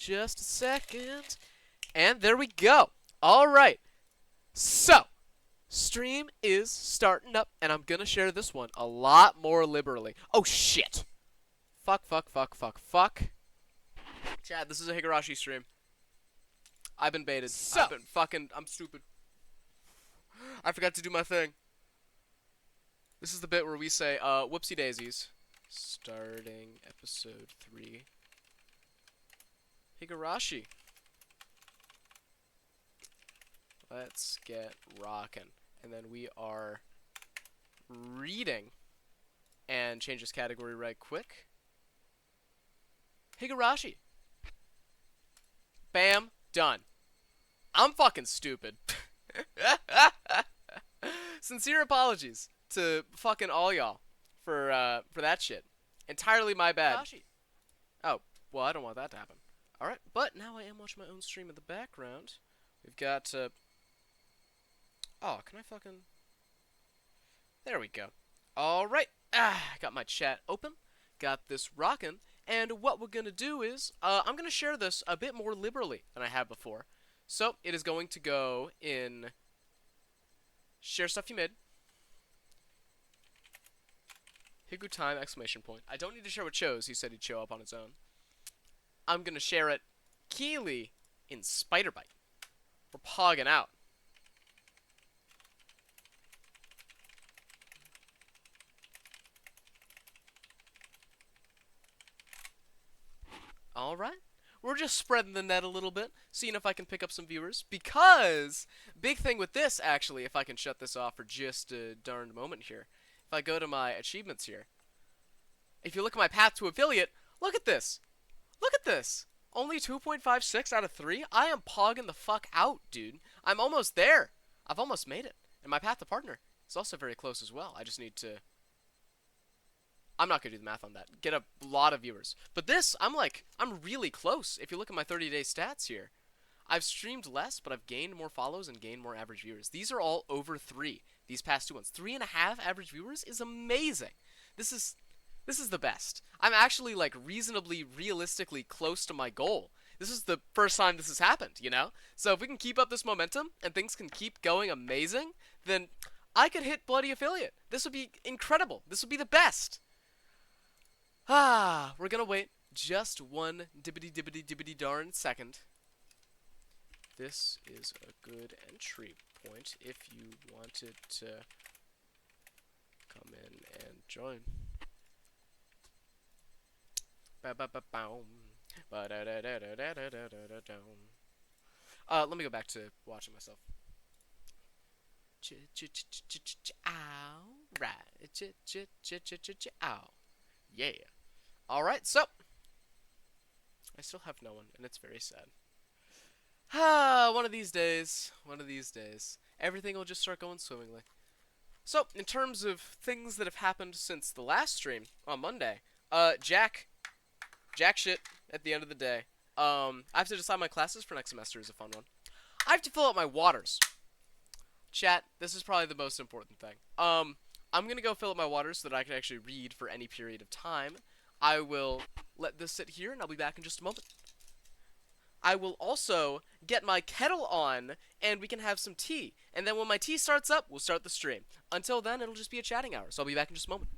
Just a second. And there we go. All right. So, stream is starting up, and I'm gonna share this one a lot more liberally. Oh, shit. Fuck, fuck, fuck, fuck, fuck. Chad, this is a Higurashi stream. I've been baited. I'm stupid. I forgot to do my thing. This is the bit where we say, whoopsie daisies. Starting episode 3. Higurashi. Let's get rockin'. And then we are reading. And change this category right quick. Higurashi. Bam. Done. I'm fucking stupid. Sincere apologies to fucking all y'all for that shit. Entirely my bad. Oh, well, I don't want that to happen. Alright, but now I am watching my own stream in the background. We've got, oh, can I fucking... There we go. Alright, got my chat open. Got this rockin'. And what we're gonna do is, I'm gonna share this a bit more liberally than I have before. So, it is going to go in... Share stuff you made. Higu time, exclamation point. I don't need to share what shows. He said he'd show up on his own. I'm gonna share it Keely in Spider Bite. We're pogging out. Alright. We're just spreading the net a little bit, seeing if I can pick up some viewers. Because, big thing with this, actually, if I can shut this off for just a darned moment here. If I go to my achievements here. If you look at my path to affiliate, look at this. Look at this. Only 2.56 out of 3? I am pogging the fuck out, dude. I'm almost there. I've almost made it. And my path to partner is also very close as well. I just need to... I'm not going to do the math on that. Get a lot of viewers. But this, I'm really close. If you look at my 30-day stats here. I've streamed less, but I've gained more follows and gained more average viewers. These are all over 3. These past 2 ones. 3.5 average viewers is amazing. This is the best. I'm actually, like, reasonably, realistically close to my goal. This is the first time this has happened, you know? So if we can keep up this momentum and things can keep going amazing, then I could hit bloody affiliate. This would be incredible. This would be the best. We're gonna wait just one dibbity darn second. This is a good entry point if you wanted to come in and join. Let me go back to watching myself. Yeah. Alright, so I still have no one, and it's very sad. One of these days, everything will just start going swimmingly. So, in terms of things that have happened since the last stream on Monday, jack shit at the end of the day. I have to decide my classes for next semester is a fun one. I have to fill out my waters. Chat, this is probably the most important thing. I'm gonna go fill up my waters so that I can actually read for any period of time. I will let this sit here, and I'll be back in just a moment. I will also get my kettle on, and we can have some tea. And then when my tea starts up, we'll start the stream. Until then, it'll just be a chatting hour, so I'll be back in just a moment.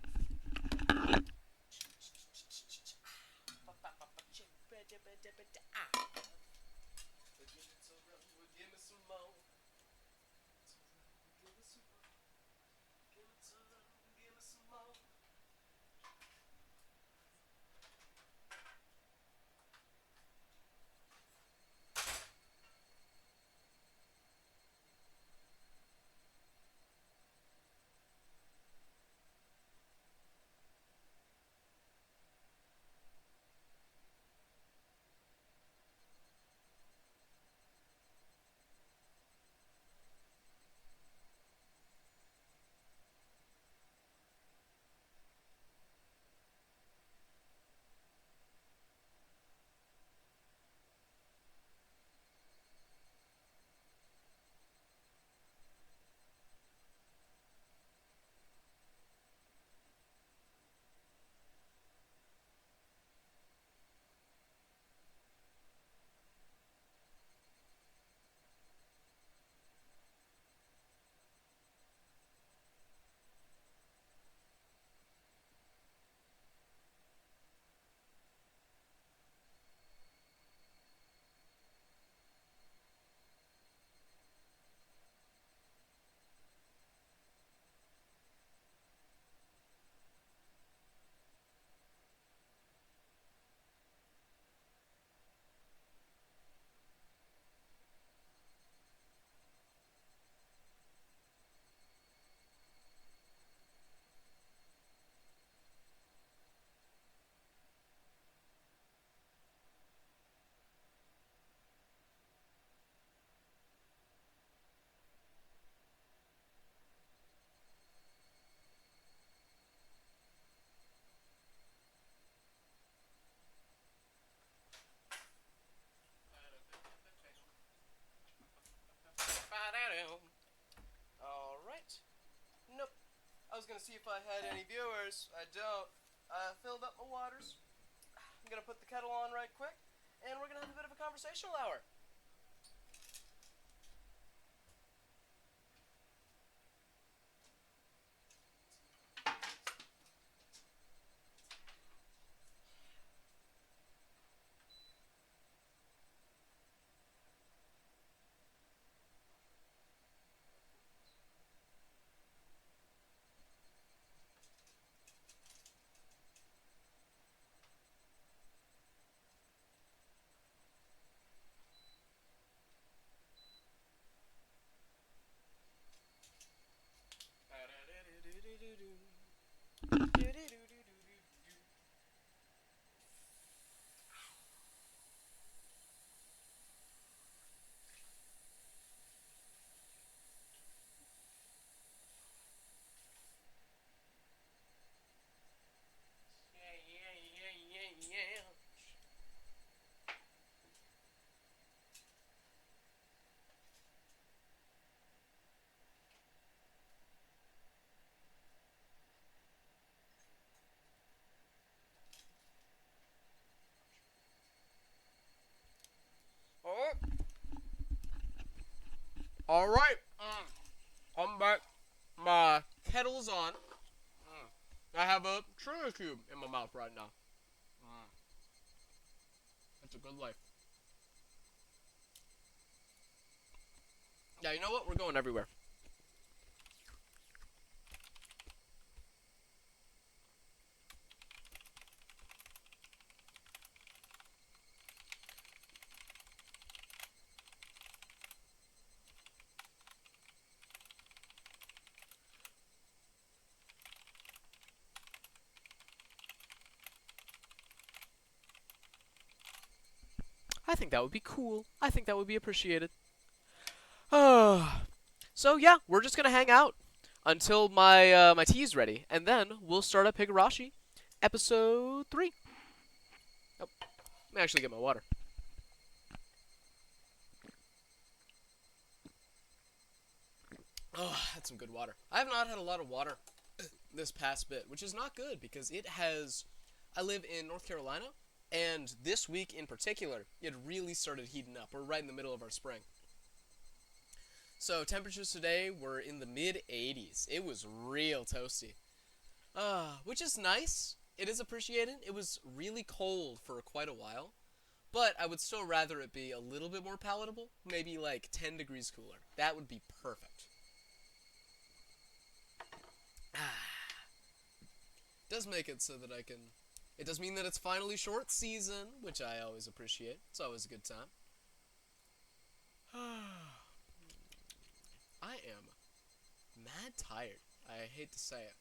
see if I had any viewers. I don't. I filled up my waters. I'm gonna put the kettle on right quick, and we're gonna have a bit of a conversational hour. All right. I'm back. My kettle's on. I have a sugar cube in my mouth right now. That's a good life. Yeah, you know what? We're going everywhere. I think that would be cool. I think that would be appreciated. So yeah, we're just gonna hang out until my tea's ready, and then we'll start up Higurashi, episode 3. Oh, let me actually get my water. Oh, that's some good water. I have not had a lot of water this past bit, which is not good because it has. I live in North Carolina, and this week in particular, it really started heating up. We're right in the middle of our spring. So temperatures today were in the mid 80s. It was real toasty. Which is nice. It is appreciated. It was really cold for quite a while. But I would still rather it be a little bit more palatable. Maybe like 10 degrees cooler. That would be perfect. Does make it so that I can... It does mean that it's finally short season, which I always appreciate. It's always a good time. I am mad tired. I hate to say it.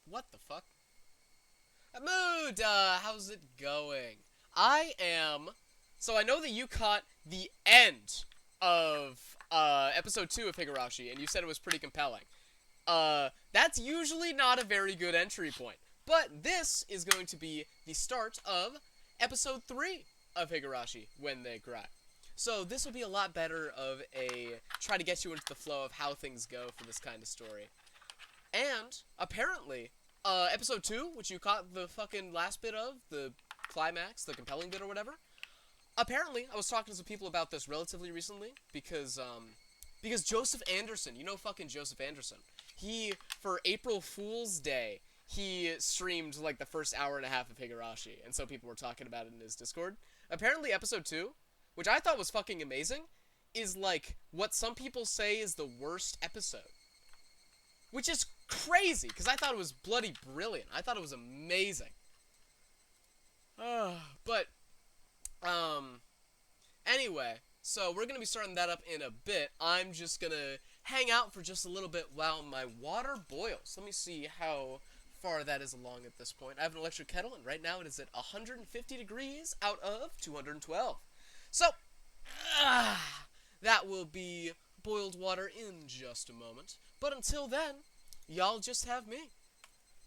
What the fuck? Mood, how's it going? I am... So I know that you caught the end of episode 2 of Higurashi, and you said it was pretty compelling. That's usually not a very good entry point. But this is going to be the start of episode 3 of Higurashi, When They Cry. So this will be a lot better of a... try to get you into the flow of how things go for this kind of story. And, apparently, episode 2, which you caught the fucking last bit of, the climax, the compelling bit or whatever, apparently, I was talking to some people about this relatively recently, because Joseph Anderson, you know fucking Joseph Anderson, he, for April Fool's Day, he streamed, like, the first hour and a half of Higurashi, and so people were talking about it in his Discord. Apparently, episode 2, which I thought was fucking amazing, is, like, what some people say is the worst episode. Which is crazy, because I thought it was bloody brilliant. I thought it was amazing. But, anyway, so we're going to be starting that up in a bit. I'm just going to hang out for just a little bit while my water boils. Let me see how far that is along at this point. I have an electric kettle, and right now it is at 150 degrees out of 212. So, That will be boiled water in just a moment. But until then, y'all just have me.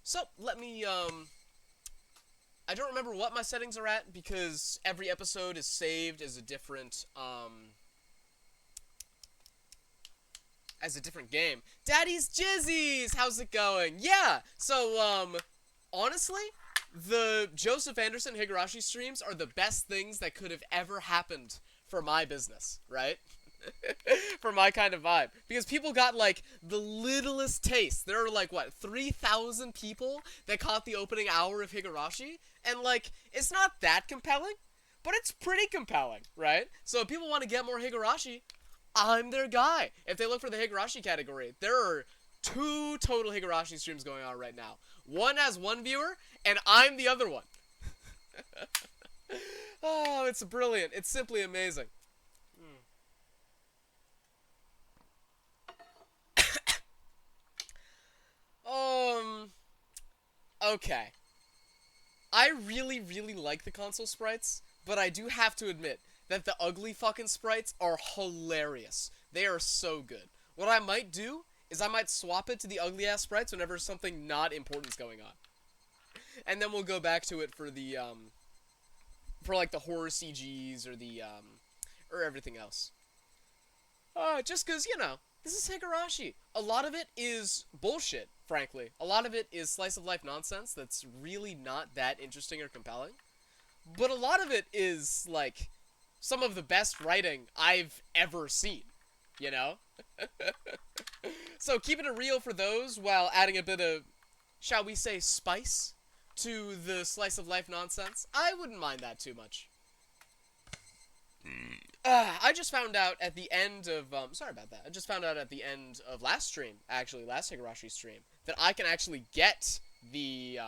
So, let me, I don't remember what my settings are at because every episode is saved as a different game. Daddy's Jizzies! How's it going? Yeah! So, honestly, the Joseph Anderson Higurashi streams are the best things that could have ever happened for my business, right? For my kind of vibe. Because people got, like, the littlest taste. There are, like, what, 3,000 people that caught the opening hour of Higurashi? And, like, it's not that compelling, but it's pretty compelling, right? So if people want to get more Higurashi, I'm their guy. If they look for the Higurashi category, there are 2 total Higurashi streams going on right now. One has 1 viewer, and I'm the other one. Oh, it's brilliant. It's simply amazing. Okay. I really, really like the console sprites, but I do have to admit that the ugly fucking sprites are hilarious. They are so good. What I might do is I might swap it to the ugly ass sprites whenever something not important's going on. And then we'll go back to it for the, for like the horror CGs or the, or everything else. Just cause, you know, this is Higurashi. A lot of it is bullshit, frankly. A lot of it is slice of life nonsense that's really not that interesting or compelling. But a lot of it is, like, some of the best writing I've ever seen, you know? So keeping it real for those while adding a bit of, shall we say, spice to the slice of life nonsense, I wouldn't mind that too much. I just found out at the end of, sorry about that. I just found out at the end of last stream, actually, last Higurashi stream, that I can actually get the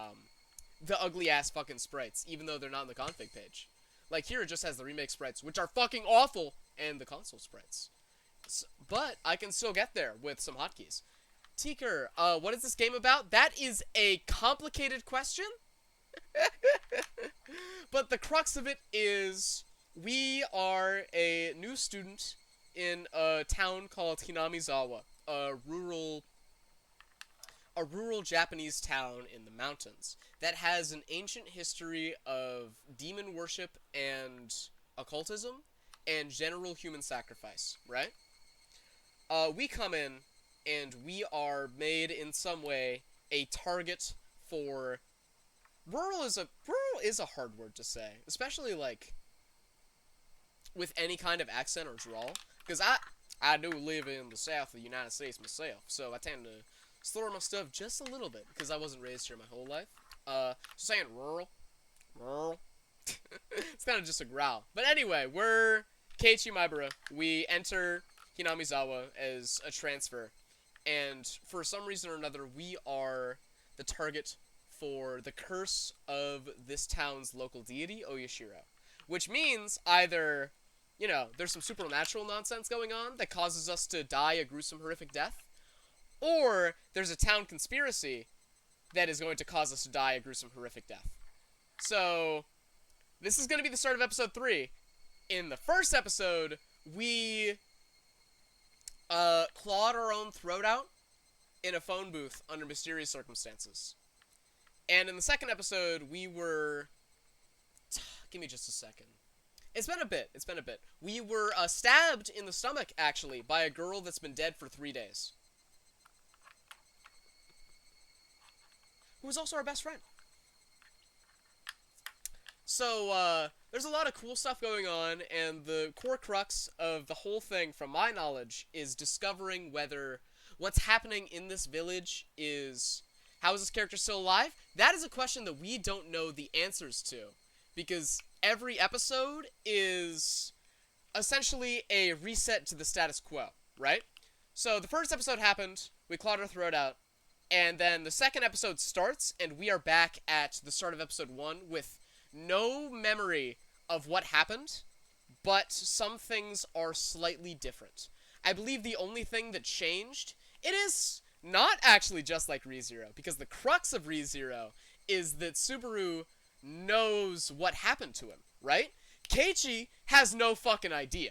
ugly-ass fucking sprites, even though they're not on the config page. Like, here it just has the remake sprites, which are fucking awful, and the console sprites. But I can still get there with some hotkeys. Teaker, what is this game about? That is a complicated question. But the crux of it is, we are a new student in a town called Hinamizawa, a rural Japanese town in the mountains that has an ancient history of demon worship and occultism and general human sacrifice, right? We come in and we are made in some way a target for rural is a hard word to say, especially like with any kind of accent or drawl, because I do live in the south of the United States myself, so I tend to slur my stuff just a little bit because I wasn't raised here my whole life. Saying rural. It's kind of just a growl. But anyway, we're Keiichi Maibara. We enter Hinamizawa as a transfer, and for some reason or another, we are the target for the curse of this town's local deity, Oyashiro. Which means either, you know, there's some supernatural nonsense going on that causes us to die a gruesome, horrific death, or there's a town conspiracy that is going to cause us to die a gruesome, horrific death. So, this is going to be the start of episode 3. In the first episode, we clawed our own throat out in a phone booth under mysterious circumstances. And in the second episode, we were... Give me just a second. It's been a bit. We were stabbed in the stomach, actually, by a girl that's been dead for 3 days. Who was also our best friend. So, there's a lot of cool stuff going on, and the core crux of the whole thing, from my knowledge, is discovering whether what's happening in this village is... How is this character still alive? That is a question that we don't know the answers to. Because every episode is essentially a reset to the status quo, right? So the first episode happened, we clawed our throat out, and then the second episode starts, and we are back at the start of episode 1 with no memory of what happened, but some things are slightly different. I believe the only thing that changed, it is not actually just like ReZero, because the crux of ReZero is that Subaru knows what happened to him, right? Keiichi has no fucking idea.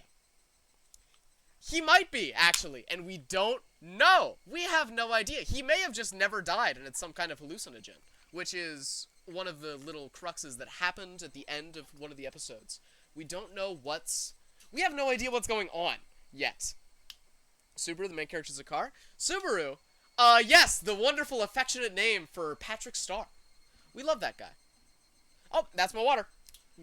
He might be, actually, and we don't know. We have no idea. He may have just never died and it's some kind of hallucinogen, which is one of the little cruxes that happened at the end of one of the episodes. We don't know we have no idea what's going on yet. Subaru, the main character, is a car. Subaru, yes, the wonderful, affectionate name for Patrick Star. We love that guy. Oh, that's my water.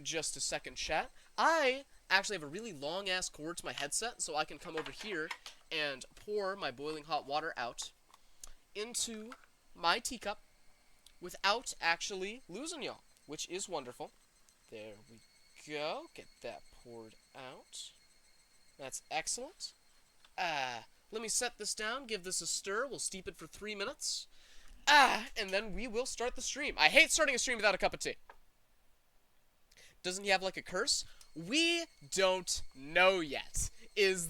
Just a second, chat. I actually have a really long-ass cord to my headset, so I can come over here and pour my boiling hot water out into my teacup without actually losing y'all, which is wonderful. There we go. Get that poured out. That's excellent. Let me set this down, give this a stir. We'll steep it for 3 minutes. And then we will start the stream. I hate starting a stream without a cup of tea. Doesn't he have, like, a curse? We don't know yet, is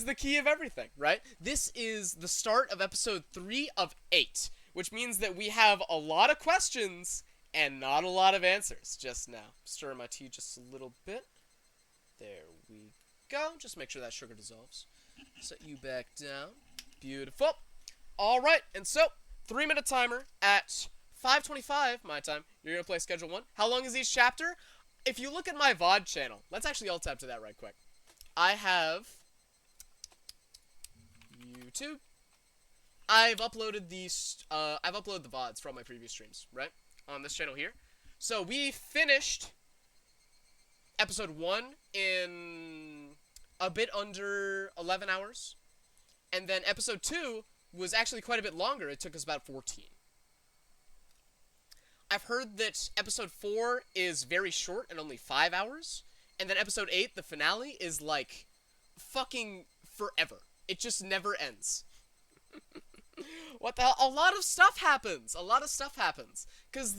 the key of everything, right? This is the start of episode 3 of 8, which means that we have a lot of questions and not a lot of answers just now. Stir my tea just a little bit. There we go. Just make sure that sugar dissolves. Set you back down. Beautiful. All right, and so 3-minute timer at 5:25 my time. You're gonna play schedule 1. How long is each chapter? If you look at my VOD channel, let's actually alt tab to that right quick. I have YouTube. I've uploaded I've uploaded the VODs from my previous streams, right? On this channel here. So we finished episode 1 in a bit under 11 hours. And then episode 2 was actually quite a bit longer. It took us about 14. I've heard that episode 4 is very short and only 5 hours. And then episode 8, the finale, is like fucking forever. It just never ends. What the hell? A lot of stuff happens. A lot of stuff happens. Because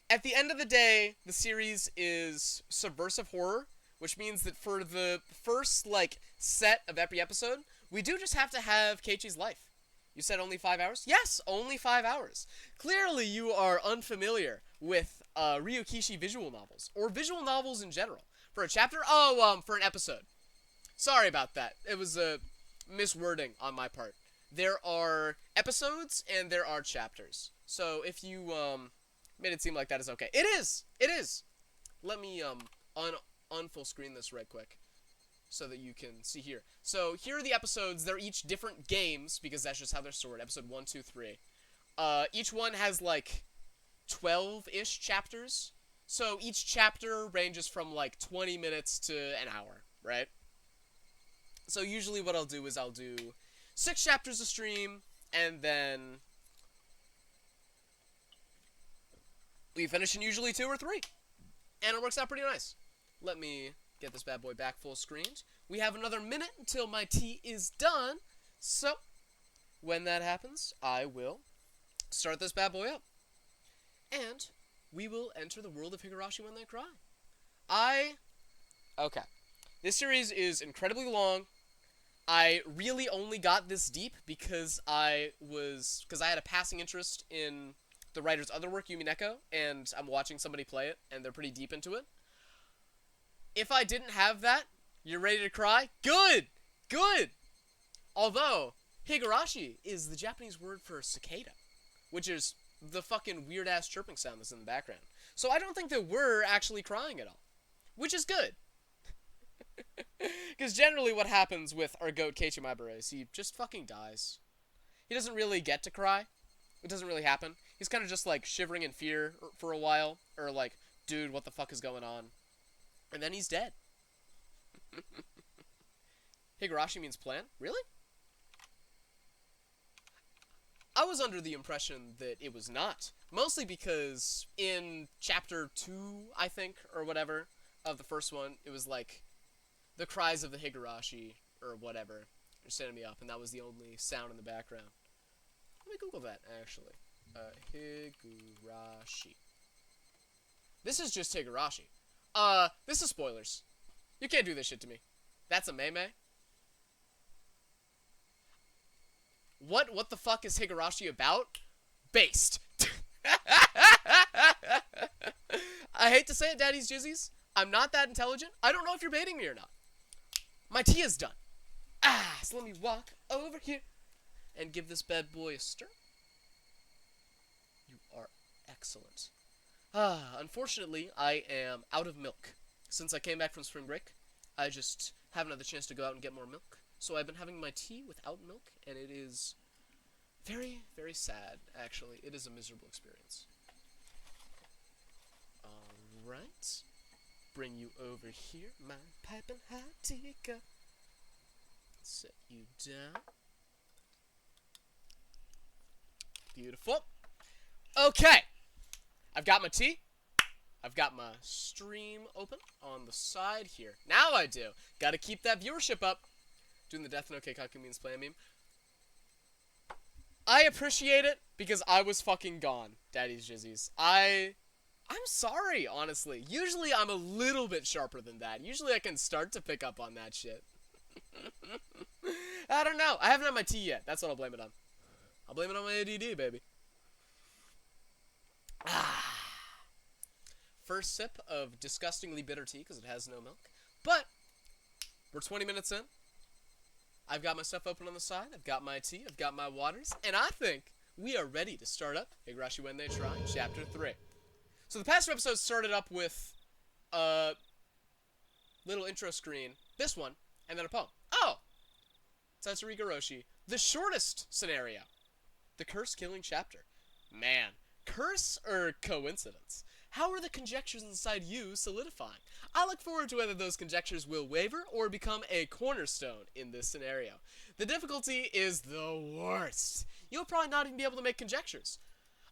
at the end of the day, the series is subversive horror, which means that for the first, like, set of every episode, we do just have to have Keiichi's life. You said only 5 hours? Yes, only 5 hours. Clearly, you are unfamiliar with Ryukishi visual novels, or visual novels in general. For a chapter? Oh, for an episode. Sorry about that. It was a miswording on my part. There are episodes, and there are chapters. So if you made it seem like that is okay. It is! It is! Let me unfull screen this right quick, so that you can see here. So here are the episodes. They're each different games, because that's just how they're sorted. Episode 1, 2, 3. Each one has, like, 12-ish chapters. So each chapter ranges from, like, 20 minutes to an hour, right? So usually what I'll do is I'll do 6 chapters a stream, and then we finish in usually 2 or 3. And it works out pretty nice. Let me get this bad boy back full screened. We have another minute until my tea is done. So, when that happens, I will start this bad boy up. And we will enter the world of Higurashi when they cry. Okay. This series is incredibly long. I really only got this deep because I had a passing interest in the writer's other work, Yumi Neko, and I'm watching somebody play it, and they're pretty deep into it. If I didn't have that, you're ready to cry? Good! Good! Although, higurashi is the Japanese word for cicada, which is the fucking weird-ass chirping sound that's in the background. So I don't think that we're actually crying at all, which is good. Because generally what happens with our goat Keiichi Maibara is he just fucking dies. He doesn't really get to cry. It doesn't really happen. He's kind of just, like, shivering in fear for a while, or like, dude, what the fuck is going on? And then he's dead. Higurashi means plan? Really? I was under the impression that it was not. Mostly because in chapter 2, I think, or whatever, of the first one, it was like the cries of the higurashi, or whatever, are standing me up, and that was the only sound in the background. Let me Google that, actually. Higurashi. This is just Higurashi. This is spoilers. You can't do this shit to me. That's a meme. What the fuck is Higurashi about? Based. I hate to say it, Daddy's Jizzies. I'm not that intelligent. I don't know if you're baiting me or not. My tea is done. So let me walk over here and give this bad boy a stir. You are excellent. Unfortunately, I am out of milk. Since I came back from spring break, I just haven't had the chance to go out and get more milk. So I've been having my tea without milk, and it is very, very sad, actually. It is a miserable experience. Alright. Bring you over here, my piping hot tea cup. Set you down. Beautiful. Okay. I've got my tea. I've got my stream open on the side here. Now I do. Gotta keep that viewership up. Doing the Death Note Keikaku means play meme. I appreciate it because I was fucking gone, Daddy's Jizzies. I'm sorry, honestly. Usually I'm a little bit sharper than that. Usually I can start to pick up on that shit. I don't know. I haven't had my tea yet. That's what I'll blame it on. I'll blame it on my ADD, baby. First sip of disgustingly bitter tea because it has no milk. But we're 20 minutes in. I've got my stuff open on the side. I've got my tea. I've got my waters. And I think we are ready to start up Higurashi When They Try, Chapter 3. So the past episode started up with a little intro screen, this one, and then a poem. Oh! Tatsuri Roshi. The shortest scenario. The curse-killing chapter. Man, curse or coincidence? How are the conjectures inside you solidifying? I look forward to whether those conjectures will waver or become a cornerstone in this scenario. The difficulty is the worst. You'll probably not even be able to make conjectures.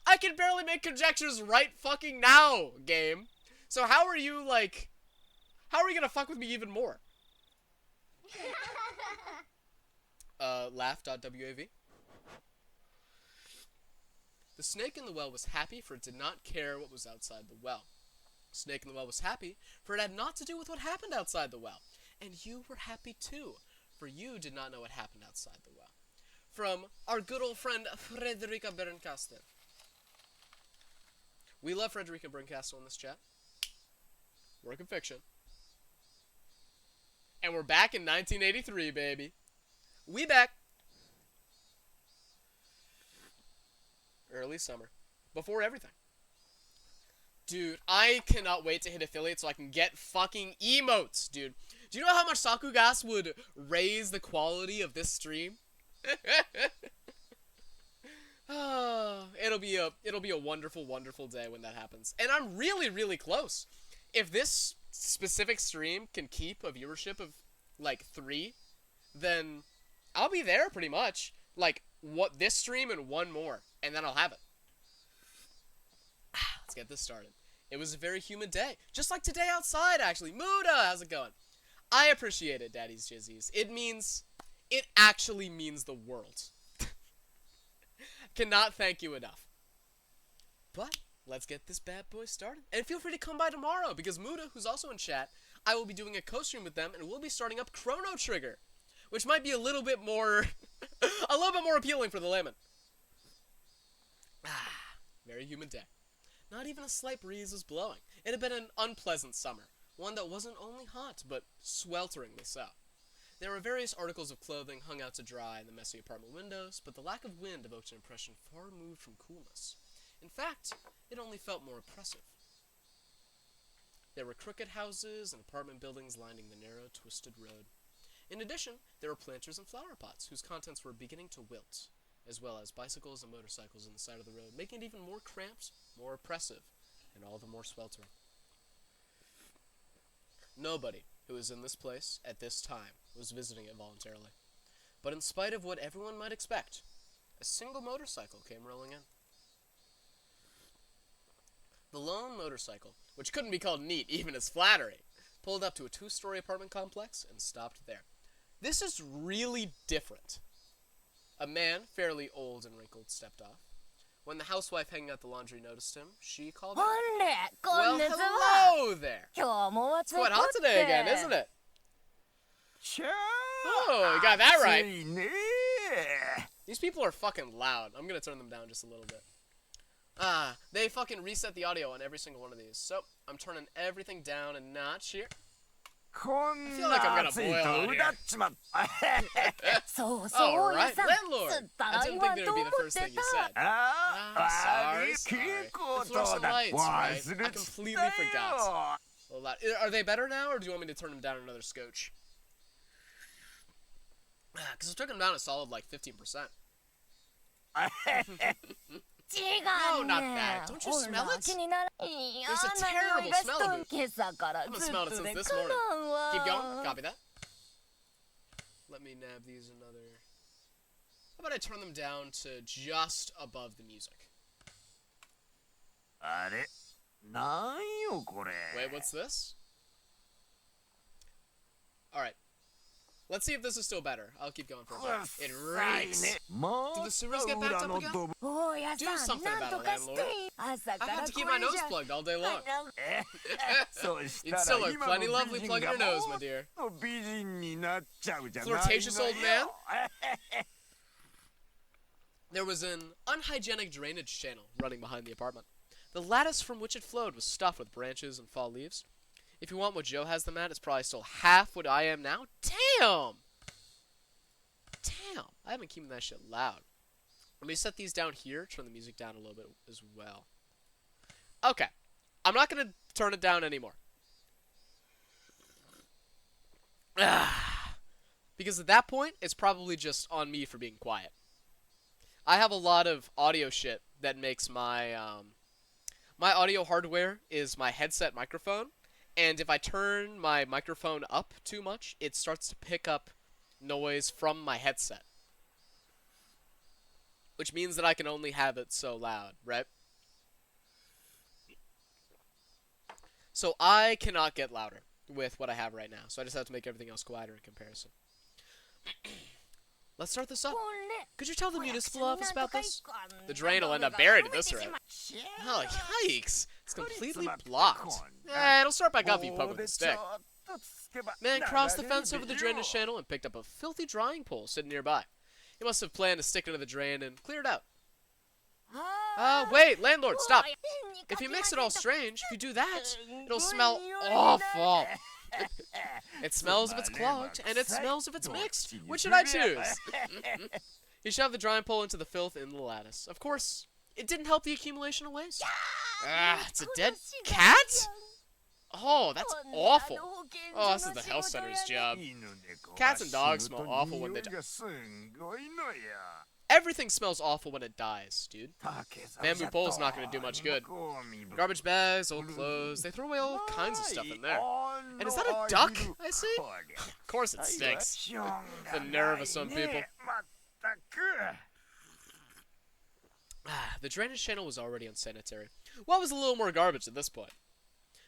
I can barely make conjectures right fucking now, game. So how are you gonna fuck with me even more? Laugh.wav. The snake in the well was happy, for it did not care what was outside the well. The snake in the well was happy, for it had naught to do with what happened outside the well. And you were happy too, for you did not know what happened outside the well. From our good old friend, Frederica Berencaster. We love Frederica Berencaster in this chat. Work of fiction. And we're back in 1983, baby. We back. Early summer. Before everything. Dude, I cannot wait to hit affiliate so I can get fucking emotes, dude. Do you know how much Sakugas would raise the quality of this stream? It'll be a wonderful, wonderful day when that happens. And I'm really, really close. If this specific stream can keep a viewership of, like, 3, then I'll be there pretty much. Like, what this stream and one more, and then I'll have it. Let's get this started. It was a very humid day. Just like today outside, actually. Muda, how's it going? I appreciate it, Daddy's Jizzies. It actually means the world. Cannot thank you enough. But let's get this bad boy started. And feel free to come by tomorrow, because Muda, who's also in chat, I will be doing a co-stream with them, and we'll be starting up Chrono Trigger, which might be a little bit more, appealing for the layman. Very humid day. Not even a slight breeze was blowing. It had been an unpleasant summer, one that wasn't only hot, but swelteringly so. There were various articles of clothing hung out to dry in the messy apartment windows, but the lack of wind evoked an impression far removed from coolness. In fact, it only felt more oppressive. There were crooked houses and apartment buildings lining the narrow, twisted road. In addition, there were planters and flower pots, whose contents were beginning to wilt, as well as bicycles and motorcycles on the side of the road, making it even more cramped, more oppressive, and all the more sweltering. Nobody who was in this place at this time was visiting it voluntarily. But in spite of what everyone might expect, a single motorcycle came rolling in. The lone motorcycle, which couldn't be called neat even as flattery, pulled up to a 2-story apartment complex and stopped there. This is really different. A man, fairly old and wrinkled, stepped off. When the housewife hanging out the laundry noticed him, she called out, "Well, hello there! It's quite hot today again, isn't it?" Oh, you got that right. These people are fucking loud. I'm gonna turn them down just a little bit. They fucking reset the audio on every single one of these. So, I'm turning everything down a notch here. I feel like I'm gonna boil out here. Alright, landlord! I didn't think that would be the first thing you said. Sorry. The fluorescent lights, right? I completely forgot. Well, are they better now, or do you want me to turn them down another scotch? Because I took them down a solid, like, 15%. No, not that. Don't you smell it? There's a terrible smell of it. I haven't smelled it since this morning. Keep going. Copy that. Let me nab these another... How about I turn them down to just above the music? Wait, what's this? Alright. Let's see if this is still better. I'll keep going for a bit. It reeks. Did the sewers get backed up again? Do something about it, landlord. I have to keep my nose plugged all day long. You'd still look plenty lovely plugging your nose, my dear. Flirtatious old man. There was an unhygienic drainage channel running behind the apartment. The lattice from which it flowed was stuffed with branches and fall leaves. If you want what Joe has them at, it's probably still half what I am now. Damn! Damn. I haven't keeping that shit loud. Let me set these down here. Turn the music down a little bit as well. Okay. I'm not going to turn it down anymore. Because at that point, it's probably just on me for being quiet. I have a lot of audio shit that makes my... my audio hardware is my headset microphone. And if I turn my microphone up too much, it starts to pick up noise from my headset. Which means that I can only have it so loud, right? So I cannot get louder with what I have right now. So I just have to make everything else quieter in comparison. Let's start this up. Could you tell the municipal office about this? The drain will end up buried in this room. Oh, yikes. It's completely blocked. It'll start back up if you poke with a stick. Man crossed the fence over the drainage channel and picked up a filthy drying pole sitting nearby. He must have planned to stick it into the drain and clear it out. Wait, landlord, stop. If you mix it all strange, if you do that, it'll smell awful. It smells if it's clogged, and it smells if it's mixed. Which should I choose? He shoved the drying pole into the filth in the lattice. Of course, it didn't help the accumulation of waste. It's a dead cat? Oh, that's awful. Oh, this is the health center's job. Cats and dogs smell awful when they die. Everything smells awful when it dies, dude. Bamboo pole's not going to do much good. Garbage bags, old clothes, they throw away all kinds of stuff in there. And is that a duck I see? Of course it stinks. The nerve of some people. The drainage channel was already unsanitary. What was a little more garbage at this point?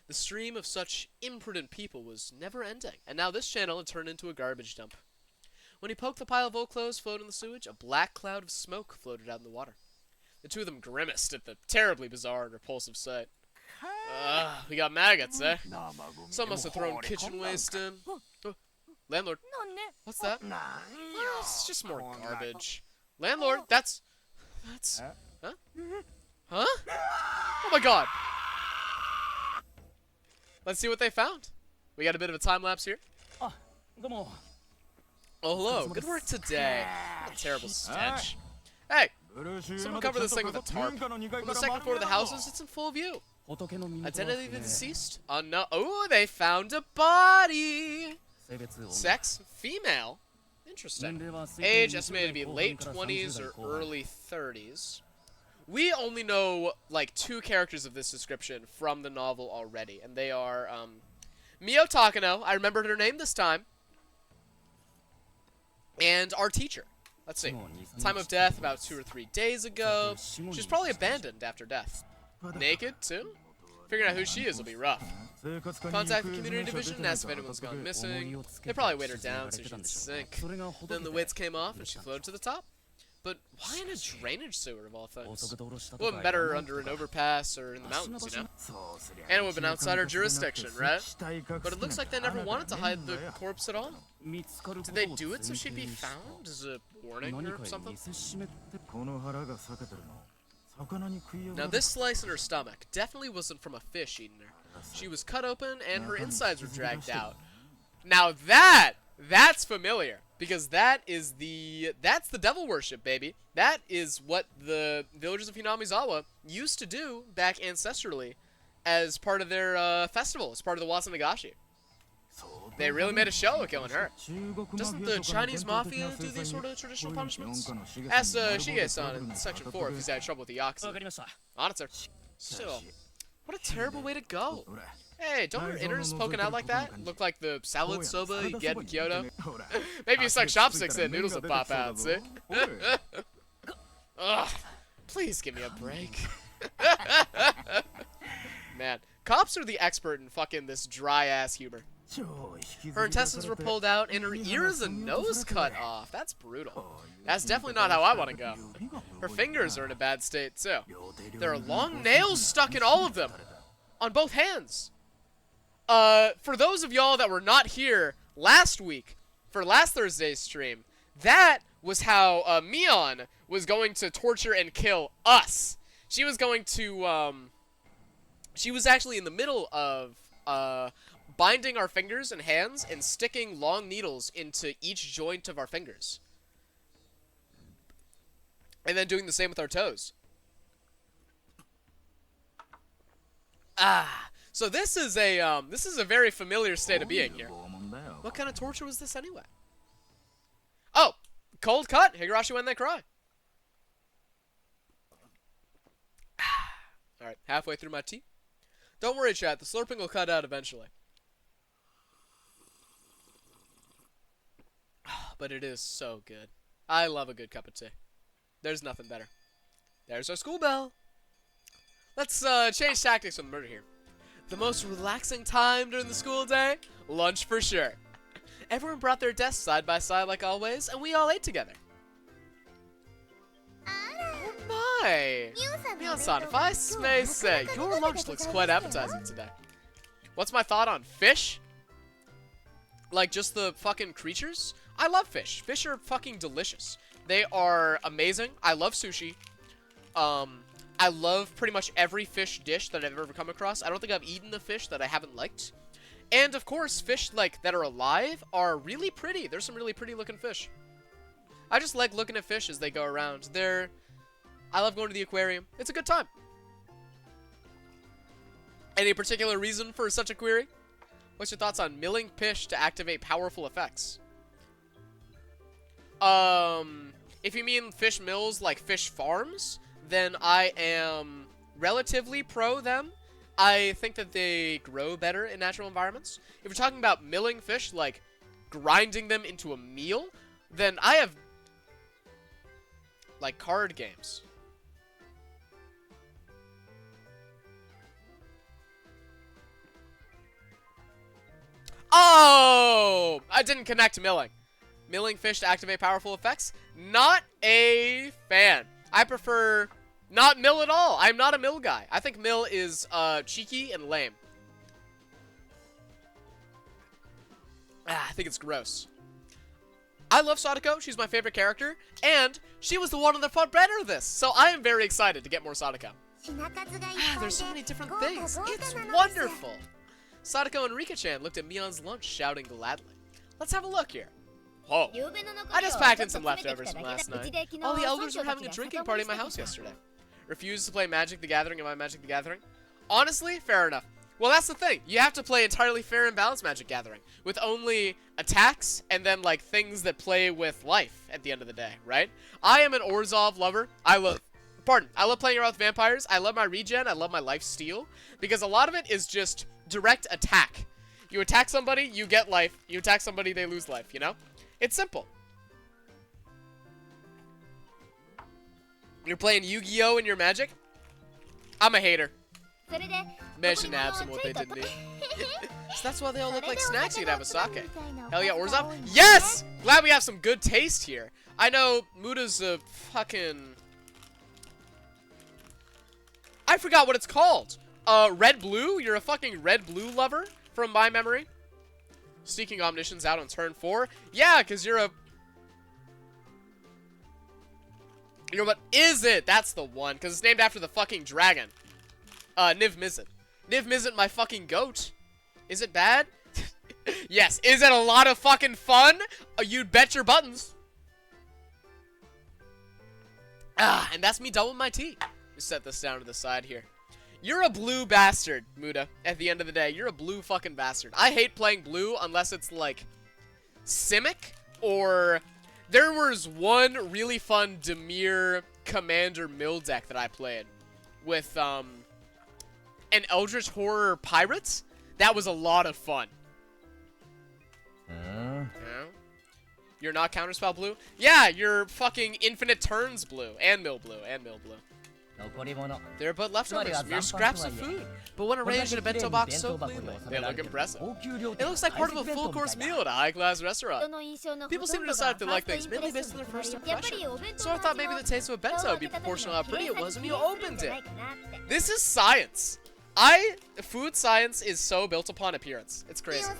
The stream of such imprudent people was never ending, and now this channel had turned into a garbage dump. When he poked the pile of old clothes floating in the sewage, a black cloud of smoke floated out in the water. The two of them grimaced at the terribly bizarre and repulsive sight. We got maggots, eh? Some must have thrown kitchen waste in. Landlord, what's that? It's just more garbage. Landlord, that's... Huh? Huh? Oh my god! Let's see what they found. We got a bit of a time lapse here. Oh, hello. Good work today. What a terrible stench. Hey, someone cover this thing with a tarp. From the second floor of the houses, it's in full view. Identity of the deceased? No. Oh, they found a body. Sex? Female? Interesting. Age estimated to be late 20s or early 30s. We only know, like, 2 characters of this description from the novel already, and they are, Mio Takano, I remembered her name this time, and our teacher. Let's see. Time of death, about 2 or 3 days ago. She was probably abandoned after death. Naked, too? Figuring out who she is will be rough. Contact the community division and ask if anyone's gone missing. They probably weighed her down so she didn't sink. Then the weights came off and she floated to the top. But why in a drainage sewer of all things? It would have been better under an overpass or in the mountains, you know? And it would have been outside our jurisdiction, right? But it looks like they never wanted to hide the corpse at all. Did they do it so she'd be found as a warning or something? Now this slice in her stomach definitely wasn't from a fish eating her. She was cut open and her insides were dragged out. Now that's familiar, because that's the devil worship, baby. That is what the villagers of Hinamizawa used to do back ancestrally as part of their festival, as part of the Wasanagashi. They really made a show of killing her. Doesn't the Chinese mafia do these sort of traditional punishments? Ask Shige-san in Section 4 if he's had trouble with the Yakuza. On it, sir. Still, what a terrible way to go. Hey, don't your innards poking out like that? Look like the salad soba you get in Kyoto? Maybe you suck chopsticks in, noodles will pop out, see? Ugh, please give me a break. Man, cops are the expert in fucking this dry-ass humor. Her intestines were pulled out, and her ears and nose cut off. That's brutal. That's definitely not how I want to go. Her fingers are in a bad state, too. There are long nails stuck in all of them. On both hands. For those of y'all that were not here last week, for last Thursday's stream, that was how Mion was going to torture and kill us. She was going to, she was actually in the middle of, binding our fingers and hands and sticking long needles into each joint of our fingers. And then doing the same with our toes. So this is a very familiar state of being here. What kind of torture was this anyway? Oh, cold cut, higurashi when they cry. Alright, halfway through my tea. Don't worry, chat, the slurping will cut out eventually. But it is so good. I love a good cup of tea. There's nothing better. There's our school bell. Let's change tactics with murder here. The most relaxing time during the school day? Lunch for sure. Everyone brought their desks side by side like always, and we all ate together. Oh my! Mion-san, if I may say, your lunch looks quite appetizing today. What's my thought on fish? Like, just the fucking creatures? I love fish. Fish are fucking delicious. They are amazing. I love sushi. I love pretty much every fish dish that I've ever come across. I don't think I've eaten a fish that I haven't liked. And, of course, fish, like, that are alive are really pretty. There's some really pretty looking fish. I just like looking at fish as they go around. I love going to the aquarium. It's a good time. Any particular reason for such a query? What's your thoughts on milling fish to activate powerful effects? If you mean fish mills like fish farms, then I am relatively pro them. I think that they grow better in natural environments. If you're talking about milling fish, like grinding them into a meal, then I have, like, card games. Oh! I didn't connect to milling. Milling fish to activate powerful effects? Not a fan. I prefer not mill at all. I'm not a mill guy. I think mill is cheeky and lame. I think it's gross. I love Sadako. She's my favorite character. And she was the one on the front banner of this. So I am very excited to get more Sadako. There's so many different things. It's wonderful. Sadako and Rika-chan looked at Mion's lunch, shouting gladly. Let's have a look here. Whoa. I just packed in some leftovers from last night. All the elders were having a drinking party at my house yesterday. Refused to play Magic the Gathering in my Magic the Gathering? Honestly, fair enough. Well, that's the thing. You have to play entirely fair and balanced Magic Gathering, with only attacks and then, like, things that play with life at the end of the day, right? I am an Orzhov lover. I love playing around with vampires. I love my regen. I love my life steal, because a lot of it is just direct attack. You attack somebody, you get life. You attack somebody, they lose life, you know? It's simple. You're playing Yu-Gi-Oh! In your Magic? I'm a hater. Mention abs and what they didn't eat. So that's why they all look like snacks you'd have a sake. Hell yeah, Orzhov? Yes! Glad we have some good taste here. I know Muda's a fucking... I forgot what it's called. Red-blue? You're a fucking red-blue lover? From my memory. Seeking Omniscience out on turn 4. Yeah, because you're a... You know what? Is it? That's the one, because it's named after the fucking dragon. Niv Mizzet. Niv Mizzet, my fucking goat. Is it bad? Yes. Is it a lot of fucking fun? You'd bet your buttons. Ah, and that's me done with my tea. Just set this down to the side here. You're a blue bastard, Muda. At the end of the day, you're a blue fucking bastard. I hate playing blue unless it's like Simic or there was one really fun Dimir Commander mill deck that I played with an Eldritch Horror Pirates. That was a lot of fun. Yeah. You're not Counterspell blue? Yeah, you're fucking Infinite Turns blue. And mill blue. And mill blue. There are but leftovers, mere scraps of food. But when arranged in a bento box so cleanly, they look impressive. It looks like part of a full-course meal at a high-class restaurant. People seem to decide if they like things mainly based on their first impression. So I thought maybe the taste of a bento would be proportional to how pretty it was when you opened it. This is science. Food science is so built upon appearance. It's crazy.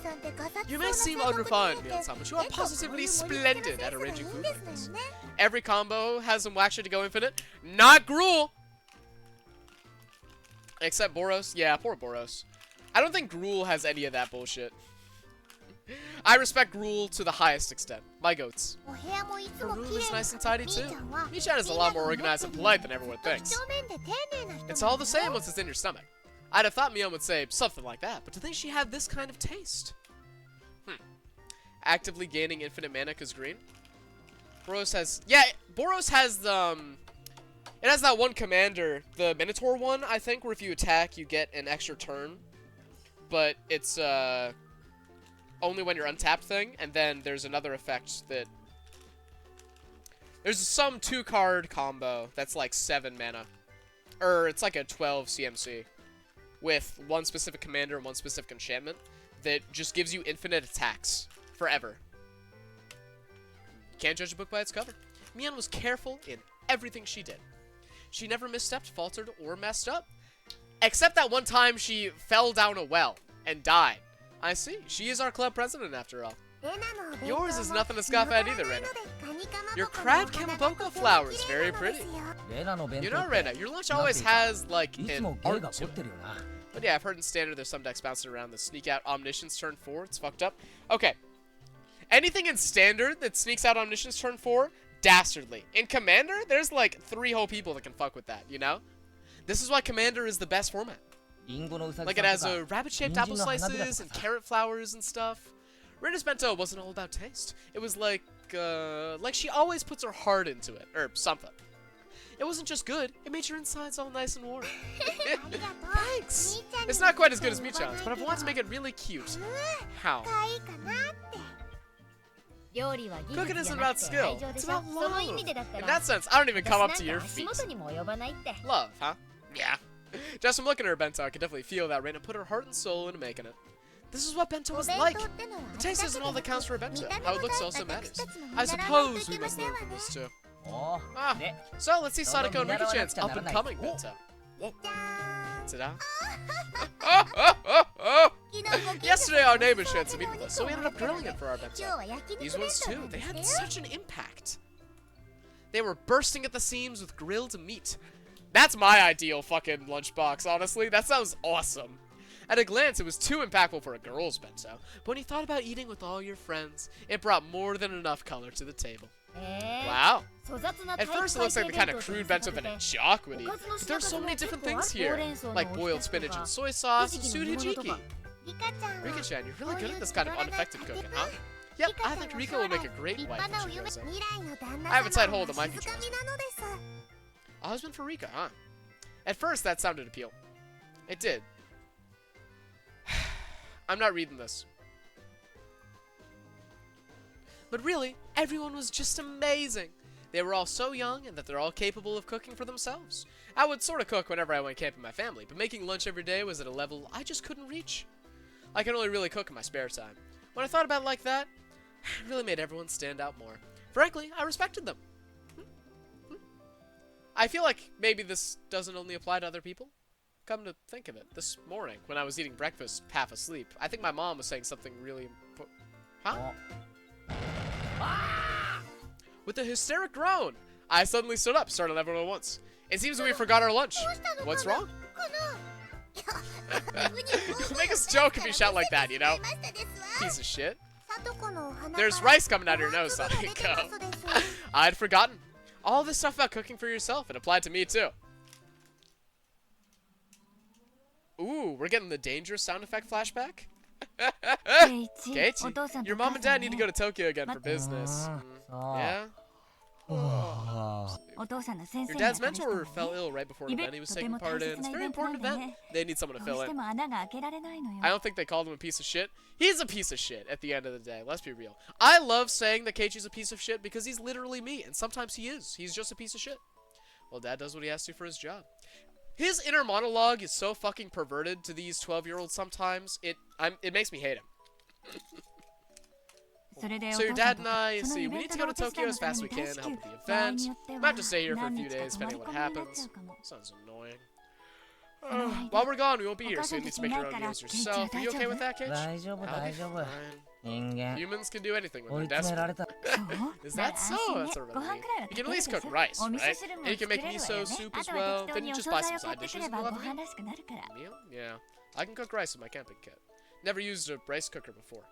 You may seem unrefined, Mion-san, but you are positively splendid at arranging food like this. Every combo has some wax shit to go infinite. Not Gruel! Except Boros. Yeah, poor Boros. I don't think Gruel has any of that bullshit. I respect Gruel to the highest extent. My goats. Her room is nice and tidy too. Michan is a lot more organized and polite than everyone thinks. It's all the same once it's in your stomach. I'd have thought Mion would say something like that, but to think she had this kind of taste. Actively gaining infinite mana because green. Boros has... Yeah, Boros has the... It has that one commander, the Minotaur one, I think, where if you attack, you get an extra turn. But it's, only when you're untapped thing, and then there's another effect that... There's some 2-card combo that's like 7 mana. Or, it's like a 12 CMC. With one specific commander and one specific enchantment that just gives you infinite attacks. Forever. You can't judge a book by its cover. Mion was careful in everything she did. She never misstepped, faltered, or messed up. Except that one time she fell down a well and died. I see. She is our club president after all. Yours is nothing to scoff at either, Rena. Your crab kamaboko flower is very pretty. You know, Rena, your lunch always has, like, an art to it. But yeah, I've heard in Standard there's some decks bouncing around that sneak out Omniscience turn 4. It's fucked up. Okay. Anything in Standard that sneaks out Omniscience turn 4, dastardly. In Commander, there's like 3 whole people that can fuck with that, you know? This is why Commander is the best format. Like it has rabbit-shaped apple slices and carrot flowers and stuff. Rena's bento wasn't all about taste. It was like she always puts her heart into it, or something. It wasn't just good, it made your insides all nice and warm. Thanks! It's not quite as good as Michan's, but I've wanted to make it really cute. How? Cooking isn't about skill, it's about love. In that sense, I don't even come up to your feet. Love, huh? Yeah. Just from looking at her bento, I can definitely feel that Reina put her heart and soul into making it. This is what bento is like. The taste isn't all that counts for a bento. How it looks also matters. I suppose we must learn from this too. So let's see Sadako and Riki-chan's up-and-coming bento. Ta-da. Yesterday our neighbors shared some meat with us, so we ended up grilling it for our bento. These ones too, they had such an impact. They were bursting at the seams with grilled meat. That's my ideal fucking lunchbox, honestly. That sounds awesome. At a glance, it was too impactful for a girl's bento, but when you thought about eating with all your friends, it brought more than enough color to the table. Wow. At first, it looks like the kind of crude bento that a jock would eat, but there's so many different things here, like boiled spinach and soy sauce and stewed hijiki. Rika-chan, you're really good at this kind of unaffected cooking, huh? Yep, I think Rika will make a great wife when she grows up. I have a tight hold on my future husband. A husband for Rika, huh? At first, that sounded appealing. It did. I'm not reading this. But really, everyone was just amazing. They were all so young and that they're all capable of cooking for themselves. I would sort of cook whenever I went camping with my family, but making lunch every day was at a level I just couldn't reach. I can only really cook in my spare time. When I thought about it like that, it really made everyone stand out more. Frankly, I respected them. I feel like maybe this doesn't only apply to other people. Come to think of it, this morning, when I was eating breakfast half asleep, I think my mom was saying something really important. Huh? With a hysteric groan, I suddenly stood up, startled everyone at once. It seems we forgot our lunch. What's wrong? You'll make us joke if you shout like that, you know? Piece of shit. There's rice coming out of your nose, Sadako. I'd forgotten. All this stuff about cooking for yourself, it applied to me too. Ooh, we're getting the dangerous sound effect flashback? Keiichi, your mom and dad need to go to Tokyo again for business. Yeah? Your dad's mentor fell ill right before an event he was taking part in. It's a very important event. They need someone to fill in. I don't think they called him a piece of shit. He's a piece of shit at the end of the day. Let's be real. I love saying that Keiichi's a piece of shit because he's literally me, and sometimes he is. He's just a piece of shit. Well, dad does what he has to for his job. His inner monologue is so fucking perverted to these 12-year-olds sometimes. It makes me hate him. So your dad and I, we need to go to Tokyo as fast as we can, help with the event. Might have to stay here for a few days, depending on what happens. Sounds annoying. While we're gone, we won't be here, so you need to make your own meals yourself. Are you okay with that, Keiichi? Fine. Humans can do anything when they're desperate. Is that so? That's a relief. You can at least cook rice, right? And you can make miso soup as well. Then you just buy some side dishes and we'll have a meal? Yeah. I can cook rice with my camping kit. Never used a rice cooker before.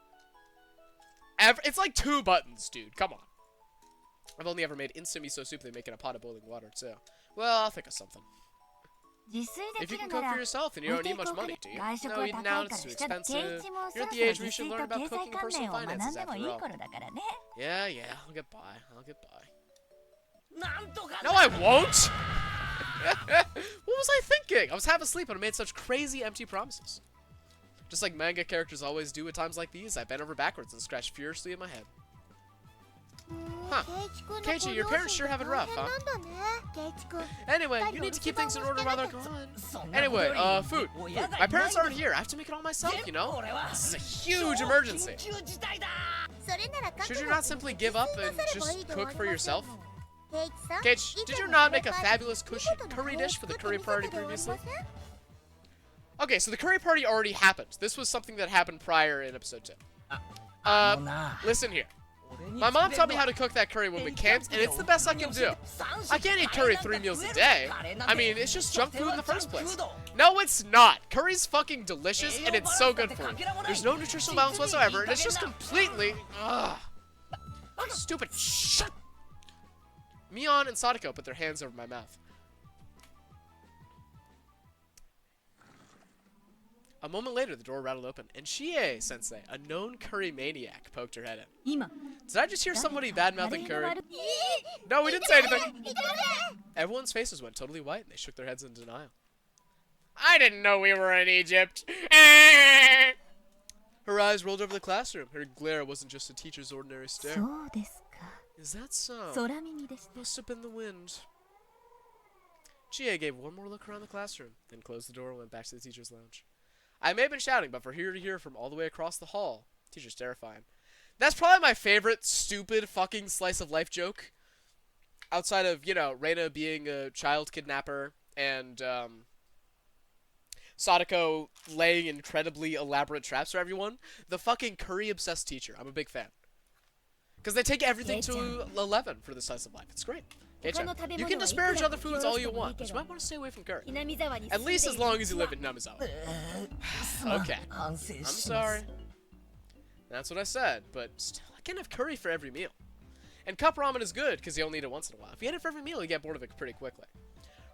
It's like 2 buttons, dude. Come on. I've only ever made instant miso soup they make in a pot of boiling water, too. Well, I'll think of something. If you can cook for yourself, then you don't need much money, do you? No, eating out, it's too expensive. You're at the age where you should learn about cooking and personal finances after all. Yeah, I'll get by. No, I won't! What was I thinking? I was half asleep and I made such crazy empty promises. Just like manga characters always do at times like these, I bent over backwards and scratched furiously in my head. Huh. Keiichi, your parents sure have it rough, huh? Anyway, you need to keep things in order while they're gone. Anyway, food. My parents aren't here. I have to make it all myself, you know? This is a huge emergency. Should you not simply give up and just cook for yourself? Keiichi, did you not make a fabulous curry dish for the curry party previously? Okay, so the curry party already happened. This was something that happened prior in episode 2. Listen here. My mom taught me how to cook that curry when we camped, and it's the best I can do. I can't eat curry 3 meals a day. I mean, it's just junk food in the first place. No, it's not. Curry's fucking delicious, and it's so good for you. There's no nutritional balance whatsoever, and it's just completely... Stupid shit. Mion and Sadako put their hands over my mouth. A moment later, the door rattled open, and Chie-sensei, a known curry maniac, poked her head in. Did I just hear somebody bad-mouthing curry? No, we didn't say anything. Everyone's faces went totally white, and they shook their heads in denial. I didn't know we were in Egypt. Her eyes rolled over the classroom. Her glare wasn't just a teacher's ordinary stare. Is that so? Must have been the wind. Chie gave one more look around the classroom, then closed the door and went back to the teacher's lounge. I may have been shouting, but for her to hear from all the way across the hall, teacher's terrifying. That's probably my favorite stupid fucking slice of life joke. Outside of, you know, Reina being a child kidnapper and Sadako laying incredibly elaborate traps for everyone. The fucking curry-obsessed teacher. I'm a big fan. Because they take everything to 11 for the slice of life. It's great. You can disparage other foods all you want, but you might want to stay away from curry. At least as long as you live in Namizawa. Okay. I'm sorry. That's what I said, but still, I can't have curry for every meal. And cup ramen is good, because you only eat it once in a while. If you eat it for every meal, you get bored of it pretty quickly.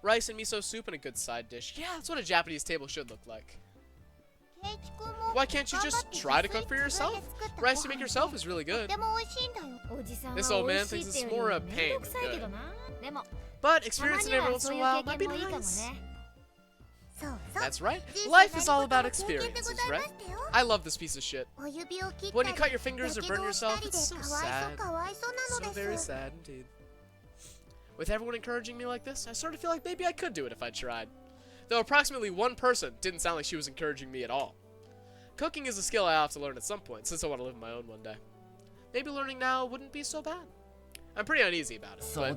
Rice and miso soup and a good side dish. Yeah, that's what a Japanese table should look like. Why can't you just try to cook for yourself? Rice you make yourself is really good. This old man thinks it's more a pain than good. But experiencing it every once in a while might be nice. That's right. Life is all about experiences, right? I love this piece of shit. When you cut your fingers or burn yourself, it's so sad. So very sad indeed. With everyone encouraging me like this, I sort of feel like maybe I could do it if I tried. Though approximately one person didn't sound like she was encouraging me at all. Cooking is a skill I have to learn at some point, since I want to live my own one day. Maybe learning now wouldn't be so bad. I'm pretty uneasy about it, but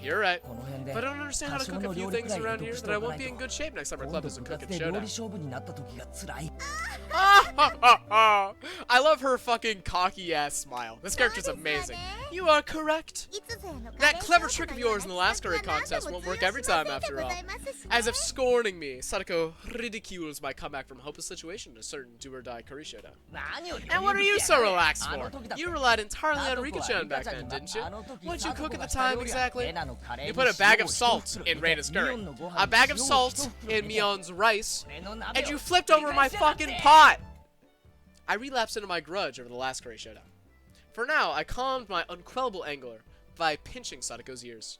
You're right. But I don't understand how to cook a few things around here, then I won't be in good shape next time our club has a cooking showdown. I love her fucking cocky-ass smile. This character's amazing. You are correct. That clever trick of yours in the last curry contest won't work every time after all. As if scorning me, Sadako ridicules my comeback from a hopeless situation in a certain do-or-die curry showdown. And what are you so relaxed for? You relied entirely on Rika-chan back then, didn't you? What'd you cook at the time exactly? You put a bag of salt in Reina's curry, a bag of salt in Mion's rice, and you flipped over my fucking pot! I relapsed into my grudge over the last curry showdown. For now, I calmed my unquellable anger by pinching Sadako's ears.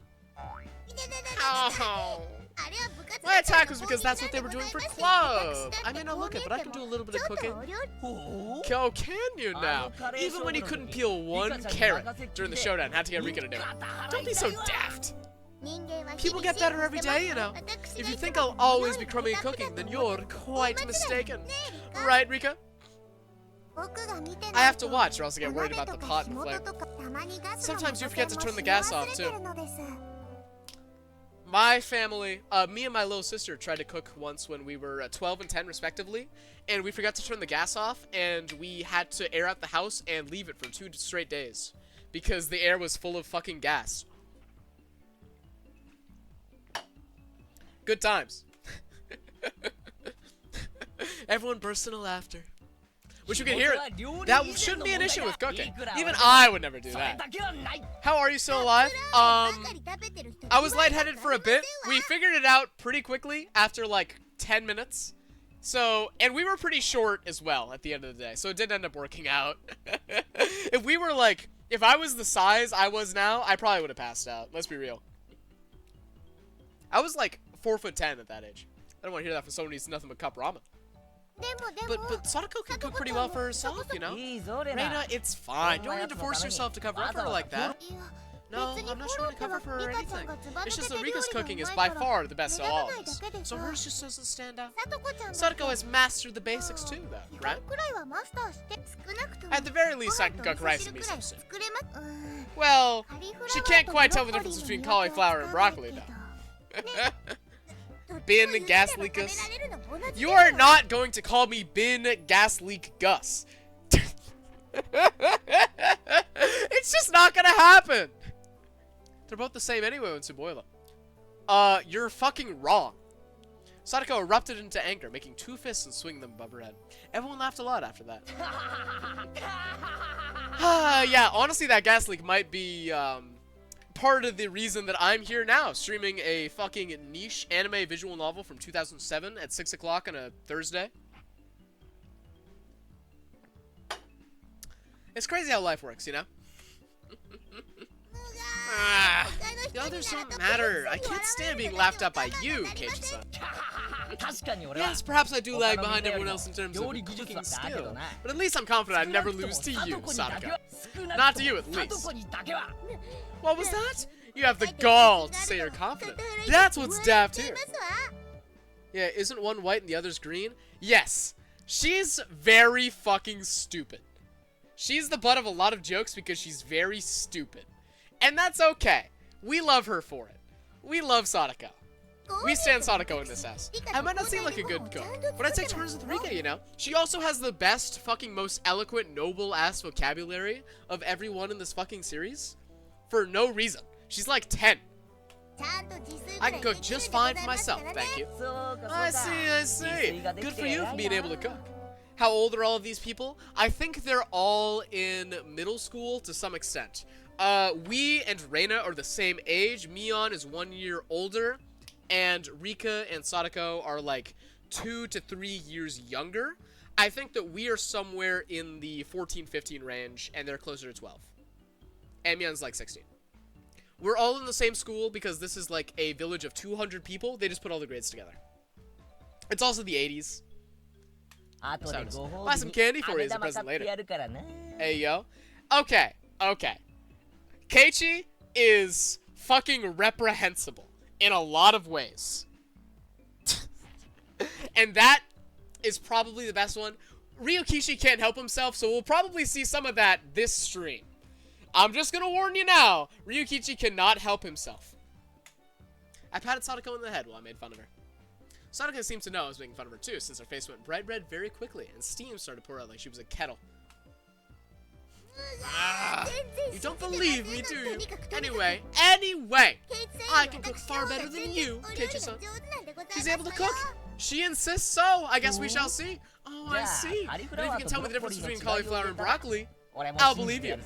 Oh. My attack was because that's what they were doing for club. I may not look it, but I can do a little bit of cooking. Oh, can you now? Even when you couldn't peel one carrot during the showdown, had to get Rika to do it. Don't be so daft. People get better every day, you know. If you think I'll always be crummy at cooking, then you're quite mistaken. Right, Rika? I have to watch or else I get worried about the pot and flame. Sometimes you forget to turn the gas off, too. My family, me and my little sister tried to cook once when we were 12 and 10 respectively, and we forgot to turn the gas off, and we had to air out the house and leave it for 2 straight days because the air was full of fucking gas. Good times. Everyone burst into laughter. Wish you could hear it. That shouldn't be an issue with cooking. Even I would never do that. How are you still alive? I was lightheaded for a bit. We figured it out pretty quickly after like 10 minutes. So, and we were pretty short as well at the end of the day. So it did end up working out. If we were like, if I was the size I was now, I probably would have passed out. Let's be real. I was like 4'10" at that age. I don't want to hear that from someone who eats nothing but cup ramen. But Sadako can cook pretty well for herself, you know? Reina, it's fine. You don't need to force yourself to cover up for her like that. No, I'm not trying to cover for her or anything. It's just that Rika's cooking is by far the best of all of us. So hers just doesn't stand out. Sadako has mastered the basics too, though, right? At the very least, I can cook rice and miso soup. Well, she can't quite tell the difference between cauliflower and broccoli, though. Bin gas leakus. You are not going to call me bin gas leak Gus. It's just not gonna happen. They're both the same anyway in Tsuboyla. You're fucking wrong. Sadako erupted into anger, making 2 fists and swinging them above her head. Everyone laughed a lot after that. Yeah, honestly, that gas leak might be, part of the reason that I'm here now, streaming a fucking niche anime visual novel from 2007 at 6 o'clock on a Thursday. It's crazy how life works, you know? The others don't matter. I can't stand being laughed at by you, Keiichi-san. Yes, perhaps I do lag behind everyone else in terms of cooking skill, but at least I'm confident I'd never lose to you, Sadako. Not to you, at least. What was that? You have the gall to say you're confident. That's what's daft here. Yeah, isn't one white and the other's green? Yes. She's very fucking stupid. She's the butt of a lot of jokes because she's very stupid. And that's okay. We love her for it. We love Sadako. We stand Sadako in this house. I might not seem like a good cook, but I take turns with Rika, you know? She also has the best, fucking most eloquent, noble-ass vocabulary of everyone in this fucking series. For no reason. She's like 10. I can cook just fine for myself, thank you. I see. Good for you for being able to cook. How old are all of these people? I think they're all in middle school to some extent. We and Reina are the same age. Mion is 1 year older. And Rika and Sadako are like 2 to 3 years younger. I think that we are somewhere in the 14-15 range, and they're closer to 12. And Mion's like 16. We're all in the same school because this is like a village of 200 people. They just put all the grades together. It's also the 80s. Buy some candy for you as a present later. Hey, yo. Okay. Keiichi is fucking reprehensible in a lot of ways. And that is probably the best one. Ryukishi can't help himself, so we'll probably see some of that this stream. I'm just gonna warn you now, Ryukichi cannot help himself. I patted Sadako in the head while I made fun of her. Sadako seemed to know I was making fun of her too, since her face went bright red very quickly, and steam started to pour out like she was a kettle. You don't believe me, do you? Anyway, I can cook far better than you, Keiichi-san. She's able to cook? She insists so. I guess we shall see. Oh, I see. And if you can tell me the difference between cauliflower and broccoli, I'll believe you.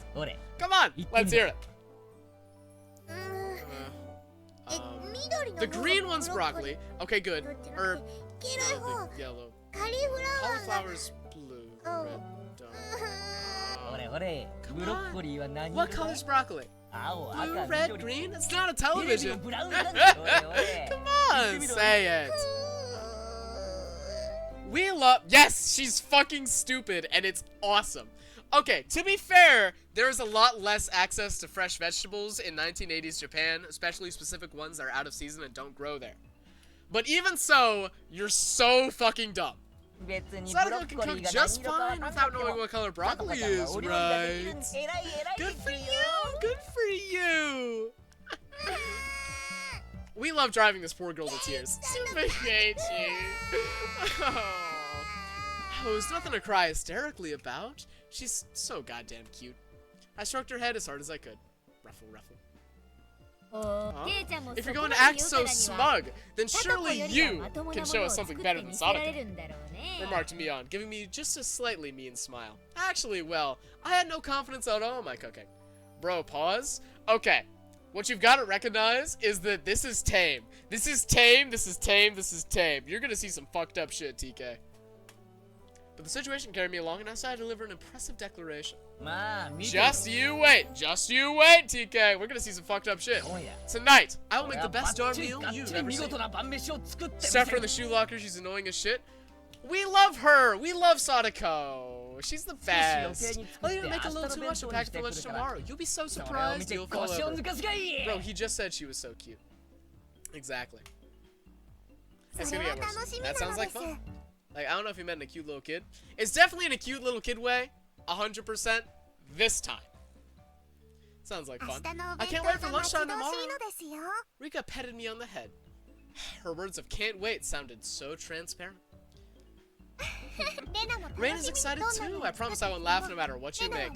Come on, let's hear it. The green one's broccoli. Okay, good. The yellow. Cauliflower's blue. Red, come on. What color's broccoli? Blue, red, green? It's not a television. Come on, say it. We love. Yes, she's fucking stupid, and it's awesome. Okay, to be fair, there's a lot less access to fresh vegetables in 1980s Japan, especially specific ones that are out of season and don't grow there. But even so, you're so fucking dumb. Sadako can cook just fine without knowing what color broccoli is, right? Good for you! Good for you! We love driving this poor girl to tears. Oh, there's nothing to cry hysterically about. She's so goddamn cute. I stroked her head as hard as I could. Ruffle, ruffle. If you're going to act so smug, then surely you can show us something better than Sadako, remarked Mion, giving me just a slightly mean smile. Actually, well, I had no confidence at all in my cooking. Bro, pause. Okay, what you've got to recognize is that this is tame. This is tame, this is tame, this is tame. You're gonna see some fucked up shit, TK. But the situation carried me along, and I decided to deliver an impressive declaration. Just you wait, TK. We're gonna see some fucked up shit. Tonight, I will make the best darn meal you've ever seen. Except for the shoe locker, she's annoying as shit. We love her. We love Sadako. She's the best. I'll even make a little too much to pack for lunch tomorrow. You'll be so surprised you'll fall over. Bro, he just said she was so cute. Exactly. It's gonna get worse. That sounds like fun. Like, I don't know if he meant in a cute little kid. It's definitely in a cute little kid way. 100% this time. Sounds like fun. I can't wait for lunchtime tomorrow. Rika petted me on the head. Her words of can't wait sounded so transparent. Reina's excited too. I promise I won't laugh no matter what you make.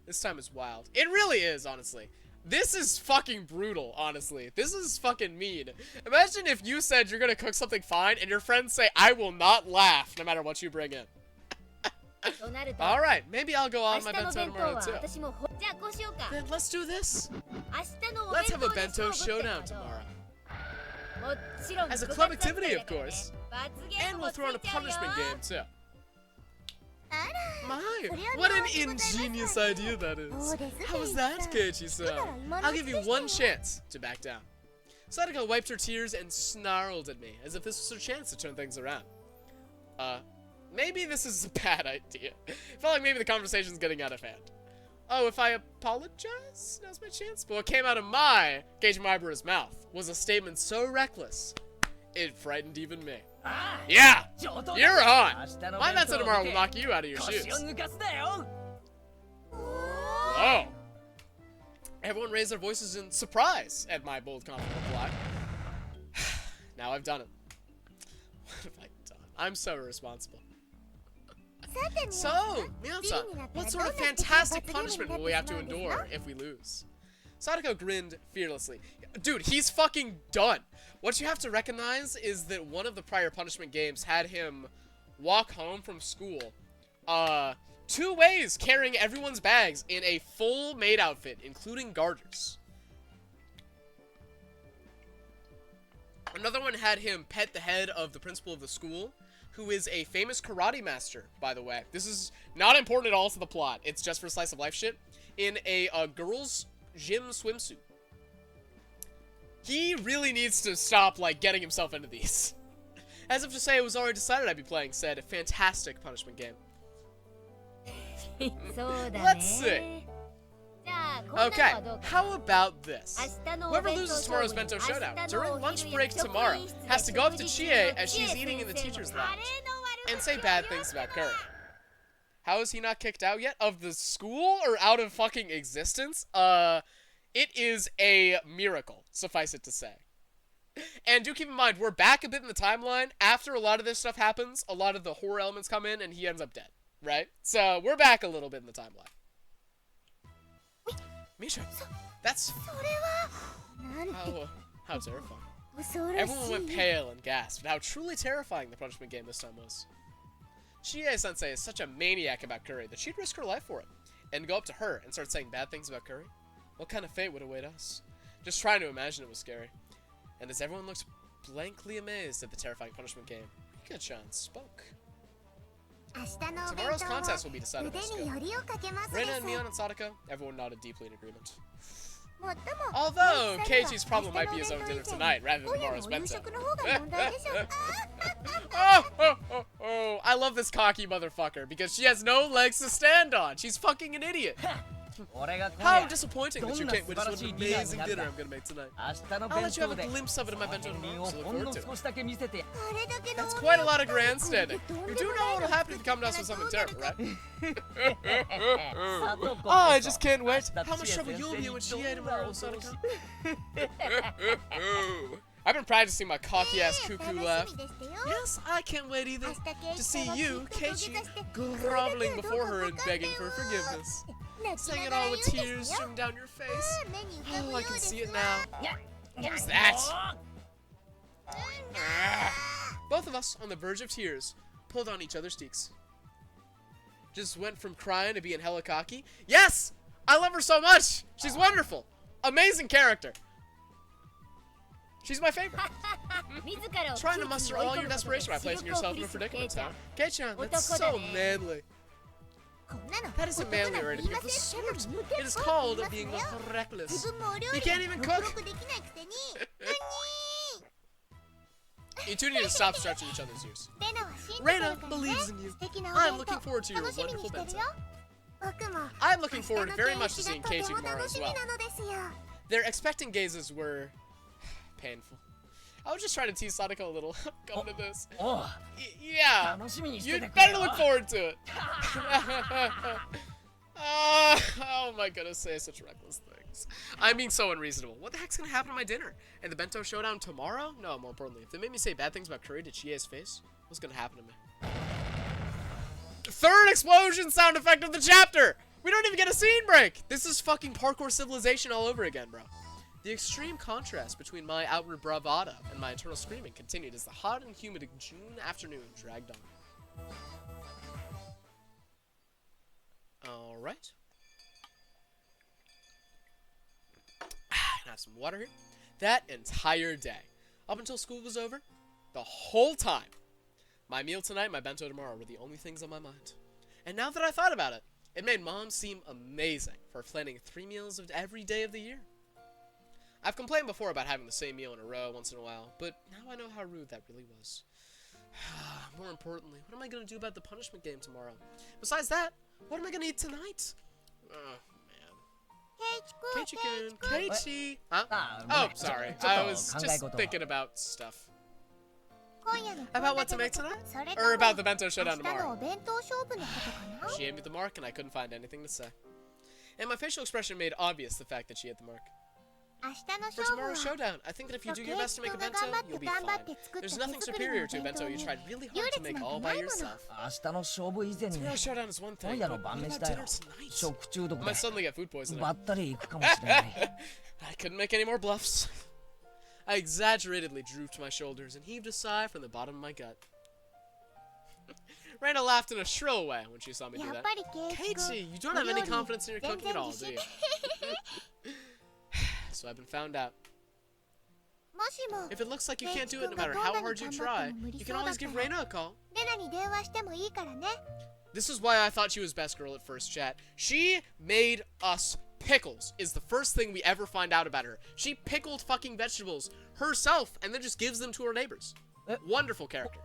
This time is wild. It really is, honestly. This is fucking brutal, honestly. This is fucking mean. Imagine if you said you're gonna cook something fine and your friends say, I will not laugh no matter what you bring in. Alright, maybe I'll go on my bento tomorrow too. Then let's do this. Let's have a bento showdown tomorrow. As a club activity, of course. And we'll throw in a punishment game too. My, what an ingenious idea that is. How was that, Keiichi-san? I'll give you one chance to back down. Sadako wiped her tears and snarled at me, as if this was her chance to turn things around. Maybe this is a bad idea. Felt like maybe the conversation's getting out of hand. Oh, if I apologize? Now's my chance? But what came out of my Keiichi Maibara's mouth was a statement so reckless, it frightened even me. Yeah! You're on! My bento tomorrow will knock you out of your shoes. Whoa! Everyone raised their voices in surprise at my bold, confident reply. Now I've done it. What have I done? I'm so irresponsible. So, Mion-san, what sort of fantastic punishment will we have to endure if we lose? Sadako grinned fearlessly. Dude, he's fucking done. What you have to recognize is that one of the prior punishment games had him walk home from school 2 ways, carrying everyone's bags in a full maid outfit, including garters. Another one had him pet the head of the principal of the school, who is a famous karate master, by the way. This is not important at all to the plot. It's just for slice of life shit. In a girl's gym swimsuit. He really needs to stop, like, getting himself into these. As if to say it was already decided I'd be playing said fantastic punishment game. Let's see. Okay, how about this? Whoever loses tomorrow's bento showdown during lunch break tomorrow has to go up to Chie as she's eating in the teacher's lounge and say bad things about Curry. How is he not kicked out yet? Of the school or out of fucking existence? It is a miracle, suffice it to say. And do keep in mind, we're back a bit in the timeline. After a lot of this stuff happens, a lot of the horror elements come in, and he ends up dead, right? So we're back a little bit in the timeline. Misha, that's... How terrifying. Everyone went pale and gasped at how truly terrifying the punishment game this time was. Chie-sensei is such a maniac about curry that she'd risk her life for it. And go up to her and start saying bad things about curry? What kind of fate would await us? Just trying to imagine it was scary. And as everyone looked blankly amazed at the terrifying punishment game, Rika-chan spoke. Tomorrow's contest will be decided by skill. Reina and Mion and Sadako, everyone nodded deeply in agreement. Although, Keiichi's problem might be his own dinner tonight, rather than tomorrow's bento. Oh, I love this cocky motherfucker, because she has no legs to stand on. She's fucking an idiot. How disappointing that you can't witness what an amazing dinner I'm gonna make tonight. I'll let you have a glimpse of it in my bento tomorrow, so look forward to it. That's quite a lot of grandstanding. You do know what'll happen if you come to us with something terrible, right? Oh, I just can't wait. How much trouble you'll be in when Chie tomorrow, Sadako. I've been practicing my cocky-ass cuckoo laugh. Yes, I can't wait either to see you, Keiichi, groveling before her and begging for forgiveness. Saying it all with tears streaming down your face. Oh, I can see it now. What was that? Both of us, on the verge of tears, pulled on each other's cheeks. Just went from crying to being hella cocky. Yes! I love her so much! She's wonderful! Amazing character! She's my favorite. Trying to muster all your desperation by placing yourself in a predicament, huh? Kei-chan, that's so manly. That isn't manly or anything of the sort. It is called being reckless. You can't even cook. You two need to stop stretching each other's ears. Reina believes in you. I'm looking forward to your wonderful bento. I'm looking forward very much to seeing Keiichi tomorrow as well. Their expectant gazes were painful. I was just trying to tease Sadako a little. Come to this. Yeah. You'd better look forward to it. Oh my goodness, say such reckless things. I'm being so unreasonable. What the heck's gonna happen to my dinner? And the bento showdown tomorrow? No, more importantly, if they made me say bad things about curry to Chie's face, what's gonna happen to me? Third explosion sound effect of the chapter! We don't even get a scene break! This is fucking parkour civilization all over again, bro. The extreme contrast between my outward bravado and my internal screaming continued as the hot and humid June afternoon dragged on. Alright. Can I have some water here? That entire day, up until school was over, the whole time, my meal tonight and my bento tomorrow were the only things on my mind. And now that I thought about it, it made Mom seem amazing for planning 3 meals of every day of the year. I've complained before about having the same meal in a row once in a while, but now I know how rude that really was. More importantly, what am I going to do about the punishment game tomorrow? Besides that, what am I going to eat tonight? Oh, man. Keiichi-kun. Keiichi! Huh? Oh, sorry. I was just thinking about stuff. About what to make tonight? Or about the bento showdown tomorrow? She gave me the mark and I couldn't find anything to say. And my facial expression made obvious the fact that she had the mark. For tomorrow's showdown, I think that if you do your best to make a bento, you'll be fine. There's nothing superior to a bento you tried really hard to make all by yourself. Tomorrow's showdown is one thing, but what about dinner tonight? I might suddenly get food poisoning. I couldn't make any more bluffs. I exaggeratedly drooped my shoulders and heaved a sigh from the bottom of my gut. Reina laughed in a shrill way when she saw me do that. Keiichi, you don't have any confidence in your cooking at all, do you? So I've been found out. If it looks like you can't do it no matter how hard you try, you can always give Reina a call. This is why I thought she was best girl at first chat. She made us pickles, is the first thing we ever find out about her. She pickled fucking vegetables herself and then just gives them to her neighbors. Wonderful character.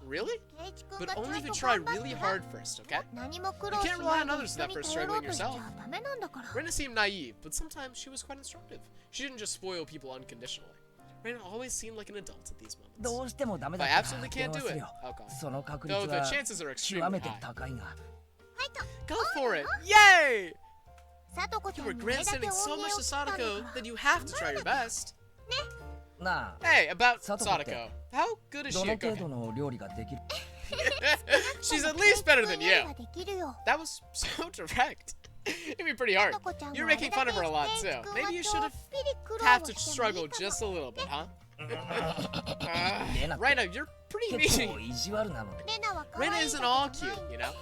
Really? But only if you try really hard first, okay? You can't rely on others without first struggling yourself. Reina seemed naive, but sometimes she was quite instructive. She didn't just spoil people unconditionally. Reina always seemed like an adult at these moments. If I absolutely can't do it, okay. Though the chances are extremely high. Go for it! Yay! You were grandstanding so much to Sadako that you have to try your best. なあ Hey, about サトコって Sadako. How good is ど she の at 程 cooking? 度の料理ができる She's at least better than you. That was so direct. It'd be pretty hard. You're making fun of her a lot too. Maybe you should have to struggle just a little bit, huh? Reina, you're pretty 結構 mean. 意地悪なので Reina isn't all cute, you know?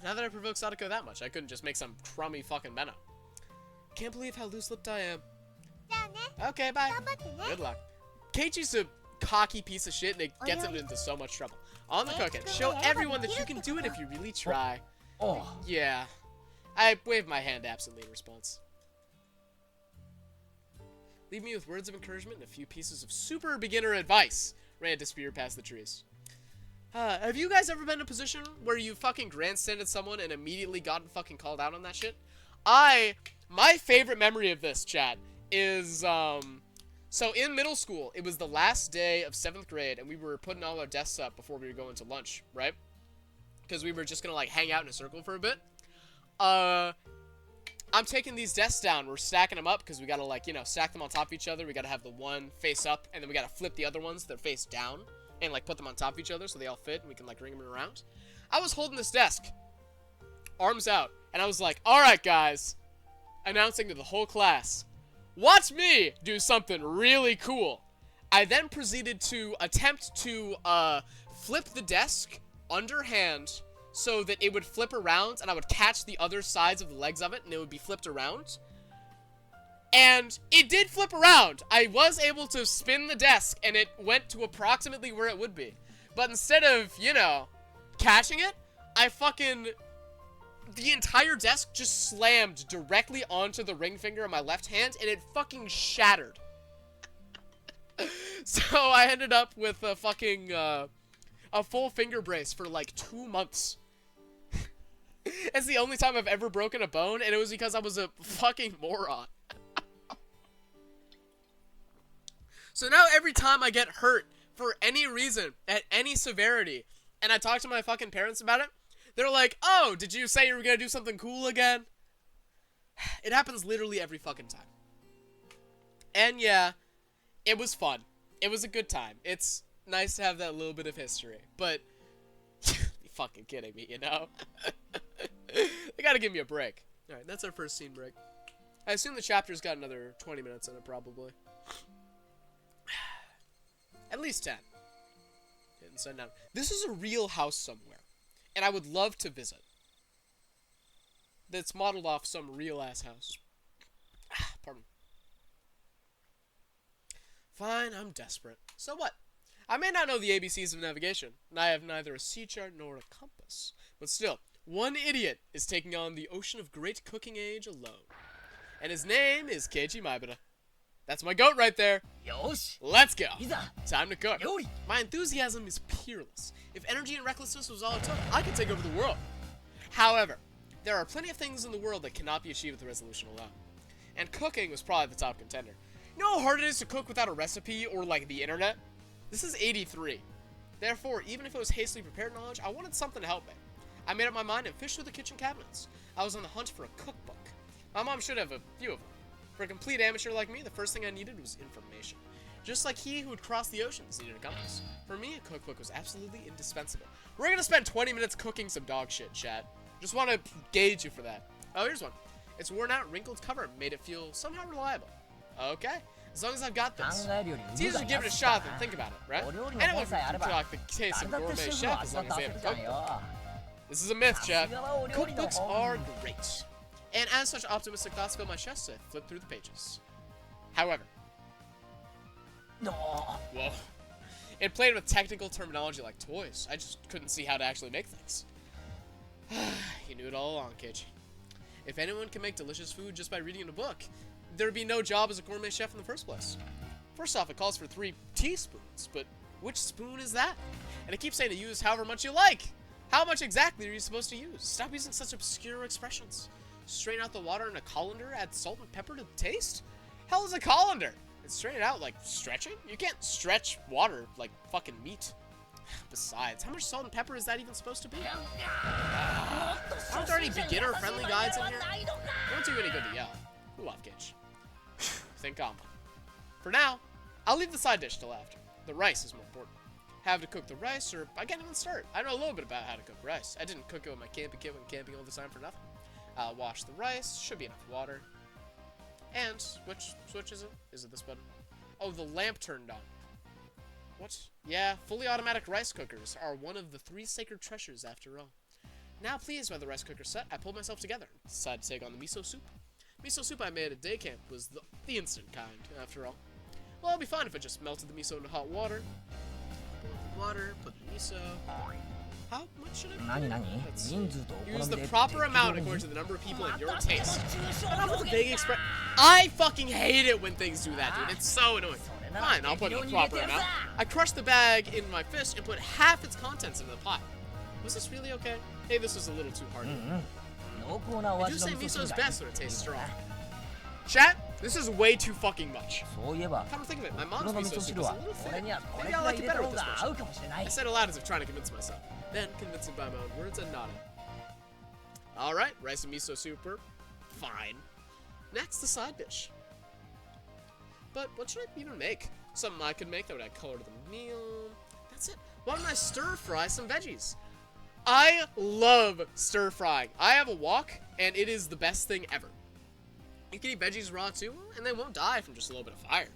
Now that I provoked Sadako that much, I couldn't just make some crummy fucking Menno. Can't believe how loose-lipped I am. Okay, bye. Good luck. Keiichi's a cocky piece of shit and it gets him into so much trouble. On the cooking, show everyone that you can do it if you really try. おう Yeah. I waved my hand absently in response. Leave me with words of encouragement and a few pieces of super beginner advice. Reina disappeared past the trees. Have you guys ever been in a position where you fucking grandstanded someone and immediately gotten fucking called out on that shit? My favorite memory of this, chat, is, so in middle school, it was the last day of 7th grade, and we were putting all our desks up before we were going to lunch, right? Because we were just gonna, like, hang out in a circle for a bit. I'm taking these desks down. We're stacking them up because we gotta, like, you know, stack them on top of each other. We gotta have the one face up, and then we gotta flip the other ones that face down and, like, put them on top of each other so they all fit and we can, like, ring them around. I was holding this desk, arms out, and I was like, alright, guys, announcing to the whole class, watch me do something really cool. I then proceeded to attempt to, flip the desk underhand so that it would flip around and I would catch the other sides of the legs of it and it would be flipped around. And it did flip around. I was able to spin the desk and it went to approximately where it would be. But instead of, you know, catching it, the entire desk just slammed directly onto the ring finger on my left hand and it fucking shattered. So I ended up with a fucking, a full finger brace for like 2 months. It's the only time I've ever broken a bone, and it was because I was a fucking moron. So now every time I get hurt, for any reason, at any severity, and I talk to my fucking parents about it, they're like, oh, did you say you were gonna do something cool again? It happens literally every fucking time. And yeah, it was fun. It was a good time. It's nice to have that little bit of history, but you're fucking kidding me, you know? They gotta give me a break. Alright, that's our first scene break. I assume the chapter's got another 20 minutes in it, probably. At least 10. Hitting sun down. This is a real house somewhere, and I would love to visit. That's modeled off some real-ass house. Pardon. Fine, I'm desperate. So what? I may not know the ABCs of navigation, and I have neither a sea chart nor a compass. But still, one idiot is taking on the ocean of great cooking age alone. And his name is Keiichi Maibara. That's my goat right there. よし Let's go. いざ Time to cook. 料理 My enthusiasm is peerless. If energy and recklessness was all it took, I could take over the world. However, there are plenty of things in the world that cannot be achieved with resolution alone. And cooking was probably the top contender. You know how hard it is to cook without a recipe or, like, the internet? This is 83. Therefore, even if it was hastily prepared knowledge, I wanted something to help me. I made up my mind and fished through the kitchen cabinets. I was on the hunt for a cookbook. My mom should have a few of them. For a complete amateur like me, the first thing I needed was information. Just like he who would cross the oceans needed a compass. For me, a cookbook was absolutely indispensable. We're gonna spend 20 minutes cooking some dog shit, chat. Just want to gauge you for that. Oh, here's one. Its worn out, wrinkled cover made it feel somehow reliable. Okay. As long as I've got this. 考えるより It's 腕 easier が to give it a 安 shot か than な think about it, right? お料理の Anyone 本さえあれ can ば talk the taste of 誰だって gourmet 主婦 chef の as 味 long は as 出 they せ have る a じゃん cookbook. よ This is a myth, chat. さすがはお料理の Cookbooks 本 are great. And as such optimistic thoughts fill my chest, I flip through the pages. However, の whoa. It played with technical terminology like toys. I just couldn't see how to actually make things. You knew it all along, Keiichi. If anyone can make delicious food just by reading a book, there'd be no job as a gourmet chef in the first place. First off, it calls for 3 teaspoons, but which spoon is that? And it keeps saying to use however much you like. How much exactly are you supposed to use? Stop using such obscure expressions. Strain out the water in a colander, add salt and pepper to the taste? Hell is a colander? And strain it out like stretching? You can't stretch water like fucking meat. Besides, how much salt and pepper is that even supposed to be? Aren't there any beginner-friendly guides in here? It won't do any good to yell. Cool off, Gage. Think on. For now, I'll leave the side dish till after. The rice is more important. Have to cook the rice, or I can't even start. I know a little bit about how to cook rice. I didn't cook it with my camping kit when camping all the time for nothing. I'll wash the rice. Should be enough water. And, which switch is it? Is it this button? Oh, the lamp turned on. What? Yeah, fully automatic rice cookers are one of the 3 sacred treasures after all. Now pleased by the rice cooker set, I pulled myself together and decided to take on the miso soup. Miso soup I made at day camp was the instant kind, after all. Well, it'd be fine if I just melted the miso into hot water. Boil the water, put the miso. How much should I put? Let's see. Use the proper amount according to the number of people and your taste. Enough with the vague express. I fucking hate it when things do that, dude. It's so annoying. Fine, I'll put in the proper amount. I crushed the bag in my fist and put half its contents into the pot. Was this really okay? Hey, this was a little too hard. I do say miso is best when it tastes strong. Chat, this is way too fucking much. Come to think of it, my mom's miso soup is a little thick. Maybe I'll like it better with this portion. I said aloud as if trying to convince myself. Then, convincing by my own words, I nodded. Alright, rice and miso soup are fine. Next, the side dish. But what should I even make? Something I could make that would add color to the meal. That's it. Why don't I stir fry some veggies? I love stir frying. I have a wok, and it is the best thing ever. You can eat veggies raw too, and they won't die from just a little bit of fire.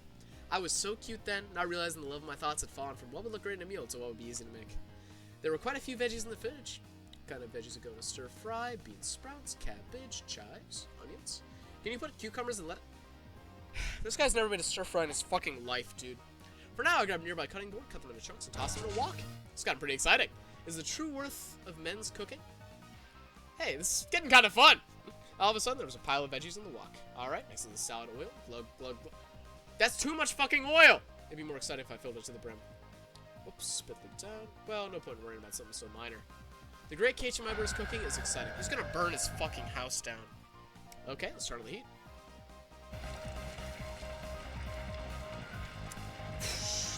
I was so cute then, not realizing the love of my thoughts had fallen from what would look great in a meal to what would be easy to make. There were quite a few veggies in the fridge. What kind of veggies would go in a stir fry? Bean sprouts, cabbage, chives, onions. Can you put cucumbers and lettuce? This guy's never made a stir fry in his fucking life, dude. For now, I grab a nearby cutting board, cut them into chunks, and toss them in a wok. It's gotten pretty exciting. Is the true worth of men's cooking? Hey, this is getting kind of fun. All of a sudden, there was a pile of veggies in the wok. Alright, next to the salad oil. Glug, glug, glug. That's too much fucking oil! It'd be more exciting if I filled it to the brim. Oops, spit them down. Well, no point in worrying about something so minor. The great Keiichi Maibara's cooking is exciting. He's gonna burn his fucking house down. Okay, let's turn on the heat.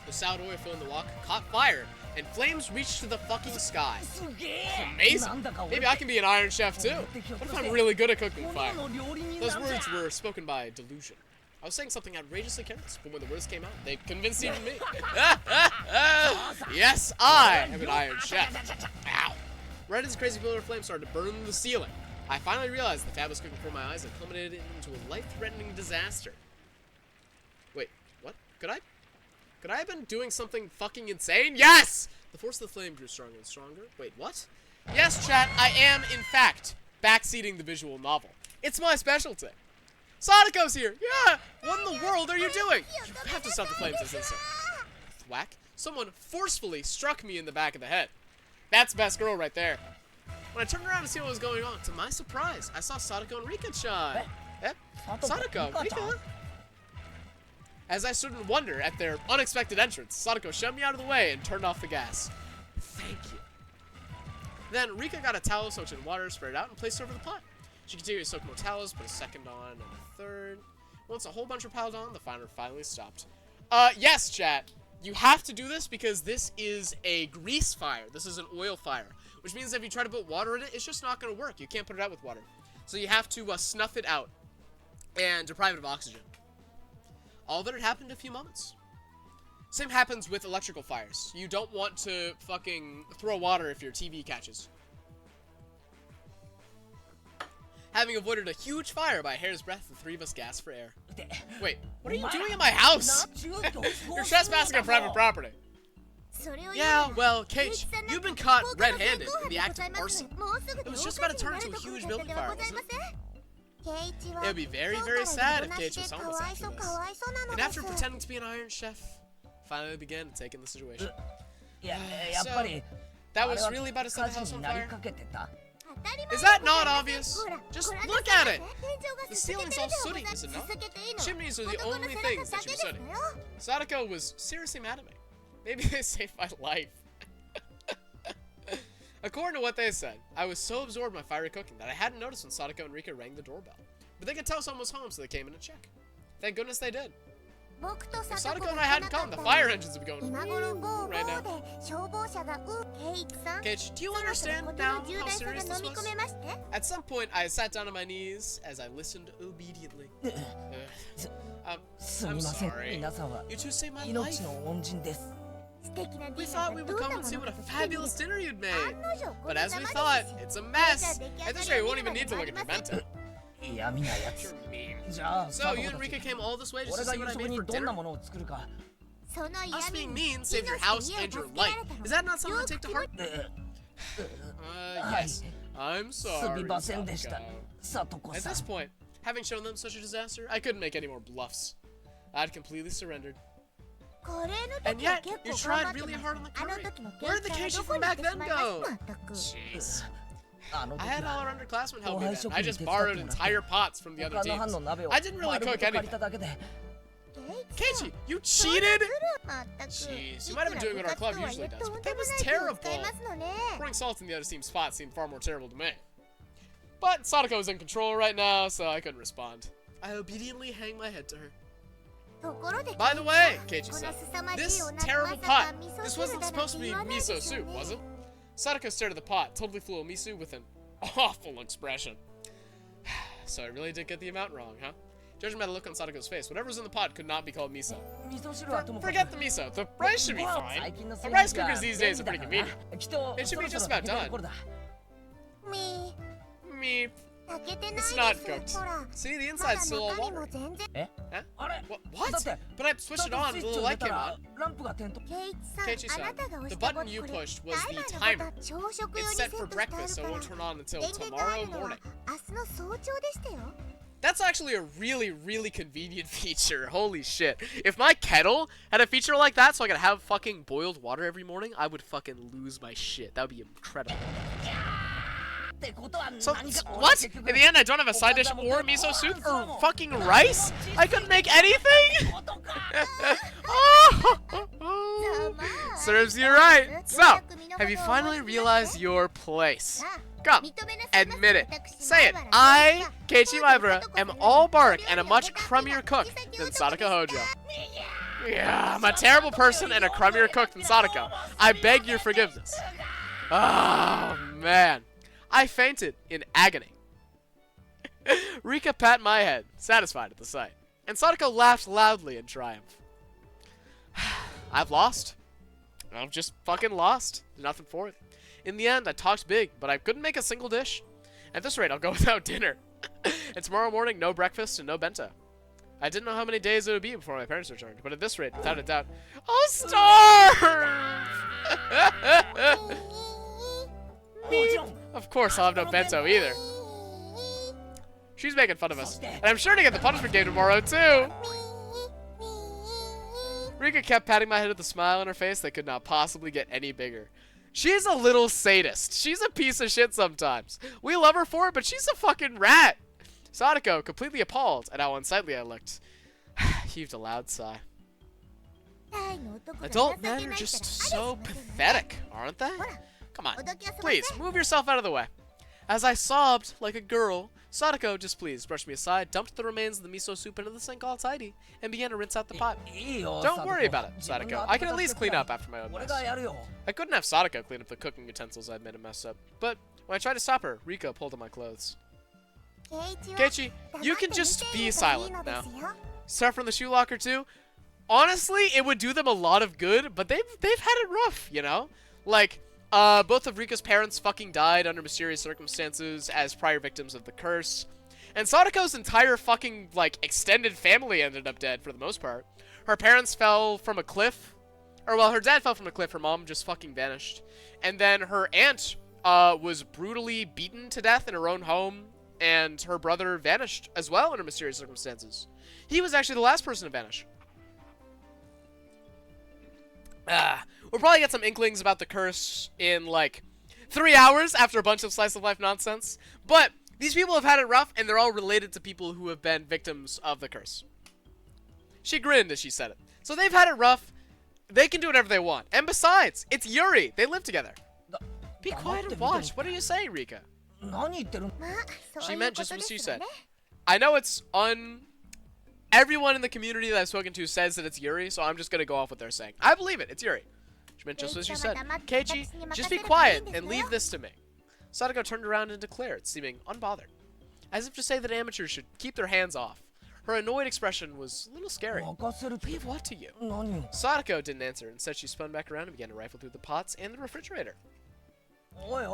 The salad oil filled in the wok caught fire, and flames reached to the fucking sky. Amazing! Maybe I can be an Iron Chef too. What if I'm really good at cooking fire? Those words were spoken by delusion. I was saying something outrageously careless, but when the words came out, they convinced even me. Yes, I am an Iron Chef. Ow! Right as the crazy pillar of flame started to burn the ceiling, I finally realized the fab was cooking before my eyes and culminated into a life-threatening disaster. Wait, what? Could I have been doing something fucking insane? Yes! The force of the flame grew stronger and stronger. Wait, what? Yes, chat, I am, in fact, backseating the visual novel. It's my specialty. Sadako's here! Yeah! What in the world are you doing? You have to stop the flames this instant. Thwack. Someone forcefully struck me in the back of the head. That's best girl right there. When I turned around to see what was going on, to my surprise, I saw Sadako and Rika-chan. Sadako, Rika? As I stood in wonder at their unexpected entrance, Sadako shoved me out of the way and turned off the gas. Thank you. Then Rika got a towel soaked in water, spread it out, and placed it over the pot. She continued to soak more towels, put a second on, and a third. Once a whole bunch were piled on, the fire finally stopped. Yes, chat. You have to do this because this is a grease fire. This is an oil fire. Which means if you try to put water in it, it's just not going to work. You can't put it out with water. So you have to snuff it out and deprive it of oxygen. All of it had happened in a few moments. Same happens with electrical fires. You don't want to fucking throw water if your TV catches. Having avoided a huge fire by a hair's breadth, the three of us gasped for air. Wait, what are you doing in my house? You're trespassing on private property. Yeah, well, Keiichi, you've been caught red-handed in the act of arson. It was just about to turn into a huge building fire, wasn't it? It would be very, very sad if Keiichi was homeless after this. And after pretending to be an Iron Chef, finally began to take in the situation. So, that was really about to set the house on fire? Is that not obvious? Just look at it! The ceiling's all sooty, is it not? Chimneys are the only things that should be sooty. Sadako was seriously mad at me. Maybe they saved my life. According to what they said, I was so absorbed in my fiery cooking that I hadn't noticed when Sadako and Rika rang the doorbell. But they could tell someone was home, so they came in to check. Thank goodness they did. If Sadako and I hadn't come, the fire engines would be going right now. Keiichi, do you understand now how serious this was? At some point, I sat down on my knees as I listened obediently. I'm すみません sorry. 皆さんは You two saved my 命 life. の恩人です We thought we would come and see what a fabulous dinner you'd made. But as we thought, it's a mess. At this rate, we won't even need to look at your bento. 嫌味なやつ You're mean. じゃあ So, you and Rika came all this way just 俺 to が see 夕 what I 食 made に for どんな dinner? ものを作るか Us being mean saved your house and your life. Is that not something to take to heart? はい Yes. I'm す sorry, みませんでした Sadako. さとこ At さん this point, having shown them such a disaster, I couldn't make any more bluffs. I'd completely surrendered. And yet, you tried really hard on the curry. Where did the Keiichi from back then go? Jeez. あの時 I had all は our underclassmen help me 後輩 then. 職 I に just 手伝って borrowed もらって entire pots from the other 他の班 teams. の鍋を I didn't really 丸 cook ごと借り anything. ただけで Keiichi, you cheated? Jeez, you might have been doing what our club usually does, but that was terrible. Pouring salt in the other team's pot seemed far more terrible to me. But Sadako was in control right now, so I couldn't respond. I obediently hang my head to her. By the way, Keiichi-san, this terrible pot, this wasn't supposed to be miso soup, was it? Sadako stared at the pot, totally full of miso with an awful expression. So I really did get the amount wrong, huh? Judging by the look on Sadako's face, whatever was in the pot could not be called miso. 味噌汁はともかく Forget the miso. The rice should be 最 fine. 近の The 炊 rice 飯器は cookers these days are 便利 pretty だから convenient. なきっと It should そ be ろそ just ろ about 炊けた done. ところだ Meep. It's not cooked. See, the inside's still all watery. え Huh? あれ What? だって But I switched it on, スイ the ッチ little を入 light れた came ら on. ランプが点灯 Keiichi-san, the button you pushed was the timer. It's set for breakfast, so it won't turn on until tomorrow morning. That's actually a really, really convenient feature. Holy shit. If my kettle had a feature like that so I could have fucking boiled water every morning, I would fucking lose my shit. That would be incredible. ってことは So, 何か what? In the end, I don't have a side dish or miso soup or fucking rice? I couldn't make anything? Serves you right. So, have you finally realized your place? Come, admit it. Say it. I, Keiichi Maibara, am all bark and a much crummier cook than Sadako Hojo. Yeah, I'm a terrible person and a crummier cook than Sadako. I beg your forgiveness. Oh, man. I fainted in agony. Rika pat my head, satisfied at the sight, and Sadako laughed loudly in triumph. I've lost. I've just fucking lost. There's nothing for it. In the end, I talked big, but I couldn't make a single dish. At this rate, I'll go without dinner. And tomorrow morning, no breakfast and no bento. I didn't know how many days it would be before my parents returned, but at this rate, without a doubt, I'll starve! もちろん Of course, I'll have no bento either. She's making fun of us. And I'm sure to get the punishment game tomorrow, too. Rika kept patting my head with a smile on her face that could not possibly get any bigger. She's a little sadist. She's a piece of shit sometimes. We love her for it, but she's a fucking rat. Sadako, completely appalled at how unsightly I looked, heaved a loud sigh. Adult men are just so pathetic, aren't they? Come on, please, move yourself out of the way. As I sobbed like a girl, Sadako, displeased, brushed me aside, dumped the remains of the miso soup into the sink all tidy, and began to rinse out the pot. いいよ Don't worry サ about it, 自分 Sadako. の I can at 後片 least 付け clean く up らい after my own 俺 mess. がやるよ I couldn't have Sadako clean up the cooking utensils I'd made a mess up, but when I tried to stop her, Rika pulled at my clothes. Keiichi, you can just be silent now. Start from the shoe locker too? Honestly, it would do them a lot of good, but they've had it rough, you know? Like, both of Rika's parents fucking died under mysterious circumstances as prior victims of the curse. And Sadako's entire fucking, like, extended family ended up dead for the most part. Her parents fell from a cliff. Or, well, her dad fell from a cliff. Her mom just fucking vanished. And then her aunt was brutally beaten to death in her own home. And her brother vanished as well under mysterious circumstances. He was actually the last person to vanish. We'll probably get some inklings about the curse in, like, 3 hours after a bunch of slice of life nonsense. But these people have had it rough, and they're all related to people who have been victims of the curse. She grinned as she said it. So they've had it rough. They can do whatever they want. And besides, it's Yuri. They live together. Be quiet and watch. What are you saying, Rika? 何言ってる She meant just what she said. I know it's everyone in the community that I've spoken to says that it's Yuri, so I'm just gonna go off what they're saying. I believe it. It's Yuri. She meant just what she said. Keiichi, just be quiet and leave this to me. Sadako turned around and declared, seeming unbothered, as if to say that amateurs should keep their hands off. Her annoyed expression was a little scary. Leave what to you? Sadako didn't answer. Instead, she spun back around and began to rifle through the pots and the refrigerator.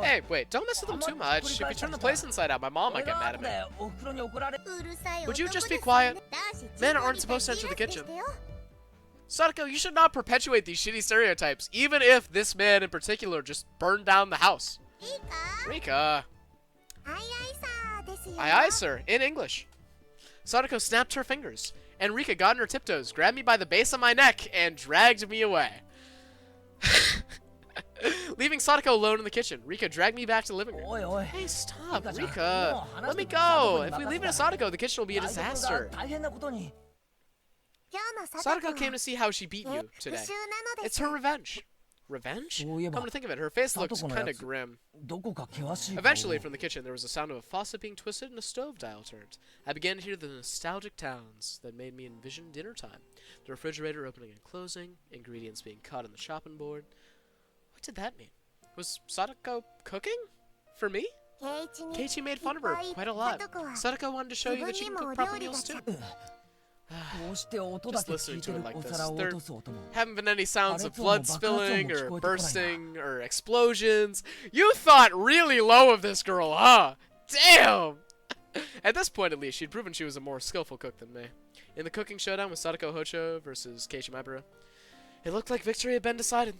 Hey, wait, don't mess with them too much. If you turn the place inside out, my mom might get mad at me. Would you just be quiet? Men aren't supposed to enter the kitchen. Sadako, you should not perpetuate these shitty stereotypes, even if this man in particular just burned down the house. Rika. Aye, aye, sir, in English. Sadako snapped her fingers, and Rika got on her tiptoes, grabbed me by the base of my neck, and dragged me away. Leaving Sadako alone in the kitchen, Rika dragged me back to the living room. Hey, stop, Rika. Let me go. If we leave it to Sadako, the kitchen will be a disaster. Sadako came to see how she beat you today. It's her revenge. Revenge? Come to think of it, her face looks kind of grim. Eventually, from the kitchen, there was a sound of a faucet being twisted and a stove dial turned. I began to hear the nostalgic sounds that made me envision dinner time. The refrigerator opening and closing, ingredients being cut on the chopping board. What did that mean? Was Sadako cooking? For me? Keiichi made fun of her quite a lot. Sadako wanted to show you that she can cook proper meals too. Just listening to it like this. There haven't been any sounds of blood spilling, or bursting, or explosions. You thought really low of this girl, huh? Damn! At this point, at least, she'd proven she was a more skillful cook than me. In the cooking showdown with Sadako Hocho versus Keiichi Maibara, it looked like victory had been decided.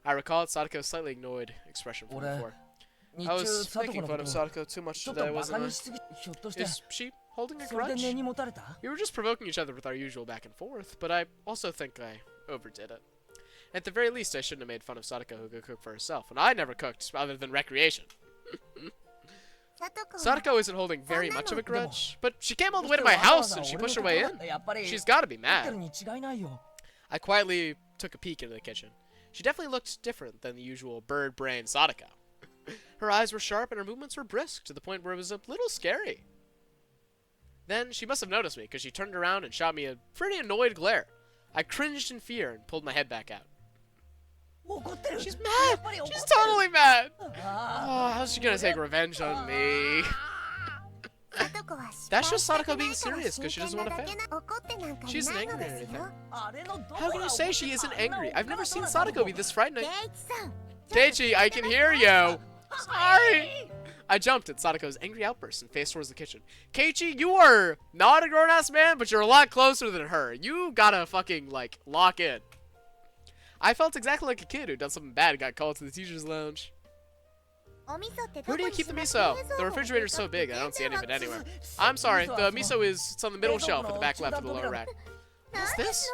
I recalled Sadako's slightly annoyed expression from before. I was making fun of Sadako too much today, wasn't I? Is she holding a grudge? We were just provoking each other with our usual back and forth, but I also think I overdid it. At the very least, I shouldn't have made fun of Sadako who could cook for herself, and I never cooked other than recreation. Sadako isn't holding very much of a grudge, but she came all the way to my house and she pushed her way in. She's gotta be mad. I quietly took a peek into the kitchen. She definitely looked different than the usual bird-brained Sadako. Her eyes were sharp and her movements were brisk, to the point where it was a little scary. Then she must have noticed me, because she turned around and shot me a pretty annoyed glare. I cringed in fear and pulled my head back out. She's mad! She's totally mad! Oh, how's she gonna take revenge on me? That's just Sadako being serious, because she doesn't want to fail. She isn't angry or anything. How can you say she isn't angry? I've never seen Sadako be this frightening. Keiichi, I can hear you! Sorry! I jumped at Sadako's angry outburst and faced towards the kitchen. Keiichi, you are not a grown-ass man, but you're a lot closer than her. You gotta fucking, like, lock in. I felt exactly like a kid who done something bad and got called to the teacher's lounge. Where do you keep the miso? The refrigerator's so big, I don't see any of it anywhere. I'm sorry, the miso it's on the middle shelf at the back left of the lower rack. What's this?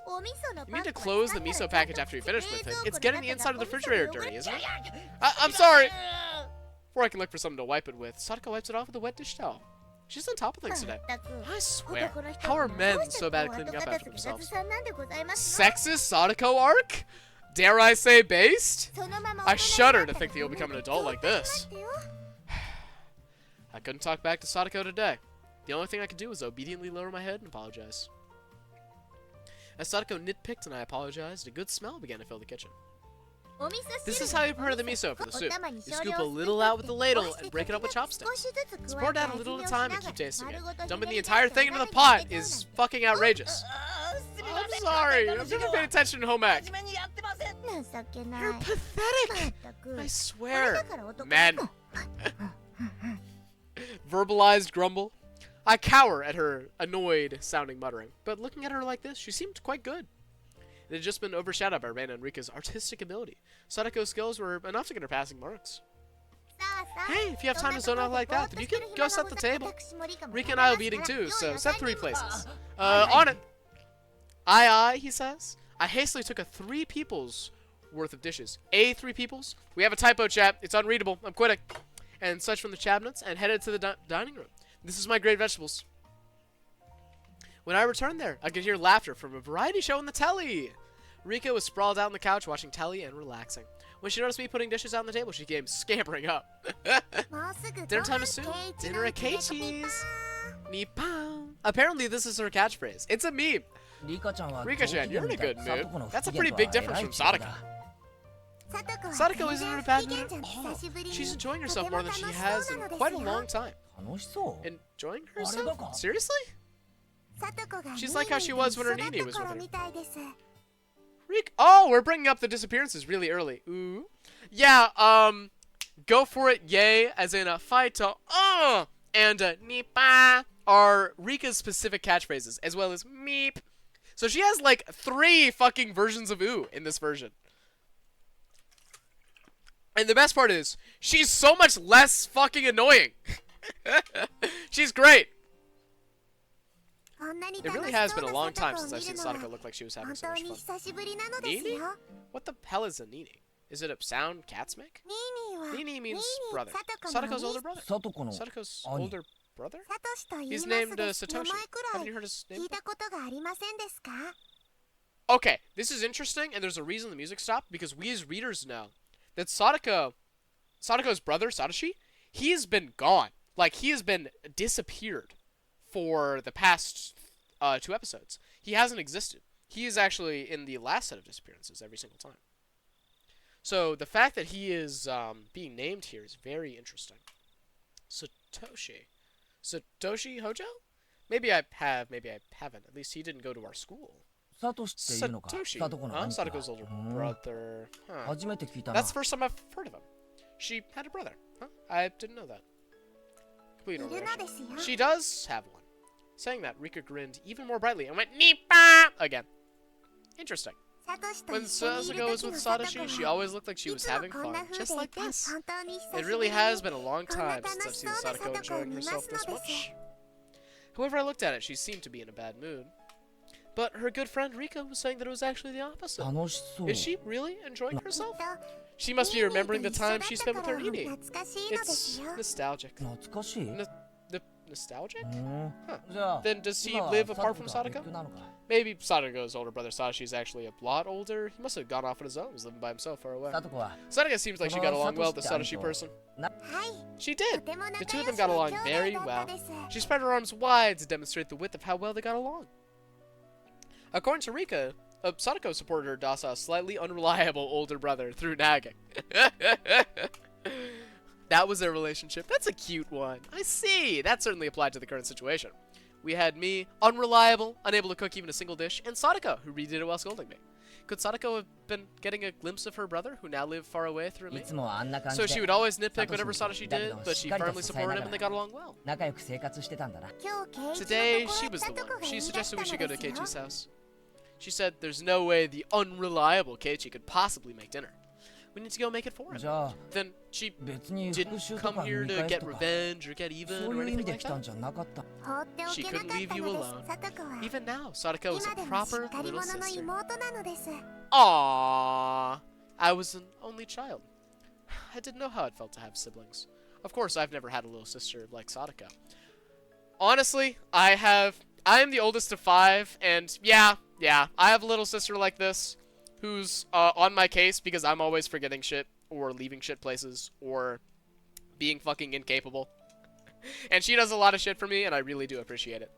You need to close the miso package after you finish with it. It's getting the inside of the refrigerator dirty, isn't it? I'm sorry! Before I can look for something to wipe it with, Sadako wipes it off with a wet dish towel. She's on top of things today. I swear, how are men so bad at cleaning up after themselves? Sexist Sadako arc? Dare I say based? I shudder to think that you'll become an adult like this. I couldn't talk back to Sadako today. The only thing I could do was obediently lower my head and apologize. As Sadako nitpicked and I apologized, a good smell began to fill the kitchen. This is how you prepare the miso for the soup. You scoop a little out with the ladle and break it up with chopsticks. It's poured out a little at a time and keep tasting it. Dumping the entire thing into the pot is fucking outrageous. I'm sorry, I've never paid attention in home ec. You're pathetic! I swear. Men. Verbalized grumble. I cower at her annoyed-sounding muttering, but looking at her like this, she seemed quite good. It had just been overshadowed by Reina and Rika's artistic ability. Sadako's skills were enough to get her passing marks. Hey, if you have time to zone out like that, then you can go set the table. Rika and I will be eating too, so set 3 places. On it! Aye, aye, he says. I hastily took a 3 people's worth of dishes. 3 people's? We have a typo, chat. It's unreadable. I'm quitting. And such from the cabinets and headed to the dining room. This is my great vegetables. When I returned there, I could hear laughter from a variety show on the telly. Rika was sprawled out on the couch watching telly and relaxing. When she noticed me putting dishes out on the table, she came scampering up. Dinner time is soon. Dinner at Keiichi's. Nippon. Apparently this is her catchphrase. It's a meme. リカちゃんは Rika-chan, you're in a good さとこ mood. の That's a 不 pretty 機 big 嫌と difference は from 偉い Sadako. 人だ Sadako isn't in a bad mood at all. She's enjoying herself more than she has in quite a long time. 楽しそう Enjoying あれだ herself? か Seriously? She's like how she was when her Nini was with her. Oh, we're bringing up the disappearances really early. Ooh. Yeah, go for it, yay, as in a fight, and nipa are Rika's specific catchphrases, as well as meep. So she has like 3 fucking versions of ooh in this version. And the best part is, she's so much less fucking annoying. She's great. It really has been a long time since I've seen Sadako look like she was having so much fun. Nini? What the hell is a Nini? Is it a sound cats make? Nini means brother. Sadako's older brother. さとこの Sadako's 兄 older brother? He's named Satoshi. Haven't you heard his name? Okay, this is interesting, and there's a reason the music stopped, because we as readers know that Sadako's brother, Satoshi, he has been gone. Like, he has been disappeared for the past 2 episodes. He hasn't existed. He is actually in the last set of disappearances every single time. So the fact that he is being named here is very interesting. Satoshi. Satoshi Hojo? Maybe I have, maybe I haven't. At least he didn't go to our school. サトシっていうのか Satoshi. さとこの Huh? 兄貴か Sadako's older うん brother. Huh. 初めて聞いたな That's the first time I've heard of him. She had a brother. Huh? I didn't know that. Complete revelation. She does have one. Saying that, Rika grinned even more brightly and went Nipa again. Interesting. When Sasuke was with Satoshi, she always looked like she was having fun, just like this. It really has been a long time since I've seen Sadako enjoying herself this much. However I looked at it, she seemed to be in a bad mood. But her good friend Rika was saying that it was actually the opposite. 楽しそう Is she really enjoying herself? She must be remembering the time she spent with her Nini. It's nostalgic. 懐かしい Nostalgic? うん Huh. じゃあ Then does he 今は live サト apart コ from と Sadako? 別居なのか Maybe Sadako's older brother Sadashi is actually a lot older. He must have gone off on his own. He's living by himself far away. サトコは Sadako seems like she got along well with the Satoshi person. She did. The two of them got along very well. She spread her arms wide to demonstrate the width of how well they got along. According to Rika, Sadako supported her docile, slightly unreliable older brother through nagging. That was their relationship. That's a cute one. I see. That certainly applied to the current situation. We had me, unreliable, unable to cook even a single dish, and Sadako, who redid it while scolding me. Could Sadako have been getting a glimpse of her brother, who now lived far away through い me? つもあんな感じ So で she would always nitpick サトシ whatever の Satoshi だけ did, ど but し she っかりと firmly 支えな supported が him ら and they got along well. 仲良く生活してたんだな Today, she was the one. She suggested we should go to Keiichi's house. She said there's no way the unreliable Keiichi could possibly make dinner. We need to go make it for him. じゃあ Then she 別に復 didn't 讐と come か here 見 to 返す get とか revenge or get そ even う or いう意味 anything で like 来たん that. じゃなかった She couldn't leave you alone. Even now, Sadako is a proper little sister. Aww. I was an only child. I didn't know how it felt to have siblings. Of course, I've never had a little sister like Sadako. Honestly, I am the oldest of 5, and yeah, I have a little sister like this, who's on my case because I'm always forgetting shit, or leaving shit places, or being fucking incapable. And she does a lot of shit for me, and I really do appreciate it.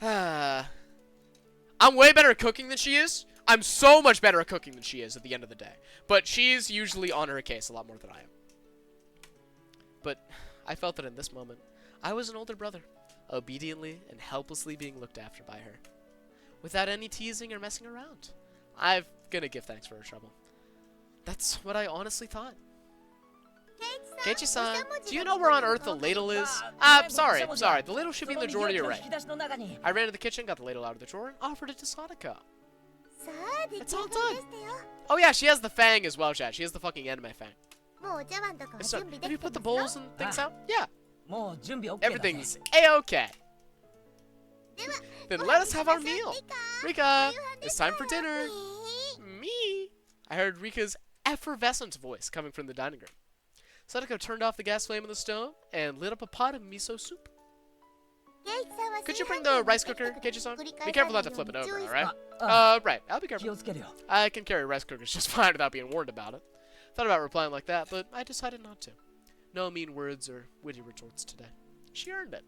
I'm way better at cooking than she is. I'm so much better at cooking than she is at the end of the day. But she's usually on her case a lot more than I am. But I felt that in this moment, I was an older brother, obediently and helplessly being looked after by her, without any teasing or messing around. I'm gonna give thanks for her trouble. That's what I honestly thought. Keiichi-san, do you know where on earth the ladle is? Sorry. The ladle should be in the drawer to your right. I ran to the kitchen, got the ladle out of the drawer, and offered it to Sadako. It's all done. Oh yeah, she has the fang as well, chat. She has the fucking anime fang. So, have you put the bowls and things out? Yeah. もう準備 OK だぜ Everything's a-okay. Then let us have our meal. Rika, it's time for dinner. Me. I heard Rika's effervescent voice coming from the dining room. Sadako turned off the gas flame in the stove and lit up a pot of miso soup. Could you bring the rice cooker, Keiichi-san? Be careful not to flip it over, alright? Right, I'll be 気 careful. をつけるよ I can carry rice cookers just fine without being warned about it. Thought about replying like that, but I decided not to. No mean words or witty retorts today. She earned it.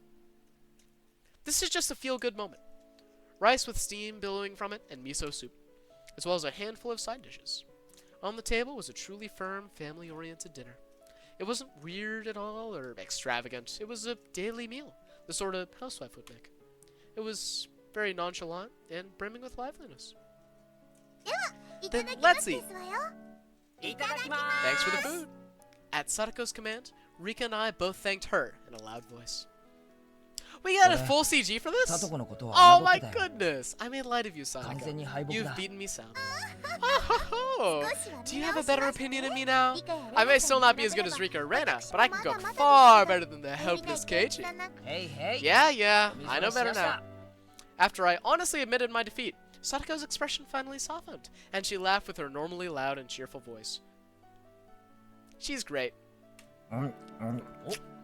This is just a feel-good moment. Rice with steam billowing from it and miso soup, as well as a handful of side dishes. On the table was a truly firm, family-oriented dinner. It wasn't weird at all or extravagant. It was a daily meal, the sort a housewife would make. It was very nonchalant and brimming with liveliness. Then let's eat. Thanks for the food. At Sadako's command, Rika and I both thanked her in a loud voice. We got a full CG for this? Oh my goodness! I made light of you, Sadako. You've beaten me soundly. Oh, do you have a better opinion of me now? I may still not be as good as Rika or Rena, but I can cook far better than the helpless Keiichi. Hey. Yeah, I know better now. After I honestly admitted my defeat, Sadako's expression finally softened, and she laughed with her normally loud and cheerful voice. She's great.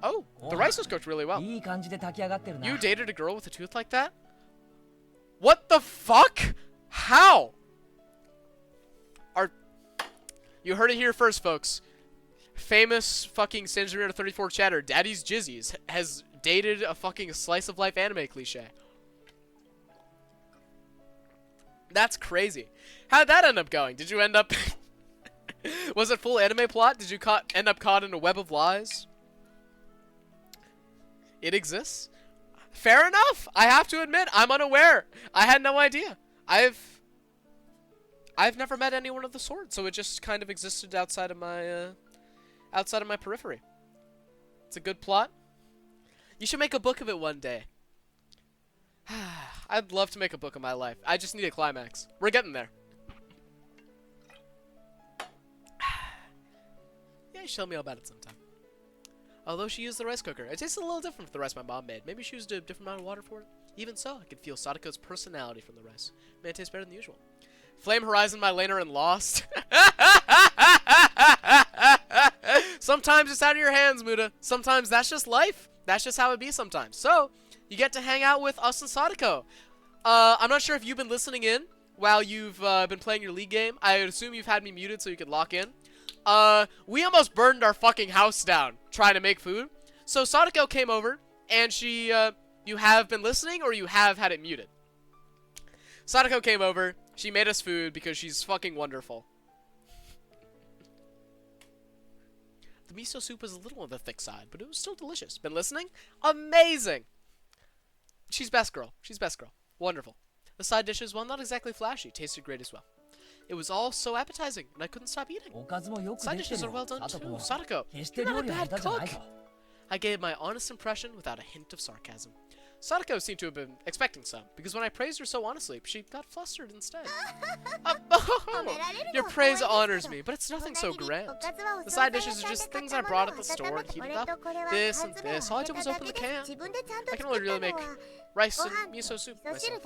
Oh, the rice was cooked really well. You dated a girl with a tooth like that? What the fuck? How? You heard it here first, folks. Famous fucking Sanjurina 34 chatter, Daddy's Jizzies, has dated a fucking slice of life anime cliche. That's crazy. How'd that end up going? Did you end up... Was it full anime plot? Did you end up caught in a web of lies? It exists. Fair enough. I have to admit, I'm unaware. I had no idea. I've never met anyone of the sort, so it just kind of existed outside of my periphery. It's a good plot. You should make a book of it one day. I'd love to make a book of my life. I just need a climax. We're getting there. Yeah, tell me all about it sometime. Although she used the rice cooker, it tastes a little different from the rice my mom made. Maybe she used a different amount of water for it. Even so, I could feel Sadako's personality from the rice. May it taste better than usual. Flame Horizon, my laner, and Lost. Sometimes it's out of your hands, Muda. Sometimes that's just life. That's just how it be sometimes. So, you get to hang out with us and Sadako. I'm not sure if you've been listening in while you've been playing your League game. I would assume you've had me muted so you could lock in. We almost burned our fucking house down trying to make food. So Sadako came over, and she, you have been listening, or you have had it muted? Sadako came over, she made us food because she's fucking wonderful. The miso soup was a little on the thick side, but it was still delicious. Been listening? Amazing! She's best girl. She's best girl. Wonderful. The side dishes, while not exactly flashy, tasted great as well. It was all so appetizing, and I couldn't stop eating. Side dishes are well done too. Sadako, you're not a bad cook. I gave my honest impression without a hint of sarcasm. Sadako seemed to have been expecting some, because when I praised her so honestly, she got flustered instead. Your praise honors me, but it's nothing so grand. The side dishes are just things I brought at the store and heated up. This and this. All I did was open the can. I can only really make rice and miso soup myself.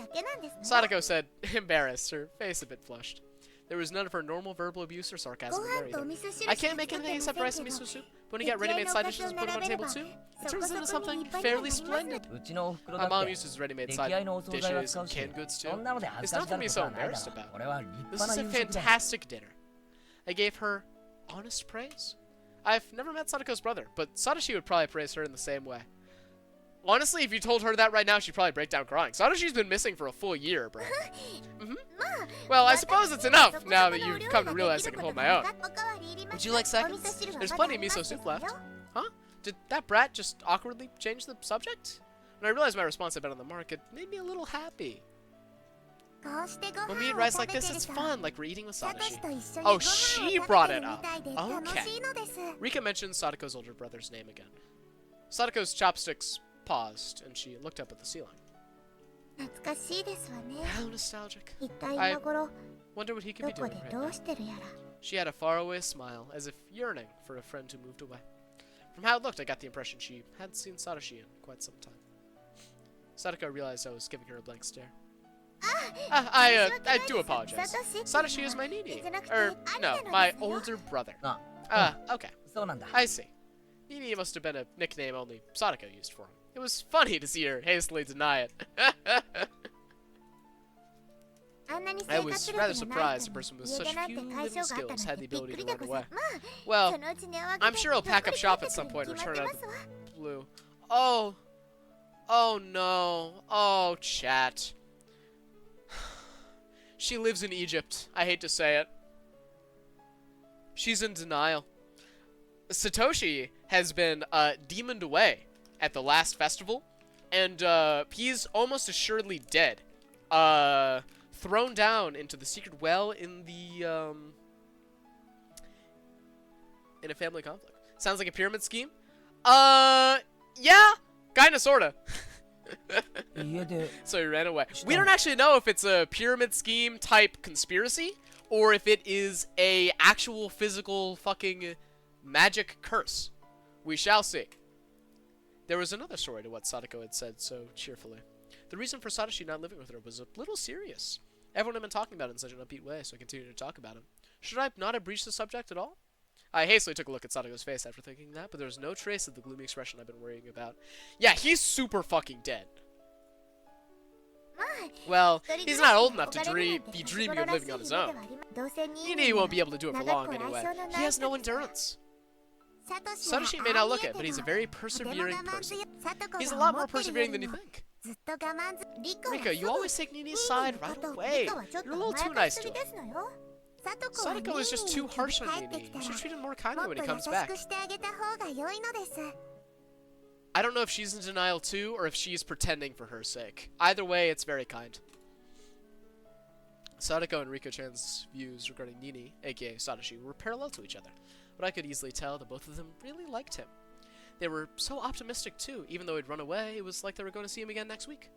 Sadako said, embarrassed, her face a bit flushed. There was none of her normal verbal abuse or sarcasm in there either. I can't make anything except rice and miso soup. When you get ready-made side dishes and put them on the table too, it turns into something fairly splendid. My mom uses ready-made side dishes and canned goods too. It's nothing to be so embarrassed about. This is a fantastic dinner. I gave her honest praise. I've never met Sadako's brother, but Sadashi would probably praise her in the same way. Honestly, if you told her that right now, she'd probably break down crying. Sadashi's been missing for a full year, bro. Well, I suppose it's enough now that you've come to realize I can hold my own. Would you like seconds? There's plenty of miso soup left. Huh? Did that brat just awkwardly change the subject? When I realized my response had been on the mark, it made me a little happy. When we eat rice like this, it's fun, like we're eating with Sadashi. Oh, she brought it up. Okay. Rika mentioned Sadako's older brother's name again. Sadako's chopsticks paused, and she looked up at the ceiling. How nostalgic. I wonder what he could be doing right now. She had a faraway smile, as if yearning for a friend who moved away. From how it looked, I got the impression she hadn't seen Sadashi in quite some time. Sadako realized I was giving her a blank stare. I do apologize. Sadashi is my Nini. No, my older brother. Okay. I see. Nini must have been a nickname only Sadako used for him. It was funny to see her hastily deny it. I was rather surprised a person with such few living skills had the ability to run away. Well, I'm sure he'll pack up shop at some point and return out of the blue. Oh, Oh no. Oh, chat. She lives in Egypt. I hate to say it. She's in denial. Satoshi has been demoned away at the last festival, and he's almost assuredly dead. Thrown down into the secret well in the in a family conflict. Sounds like a pyramid scheme. Yeah, kinda, sorta. So he ran away. We don't actually know if it's a pyramid scheme type conspiracy or if it is a actual physical fucking magic curse. We shall see. There was another story to what Sadako had said so cheerfully. The reason for Satoshi not living with her was a little serious. Everyone had been talking about it in such an upbeat way, so I continued to talk about him. Should I not have breached the subject at all? I hastily took a look at Sadako's face after thinking that, but there was no trace of the gloomy expression I've been worrying about. Yeah, he's super fucking dead. Well, he's not old enough to be dreaming of living on his own. He won't be able to do it for long anyway. He has no endurance. Satoshi may not look it, but he's a very persevering person. He's a lot more persevering than you think. Rika, you always take Nini's side right away. You're a little too nice to him. Sadako is just too harsh on Nini. You should treat him more kindly when he comes back. I don't know if she's in denial too, or if she's pretending for her sake. Either way, it's very kind. Sadako and Riko-chan's views regarding Nini, aka Satoshi, were parallel to each other, but I could easily tell that both of them really liked him. They were so optimistic too. Even though he'd run away, it was like they were going to see him again next week.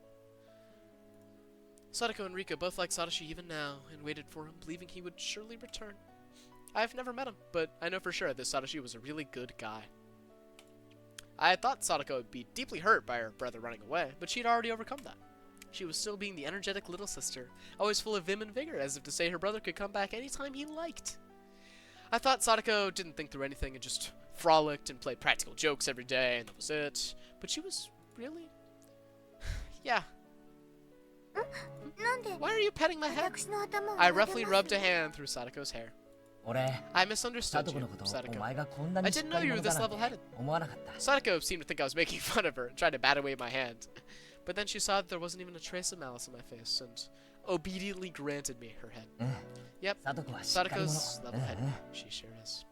Sadako and Rika both liked Satoshi even now, and waited for him, believing he would surely return. I've never met him, but I know for sure that Satoshi was a really good guy. I had thought Sadako would be deeply hurt by her brother running away, but she'd already overcome that. She was still being the energetic little sister, always full of vim and vigor, as if to say her brother could come back anytime he liked. I thought Sadako didn't think through anything and just frolicked and played practical jokes every day, and that was it. But she was really... yeah. Why are you petting my head? I roughly rubbed a hand through Sadako's hair. I misunderstood you, Sadako. I didn't know you were this level-headed. Sadako seemed to think I was making fun of her and tried to bat away my hand. But then she saw that there wasn't even a trace of malice in my face and obediently granted me her head. Yep, Sadako's level-headed. She sure is.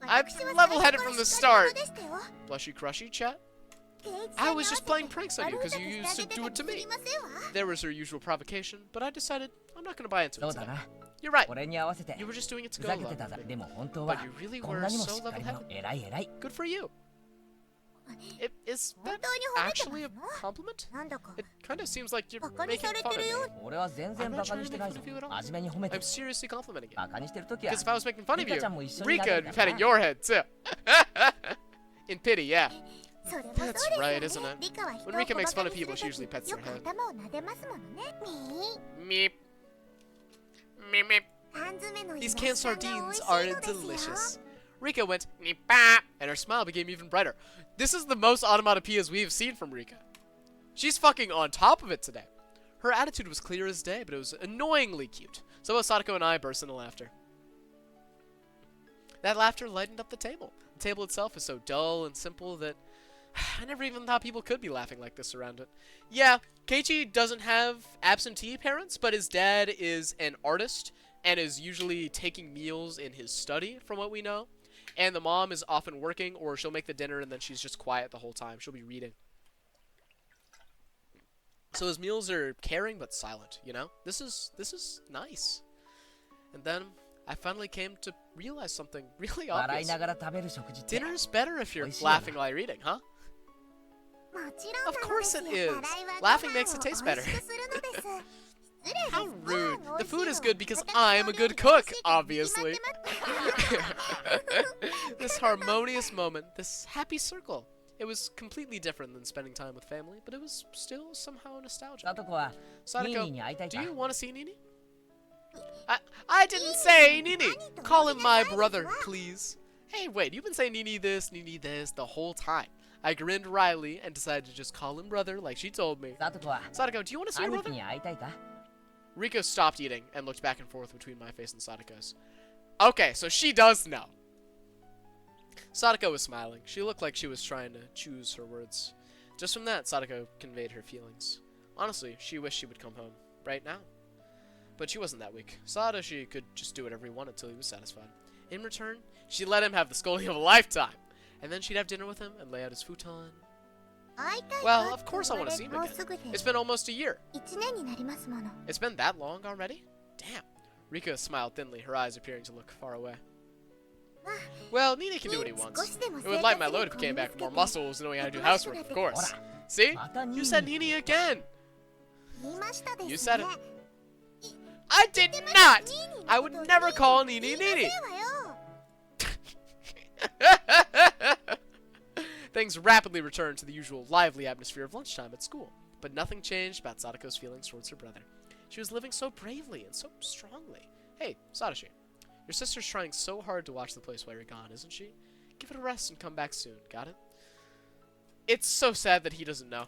I'm level-headed from the start. Blushy crushy, chat? I was just playing pranks on you because you used to do it to me. There was her usual provocation, but I decided I'm not going to buy into it today. You're right. You were just doing it to go along with me. But you really were so level-headed. Good for you. Is that actually a compliment? It kind of seems like you're making fun of me. I'm not trying to make fun of you at all. I'm seriously complimenting you. Because if I was making fun of you, Rika would be petting your head too. In pity, yeah. That's right, isn't it? When Rika makes fun of people, she usually pets their head. Meep. Meep meep. These canned sardines are delicious. Rika went meep-bap, and her smile became even brighter. This is the most onomatopoeias we've seen from Rika. She's fucking on top of it today. Her attitude was clear as day, but it was annoyingly cute. So both Sadako and I burst into laughter. That laughter lightened up the table. The table itself is so dull and simple that I never even thought people could be laughing like this around it. Yeah, Keiichi doesn't have absentee parents, but his dad is an artist and is usually taking meals in his study, from what we know. And the mom is often working, or she'll make the dinner and then she's just quiet the whole time. She'll be reading. So his meals are caring but silent, you know? This is nice. And then I finally came to realize something really obvious. Dinner's better if you're laughing while you're eating, huh? Of course it is. Laughing makes it taste better. How rude. The food is good because I'm a good cook, obviously. This harmonious moment, this happy circle. It was completely different than spending time with family, but it was still somehow nostalgic. Sadako, do you want to see Nini? I didn't say Nini! Call him my brother, please. Hey, wait, you've been saying Nini this the whole time. I grinned wryly and decided to just call him brother like she told me. Sadako, do you want to see your brother? Riko stopped eating and looked back and forth between my face and Sadako's. Okay, so she does know. Sadako was smiling. She looked like she was trying to choose her words. Just from that, Sadako conveyed her feelings. Honestly, she wished she would come home right now. But she wasn't that weak. Sadashi could just do whatever he wanted till he was satisfied. In return, she let him have the scolding of a lifetime. And then she'd have dinner with him and lay out his futon. Well, of course I want to see him again. It's been almost a year. It's been that long already? Damn. Rika smiled thinly, her eyes appearing to look far away. Well, Nini can do what he wants. It would lighten my load if he came back with more muscles, knowing how to do housework, of course. See? You said Nini again! You said it. I did not! I would never call Nini Nini! Things rapidly returned to the usual lively atmosphere of lunchtime at school, but nothing changed about Sadako's feelings towards her brother. She was living so bravely and so strongly. Hey, Sadashi, your sister's trying so hard to watch the place while you're gone, isn't she? Give it a rest and come back soon, got it? It's so sad that he doesn't know.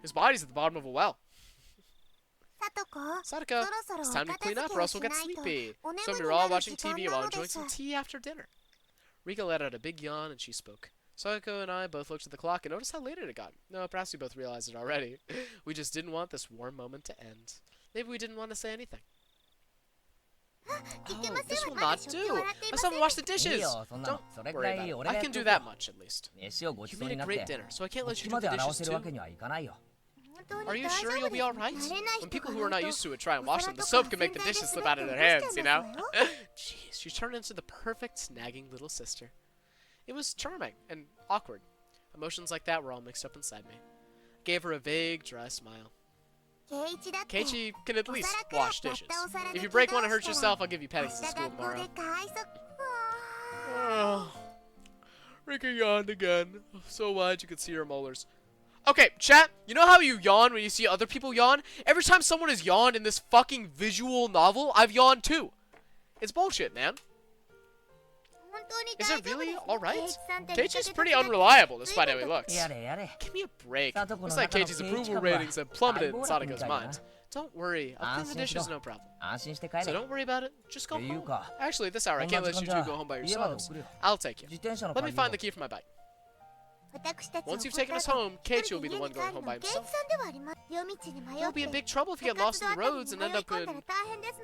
His body's at the bottom of a well. Sadako, it's time to clean up or else we'll get sleepy. So we're all watching TV while enjoying some tea after dinner. Rika let out a big yawn and she spoke. Sadako and I both looked at the clock and noticed how late it had gotten. No, perhaps we both realized it already. We just didn't want this warm moment to end. Maybe we didn't want to say anything. Oh, this will not do. I still haven't washed the dishes. Don't worry about it. I can do that much, at least. You made a great dinner, so I can't let you do the dishes, too. Are you sure you'll be alright? When people who are not used to it try and wash them, the soap can make the dishes slip out of their hands, you know? Jeez, she turned into the perfect nagging little sister. It was charming and awkward. Emotions like that were all mixed up inside me. I gave her a vague, dry smile. Keiichi can at least wash dishes. If you break one and hurt yourself, I'll give you pennies in school tomorrow. Oh. Rika yawned again, so wide you could see her molars. Okay, chat, you know how you yawn when you see other people yawn? Every time someone has yawned in this fucking visual novel, I've yawned too. It's bullshit, man. Is it really alright? Keiichi's pretty unreliable despite how he looks. Give me a break. Looks like Keiichi's approval ratings have plummeted in Sadako's mind. Don't worry, I'll clean the dishes, no problem. So don't worry about it, just go home. Actually, at this hour, I can't let you two go home by yourselves. I'll take you. Let me find the key for my bike. Once you've taken us home, Keiichi will be the one going home by himself. You'll be in big trouble if you get lost in the roads and end up in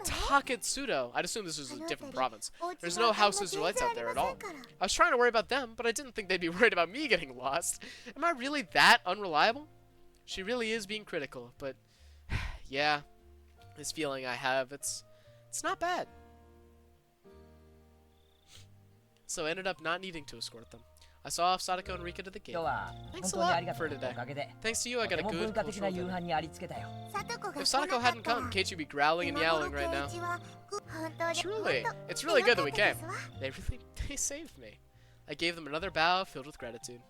Taketsudo. I'd assume this is a different province. There's no houses or lights out there at all. I was trying to worry about them, but I didn't think they'd be worried about me getting lost. Am I really that unreliable? She really is being critical, but yeah, this feeling I have, it's not bad. So I ended up not needing to escort them. I saw off Sadako and Rika to the gate. Thanks a lot for today. Thanks to you, I got a good cultural dinner. If Sadako hadn't come, Keiichi would be growling and yowling right now. Truly, it's really good that we came. They saved me. I gave them another bow filled with gratitude.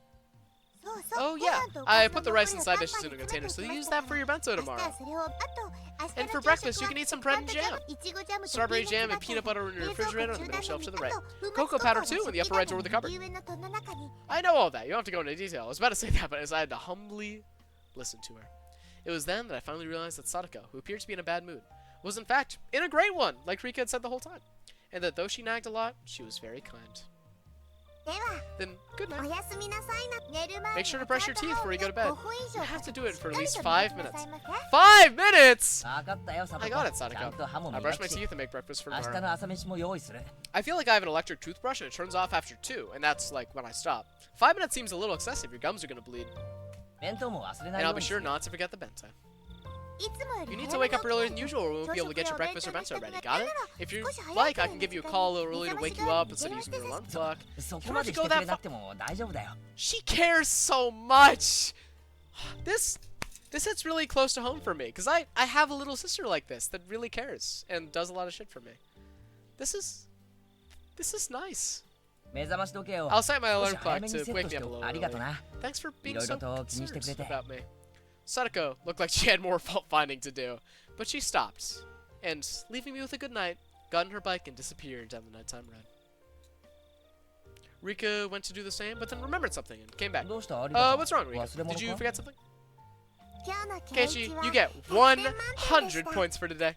Oh yeah, I put the rice and side dishes in a container, so you use that for your bento tomorrow. And for breakfast, you can eat some bread and jam. Strawberry jam and peanut butter in your refrigerator on the middle shelf to the right. Cocoa powder too in the upper right drawer of the cupboard. I know all that, you don't have to go into detail. I was about to say that, but as I had to humbly listen to her. It was then that I finally realized that Sadako, who appeared to be in a bad mood, was in fact in a great one, like Rika had said the whole time. And that though she nagged a lot, she was very kind. Then, good night. Make sure to brush your teeth before you go to bed. You have to do it for at least 5 minutes. 5 minutes?! I got it, Sadako. I brush my teeth and make breakfast for tomorrow. I feel like I have an electric toothbrush and it turns off after 2, and that's like when I stop. 5 minutes seems a little excessive, your gums are gonna bleed. And I'll be sure not to forget the bento. You need to wake up earlier than usual or we won't be able to get your breakfast or bento ready, got it? If you like, I can give you a call a little early to wake you up instead of using your alarm clock. You don't have to go that far. She cares so much! This hits really close to home for me, because I have a little sister like this that really cares and does a lot of shit for me. This is nice. I'll set my alarm clock to wake me up a little early. Thanks for being so concerned about me. Sadako looked like she had more fault-finding to do, but she stopped, and, leaving me with a good night, got on her bike and disappeared down the nighttime road. Rika went to do the same, but then remembered something and came back. What's wrong, Rika? Did you forget something? Keiichi, you get 100 points for today.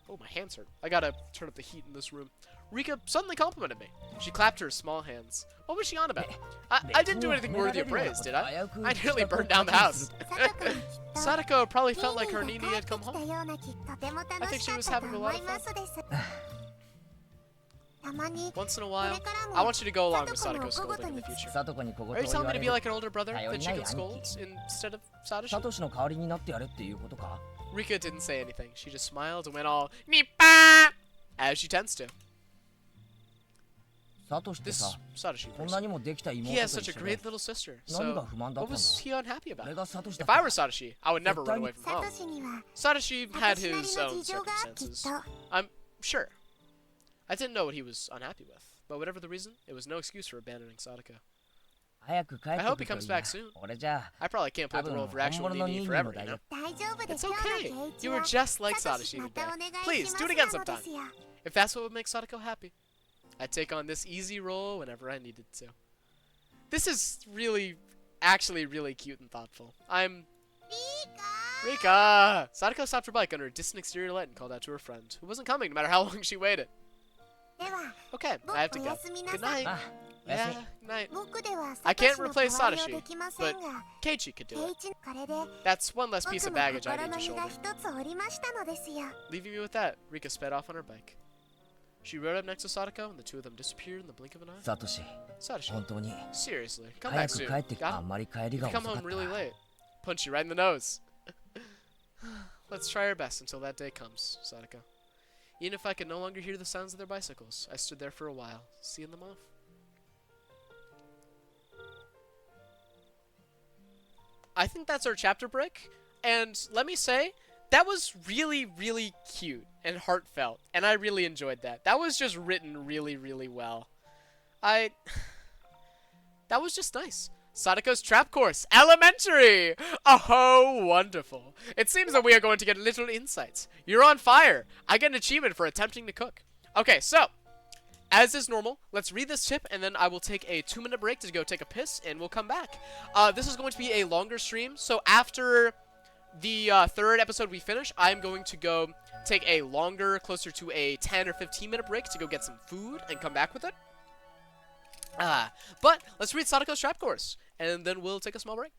Oh, my hands hurt. I gotta turn up the heat in this room. Rika suddenly complimented me. She clapped her small hands. What was she on about? I didn't do anything worthy of praise, did I? I nearly burned down the house. Sadako probably felt like her Nini had come home. I think she was having a lot of fun. Once in a while, I want you to go along with Sadako's scolding in the future. Are you telling me to be like an older brother that you can scold instead of Satoshi? Rika didn't say anything. She just smiled and went all Nippa! As she tends to. This Satoshi person. He has such a great little sister. So, what was he unhappy about? If I were Satoshi, I would never run away from home. Satoshi had his own circumstances. I'm sure. I didn't know what he was unhappy with, but whatever the reason, it was no excuse for abandoning Sadako. I hope he comes back soon. I probably can't play the role of your actual Nini forever, you know? It's okay. You were just like Satoshi today. Please, do it again sometime. If that's what would make Sadako happy. I'd take on this easy role whenever I needed to. This is actually really cute and thoughtful. Rika! Sadako stopped her bike under a distant exterior light and called out to her friend, who wasn't coming no matter how long she waited. Okay, I have to go. Good night. Yeah, night. I can't replace Satoshi, but Keiichi could do it. That's one less piece of baggage I need to shoulder. Leaving me with that, Rika sped off on her bike. She rode up next to Sadako, and the two of them disappeared in the blink of an eye. Satoshi, seriously, come back soon. If you come home really late, punch you right in the nose. Let's try our best until that day comes, Sadako. Even if I could no longer hear the sounds of their bicycles, I stood there for a while, seeing them off. I think that's our chapter break, and let me say, that was really, really cute and heartfelt, and I really enjoyed that. That was just written really, really well. That was just nice. Sadako's Trap Course, Elementary! Oh, wonderful. It seems that we are going to get little insights. You're on fire. I get an achievement for attempting to cook. Okay, so, as is normal, let's read this tip, and then I will take a 2-minute break to go take a piss, and we'll come back. This is going to be a longer stream, so after the third episode we finish, I'm going to go take a longer, closer to a 10 or 15-minute break to go get some food and come back with it. But let's read Sadako's Trap Course, and then we'll take a small break.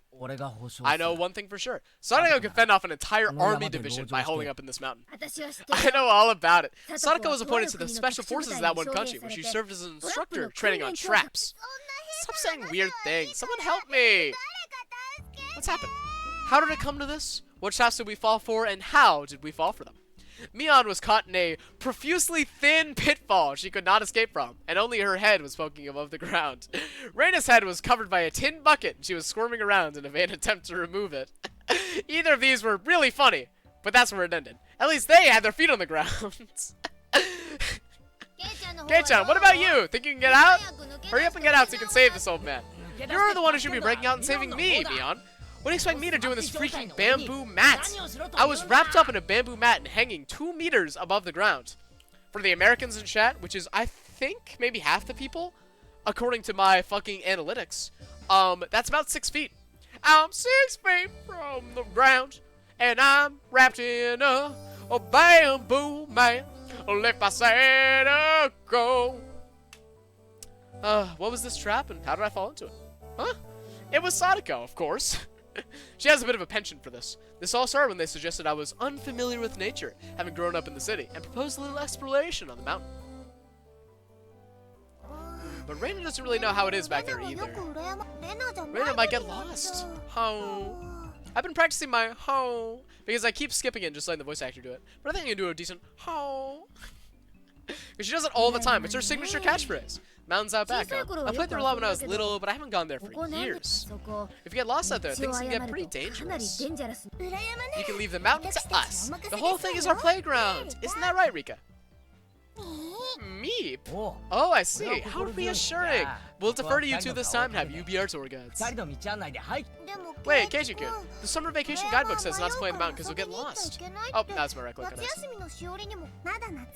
I know one thing for sure. Sadako can fend off an entire army division by holding up in this mountain. I know all about it. Sadako was appointed to the special forces of that one country, where she served as an instructor training on traps. Stop saying weird things. Someone help me. What's happened? How did it come to this? What traps did we fall for, and how did we fall for them? Mion was caught in a profusely thin pitfall she could not escape from, and only her head was poking above the ground. Reina's head was covered by a tin bucket, and she was squirming around in a vain attempt to remove it. Either of these were really funny, but that's where it ended. At least they had their feet on the ground. Kei-chan, what about you? Think you can get out? Hurry up and get out so you can save this old man. You're the one who should be breaking out and saving me, Mion. What do you expect me to do in this freaking bamboo mat? I was wrapped up in a bamboo mat and hanging 2 meters above the ground. For the Americans in chat, which is, I think, maybe half the people, according to my fucking analytics, that's about 6 feet. I'm 6 feet from the ground, and I'm wrapped in a bamboo mat. If I say to go. What was this trap, and how did I fall into it? Huh? It was Sadako, of course. She has a bit of a penchant for this. This all started when they suggested I was unfamiliar with nature, having grown up in the city, and proposed a little exploration on the mountain. But Reina doesn't really know how it is back there either. Reina might get lost. Ho. I've been practicing my ho, because I keep skipping it just letting the voice actor do it. But I think I can do a decent ho. Because she does it all the time. It's her signature catchphrase. Mountains out back, huh? I played there a lot when I was little, but I haven't gone there for years. If you get lost out there, things can get pretty dangerous. You can leave the mountain to us. The whole thing is our playground. Isn't that right, Rika? Meep. Oh, I see. How reassuring. We'll defer to you two this time and have you be our tour guides. Wait, Keiichi-kun. The summer vacation guidebook says not to play in the mountain because we'll get lost. Oh, that's my recollection.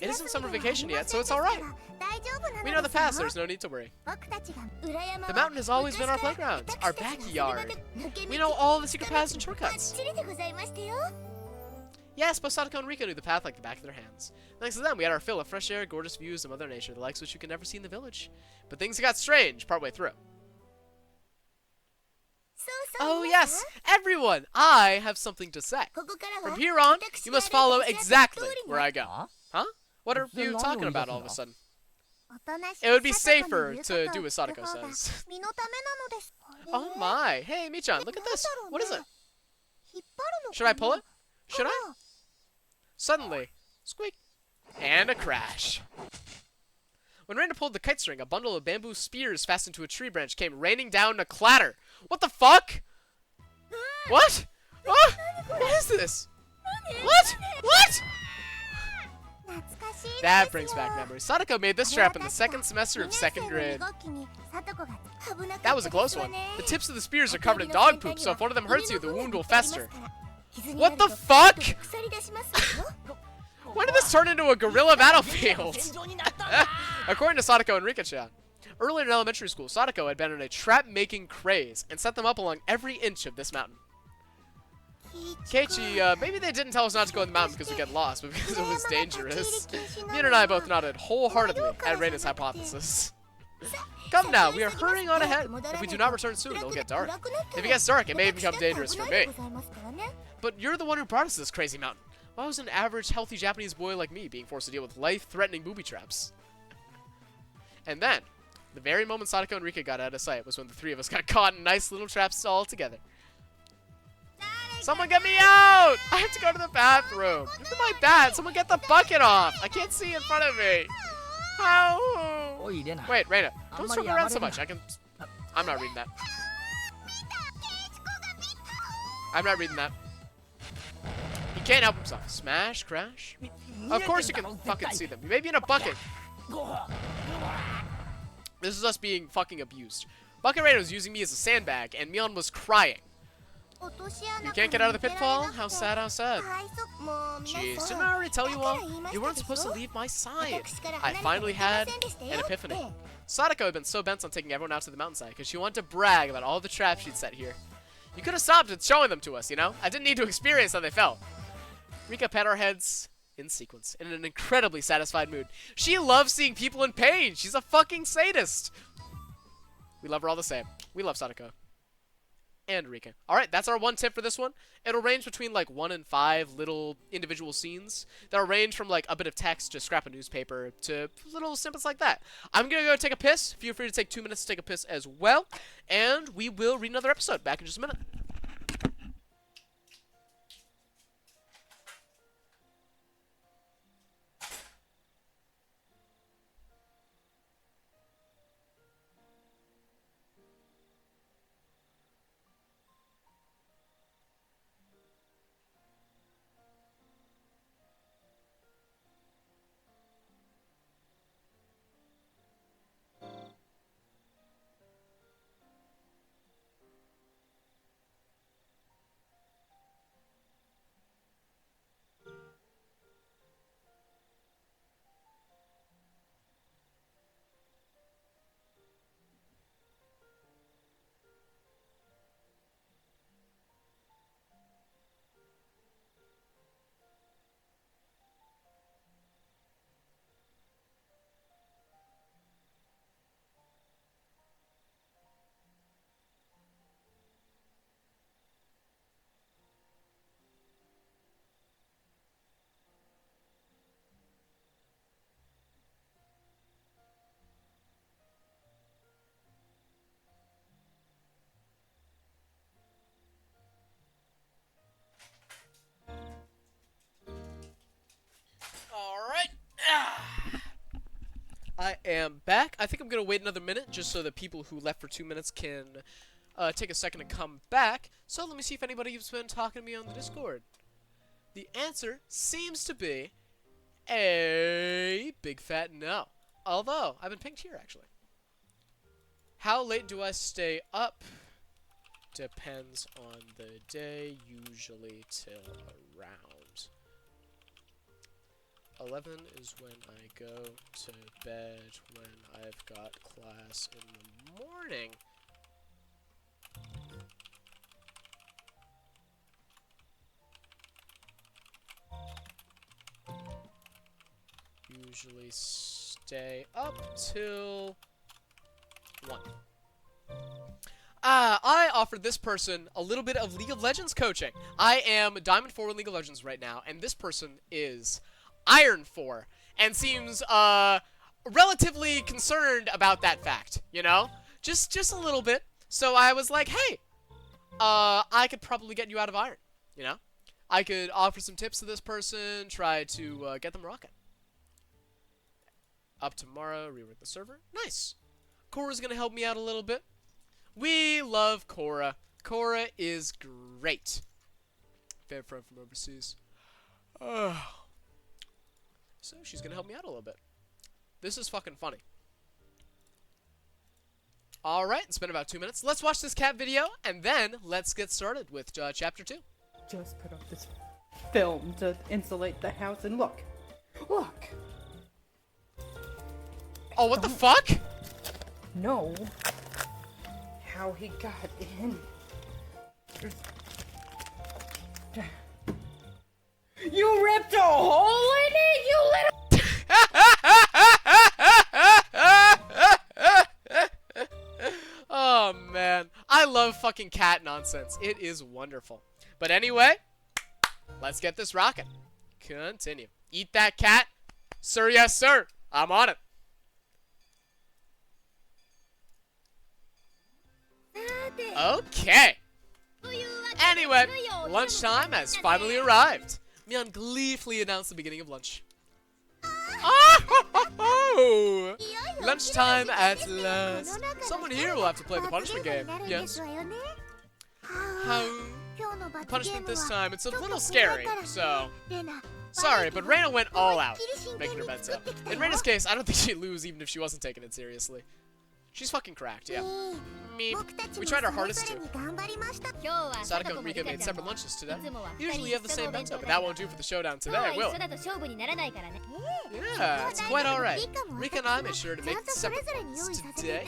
It isn't summer vacation yet, so it's alright. We know the past, there's no need to worry. The mountain has always been our playground, our backyard. We know all the secret paths and shortcuts. Yes, both Sadako and Rika knew the path like the back of their hands. Thanks to them, we had our fill of fresh air, gorgeous views of Mother Nature, the likes which you could never see in the village. But things got strange partway through. Oh yes, everyone! I have something to say. From here on, you must follow exactly where I go. Huh? What are you talking about all of a sudden? It would be safer to do what Sadako says. Oh my! Hey, Michan, look at this! What is it? Should I pull it? Should I? Suddenly, squeak, and a crash. When Reina pulled the kite string, a bundle of bamboo spears fastened to a tree branch came raining down in a clatter. What the fuck? What? What is this? What? What? That brings back memories. Sadako made this trap in the second semester of second grade. That was a close one. The tips of the spears are covered in dog poop, so if one of them hurts you, the wound will fester. What the fuck? When did this turn into a guerrilla battlefield? According to Sadako and Rika-chan, earlier in elementary school, Sadako had been in a trap-making craze and set them up along every inch of this mountain. Keiichi, maybe they didn't tell us not to go in the mountain because we get lost, but because it was dangerous. Mina and I both nodded wholeheartedly at Reina's hypothesis. Come now, we are hurrying on ahead. If we do not return soon, it'll get dark. If it gets dark, it may become dangerous for me. But you're the one who brought us to this crazy mountain. Why was an average, healthy Japanese boy like me being forced to deal with life-threatening booby traps? And then, the very moment Sadako and Rika got out of sight was when the three of us got caught in nice little traps all together. Someone get me out! I have to go to the bathroom. Look at my bat. Someone get the bucket off. I can't see in front of me. Ow. Wait, Reina, don't swim around so much. I'm not reading that. I'm not reading that. He can't help himself. Smash, crash. Of course you can fucking see them. Maybe in a bucket. This is us being fucking abused. Bucket Reina was using me as a sandbag, and Mion was crying. You can't get out of the pitfall? How sad, how sad. Jeez, didn't I already tell you all? You weren't supposed to leave my side. I finally had an epiphany. Sadako had been so bent on taking everyone out to the mountainside because she wanted to brag about all the traps she'd set here. You could have stopped at showing them to us, you know? I didn't need to experience how they felt. Rika pat our heads in sequence, in an incredibly satisfied mood. She loves seeing people in pain. She's a fucking sadist. We love her all the same. We love Sadako. And Rika. Alright, that's our one tip for this one. It'll range between like 1 and 5 little individual scenes. That'll range from like a bit of text to scrap of newspaper to little snippets like that. I'm gonna go take a piss. Feel free to take 2 minutes to take a piss as well. And we will read another episode. Back in just a minute. Alright. I am back. I think I'm going to wait another minute just so the people who left for 2 minutes can take a second to come back. So let me see if anybody's been talking to me on the Discord. The answer seems to be a big fat no. Although, I've been pinged here actually. How late do I stay up? Depends on the day, usually till around 11 is when I go to bed when I've got class in the morning. usually stay up till 1. I offered this person a little bit of League of Legends coaching. I am Diamond 4 in League of Legends right now, and this person is Iron 4, and seems, relatively concerned about that fact, you know? Just a little bit. So I was like, hey, I could probably get you out of Iron, you know? I could offer some tips to this person, try to, get them rocking. Up tomorrow, rework the server. Nice. Cora's gonna help me out a little bit. We love Cora. Cora is great. Favorite friend from overseas. Oh. So she's gonna help me out a little bit. This is fucking funny. Alright, it's been about 2 minutes. Let's watch this cat video, and then let's get started with chapter 2. Just put up this film to insulate the house, and look. Look! Oh, what the fuck? No. How he got in. You ripped a hole in it, you little... Oh, man. I love fucking cat nonsense. It is wonderful. But anyway, let's get this rocking. Continue. Eat that cat. Sir, yes, sir. I'm on it. Okay. Anyway, lunchtime has finally arrived. Mion gleefully announced the beginning of lunch. Oh! Lunchtime at last. Someone here will have to play the punishment game. Yes. How? Punishment this time. It's a little scary, so... Sorry, but Reina went all out, making her bento. In Reina's case, I don't think she'd lose even if she wasn't taking it seriously. She's fucking cracked, yeah. Meep. We tried our hardest to. Sadako and Rika made separate lunches today. Usually you have the same bento, but that won't do for the showdown today, will it? Yeah, it's quite alright. Rika and I made sure to make separate ones today.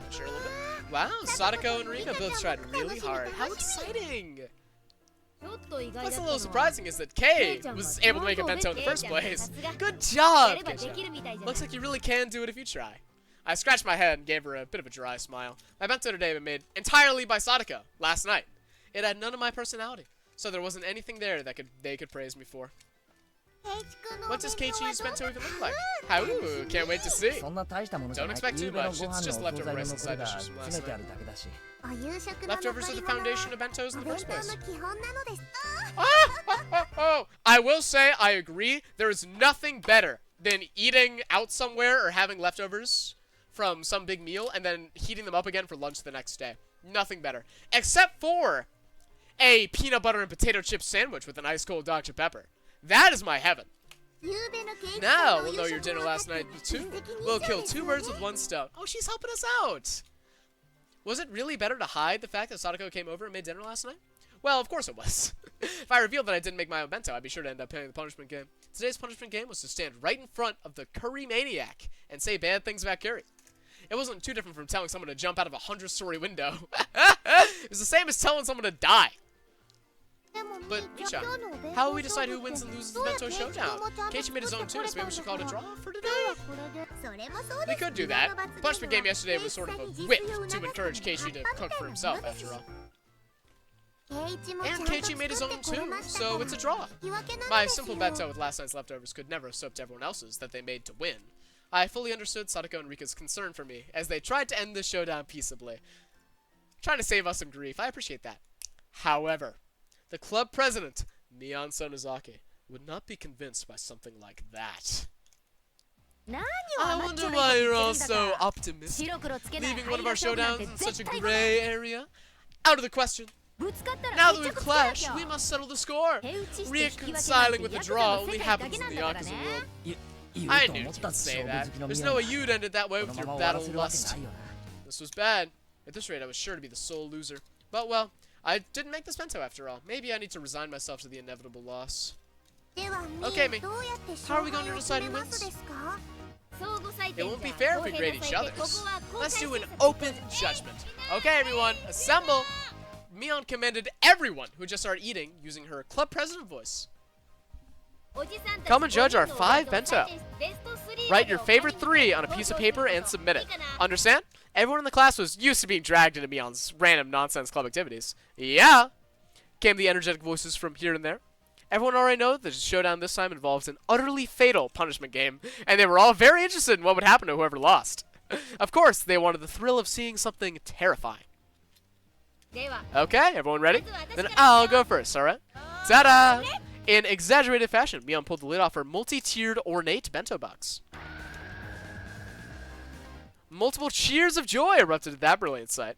Sure a little bit. Wow, Sadako and Rika both tried really hard. How exciting! What's a little surprising is that Kei was able to make a bento in the first place. Good job, Keisha. Looks like you really can do it if you try. I scratched my head and gave her a bit of a dry smile. My bento today was made entirely by Sadako last night. It had none of my personality, so there wasn't anything there that they could praise me for. What does Keiichi's bento even look like? How? Can't wait to see. Don't expect too much. It's just leftover rice and side dishes from last night. Leftovers are the foundation of bentos in the first place. I will say I agree. There is nothing better than eating out somewhere or having leftovers from some big meal and then heating them up again for lunch the next day. Nothing better. Except for a peanut butter and potato chip sandwich with an ice cold Dr. Pepper. That is my heaven. Now we'll know your dinner last night too. We'll kill 2 birds with 1 stone. Oh, she's helping us out. Was it really better to hide the fact that Sadako came over and made dinner last night? Well, of course it was. If I revealed that I didn't make my own bento, I'd be sure to end up playing the punishment game. Today's punishment game was to stand right in front of the curry maniac and say bad things about curry. It wasn't too different from telling someone to jump out of a 100-story window. It was the same as telling someone to die. But, Misha, how will we decide who wins and loses the bento showdown? Keiichi made his own too, so maybe we should call it a draw for today. We could do that. The punishment game yesterday was sort of a whip to encourage Keiichi to cook for himself, after all. And Keiichi made his own too, so it's a draw. My simple bento with last night's leftovers could never have soaked everyone else's that they made to win. I fully understood Sadako and Rika's concern for me, as they tried to end this showdown peaceably. Trying to save us some grief, I appreciate that. However, the club president, Mion Sonozaki, would not be convinced by something like that. I wonder why you're all so optimistic, leaving one of our showdowns in such a gray area. Out of the question. Now that we've clashed, we must settle the score. Reconciling with a draw only happens in the Yakuza world. I knew you'd say that. There's no way you'd end it that way with your battle lust. This was bad. At this rate, I was sure to be the sole loser. But, well, I didn't make this bento after all. Maybe I need to resign myself to the inevitable loss. Okay, me. How are we going to decide who wins? It won't be fair if we grade each other's. Let's do an open judgment. Okay, everyone, assemble. Mion commended everyone who just started eating using her club president voice. Come and judge our 5 bento. Write your favorite 3 on a piece of paper and submit it. Understand? Everyone in the class was used to being dragged into Mion's random nonsense club activities. Yeah, came the energetic voices from here and there. Everyone already knows that the showdown this time involves an utterly fatal punishment game, and they were all very interested in what would happen to whoever lost. Of course, they wanted the thrill of seeing something terrifying. Okay, everyone ready? Then I'll go first, alright? Ta-da! In exaggerated fashion, Mion pulled the lid off her multi-tiered ornate bento box. Multiple cheers of joy erupted at that brilliant sight.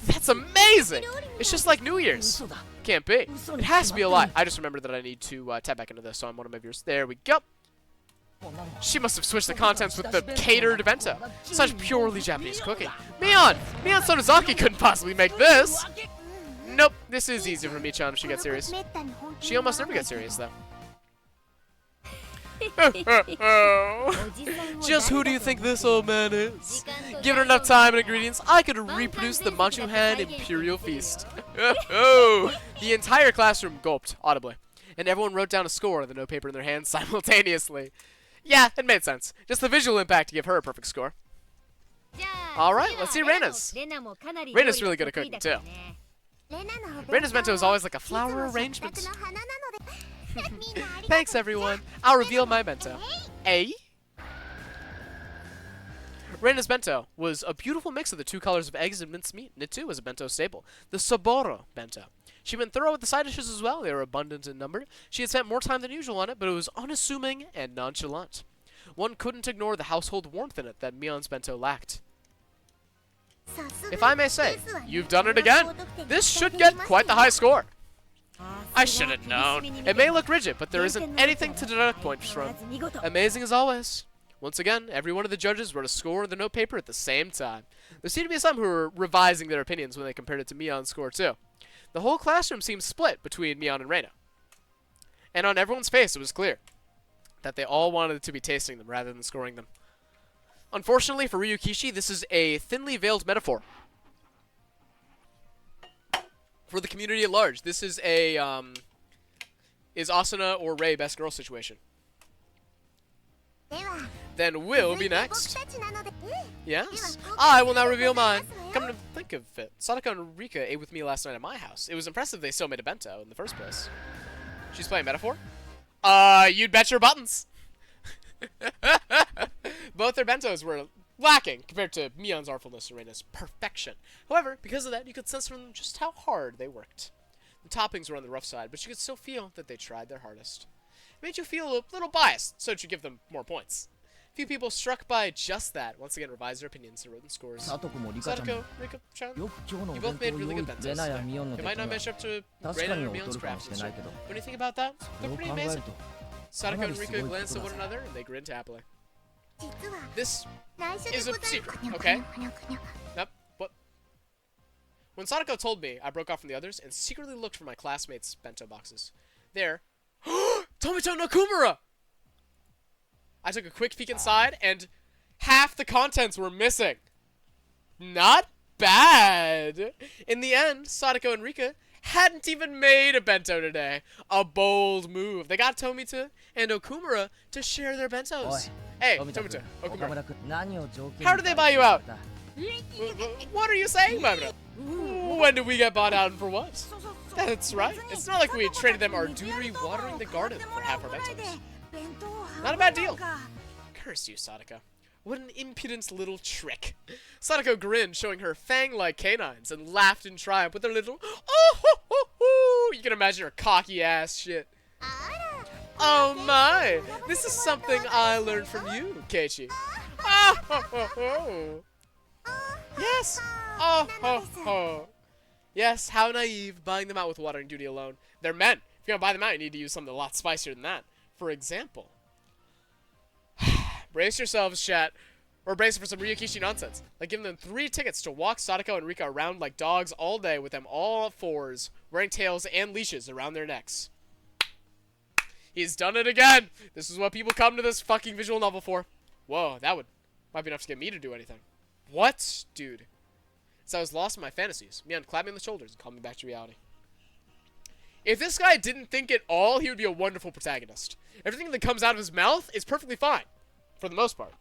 That's amazing! It's just like New Year's. Can't be. It has to be a lie. I just remembered that I need to tap back into this, so I'm one of my viewers. There we go. She must have switched the contents with the catered bento. Such purely Japanese cooking. Mion Sonozaki couldn't possibly make this! Nope, this is easy for Michan if she gets serious. She almost never gets serious, though. Just who do you think this old man is? Given enough time and ingredients, I could reproduce the Manchuhan Imperial Feast. The entire classroom gulped audibly, and everyone wrote down a score on the note paper in their hands simultaneously. Yeah, it made sense. Just the visual impact to give her a perfect score. Alright, let's see Reina's. Reina's really good at cooking, too. Reina's bento is always like a flower arrangement. Thanks, everyone. I'll reveal my bento. Eh? Reina's bento was a beautiful mix of the 2 colors of eggs and minced meat, and it too was a bento staple, the Saboro bento. She'd been thorough with the side dishes as well. They were abundant in number. She had spent more time than usual on it, but it was unassuming and nonchalant. One couldn't ignore the household warmth in it that Mion's bento lacked. If I may say, you've done it again. This should get quite the high score. I should have known. It may look rigid, but there isn't anything to deduct points from. Amazing as always. Once again, every one of the judges wrote a score on the note paper at the same time. There seemed to be some who were revising their opinions when they compared it to Mion's score too. The whole classroom seemed split between Mion and Reina. And on everyone's face it was clear that they all wanted to be tasting them rather than scoring them. Unfortunately for Ryukishi, this is a thinly veiled metaphor. For the community at large, this is a, is Asuna or Rei best girl situation. Then we'll be next. Yes? I will now reveal mine. Come to think of it, Sadako and Rika ate with me last night at my house. It was impressive they still made a bento in the first place. She's playing metaphor? You'd bet your buttons. Both their bentos were lacking compared to Mion's artfulness and Reina's perfection. However, because of that, you could sense from them just how hard they worked. The toppings were on the rough side, but you could still feel that they tried their hardest. It made you feel a little biased, so it should give them more points. Few people struck by just that once again revised their opinions and wrote in scores. Sadako, Rika-chan, you both made really good bentos today. They might not measure up to Reina or Mion's crafts. What do you think about that? They're pretty amazing. Sadako and Rika glanced at one another and they grinned happily. This is a secret, okay? Yep, what? When Sadako told me, I broke off from the others and secretly looked for my classmates' bento boxes. There, Tomito no Kumura! I took a quick peek inside and half the contents were missing. Not bad! In the end, Sadako and Rika hadn't even made a bento today. A bold move. They got Tomita and Okumura to share their bentos. Hey, Tomita, Okumura. How did they buy you out? What are you saying, Mamura? When did we get bought out and for what? That's right. It's not like we traded them our duty watering the garden for half our bentos. Not a bad deal. Curse you, Sadako. What an impudent little trick. Sadako grinned, showing her fang-like canines, and laughed in triumph with her little oh ho ho ho. You can imagine her cocky ass shit. Oh my! This is something I learned from you, Keiichi. Oh ho ho ho. Yes. Oh ho ho. Yes, how naive, buying them out with watering duty alone. They're men. If you're gonna buy them out, you need to use something a lot spicier than that. For example, brace yourselves, chat, or brace for some Ryukishi nonsense. Like giving them 3 tickets to walk Sadako and Rika around like dogs all day with them all 4s, wearing tails and leashes around their necks. He's done it again! This is what people come to this fucking visual novel for. Whoa, that might be enough to get me to do anything. What? Dude. So I was lost in my fantasies. Mion clapped me on the shoulders and called me back to reality. If this guy didn't think at all, he would be a wonderful protagonist. Everything that comes out of his mouth is perfectly fine. For the most part.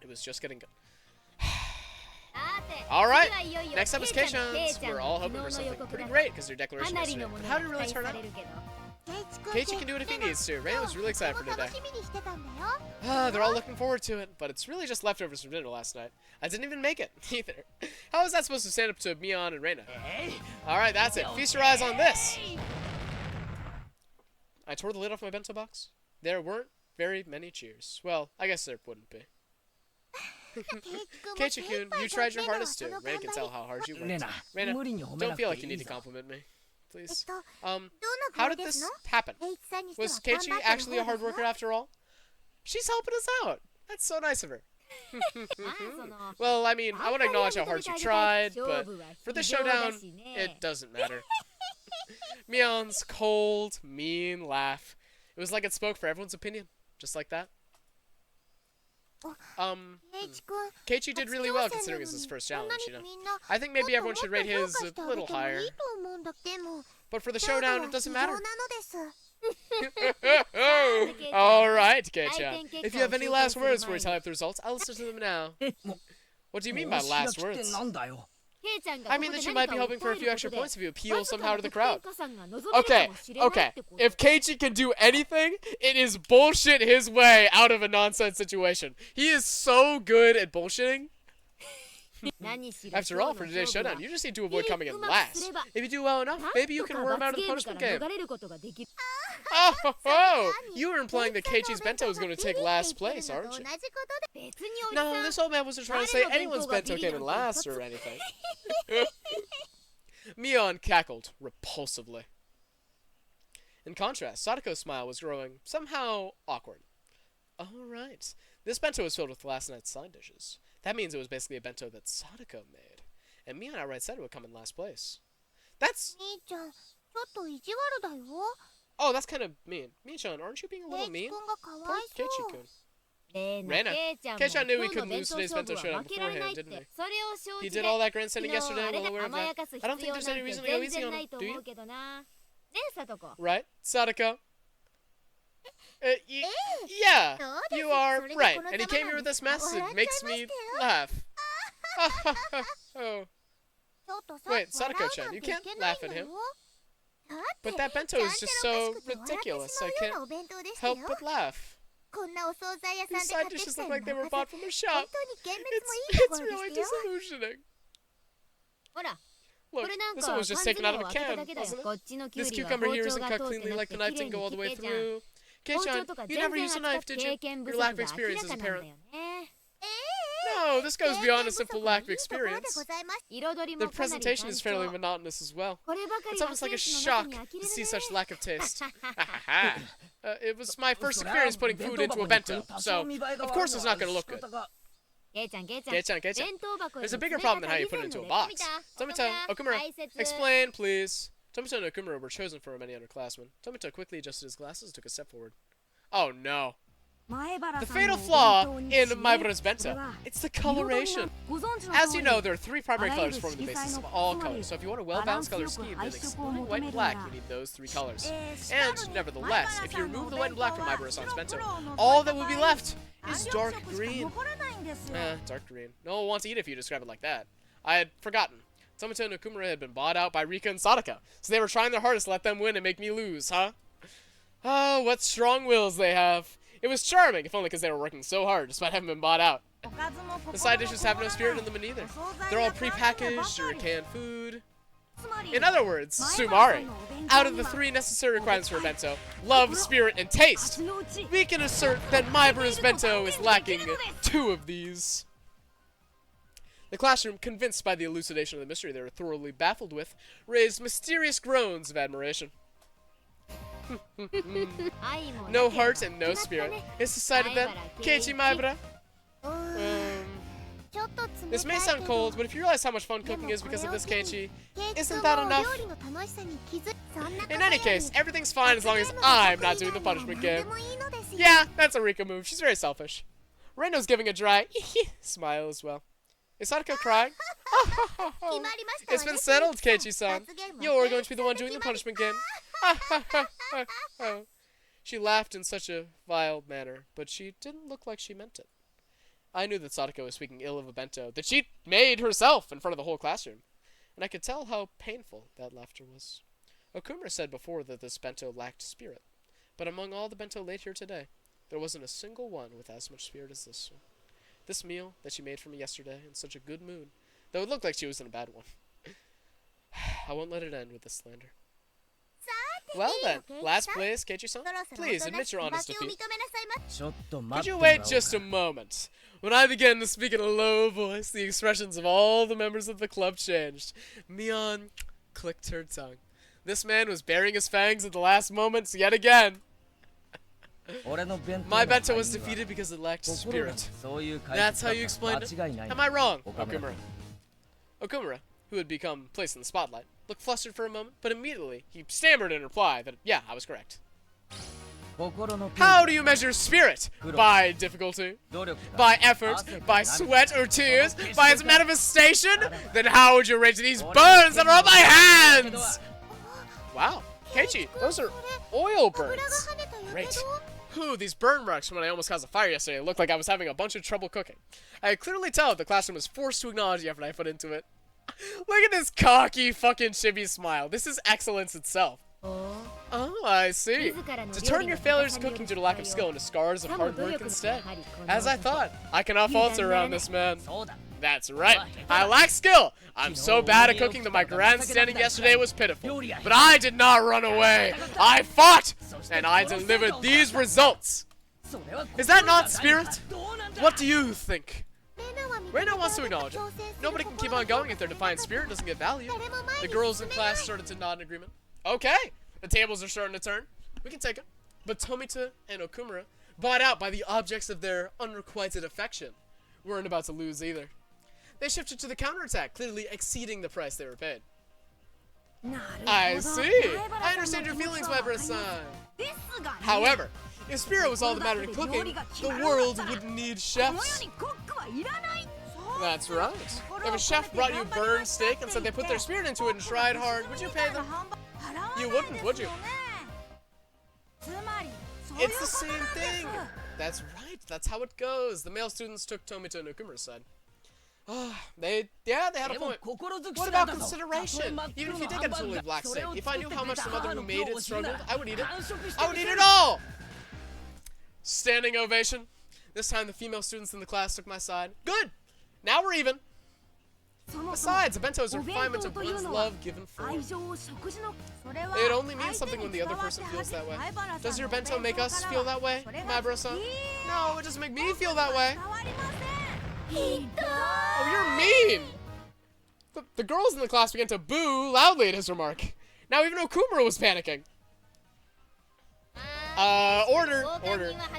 It was just getting good. Alright, next up is Keishan's. We're all hoping for something pretty great because their declaration yesterday. But how did it really turn out? Keiichi can do it if he needs to. Reina was really excited for today. They're all looking forward to it, but it's really just leftovers from dinner last night. I didn't even make it, either. How is that supposed to stand up to Mion and Reina? Alright, that's it. Feast your eyes on this! I tore the lid off my bento box. There weren't very many cheers. Well, I guess there wouldn't be. Keiichi-kun, you tried your hardest too. Reina can tell how hard you worked. Reina, don't feel like you need to compliment me. Please. How did this happen? Was Keiichi actually a hard worker after all? She's helping us out. That's so nice of her. Well, I mean, I want to acknowledge how hard you tried, but for this showdown, it doesn't matter. Mion's cold, mean laugh. It was like it spoke for everyone's opinion. Just like that. Keiichi did really well considering it's his first challenge, you know. I think maybe everyone should rate his a little higher. But for the showdown, it doesn't matter. Alright, Keiichi. If you have any last words before we tell up the results, I'll listen to them now. What do you mean by last words? I mean that you might be hoping for a few extra points if you appeal somehow to the crowd. Okay. If Keiichi can do anything, it is bullshit his way out of a nonsense situation. He is so good at bullshitting. After all, for today's showdown, you just need to avoid coming in last. If you do well enough, maybe you can worm out of the punishment game. Oh, you were implying that Keiichi's bento is going to take last place, aren't you? No, this old man wasn't trying to say anyone's bento came in last or anything. Mion cackled repulsively. In contrast, Sadako's smile was growing somehow awkward. Alright, this bento was filled with last night's side dishes. That means it was basically a bento that Sadako made. And Mion outright said it would come in last place. That's... Oh, that's kind of mean. Mii-chan, aren't you being a little mean? Poor Keiichi-kun. Reina, Keiichi knew he couldn't lose today's bento showdown beforehand, didn't he? He did all that grandstanding yesterday, well aware of that. I don't think there's any reason to go easy on him, do you? Right, Sadako? Yeah, you are right. And he came here with this mess. It makes me laugh. Oh. Wait, Sadako-chan, you can't laugh at him. But that bento is just so ridiculous. I can't help but laugh. These side dishes look like they were bought from a shop. It's really disillusioning. Look, this one was just taken out of a can, wasn't it? This cucumber here isn't cut cleanly, like the knife didn't go all the way through. Kei-chan, you never used a knife, did you? Your lack of experience is apparent. No, this goes beyond a simple lack of experience. The presentation is fairly monotonous as well. It's almost like a shock to see such lack of taste. It was my first experience putting food into a bento, so of course it's not going to look good. Kei-chan. There's a bigger problem than how you put it into a box. Tomita, Okumura, explain, please. Tomita and Okumura were chosen for many underclassmen. Tomita quickly adjusted his glasses and took a step forward. Oh no. The fatal flaw in Maebara's bento. It's the coloration. As you know, there are three primary colors forming the basis of all colors. So if you want a well-balanced color scheme, then excluding white and black, you need those three colors. And, nevertheless, if you remove the white and black from Maebara-san's bento, all that will be left is dark green. Dark green. No one wants to eat it if you describe it like that. I had forgotten. Tomita and Okumura had been bought out by Rika and Sadako, so they were trying their hardest to let them win and make me lose, huh? Oh, what strong wills they have. It was charming, if only because they were working so hard, despite having been bought out. The side dishes have no spirit in them either. They're all pre-packaged or canned food. In other words, Sumari, out of the three necessary requirements for a bento, love, spirit, and taste, we can assert that Maebara's bento is lacking two of these. The classroom, convinced by the elucidation of the mystery they were thoroughly baffled with, raised mysterious groans of admiration. No heart and no spirit. It's decided that Keiichi Maebara. This may sound cold, but if you realize how much fun cooking is because of this, Keiichi, isn't that enough? In any case, everything's fine as long as I'm not doing the punishment game. Yeah, that's a Rika move. She's very selfish. Reno's giving a dry smile as well. Is Sadako crying? It's been settled, Keiichi-san. You're going to be the one doing the punishment game. She laughed in such a vile manner, but she didn't look like she meant it. I knew that Sadako was speaking ill of a bento that she'd made herself in front of the whole classroom, and I could tell how painful that laughter was. Okumura said before that this bento lacked spirit, but among all the bento laid here today, there wasn't a single one with as much spirit as this one. This meal that she made for me yesterday in such a good mood, though it looked like she was in a bad one. I won't let it end with this slander. Well then, last place, Keiichi-san. Please admit your honest defeat. Could you wait just a moment? When I began to speak in a low voice, the expressions of all the members of the club changed. Mion clicked her tongue. This man was baring his fangs at the last moments yet again. My bento was defeated because it lacked spirit. That's how you explained it? Am I wrong, Okumura? Okumura, who had become placed in the spotlight, looked flustered for a moment, but immediately he stammered in reply that, yeah, I was correct. How do you measure spirit? By difficulty? By effort? By sweat or tears? By its manifestation? Then how would you rate these burns that are on my hands? Wow, Keiichi, those are oil burns. Great. Whew, these burn marks from when I almost caused a fire yesterday looked like I was having a bunch of trouble cooking. I could clearly tell that the classroom was forced to acknowledge the effort I put into it. Look at this cocky fucking chibi smile. This is excellence itself. Oh, I see. To turn your failures in cooking due to lack of skill into scars of hard work instead. As I thought, I cannot falter around this man. That's right. I lack skill. I'm so bad at cooking that my grandstanding yesterday was pitiful. But I did not run away. I fought, and I delivered these results. Is that not spirit? What do you think? Reina wants to acknowledge it. Nobody can keep on going if their defiant spirit doesn't get value. The girls in class started to nod in agreement. Okay, the tables are starting to turn. We can take it. But Tomita and Okumura, bought out by the objects of their unrequited affection, weren't about to lose either. They shifted to the counterattack, clearly exceeding the price they were paid. I see. I understand your feelings, my brother-san. However, if spirit was all that mattered in cooking, the world wouldn't need chefs. That's right. If a chef brought you burned steak and said they put their spirit into it and tried hard, would you pay them? You wouldn't, would you? It's the same thing. That's right. That's how it goes. The male students took Tomita and Okumura's side. They had a point. What about consideration? Even if you did get a totally black steak, if I knew how much the mother who made it struggled, I would eat it. I would eat it all! Standing ovation. This time the female students in the class took my side. Good! Now we're even. Besides, a bento is a refinement of one's love given forth. It only means something when the other person feels that way. Does your bento make us feel that way, my bro-san? No, it doesn't make me feel that way. Oh, you're mean! The girls in the class began to boo loudly at his remark. Now even Okumura was panicking. Order.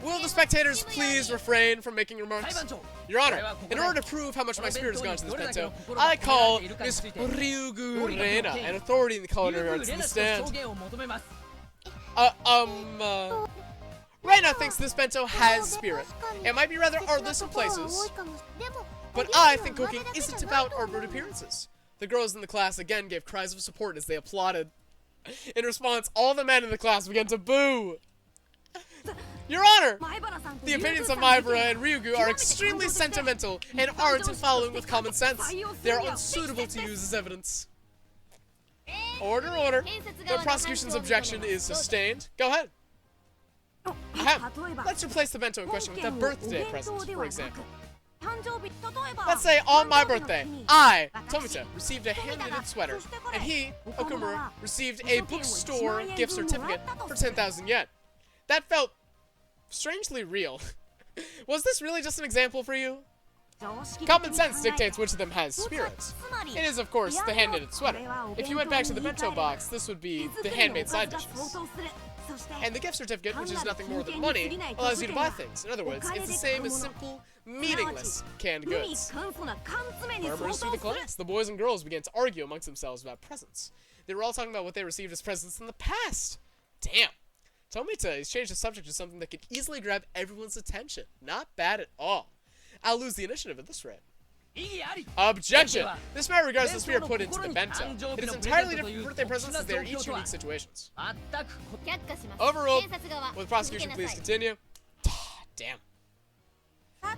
Will the spectators please refrain from making remarks? Your Honor, in order to prove how much my spirit has gone to this bento, I call Miss Ryugu Reina, an authority in the culinary arts, to the stand. Reina thinks this bento has spirit. It might be rather artless in places, but I think cooking isn't about outward appearances. The girls in the class again gave cries of support as they applauded. In response, all the men in the class began to boo. Your Honor, the opinions of Maibara and Ryugu are extremely sentimental and aren't in following with common sense. They are unsuitable to use as evidence. Order. The prosecution's objection is sustained. Go ahead. Ahem. Let's replace the bento in question with a birthday present, for example. Let's say on my birthday, I, Tomita, received a hand-knitted sweater, and he, Okumura, received a bookstore gift certificate for 10,000 yen. That felt strangely real. Was this really just an example for you? Common sense dictates which of them has spirit. It is, of course, the hand-knitted sweater. If you went back to the bento box, this would be the handmade side dishes. And the gift certificate, which is nothing more than money, allows you to buy things. In other words, it's the same as simple, meaningless canned goods. Murmurs through the class. The boys and girls began to argue amongst themselves about presents. They were all talking about what they received as presents in the past. Damn. Tomita has changed the subject to something that could easily grab everyone's attention. Not bad at all. I'll lose the initiative at this rate. Objection! This matter regards the spirit put into the bento. It is entirely different from birthday presents as they are each unique situations. 却下します Overruled. 検察側 Will the prosecution 続けな please さい continue? Damn.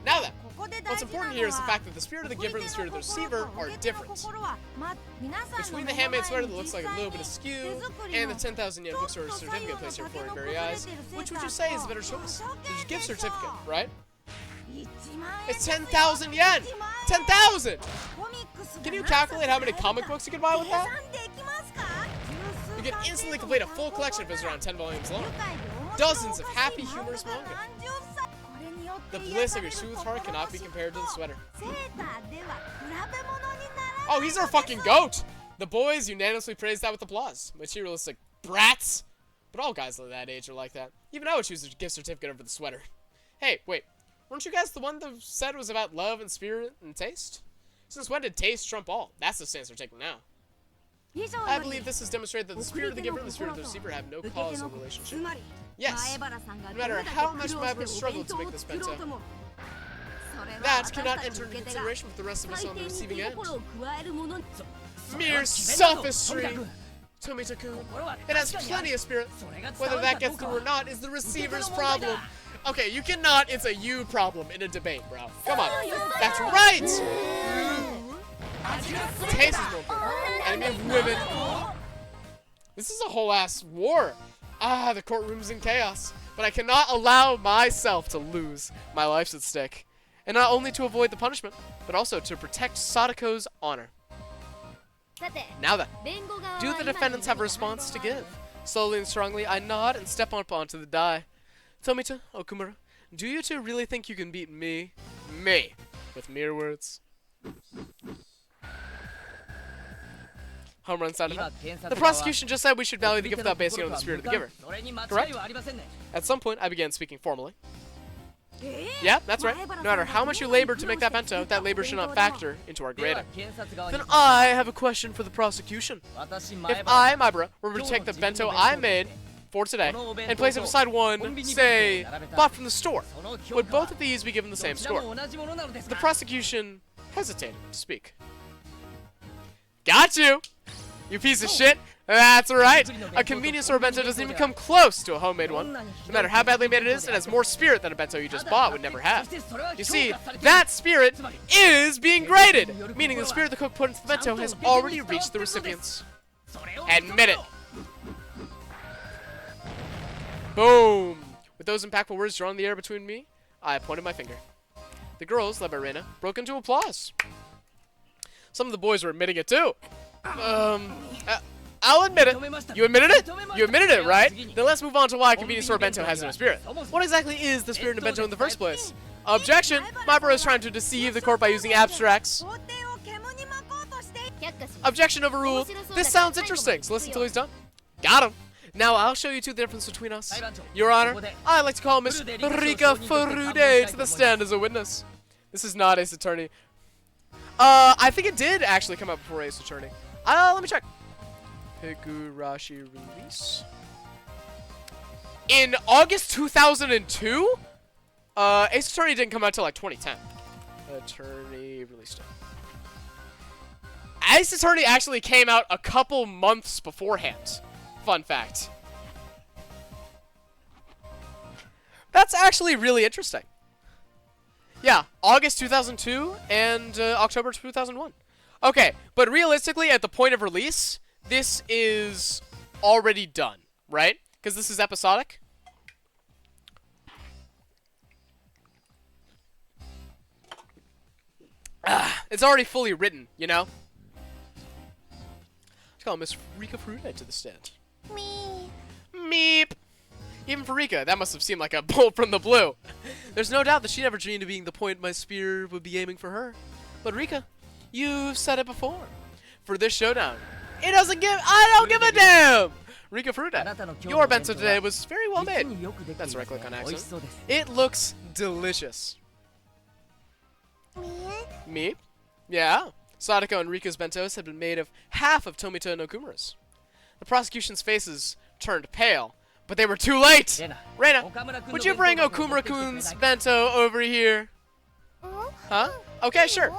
Now then, what's important here is the fact that the spirit of the giver and the spirit of the receiver are different. Between the handmade sweater that looks like a little bit askew and the 10,000 yen bookstore certificate placed here before your very eyes, which would you say is a better choice? The gift certificate, right? It's 10,000 yen! 10,000! Can you calculate how many comic books you can buy with that? You can instantly complete a full collection if it's around 10 volumes long. Dozens of happy, humorous manga. The bliss of your soothed heart cannot be compared to the sweater. Oh, he's our fucking goat! The boys unanimously praised that with applause. Materialistic brats! But all guys of that age are like that. Even I would choose a gift certificate over the sweater. Hey, wait. Weren't you guys the one that said it was about love and spirit and taste? Since when did taste trump all? That's the stance we're taking now. I believe this has demonstrated that the spirit of the giver and the spirit of the receiver have no causal relationship. Yes, no matter how much Maibara struggled to make this bento, that cannot enter into consideration with the rest of us on the receiving end. Mere sophistry! Tomita-kun, it has plenty of spirit. Whether that gets through or not is the receiver's problem. Okay, you cannot, it's a you problem in a debate, bro. Come on. That's right! Taste is more important. Enemy of women. This is a whole ass war. Ah, the courtroom's in chaos. But I cannot allow myself to lose. My life's at stake. And not only to avoid the punishment, but also to protect Sadako's honor. さて Now then, 弁護側は do the 今 defendants have a response to give? Slowly and strongly, I nod and step up onto the die. Tomita, Okumura, do you two really think you can beat me? Me. With mere words. Home run sound effect. The prosecution just said we should value the gift without basing it on the spirit of the giver. Correct? At some point, I began speaking formally. Yeah, that's right. No matter how much you labored to make that bento, that labor should not factor into our grading. Then I have a question for the prosecution. If I, Maibara, were to take the bento I made for today and place it beside one, say, bought from the store, would both of these be given the same score? The prosecution hesitated to speak. Got you! You piece of shit! That's right! A convenience store bento doesn't even come close to a homemade one. No matter how badly made it is, it has more spirit than a bento you just bought would never have. You see, that spirit is being graded! Meaning the spirit the cook put into the bento has already reached the recipients. Admit it! Boom! With those impactful words drawn in the air between me, I pointed my finger. The girls, led by Reina, broke into applause. Some of the boys were admitting it too. I'll admit it. You admitted it? You admitted it, right? Then let's move on to why convenience store bento has no spirit. What exactly is the spirit of bento in the first place? Objection! Maibara is trying to deceive the court by using abstracts. Objection overruled. This sounds interesting, so listen till he's done. Got him. Now I'll show you two the difference between us. Your Honor, I'd like to call Miss Rika Furude to the stand as a witness. This is not Ace Attorney. I think it did actually come out before Ace Attorney. Let me check. Higurashi release. In August 2002? Ace Attorney didn't come out till like 2010. Attorney released it. Ace Attorney actually came out a couple months beforehand. Fun fact. That's actually really interesting. Yeah, August 2002 and October 2001. Okay, but realistically, at the point of release, this is already done, right? Because this is episodic. It's already fully written, you know? Let's call Miss Rika Furude to the stand. Me. Meep. Even for Rika, that must have seemed like a bolt from the blue. There's no doubt that she never dreamed of being the point my spear would be aiming for her. But Rika, you've said it before. For this showdown, I don't give a damn! Rika Furude, your bento today was very well made. That's a right click on accident. It looks delicious. Me? Yeah. Sadako and Rika's bentos had been made of half of Tomita and Okumura's. The prosecution's faces turned pale, but they were too late! Reina, would you bring Okumura-kun's bento over here? Huh? Okay, sure.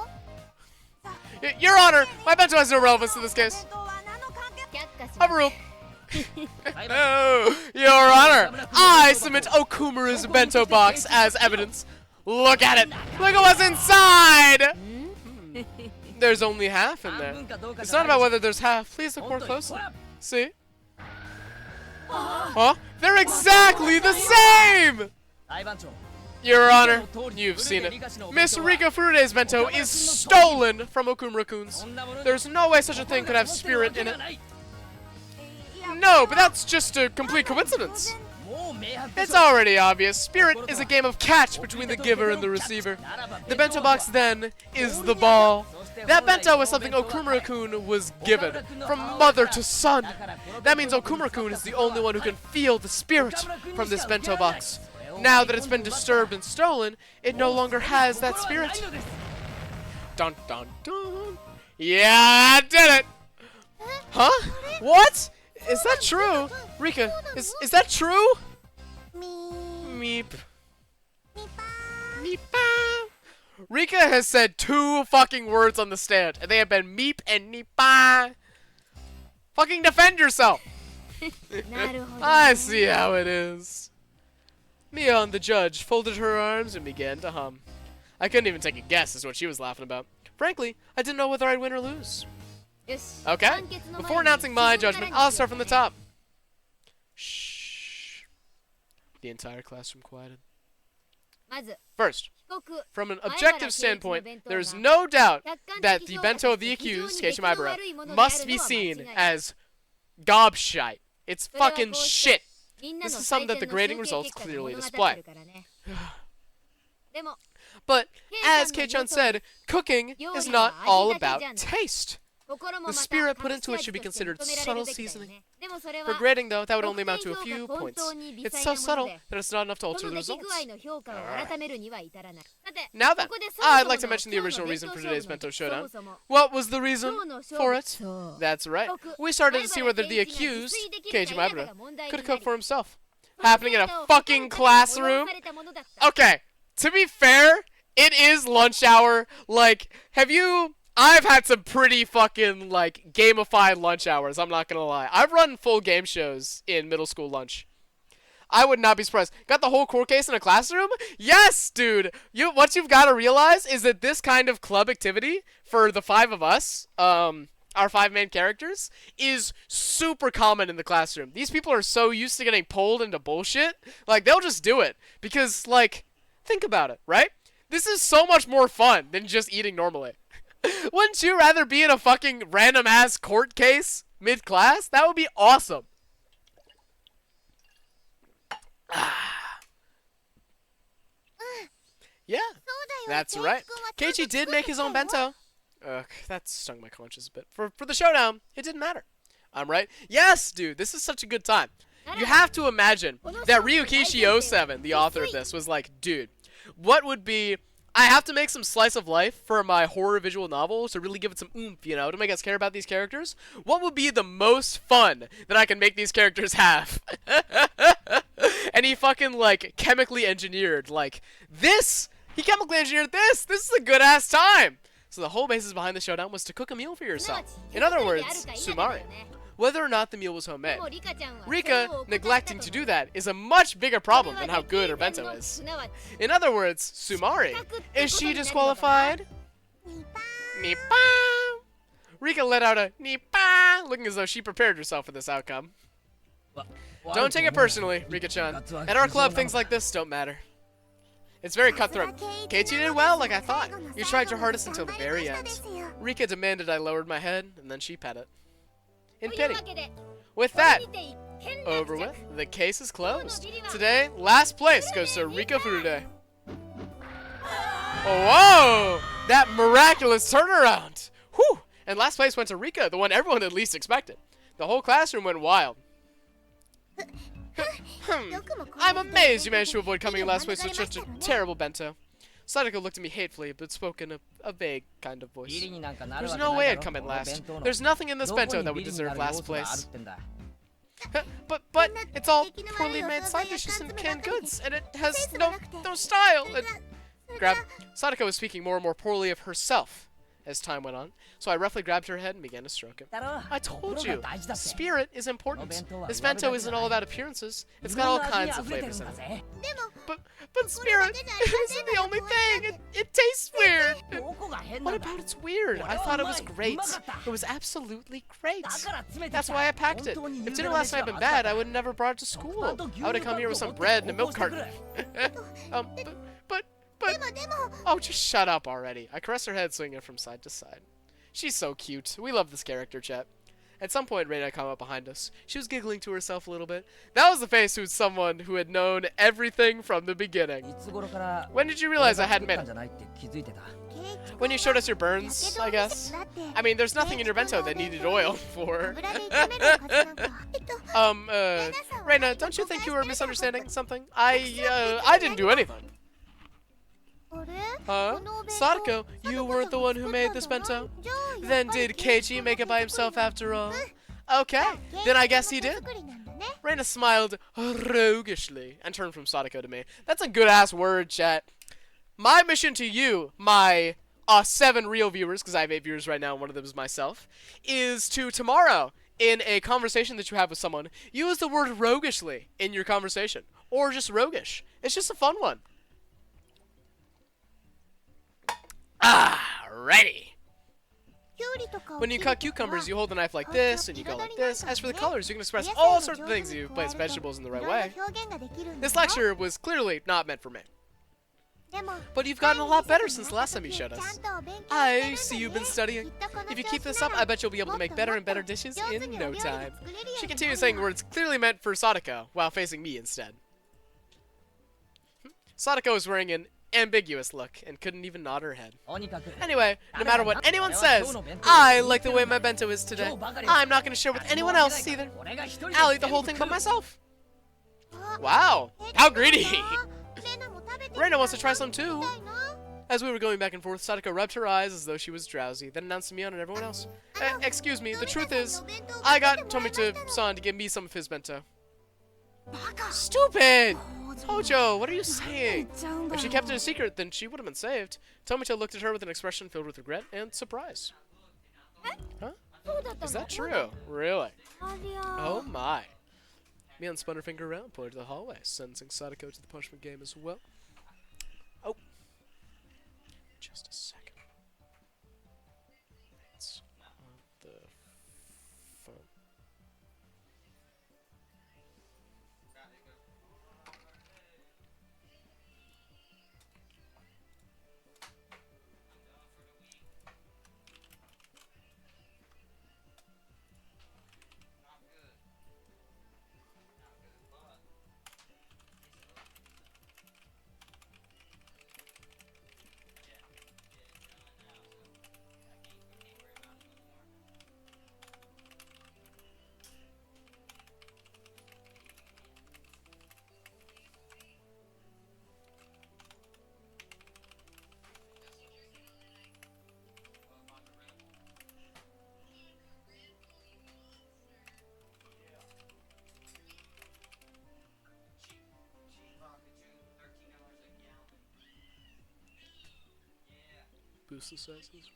Your Honor, my bento has no relevance to this case. 却下します Overruled. No, Your Honor, I submit Okumura's bento box as evidence. Look at it. Look at what's inside. There's only half in there. It's not about whether there's half. Please look more closely. See? Huh? They're exactly the same! Your Honor, you've seen it. Miss Rika Furude's bento is stolen from Okumura-kun's. There's no way such a thing could have spirit in it. No, but that's just a complete coincidence. It's already obvious. Spirit is a game of catch between the giver and the receiver. The bento box, then, is the ball. That bento was something Okumura-kun was given, from mother to son. That means Okumura-kun is the only one who can feel the spirit from this bento box. Now that it's been disturbed and stolen, it no longer has that spirit. Dun dun dun. Yeah, I did it! Huh? What? Is that true? Rika, is that true? Meep. Meepa. Rika has said 2 fucking words on the stand, and they have been meep and nipa. Fucking defend yourself! I see how it is. Mion, the judge, folded her arms and began to hum. I couldn't even take a guess as to what she was laughing about. Frankly, I didn't know whether I'd win or lose. Okay, before announcing my judgment, I'll start from the top. Shh. The entire classroom quieted. First, from an objective standpoint, there is no doubt that the bento of the accused, Keiichi Maibara, must be seen as gobshite. It's fucking shit. This is something that the grading results clearly display. But, as Kei-chan said, cooking is not all about taste. The spirit put into it should be considered subtle seasoning. For grading, though, that would only amount to a few points. It's so subtle that it's not enough to alter the results. Now then, I'd like to mention the original reason for today's bento showdown. What was the reason for it? That's right. We started to see whether the accused, Keiichi Maibara, could cook for himself. Happening in a fucking classroom? Okay, to be fair, it is lunch hour. Like, I've had some pretty fucking, like, gamified lunch hours, I'm not gonna lie. I've run full game shows in middle school lunch. I would not be surprised. Got the whole court case in a classroom? Yes, dude! What you've got to realize is that this kind of club activity, for the 5 of us, our 5 main characters, is super common in the classroom. These people are so used to getting pulled into bullshit, like, they'll just do it. Because, like, think about it, right? This is so much more fun than just eating normally. Wouldn't you rather be in a fucking random-ass court case mid-class? That would be awesome. Yeah, that's right. Keiichi did make his own bento. Ugh, that stung my conscience a bit. For the showdown, it didn't matter. I'm right. Yes, dude, this is such a good time. You have to imagine that Ryukishi07, the author of this, was like, dude, what would be... I have to make some slice of life for my horror visual novel to really give it some oomph, you know, to make us care about these characters. What would be the most fun that I can make these characters have? And he fucking, like, chemically engineered, like, this! He chemically engineered this! This is a good-ass time! So the whole basis behind the showdown was to cook a meal for yourself. In other words, sumari. Whether or not the meal was homemade. Rika neglecting to do that is a much bigger problem than how good her bento is. In other words, sumari. Is she disqualified? Nipa. Rika let out a nipa, looking as though she prepared herself for this outcome. Don't take it personally, Rika-chan. At our club, things like this don't matter. It's very cutthroat. Keiichi did well, like I thought. You tried your hardest until the very end. Rika demanded I lowered my head, and then she pet it. In pity. With that over with, the case is closed. Today, last place goes to Rika Furude. Oh, whoa! That miraculous turnaround! Whew! And last place went to Rika, the one everyone at least expected. The whole classroom went wild. I'm amazed you managed to avoid coming in last place with such a terrible bento. Sadako looked at me hatefully, but spoke in a vague kind of voice. There's no way I'd come in last. There's nothing in this bento that would deserve last place. But it's all poorly made side dishes and canned goods, and it has no style. Sadako was speaking more and more poorly of herself as time went on, so I roughly grabbed her head and began to stroke it. I told you, spirit is important. This bento isn't all about appearances. It's got all kinds of flavors in it. But spirit isn't the only thing. It tastes weird. What about it's weird? I thought it was great. It was absolutely great. That's why I packed it. If dinner last night had been bad, I would have never brought it to school. I would have come here with some bread and a milk carton. But, oh, just shut up already. I caress her head, swinging it from side to side. She's so cute. We love this character, chat. At some point, Reina came up behind us. She was giggling to herself a little bit. That was the face of someone who had known everything from the beginning. When did you realize I hadn't made it? When you showed us your burns, I guess. I mean, there's nothing in your bento that needed oil for. Reina, don't you think you were misunderstanding something? I didn't do anything. Huh? Sadako, you weren't the one who made this bento? Then did Keiichi make it by himself after all? Okay, then I guess he did. Reina smiled roguishly and turned from Sadako to me. That's a good-ass word, chat. My mission to you, my 7 real viewers, because I have 8 viewers right now and one of them is myself, is to tomorrow, in a conversation that you have with someone, use the word roguishly in your conversation. Or just roguish. It's just a fun one. Alrighty. When you cut cucumbers, you hold the knife like this, and you go like this. As for the colors, you can express all sorts of things if you place vegetables in the right way. This lecture was clearly not meant for me. But you've gotten a lot better since the last time you showed us. I see you've been studying. If you keep this up, I bet you'll be able to make better and better dishes in no time. She continues saying words clearly meant for Sadako, while facing me instead. Sadako is wearing an ambiguous look and couldn't even nod her head. Anyway, no matter what anyone says, I like the way my bento is today. I'm not going to share with anyone else either. I'll eat the whole thing by myself. Wow, how greedy. Reina wants to try some too. As we were going back and forth, Sadako rubbed her eyes as though she was drowsy, then announced to me and everyone else. Excuse me, the truth is, I got Tomita-san to give me some of his bento. Stupid! Hojo, what are you saying? If she kept it a secret, then she would have been saved. Tomita looked at her with an expression filled with regret and surprise. Huh? Is that true? Really? Oh my. Mion spun her finger around, pointed to the hallway, sentencing Sadako to the punishment game as well. Oh. Just a second. It's on the phone. Boost the sizes.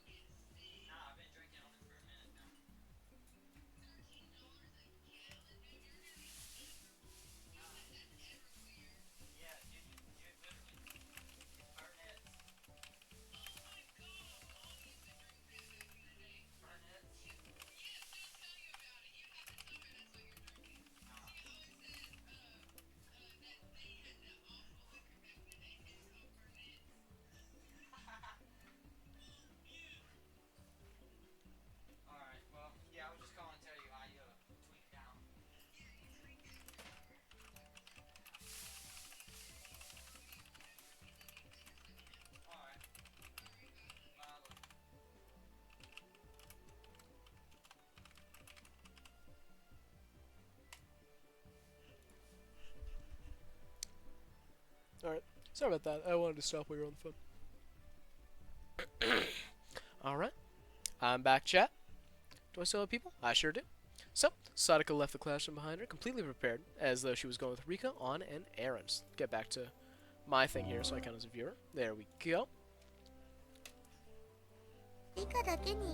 Alright, sorry about that. I wanted to stop while you were on the phone. Alright, I'm back, chat. Do I still have people? I sure do. So, Sadako left the classroom behind her, completely prepared, as though she was going with Rika on an errand. Let's get back to my thing here so I count as a viewer. There we go.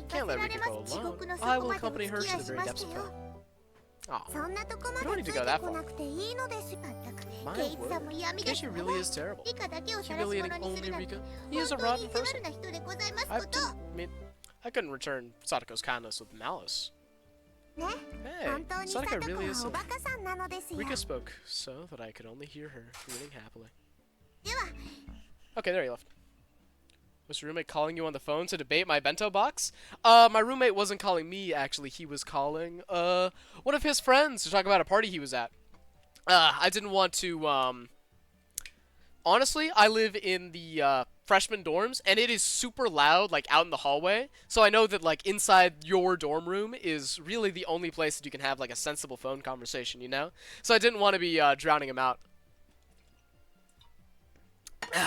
Can't let Rika go alone. I will accompany her to the very depths of hell. Aw, you don't need to go that far. My word, Keiichi really is terrible. Humiliating only Rika. He is a rotten person. I couldn't return Sadako's kindness with malice. Hey, Sadako really is silly. Rika spoke so that I could only hear her, grinning happily. Okay, there he left. Was your roommate calling you on the phone to debate my bento box? My roommate wasn't calling me, actually. He was calling, one of his friends to talk about a party he was at. I didn't want to, honestly, I live in the, freshman dorms, and it is super loud, like, out in the hallway. So I know that, like, inside your dorm room is really the only place that you can have, like, a sensible phone conversation, you know? So I didn't want to be, drowning him out.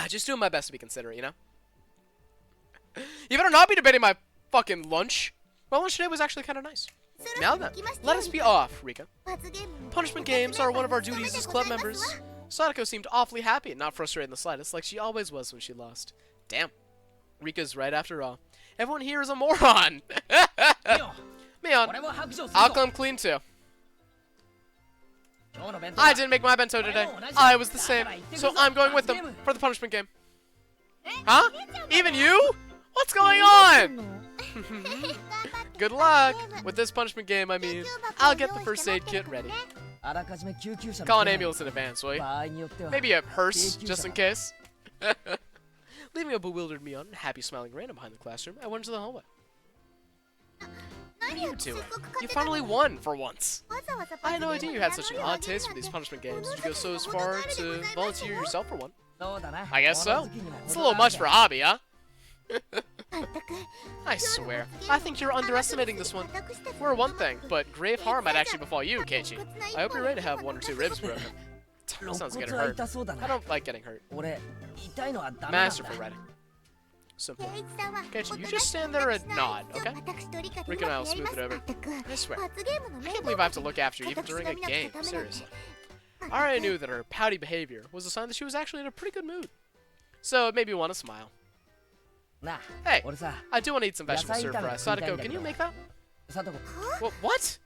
Just doing my best to be considerate, you know? You better not be debating my fucking lunch. My lunch today was actually kind of nice. Now then, let us be off, Rika. Punishment games are one of our duties as club members. Sadako seemed awfully happy and not frustrated in the slightest, like she always was when she lost. Damn. Rika's right after all. Everyone here is a moron. Mion, I'll come clean too. I didn't make my bento today. I was the same, so I'm going with them for the punishment game. Huh? Even you? What's going on? Good luck. With this punishment game, I mean, I'll get the first aid kit ready. Call an ambulance in advance, will you? Maybe a hearse, just in case. Leaving a bewildered Mion and happy smiling Random behind the classroom, I went into the hallway. What are you doing? You finally won, for once. I had no idea you had such an odd taste for these punishment games. Did you go so as far to volunteer yourself for one? I guess so. It's a little much for a hobby, huh? I swear, I think you're underestimating this one. For one thing, but grave harm might actually befall you, Keiichi. I hope you're ready to have 1 or 2 ribs broken. Sounds gonna hurt. I don't like getting hurt. Masterful writing. Simple. Keiichi, you just stand there and nod, okay? Rika and I will smooth it over. I swear, I can't believe I have to look after you even during a game, seriously. I already knew that her pouty behavior was a sign that she was actually in a pretty good mood. So it made me want to smile. Hey, I do want to eat some vegetable stir fry. Sadako, can you make that? What?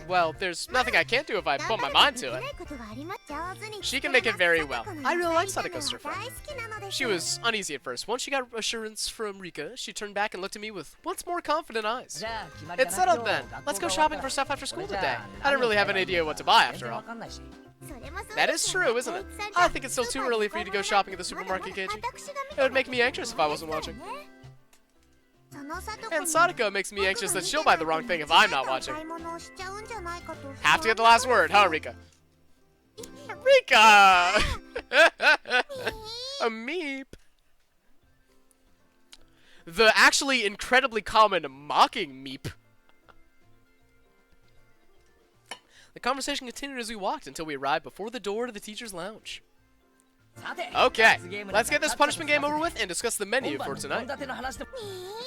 Well, there's nothing I can't do if I put my mind to it. She can make it very well. I really like Sadako's stir fry. She was uneasy at first. Once she got assurance from Rika, she turned back and looked at me with once more confident eyes. It's settled then. Let's go shopping for stuff after school today. I don't really have an idea what to buy after all. That is true, isn't it? I think it's still too early for you to go shopping at the supermarket, Keiichi. It would make me anxious if I wasn't watching. And Sadako makes me anxious that she'll buy the wrong thing if I'm not watching. Have to get the last word, huh, Rika? Rika! A meep. The actually incredibly common mocking meep. The conversation continued as we walked until we arrived before the door to the teacher's lounge. Okay, let's get this punishment game over with and discuss the menu for tonight.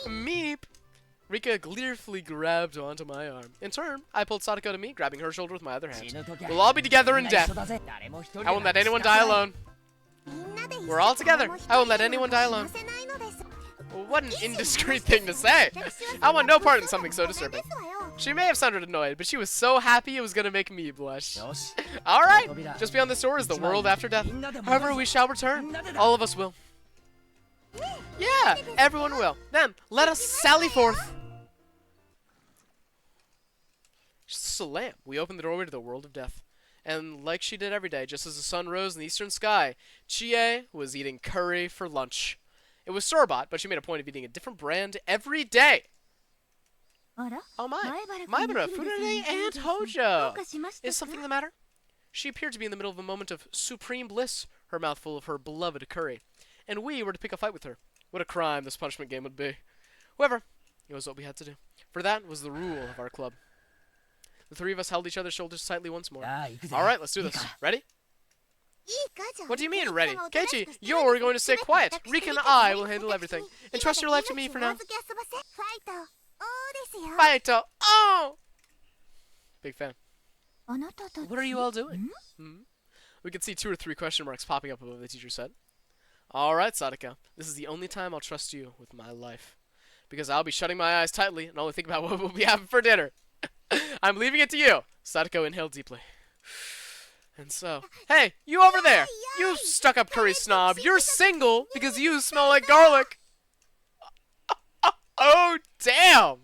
Meep! Rika gleefully grabbed onto my arm. In turn, I pulled Sadako to me, grabbing her shoulder with my other hand. We'll all be together in death. I won't let anyone die alone. We're all together. I won't let anyone die alone. What an indiscreet thing to say. I want no part in something so disturbing. She may have sounded annoyed, but she was so happy it was gonna make me blush. Alright, just beyond this door is the world after death. However, we shall return. All of us will. Yeah, everyone will. Then, let us sally forth. Salam. We opened the doorway to the world of death. And like she did every day, just as the sun rose in the eastern sky, Chie was eating curry for lunch. It was store-bought, but she made a point of eating a different brand every day. Oh my, Maibara, Funade, and Hojo! Is something the matter? She appeared to be in the middle of a moment of supreme bliss, her mouth full of her beloved curry. And we were to pick a fight with her. What a crime this punishment game would be. However, it was what we had to do. For that was the rule of our club. The three of us held each other's shoulders tightly once more. Alright, let's do this. Ready? What do you mean, ready? Keiichi, you're going to stay quiet. Rika and I will handle everything. Entrust your life to me for now. Fighto! Oh! Big fan. What are you all doing? We could see 2 or 3 question marks popping up above the teacher's head. Alright, Sadako. This is the only time I'll trust you with my life. because I'll be shutting my eyes tightly and only think about what we'll be having for dinner. I'm leaving it to you. Sadako inhaled deeply. And so, hey, you over there, you stuck-up curry snob, you're single because you smell like garlic. Oh, damn.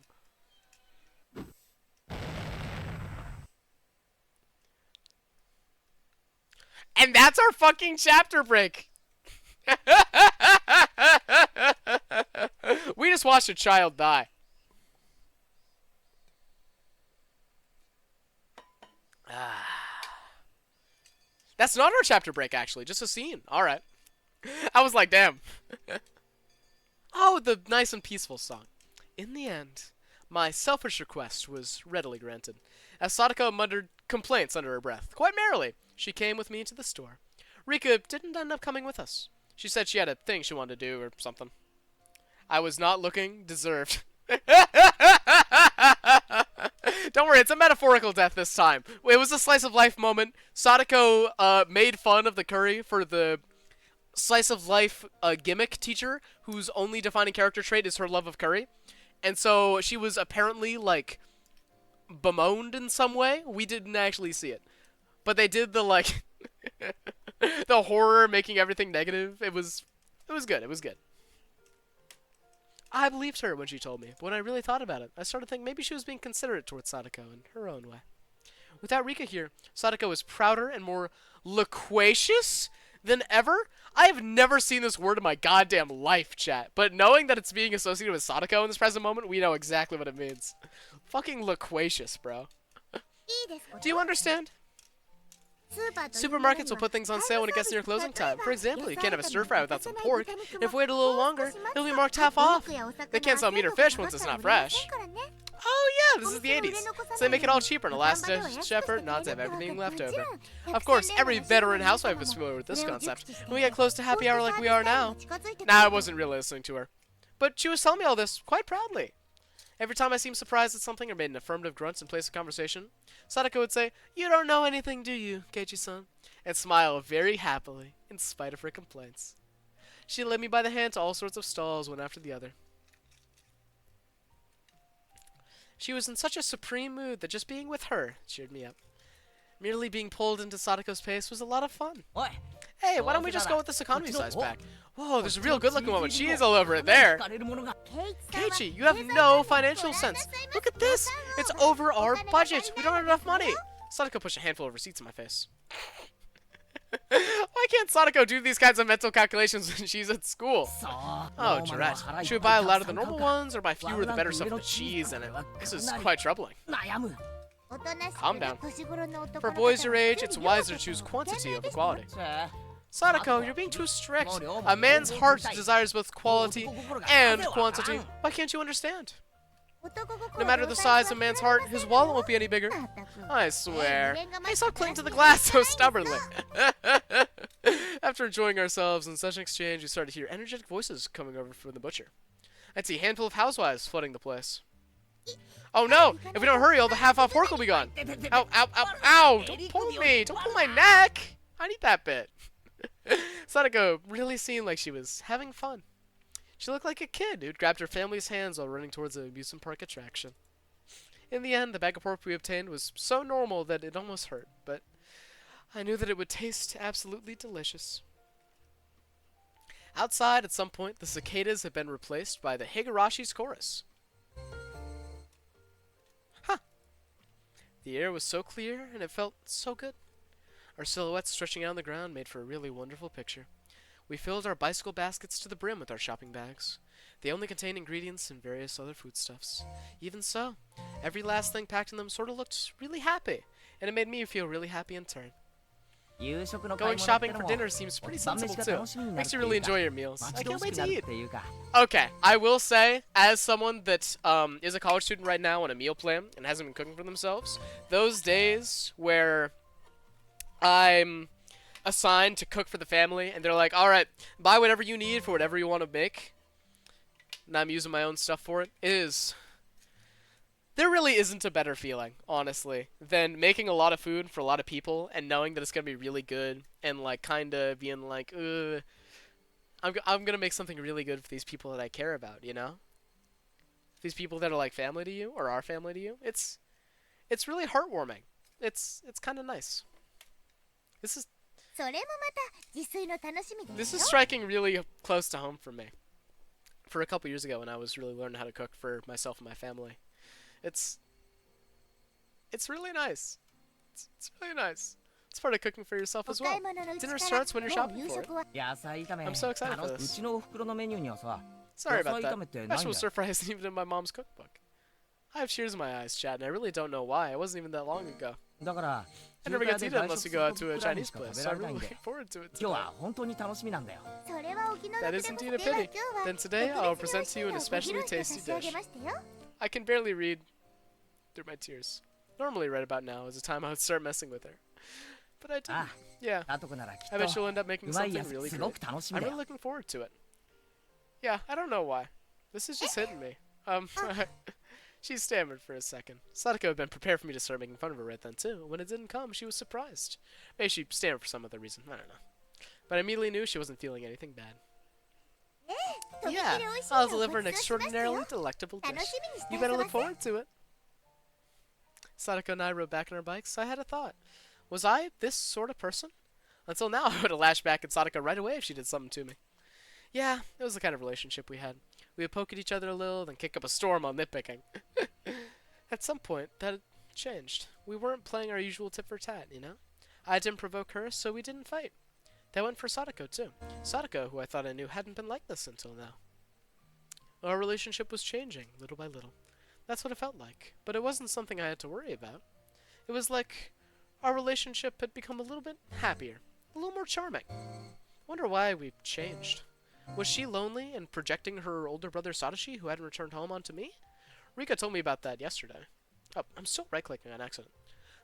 And that's our fucking chapter break. We just watched a child die. That's not our chapter break, actually. Just a scene. All right. I was like, damn. Oh, the nice and peaceful song. In the end, my selfish request was readily granted. As Sadako muttered complaints under her breath, quite merrily, she came with me to the store. Rika didn't end up coming with us. She said she had a thing she wanted to do or something. I was not looking deserved. Don't worry, it's a metaphorical death this time. It was a slice of life moment. Sadako made fun of the curry for the slice of life gimmick teacher whose only defining character trait is her love of curry. And so she was apparently like bemoaned in some way. We didn't actually see it. But they did the like the horror making everything negative. It was good. It was good. I believed her when she told me, but when I really thought about it, I started thinking maybe she was being considerate towards Sadako in her own way. Without Rika here, Sadako is prouder and more loquacious than ever. I have never seen this word in my goddamn life, chat, but knowing that it's being associated with Sadako in this present moment, we know exactly what it means. Fucking loquacious, bro. Do you understand? Supermarkets will put things on sale when it gets near closing time. For example, you can't have a stir fry without some pork, and if we wait a little longer, it'll be marked half off. They can't sell meat or fish once it's not fresh. Oh yeah, this is the 80s, so they make it all cheaper, and the last effort not to have everything left over. Of course, every veteran housewife is familiar with this concept. When we get close to happy hour like we are now. Nah, I wasn't really listening to her. But she was telling me all this quite proudly. Every time I seemed surprised at something or made an affirmative grunt in place of conversation, Sadako would say, "You don't know anything, do you, Keiichi-san?" and smile very happily, in spite of her complaints. She led me by the hand to all sorts of stalls, one after the other. She was in such a supreme mood that just being with her cheered me up. Merely being pulled into Sadako's pace was a lot of fun. Hey, why don't we just go with this economy size pack? Whoa, there's a real good looking one with cheese all over it there. Keiichi, you have no financial sense. Look at this. It's over our budget. We don't have enough money. Sadako pushed a handful of receipts in my face. Why can't Sadako do these kinds of mental calculations when she's at school? Oh, Jarrett. Should we buy a lot of the normal ones or buy fewer of the better stuff with the cheese in it? This is quite troubling. Calm down. For boys your age, it's wiser to choose quantity over quality. Sadako, you're being too strict. A man's heart desires both quality and quantity. Why can't you understand? No matter the size of a man's heart, his wallet won't be any bigger. I swear. Hey, stop clinging to the glass so stubbornly. After enjoying ourselves in such an exchange, we started to hear energetic voices coming over from the butcher. I'd see a handful of housewives flooding the place. Oh no! If we don't hurry, all the half-off pork will be gone. Ow, ow, ow, ow! Don't pull me! Don't pull my neck! I need that bit. Sadako really seemed like she was having fun. She looked like a kid who'd grabbed her family's hands while running towards an amusement park attraction. In the end, the bag of pork we obtained was so normal that it almost hurt, but I knew that it would taste absolutely delicious. Outside, at some point, the cicadas had been replaced by the higurashi's chorus. Huh. The air was so clear, and it felt so good. Our silhouettes stretching out on the ground made for a really wonderful picture. We filled our bicycle baskets to the brim with our shopping bags. They only contained ingredients and various other foodstuffs. Even so, every last thing packed in them sort of looked really happy, and it made me feel really happy in turn. Going shopping for dinner seems pretty sensible too. Makes you really enjoy your meals. I can't wait to eat. Okay, I will say, as someone that is a college student right now on a meal plan and hasn't been cooking for themselves, those days where I'm assigned to cook for the family and they're like, alright, buy whatever you need for whatever you want to make, and I'm using my own stuff for it, there really isn't a better feeling, honestly, than making a lot of food for a lot of people and knowing that it's gonna be really good and like kind of being like, I'm gonna make something really good for these people that I care about, you know? these people that are like family to you or are family to you. It's really heartwarming. It's kind of nice. This is それもまた自炊の楽しみだよ this is striking really close to home for me. For a couple years ago when I was really learning how to cook for myself and my family. It's really nice. It's really nice. It's part of cooking for yourself お as 買 well. い物のうち Dinner から starts when you're もう shopping 夕 for it. 食は 野菜炒め I'm so excited for う this. ちのお袋のメニューにはさ Sorry about 野菜 that. 炒めってないんだ Vegetable stir fry isn't even in my mom's cookbook. I have tears in my eyes, Chad, and I really don't know why. It wasn't even that long ago. だから I 中 never 華 get 屋 to で eat it 外 unless 食 we す go る out と to a 僕らに Chinese しか食 place, べ so ら I'm れない really んで looking forward to it 今日 today. は本当に楽しみなんだよそれはお気の That 毒で is ご indeed ざ a います pity. 今日は Then today 特 I'll 別な present to you an 一品をご especially 披露して tasty 差し上げ dish. ましたよ I can barely read through my tears. Normally right about now is the time I would start messing with her. But I didn't. あ Yeah. あ後くならきっ I bet she'll と end up making うまい something やつ really すご great. く楽しみ I'm だ really よ looking forward to it. Yeah, I don't know why. This is just hitting me. She stammered for a second. Sadako had been prepared for me to start making fun of her right then, too. When it didn't come, she was surprised. Maybe she stammered for some other reason. I don't know. But I immediately knew she wasn't feeling anything bad. とびき Yeah, り美味しい I'll のをご deliver an ちそうしましたよ extraordinarily delectable 楽 dish. しみにして You 遊ば better せ look forward to it. Sadako and I rode back on our bikes. I had a thought. Was I this sort of person? Until now, I would have lashed back at Sadako right away if she did something to me. Yeah, it was the kind of relationship we had. We would poke at each other a little, then kick up a storm on nitpicking. At some point, that had changed. We weren't playing our usual tit for tat, you know? I didn't provoke her, so we didn't fight. That went for Sadako, too. Sadako, who I thought I knew, hadn't been like this until now. Our relationship was changing, little by little. That's what it felt like. But it wasn't something I had to worry about. It was like our relationship had become a little bit happier, a little more charming. Wonder why we changed. Was she lonely and projecting her older brother Satoshi, who hadn't returned home, onto me? Rika told me about that yesterday. Oh, I'm still right-clicking on accident.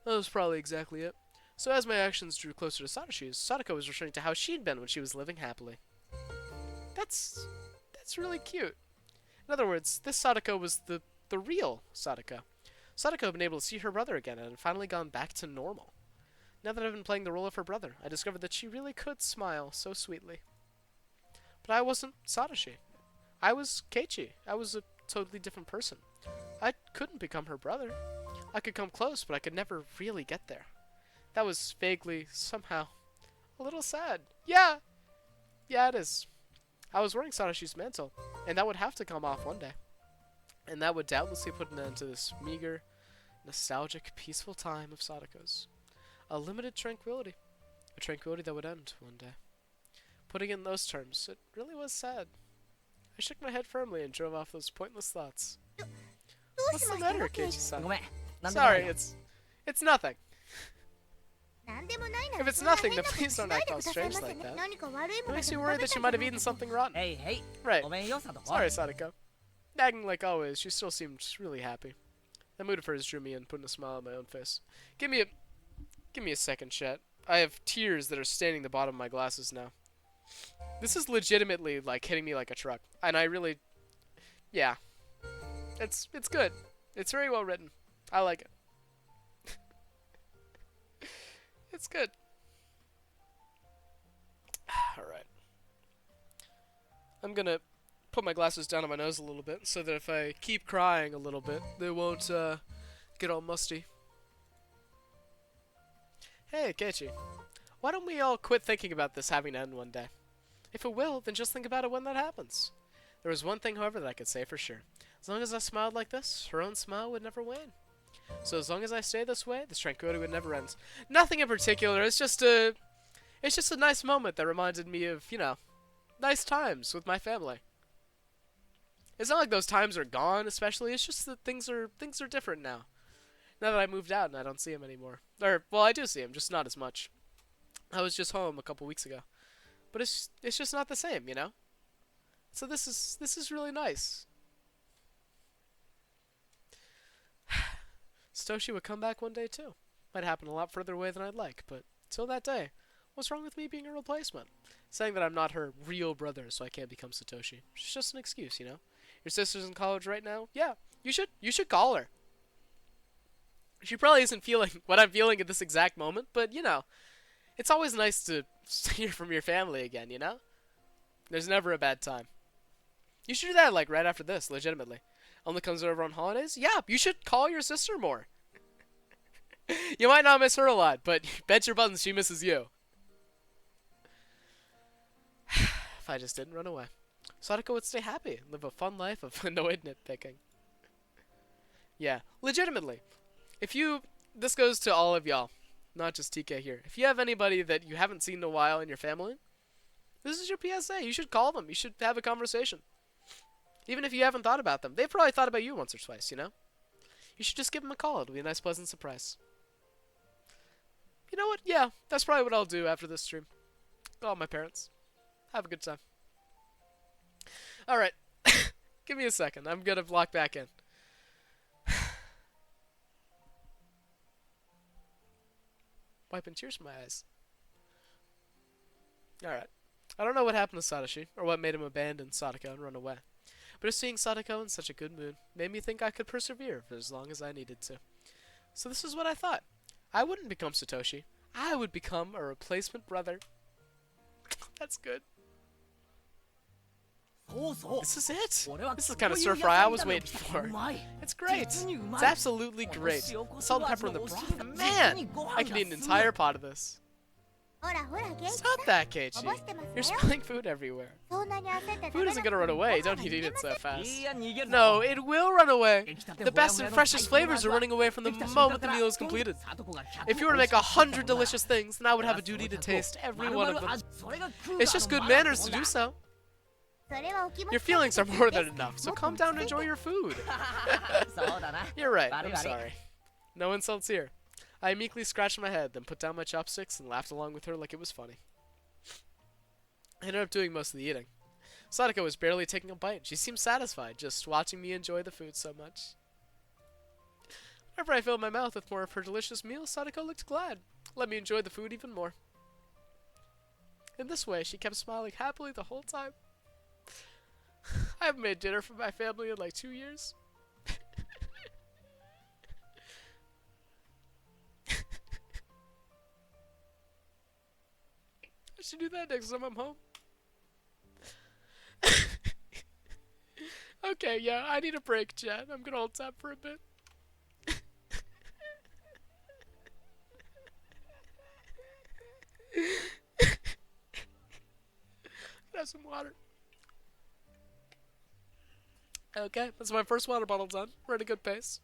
That was probably exactly it. So as my actions drew closer to Satoshi's, Sadako was returning to how she'd been when she was living happily. That's really cute. In other words, this Sadako was the real Sadako. Sadako had been able to see her brother again and had finally gone back to normal. Now that I've been playing the role of her brother, I discovered that she really could smile so sweetly. But I wasn't Satoshi. I was Keiichi. I was a totally different person. I couldn't become her brother. I could come close, but I could never really get there. That was vaguely, somehow, a little sad. Yeah! Yeah, it is. I was wearing Satoshi's mantle, and that would have to come off one day. And that would doubtlessly put an end to this meager, nostalgic, peaceful time of Sadako's. A limited tranquility. A tranquility that would end one day. Putting it in those terms, it really was sad. I shook my head firmly and drove off those pointless thoughts. どう What's し the ました matter, のケイジ Keiichi-san? ごめんなんでもな Sorry, いよ it's nothing. なんでもないな If ら it's そんな nothing, 変 then なこと please し don't ない act で all ください strange ませ like ね that. 何か悪い It もの makes で me も worried 食べ that た she ん might じゃ have ない eaten ですか something rotten. へいへい Right. ごめんよ佐藤 Sorry, Sadako. Nagging like always, she still seemed really happy. That mood of hers drew me in, putting a smile on my own face. Give me a second, chat. I have tears that are staining the bottom of my glasses now. This is legitimately like hitting me like a truck, and I really, yeah, it's good. It's very well written. I like it. It's good. All right. I'm gonna put my glasses down on my nose a little bit so that if I keep crying a little bit, they won't get all musty. Hey, Keiichi. Why don't we all quit thinking about this having to end one day? If it will, then just think about it when that happens. There was one thing, however, that I could say for sure. As long as I smiled like this, her own smile would never wane. So as long as I stay this way, this tranquility would never end. Nothing in particular. It's just a nice moment that reminded me of, you know, nice times with my family. It's not like those times are gone, especially. It's just that things are different now. Now that I moved out and I don't see him anymore. Or, well, I do see him, just not as much. I was just home a couple weeks ago. But it's just not the same, you know? So this is really nice. Satoshi would come back one day too. Might happen a lot further away than I'd like, but till that day, what's wrong with me being a replacement? Saying that I'm not her real brother, so I can't become Satoshi. It's just an excuse, you know? Your sister's in college right now? Yeah, you should call her. She probably isn't feeling what I'm feeling at this exact moment, but you know, it's always nice to hear from your family again, you know? There's never a bad time. You should do that, like, right after this, legitimately. Only comes over on holidays? Yeah, you should call your sister more. You might not miss her a lot, but bet your buttons she misses you. If I just didn't run away. Sadako would stay happy and live a fun life of annoyed nitpicking. Yeah, legitimately. This goes to all of y'all, not just TK here. If you have anybody that you haven't seen in a while in your family, this is your PSA. You should call them. You should have a conversation. Even if you haven't thought about them. They've probably thought about you once or twice, you know? You should just give them a call. It'll be a nice, pleasant surprise. You know what? Yeah, that's probably what I'll do after this stream. Call my parents. Have a good time. Alright. Give me a second. I'm gonna log back in. Wiping tears from my eyes. Alright. I don't know what happened to Satoshi, or what made him abandon Sadako and run away. But just seeing Sadako in such a good mood made me think I could persevere for as long as I needed to. So this is what I thought. I wouldn't become Satoshi. I would become a replacement brother. That's good. This is it. This is the kind of stir fry I was waiting for. It's great. It's absolutely great. Salt and pepper in the broth. Man, I could eat an entire pot of this. Stop that, Keiichi. You're spilling food everywhere. Food isn't gonna run away. Don't need to eat it so fast. No, it will run away. The best and freshest flavors are running away from the moment the meal is completed. If you were to make 100 delicious things, then I would have a duty to taste every one of them. It's just good manners to do so. Your feelings are more than enough, so calm down and enjoy your food. You're right, I'm sorry. No insults here. I meekly scratched my head, then put down my chopsticks and laughed along with her like it was funny. I ended up doing most of the eating. Sadako was barely taking a bite. She seemed satisfied, just watching me enjoy the food so much. Whenever I filled my mouth with more of her delicious meal, Sadako looked glad. Let me enjoy the food even more. In this way, she kept smiling happily the whole time. I haven't made dinner for my family in like 2 years. I should do that next time I'm home. Okay, yeah, I need a break, chat. I'm gonna hold tap for a bit. Have some water. Okay, that's my first water bottle done. We're at a good pace.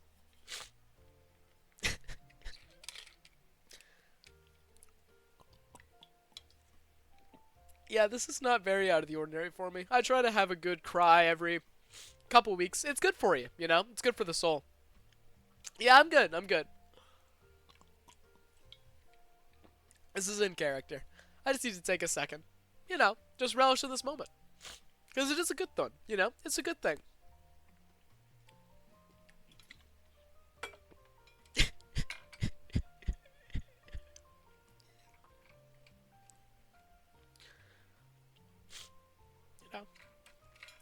Yeah, this is not very out of the ordinary for me. I try to have a good cry every couple weeks. It's good for you, you know? It's good for the soul. Yeah, I'm good. I'm good. This is in character. I just need to take a second. You know, just relish in this moment. Because it is a good one, you know? It's a good thing.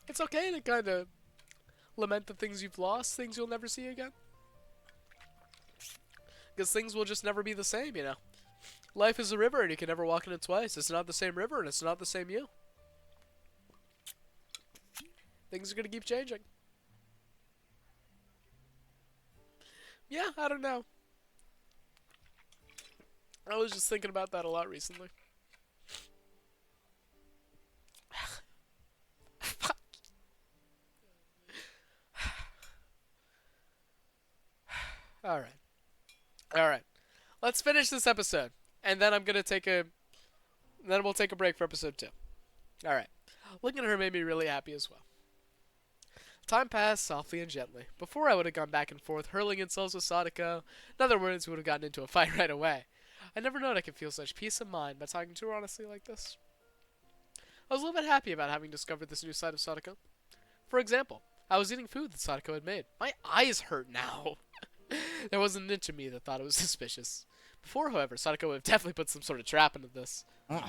It's okay to kind of lament the things you've lost, things you'll never see again. Because things will just never be the same, you know. Life is a river and you can never walk in it twice. It's not the same river and it's not the same you. Things are going to keep changing. Yeah, I don't know. I was just thinking about that a lot recently. Alright. Alright. Let's finish this episode. And then I'm gonna take a... Then we'll take a break for episode 2. Alright. Looking at her made me really happy as well. Time passed softly and gently. Before I would have gone back and forth, hurling insults with Sadako. In other words, we would have gotten into a fight right away. I never known I could feel such peace of mind by talking to her honestly like this. I was a little bit happy about having discovered this new side of Sadako. For example, I was eating food that Sadako had made. My eyes hurt now. There wasn't an inch of me that thought it was suspicious. Before, however, Sadako would have definitely put some sort of trap into this. I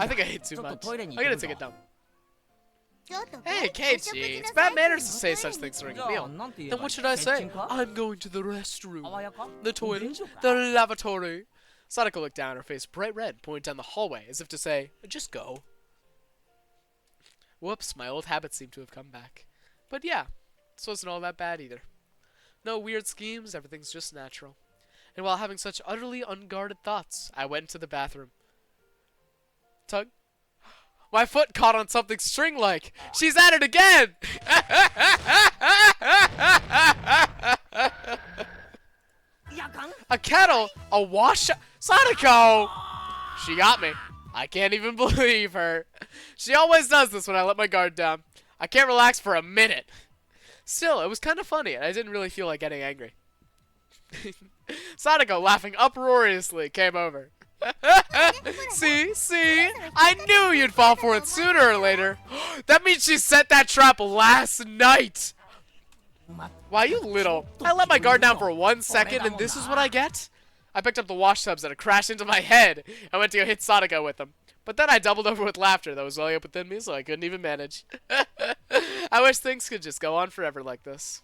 think I ate too much. I'm gonna take it down. Hey, Keiichi, it's bad manners to say such things during a meal. Then what should I say? I'm going to the restroom, the toilet, the lavatory. Sadako looked down, her face bright red, pointing down the hallway, as if to say, just go. Whoops, my old habits seem to have come back. But yeah, This wasn't all that bad either. No weird schemes, everything's just natural. And while having such utterly unguarded thoughts, I went into the bathroom. Tug? My foot caught on something string-like. She's at it again! A kettle? A wash? Sadako! She got me. I can't even believe her. She always does this when I let my guard down. I can't relax for a minute. Still, it was kind of funny, and I didn't really feel like getting angry. Sadako, laughing uproariously, came over. See? I knew you'd fall for it sooner or later. That means she set that trap last night. Wow, you little. I let my guard down for 1 second, and this is what I get? I picked up the wash tubs that had crashed into my head. I went to go hit Sadako with them. But then I doubled over with laughter that was welling up within me, so I couldn't even manage. I wish things could just go on forever like this.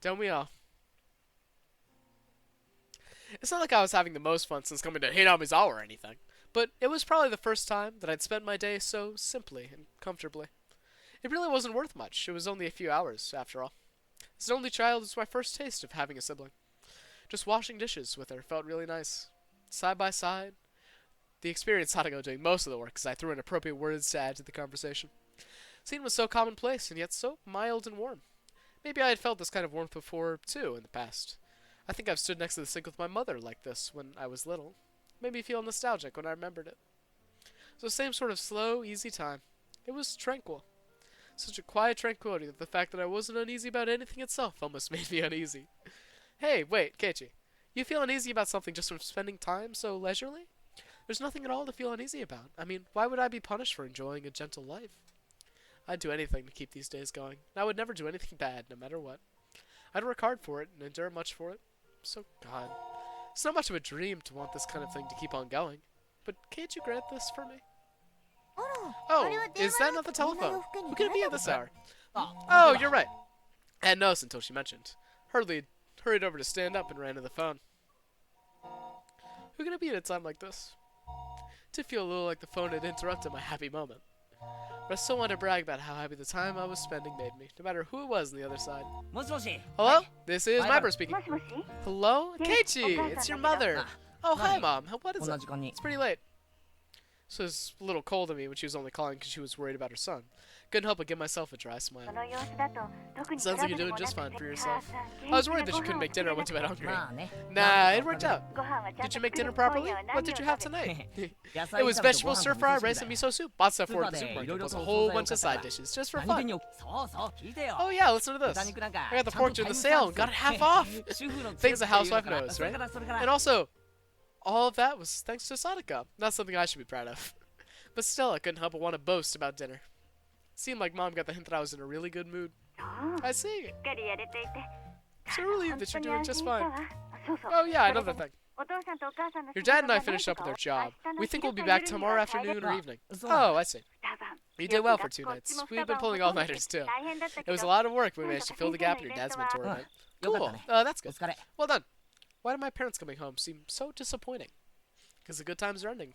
Don't we all? It's not like I was having the most fun since coming to Hinamizawa or anything, but it was probably the first time that I'd spent my day so simply and comfortably. It really wasn't worth much. It was only a few hours, after all. As an only child, it was my first taste of having a sibling. Just washing dishes with her felt really nice. Side by side, the experience Sadako doing most of the work as I threw in appropriate words to add to the conversation. The scene was so commonplace and yet so mild and warm. Maybe I had felt this kind of warmth before, too, in the past. I think I've stood next to the sink with my mother like this when I was little. It made me feel nostalgic when I remembered it. It was the same sort of slow, easy time. It was tranquil. Such a quiet tranquility that the fact that I wasn't uneasy about anything itself almost made me uneasy. Hey, wait, Keiichi. You feel uneasy about something just from spending time so leisurely? There's nothing at all to feel uneasy about. I mean, why would I be punished for enjoying a gentle life? I'd do anything to keep these days going. And I would never do anything bad, no matter what. I'd work hard for it and endure much for it. So, God, it's not much of a dream to want this kind of thing to keep on going. But can't you grant this for me? Oh, is that not the telephone? Who could it be at this hour? Oh, you're right. I hadn't noticed until she mentioned. Hurried over to stand up and ran to the phone. Who could it be at a time like this? It did feel a little like the phone had interrupted my happy moment. But I still wanted to brag about how happy the time I was spending made me, no matter who it was on the other side. Hello? This is Myber speaking. Hello? Keiichi, it's your mother. Oh, hi, Mom. What is it? It's pretty late. So it was a little cold of me when she was only calling because she was worried about her son. Couldn't help but give myself a dry smile. Sounds like you're doing just fine for yourself. I was worried that you couldn't make dinner and went to bed hungry. Nah, it worked out. Did you make dinner properly? What did you have tonight? It was vegetable stir-fry, rice, and miso soup. Bought stuff for it at the supermarket, plus a whole bunch of side dishes, just for fun. Oh yeah, listen to this. I got the pork during the sale and got it half off. Things a housewife knows, right? And also, all of that was thanks to Sadako. Not something I should be proud of. But still, I couldn't help but want to boast about dinner. Seemed like Mom got the hint that I was in a really good mood. I see. So relieved that you're doing just fine. Oh yeah, another thing. Your dad and I finished up with our job. We think we'll be back tomorrow afternoon or evening. Oh, I see. You did well for 2 nights. We've been pulling all-nighters too. It was a lot of work, but we managed to fill the gap in your dad's mentor event. Cool. That's good. Well done. Why do my parents coming home seem so disappointing? Because the good times are ending.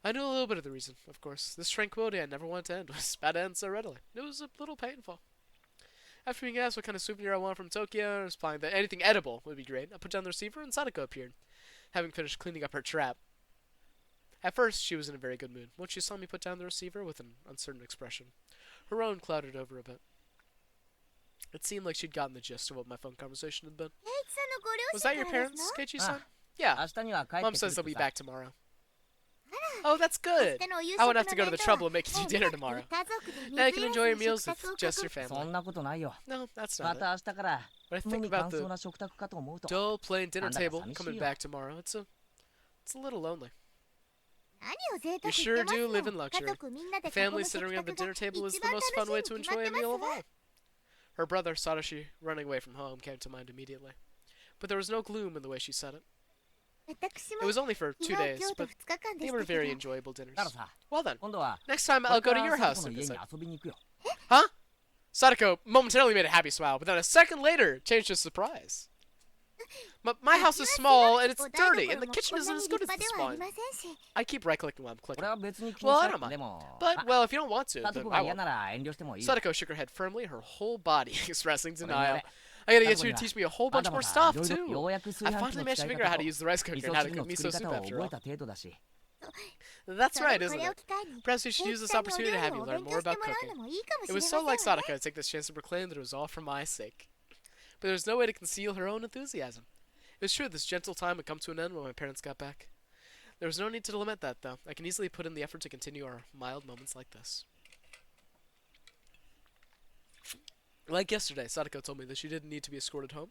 I knew a little bit of the reason, of course. This tranquility I never wanted to end was about to end so readily. It was a little painful. After being asked what kind of souvenir I wanted from Tokyo, I was replying that anything edible would be great. I put down the receiver and Sadako appeared, having finished cleaning up her trap. At first, she was in a very good mood. Once she saw me put down the receiver with an uncertain expression, her own clouded over a bit. It seemed like she'd gotten the gist of what my phone conversation had been. Was that your parents, Keiichi-san? Yeah. Mom says they'll be back tomorrow. Oh, that's good. I won't have to go to the trouble of making you dinner tomorrow. Now you can enjoy your meals with just your family. No, that's not it. But I think about the dull, plain dinner table coming back tomorrow. It's a little lonely. You sure do live in luxury. The family sitting around the dinner table is the most fun way to enjoy a meal of all. Her brother, Satoshi, running away from home, came to mind immediately. But there was no gloom in the way she said it. It was only for 2 days, but they were very enjoyable dinners. Well then, next time I'll go to your house and visit. Huh? Sadako momentarily made a happy smile, but then a second later changed to surprise. My house is small and it's dirty, and the kitchen isn't as good as this one. I keep right-clicking while I'm 俺 clicking. は別に気に Well, し I な don't くて mind. でも But, well, if you don't want to, 家 then 族 I が嫌 won't. なら遠慮してもいい。 Sadako shook her head firmly, her whole body expressing これに denial. 俺 I gotta get you 家族に to は teach me a whole ま bunch だま more だ stuff, いろいろ too. ようやく炊 I 飯器 finally の managed 使 to い figure out how 方 to use the rice と cooker 味 and 噌 how to 汁の cook 作り miso 方 soup を after 覚 all. えた程度だし。 That's right, isn't it? Perhaps we should use this opportunity to have you learn more about cooking. It was so like Sadako to take this chance to proclaim that it was all for my sake. But there was no way to conceal her own enthusiasm. It was true this gentle time would come to an end when my parents got back. There was no need to lament that, though. I can easily put in the effort to continue our mild moments like this. Like yesterday, Sadako told me that she didn't need to be escorted home.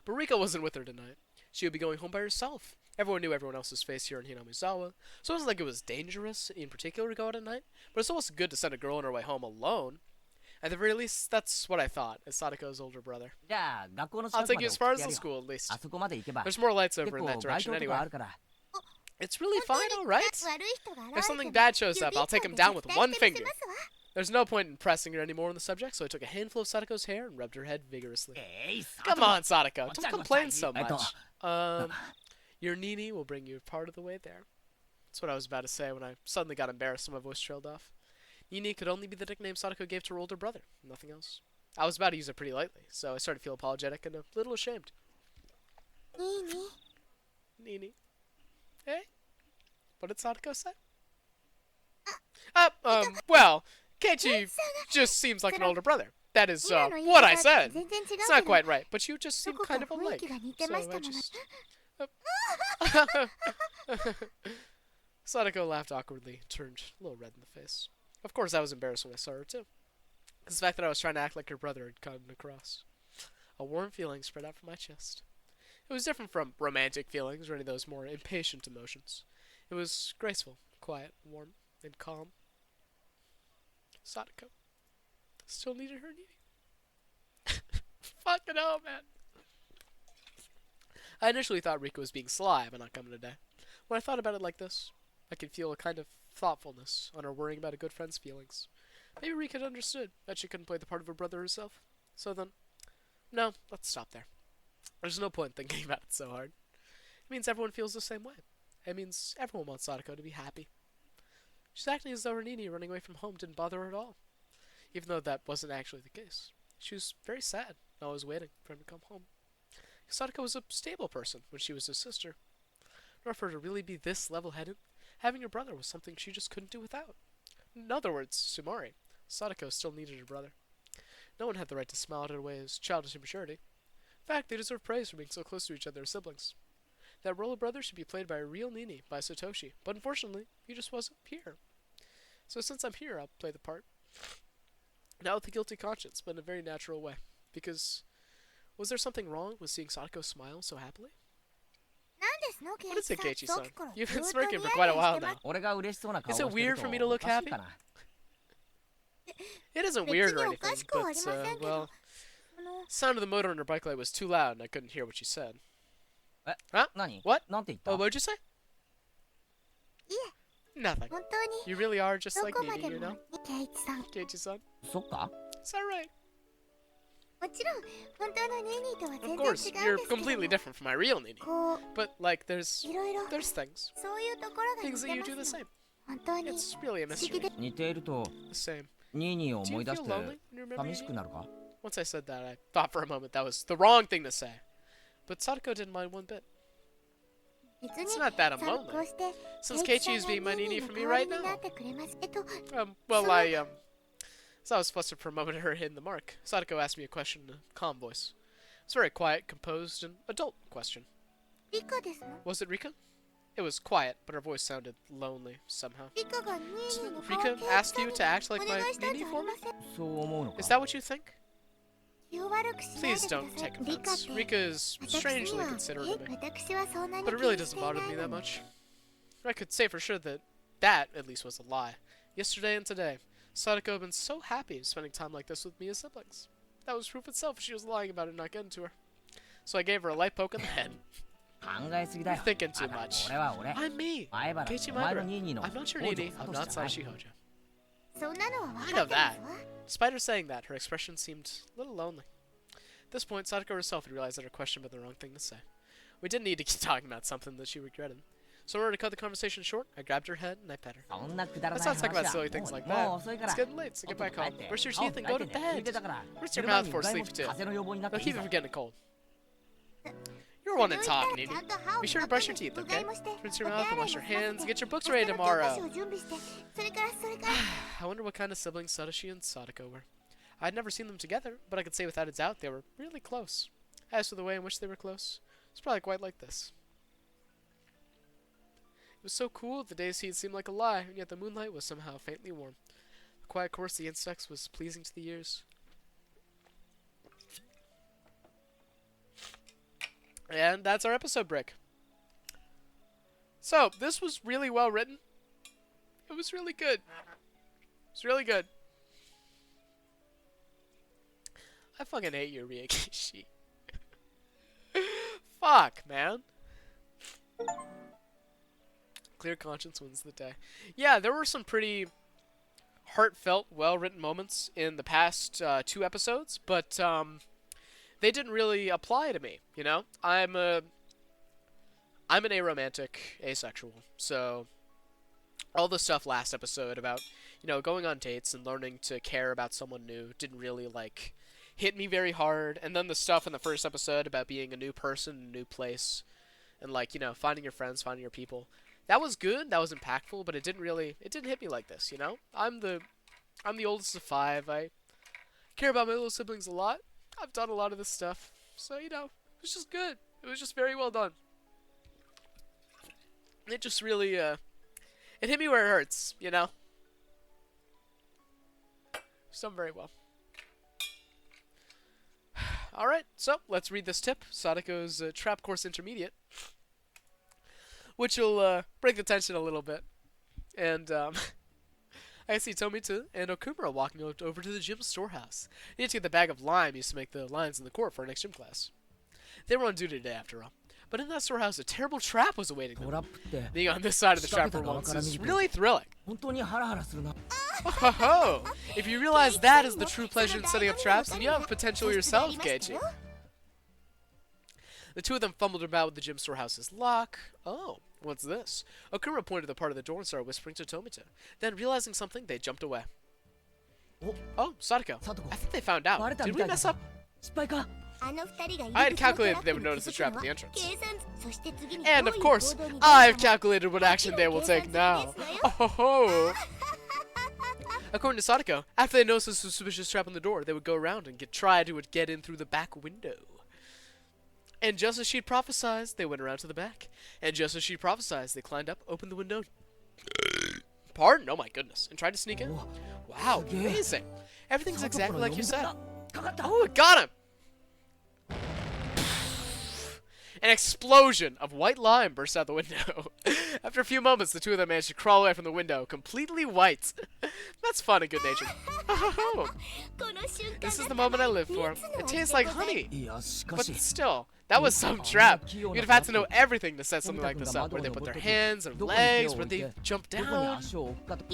But Rika wasn't with her tonight. She would be going home by herself. Everyone knew everyone else's face here in Hinamizawa, so it wasn't like it was dangerous in particular to go out at night, but it's almost good to send a girl on her way home alone. At the very least, that's what I thought, as Sadako's older brother. じゃあ学校の I'll 近く take ま you で as 送 far っ as てや the るよ。 school, at least. あそこまで行けば There's more lights 結 over in 構 that 街 direction 灯とか anyway. あるから。 It's really fine, alright? 悪い人が現 If れて something も bad shows up, I'll take him down with 指 one 一本で finger. 絶対してみせますわ There's no point in pressing her anymore on the subject, so I took a handful of Sadako's hair and rubbed her head vigorously. えい、 Come on, Sadako, What's don't that, complain what's so that? much. Your Nini will bring you part of the way there. That's what I was about to say when I suddenly got embarrassed and my voice trailed off. Nini could only be the nickname Sadako gave to her older brother, nothing else. I was about to use it pretty lightly, so I started to feel apologetic and a little ashamed. いいね Nini. Hey? What did Sadako say? Well, Keiichi just seems like an older brother. That is, 今の言い what I 方 said. 全然違う It's け not ど quite right, but you just ど seem こか kind of 雰囲 alike. 気が似て So ました I もの just... Sadako laughed awkwardly, turned a little red in the face. Of course, I was embarrassed when I saw her, too. Because the fact that I was trying to act like her brother had come across. A warm feeling spread out from my chest. It was different from romantic feelings or any of those more impatient emotions. It was graceful, quiet, warm, and calm. Sadako still needed her Nini. Fucking hell, man. I initially thought Rika was being sly by not coming today. When I thought about it like this, I could feel a kind of thoughtfulness on her worrying about a good friend's feelings. Maybe Rika had understood that she couldn't play the part of her brother herself. So then, no, let's stop there. There's no point thinking about it so hard. It means everyone feels the same way. It means everyone wants Sadako to be happy. She's acting as though her Nini running away from home didn't bother her at all. Even though that wasn't actually the case. She was very sad, always waiting for him to come home. Sadako was a stable person when she was his sister. Nor for her to really be this level-headed, having her brother was something she just couldn't do without. In other words, Sumari, Sadako still needed her brother. No one had the right to smile at her away as childish immaturity. In fact, they deserve praise for being so close to each other as siblings. That role of brother should be played by a real Nini, by Satoshi, but unfortunately, he just wasn't here. So since I'm here, I'll play the part. Not with a guilty conscience, but in a very natural way. Because, was there something wrong with seeing Sadako smile so happily? なんですの What is it, ケイチさん Keiichi-san? さっきから You've ず been っと smirking ニ for ヤ quite a ニ while ヤしてま now. 俺が嬉しそうな顔 Is を it してる weird と for me to お look かしい happy? かな。 It isn't 別 weird に or おか anything, しくはあ but, りませんけど well, あの sound of the motor on her bike light was too loud and I couldn't hear what she said. え、 Huh? 何 What? なんて言った Oh, what'd you say? いえ Nothing. 本当に You really are just ど like こま Nini, で you も know? ケイチさん Keiichi-san. そっか Is that right? もちろん本当のニーニーとは Of 全然違うん course, ですけ you're ど completely も different from my real Nini. こう But, like, there's いろいろ there's things. そういうところが似 Things that て you ま do the すの same. 本当に It's really a 不思議 mystery. で似ていると The same. ニーニーを Do 思 you い出 feel して lonely when you remember 寂し Nini? くなるか Once I said that, I thought for a moment that was the wrong thing to say. But Sadako didn't mind one bit. 別 It's に not that I'm さこ lonely. うして Since ケイチ Keiichi さ is んが being my ニーニ Nini ー for の me 代わり right にな now. ってくれます Well, as I was flustered for a moment at her hitting the mark, Sadako asked me a question in a calm voice. It's a very quiet, composed, and adult question. リカですの Was it Rika? It was quiet, but her voice sounded lonely somehow. リカがニーニーの Rika 顔をケイチ asked さん you に to act お like my 願いしたんじ Nini ゃあ for り me? ません そう思うのか Is that what you think? 気を悪くしない Please でくだ don't さい take リカっ offense. て Rika is 私に strangely は considerate of me, 私はそんなに but it 気 really にし doesn't てい bother ない me の that に much. I could say for sure that that, at least, was a lie. Yesterday and today, Sadako had been so happy spending time like this with me as siblings. That was proof itself she was lying about it not getting to her. So I gave her a light poke in the head. 考えすぎだ You're よ thinking too だから much. 俺は俺 I'm me, 前原 Keiichi お前の Maibara. ニーニーの I'm not your 北条 Nini, サ I'm ト not シじゃない Satoshi Hojo. そんなのは I 分か know ってま that. すわ Despite her saying that, her expression seemed a little lonely. At this point, Sadako herself had realized that her question had been the wrong thing to say. We didn't need to keep talking about something that she regretted. So in order to cut the conversation short, I grabbed her head and I pet her. そんなくだら Let's ない not talk about 話は silly things like も that. う遅いか It's ら getting late, so get back home. 帰って Brush your 顔 teeth and go to 磨いてねついて bed. たから Rest 寝 your る前 mouth に before うがいも sleep too. 風邪の予防になって They'll いい keep ぞ you from getting a cold. You're one to talk, Nini. Be sure to brush your teeth, okay? Rinse your mouth and wash your hands and get your books ready tomorrow. I wonder what kind of siblings Satoshi and Sadako were. I'd never seen them together, but I could say without a doubt they were really close. As for the way in which they were close, it's probably quite like this. It was so cool, the day's heat seemed like a lie, and yet the moonlight was somehow faintly warm. The quiet course of the insects was pleasing to the ears. And that's our episode break. So, this was really well written. It was really good. It's really good. I fucking hate you, Ryakishi. Fuck, man. Clear conscience wins the day. Yeah, there were some pretty heartfelt, well-written moments in the past 2 episodes, but they didn't really apply to me, you know? I'm an aromantic asexual, so all the stuff last episode about, you know, going on dates and learning to care about someone new didn't really, like, hit me very hard. And then the stuff in the first episode about being a new person in a new place and, like, you know, finding your friends, finding your people. That was good, that was impactful, but it didn't hit me like this, you know? I'm the oldest of 5. I care about my little siblings a lot. I've done a lot of this stuff. So, you know, it was just good. It was just very well done. It just really, it hit me where it hurts, you know? It's done very well. Alright, so let's read this tip. Sadako's Trap Course Intermediate. Which will break the tension a little bit. And, I see Tomita and Okumura walking over to the gym storehouse. They need to get the bag of lime used to make the lines in the court for our next gym class. They were on duty today, after all. But in that storehouse, a terrible trap was awaiting ト them. ラップって Being on this side of the trap for once is really thrilling. 本当にハラハラするな Oh ho ho! If you realize that is the true pleasure in setting up traps, then you have potential yourself, Keiichi. The two of them fumbled about with the gym storehouse's lock. Oh, what's this? Okumura pointed to the part of the door and started whispering to Tomita. Then, realizing something, they jumped away. Oh, Sadako. I think they found out. Did we mess up? 失敗か I had calculated they would notice the trap at the entrance. And, of course, I've calculated what action they will take now. Oh ho ho! According to Sadako, after they noticed the suspicious trap on the door, they would go around and try to get in through the back window. And just as she'd prophesied, they went around to the back. And just as she prophesied, they climbed up, opened the window. Pardon? Oh my goodness. And tried to sneak in. Wow, amazing. Everything's exactly like you said. Oh, it got him! An explosion of white lime burst out the window. After a few moments, the two of them managed to crawl away from the window, completely white. That's fun and good-natured. This is the moment I live for. It tastes like honey. いやしか But し still, that was some trap. You'd have had to know everything to set something like this up. Where they put their hands or legs, where they jump どこに down. 足を置くかと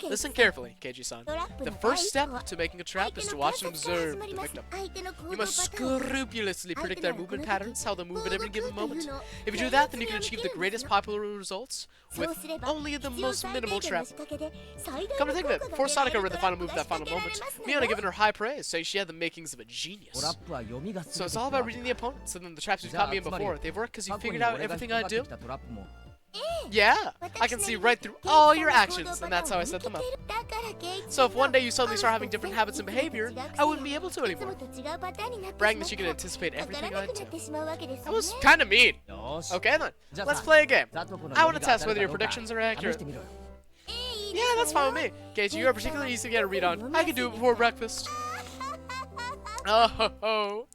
Listen carefully, Keiji-san. The first step to making a trap is to watch and observe the victim. You must scrupulously predict their movement patterns, how they'll move at every given moment. If you do that, then you can achieve the greatest popular results with only the most minimal trap. Come to think of it, before Sadako read the final move at that final moment, Miona given her high praise, saying she had the makings of a ト genius. ラップは読みがす So it's all about reading the opponent. So then the traps you've caught me in before, they've worked because you 過去 figured に out 俺が everything 引っ I かかって do? きたトラップも Yeah, I can see right through all your actions, and that's how I set them up. So if one day you suddenly start having different habits and behavior, I wouldn't be able to anymore. Bragging that you can anticipate everything I do. That was kind of mean. よし Okay then, じゃあ let's さ play a game. ザトコの I 読 want み to が test 当た whether る your かどうか predictions are 試 accurate. してみろよ Yeah, that's fine with me. Gage, you are particularly easy to get a read on. I can do it before breakfast. Oh ho ho.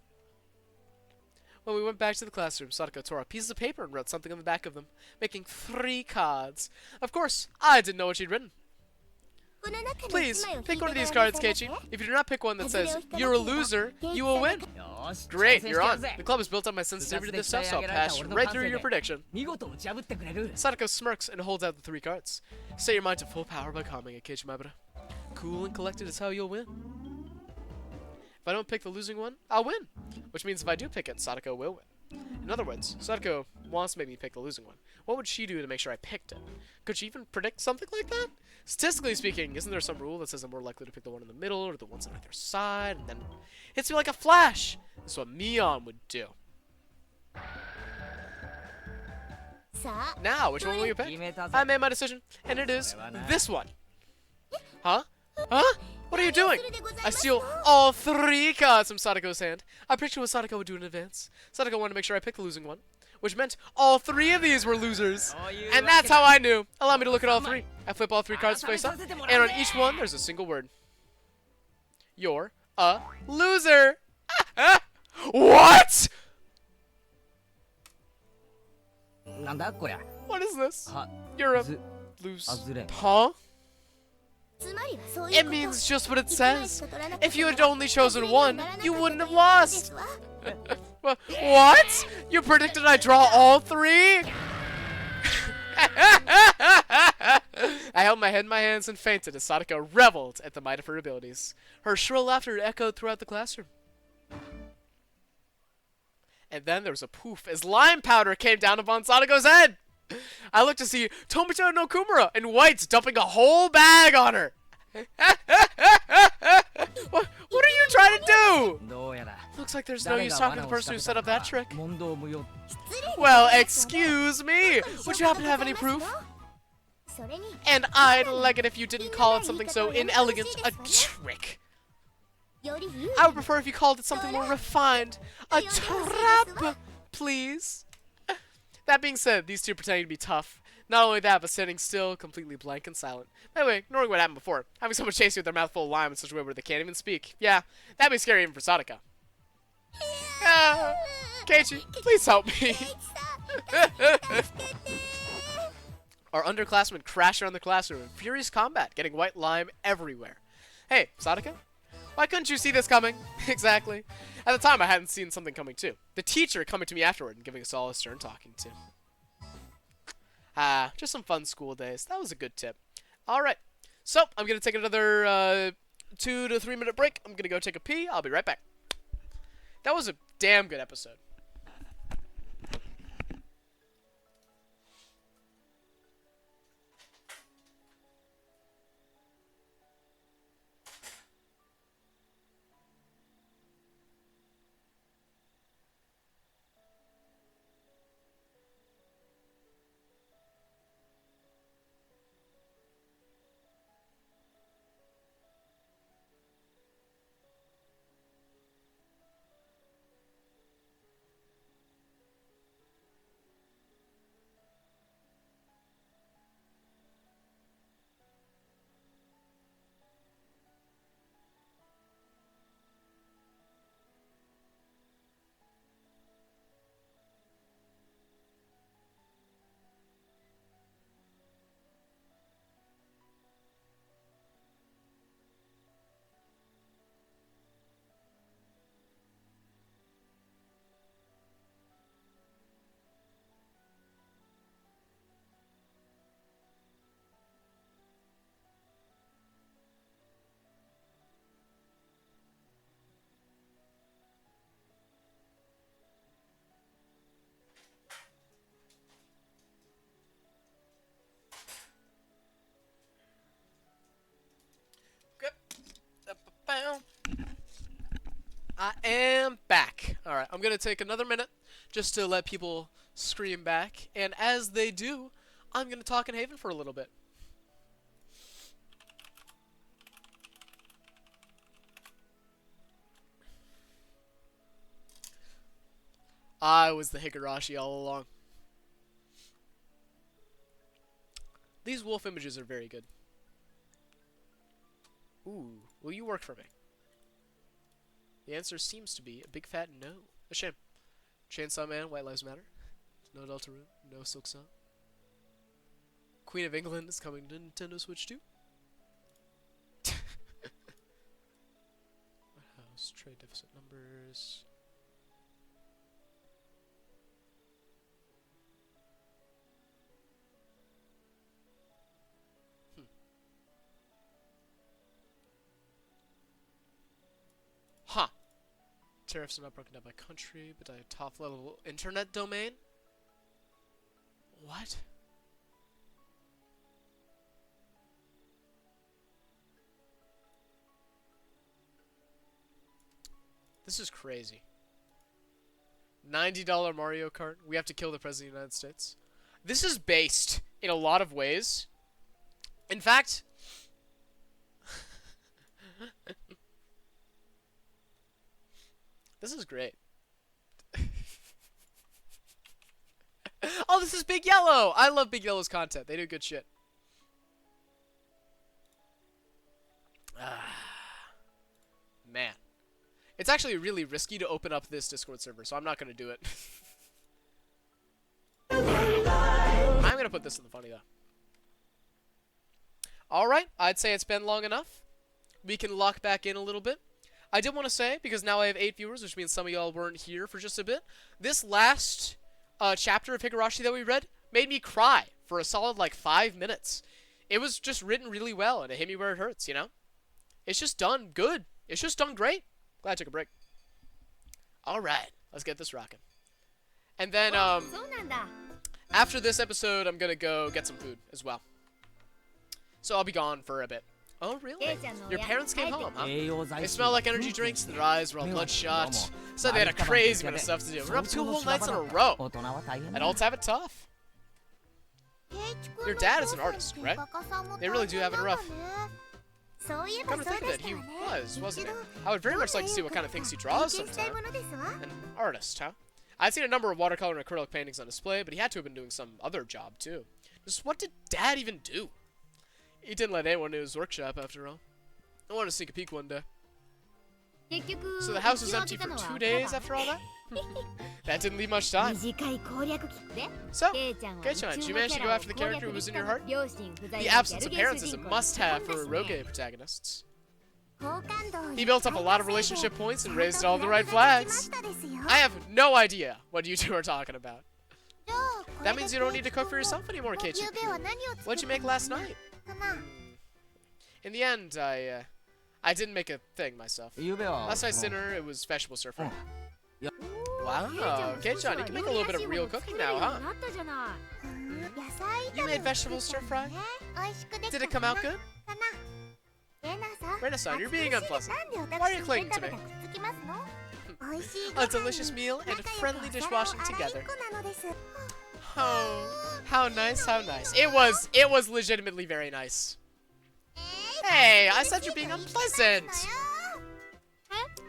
When we went back to the classroom, Sadako tore out pieces of paper and wrote something on the back of them, making 3 cards. Of course, I didn't know what she'd written. Please, pick one of these cards, Keiichi. If you do not pick one that says, you're a loser, you will win. よし Great, 挑戦 you're してや on. るぜ The club has built up my sensitivity to this stuff, so I'll pass right through your prediction. 見事打ち破ってくれる Sadako smirks and holds out the 3 cards. Set your mind to full power by calming it, Keiichi Maibara. Cool and collected is how you'll win. If I don't pick the losing one, I'll win. Which means if I do pick it, Sadako will win. In other words, Sadako wants to make me pick the losing one. What would she do to make sure I picked it? Could she even predict something like that? Statistically speaking, isn't there some rule that says I'm more likely to pick the one in the middle or the ones on either side, and then hits me like a flash? That's what Mion would do. さあ Now, which one will you 決 pick? めたぜ I made my decision, and it is this one. Huh? Huh? What are you doing? I steal all 3 cards from Sadako's hand. I pictured what Sadako would do in advance. Sadako wanted to make sure I picked the losing one, which meant all 3 of these were losers. And that's how I knew. Allow me to look at all 3. I flip all 3 cards face up, and on each one there's a single word. You're a loser. What? なんだこりゃ What is this? は You're a ず loser. 外れ Huh? つまりはそういう It こと means just what it いくら says. しか取らなかった If you had から only chosen 外れに one, ならなかった you と wouldn't have いうことで lost. すわ What? You predicted I draw all 3? I held my head in my hands and fainted as Sadako reveled at the might of her abilities. Her shrill laughter echoed throughout the classroom. And then there was a poof as lime powder came down upon Sadako's head. I looked to see Tomita no Kumura in whites dumping a whole bag on her. What are you trying to do? どうやら Looks like there's no 誰 use が talking to 罠 the を person 仕 who 掛 set け up た that のか trick. 問答無用 Well, excuse me. Would you happen to have any proof? それに And I'd like it if you didn't call it something so inelegant, a trick. より有利 I would prefer if you called it something more refined, a trap, please. That being said, these two pretending to be tough. Not only that, but sitting still, completely blank and silent. By the way, ignoring what happened before, having someone chase you with their mouth full of lime in such a way where they can't even speak. Yeah, that'd be scary even for Sadako. Keiichi, please help me. Our underclassmen crash around the classroom in furious combat, getting white lime everywhere. Hey, Sadako? Why couldn't you see this coming? Exactly. At the time, I hadn't seen something coming too. The teacher coming to me afterward and giving us all a stern talking to. Just some fun school days. That was a good tip. Alright, so I'm going to take another 2 to 3 minute break. I'm going to go take a pee. I'll be right back. That was a damn good episode. I am back. Alright, I'm going to take another minute just to let people scream back. And as they do, I'm going to talk in Haven for a little bit. I was the higurashi all along. These wolf images are very good. Ooh, will you work for me? The answer seems to be a big fat no. A shame. Chainsaw Man, White Lives Matter. No Deltarune, no Silk Song. Queen of England is coming to Nintendo Switch 2. What house? Trade deficit numbers. Huh. Tariffs are not broken down by country, but a top-level internet domain? What? This is crazy. $90 Mario Kart. We have to kill the President of the United States. This is based in a lot of ways. In fact... This is great. Oh, this is Big Yellow! I love Big Yellow's content. They do good shit. Man. It's actually really risky to open up this Discord server, so I'm not going to do it. I'm going to put this in the funny, though. Alright, I'd say it's been long enough. We can lock back in a little bit. I did want to say, because now I have 8 viewers, which means some of y'all weren't here for just a bit, this last chapter of Higurashi that we read made me cry for a solid, like, 5 minutes. It was just written really well, and it hit me where it hurts, you know? It's just done good. It's just done great. Glad I took a break. Alright, let's get this rocking. And then, after this episode, I'm gonna go get some food as well. So I'll be gone for a bit. Oh, really? Your parents came home, huh? They smelled like energy drinks, and their eyes were all bloodshot. Said they had a crazy amount of stuff to do. We're up 2 whole nights in a row. Adults have it tough. Your dad is an artist, right? They really do have it rough. Come to think of it, he was, wasn't he? I would very much like to see what kind of things he draws sometime. An artist, huh? I'd seen a number of watercolor and acrylic paintings on display, but he had to have been doing some other job, too. Just what did Dad even do? He didn't let anyone into his workshop, after all. I wanted to sneak a peek one day. So the house was empty for 2 days after all that? That didn't leave much time. So, Kei-chan, did you manage to go after the character who was in your heart? The absence of parents is a must-have for Roge protagonists. He built up a lot of relationship points and raised all the right flags. I have no idea what you two are talking about. That means you don't need to cook for yourself anymore, Keiichi. What'd you make last night? In the end, I didn't make a thing myself. Last night's dinner, it was vegetable stir fry. Wow, Kei-chan, you can make a little bit of real cooking now, huh? You made vegetable stir fry? Did it come out good? Rena-san, you're being unpleasant. Why are you clinging to me? A delicious meal and friendly dishwashing together. Oh, how nice, how nice. It was legitimately very nice. Hey, I said you're being unpleasant.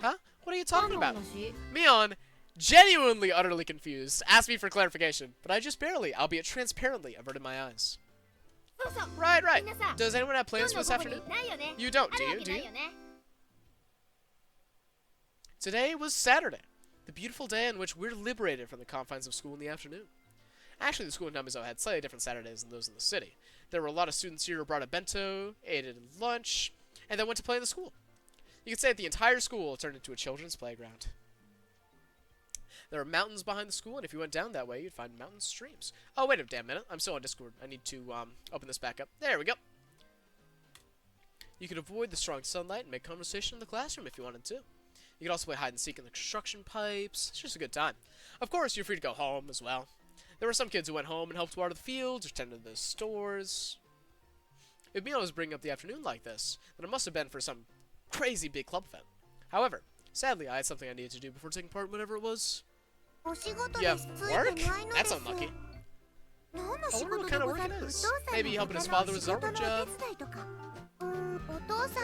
Huh? What are you talking about? Mion, genuinely utterly confused, asked me for clarification, but I just barely, albeit transparently, averted my eyes. Right, right. Does anyone have plans for this afternoon? You don't, do you? Do you? Today was Saturday, the beautiful day on which we're liberated from the confines of school in the afternoon. Actually, the school in Namizo had slightly different Saturdays than those in the city. There were a lot of students here who brought a bento, ate it at lunch, and then went to play in the school. You could say that the entire school turned into a children's playground. There are mountains behind the school, and if you went down that way, you'd find mountain streams. Oh, wait a damn minute. I'm still on Discord. I need to open this back up. There we go. You could avoid the strong sunlight and make conversation in the classroom if you wanted to. You could also play hide and seek in the construction pipes. It's just a good time. Of course, you're free to go home as well. There were some kids who went home and helped water the fields or tended the stores. If Mio was bringing up the afternoon like this, then it must have been for some crazy big club event. However, sadly, I had something I needed to do before taking part in whatever it was. You have work? That's unlucky. I wonder what kind of work it is. Maybe helping his father with his armor job.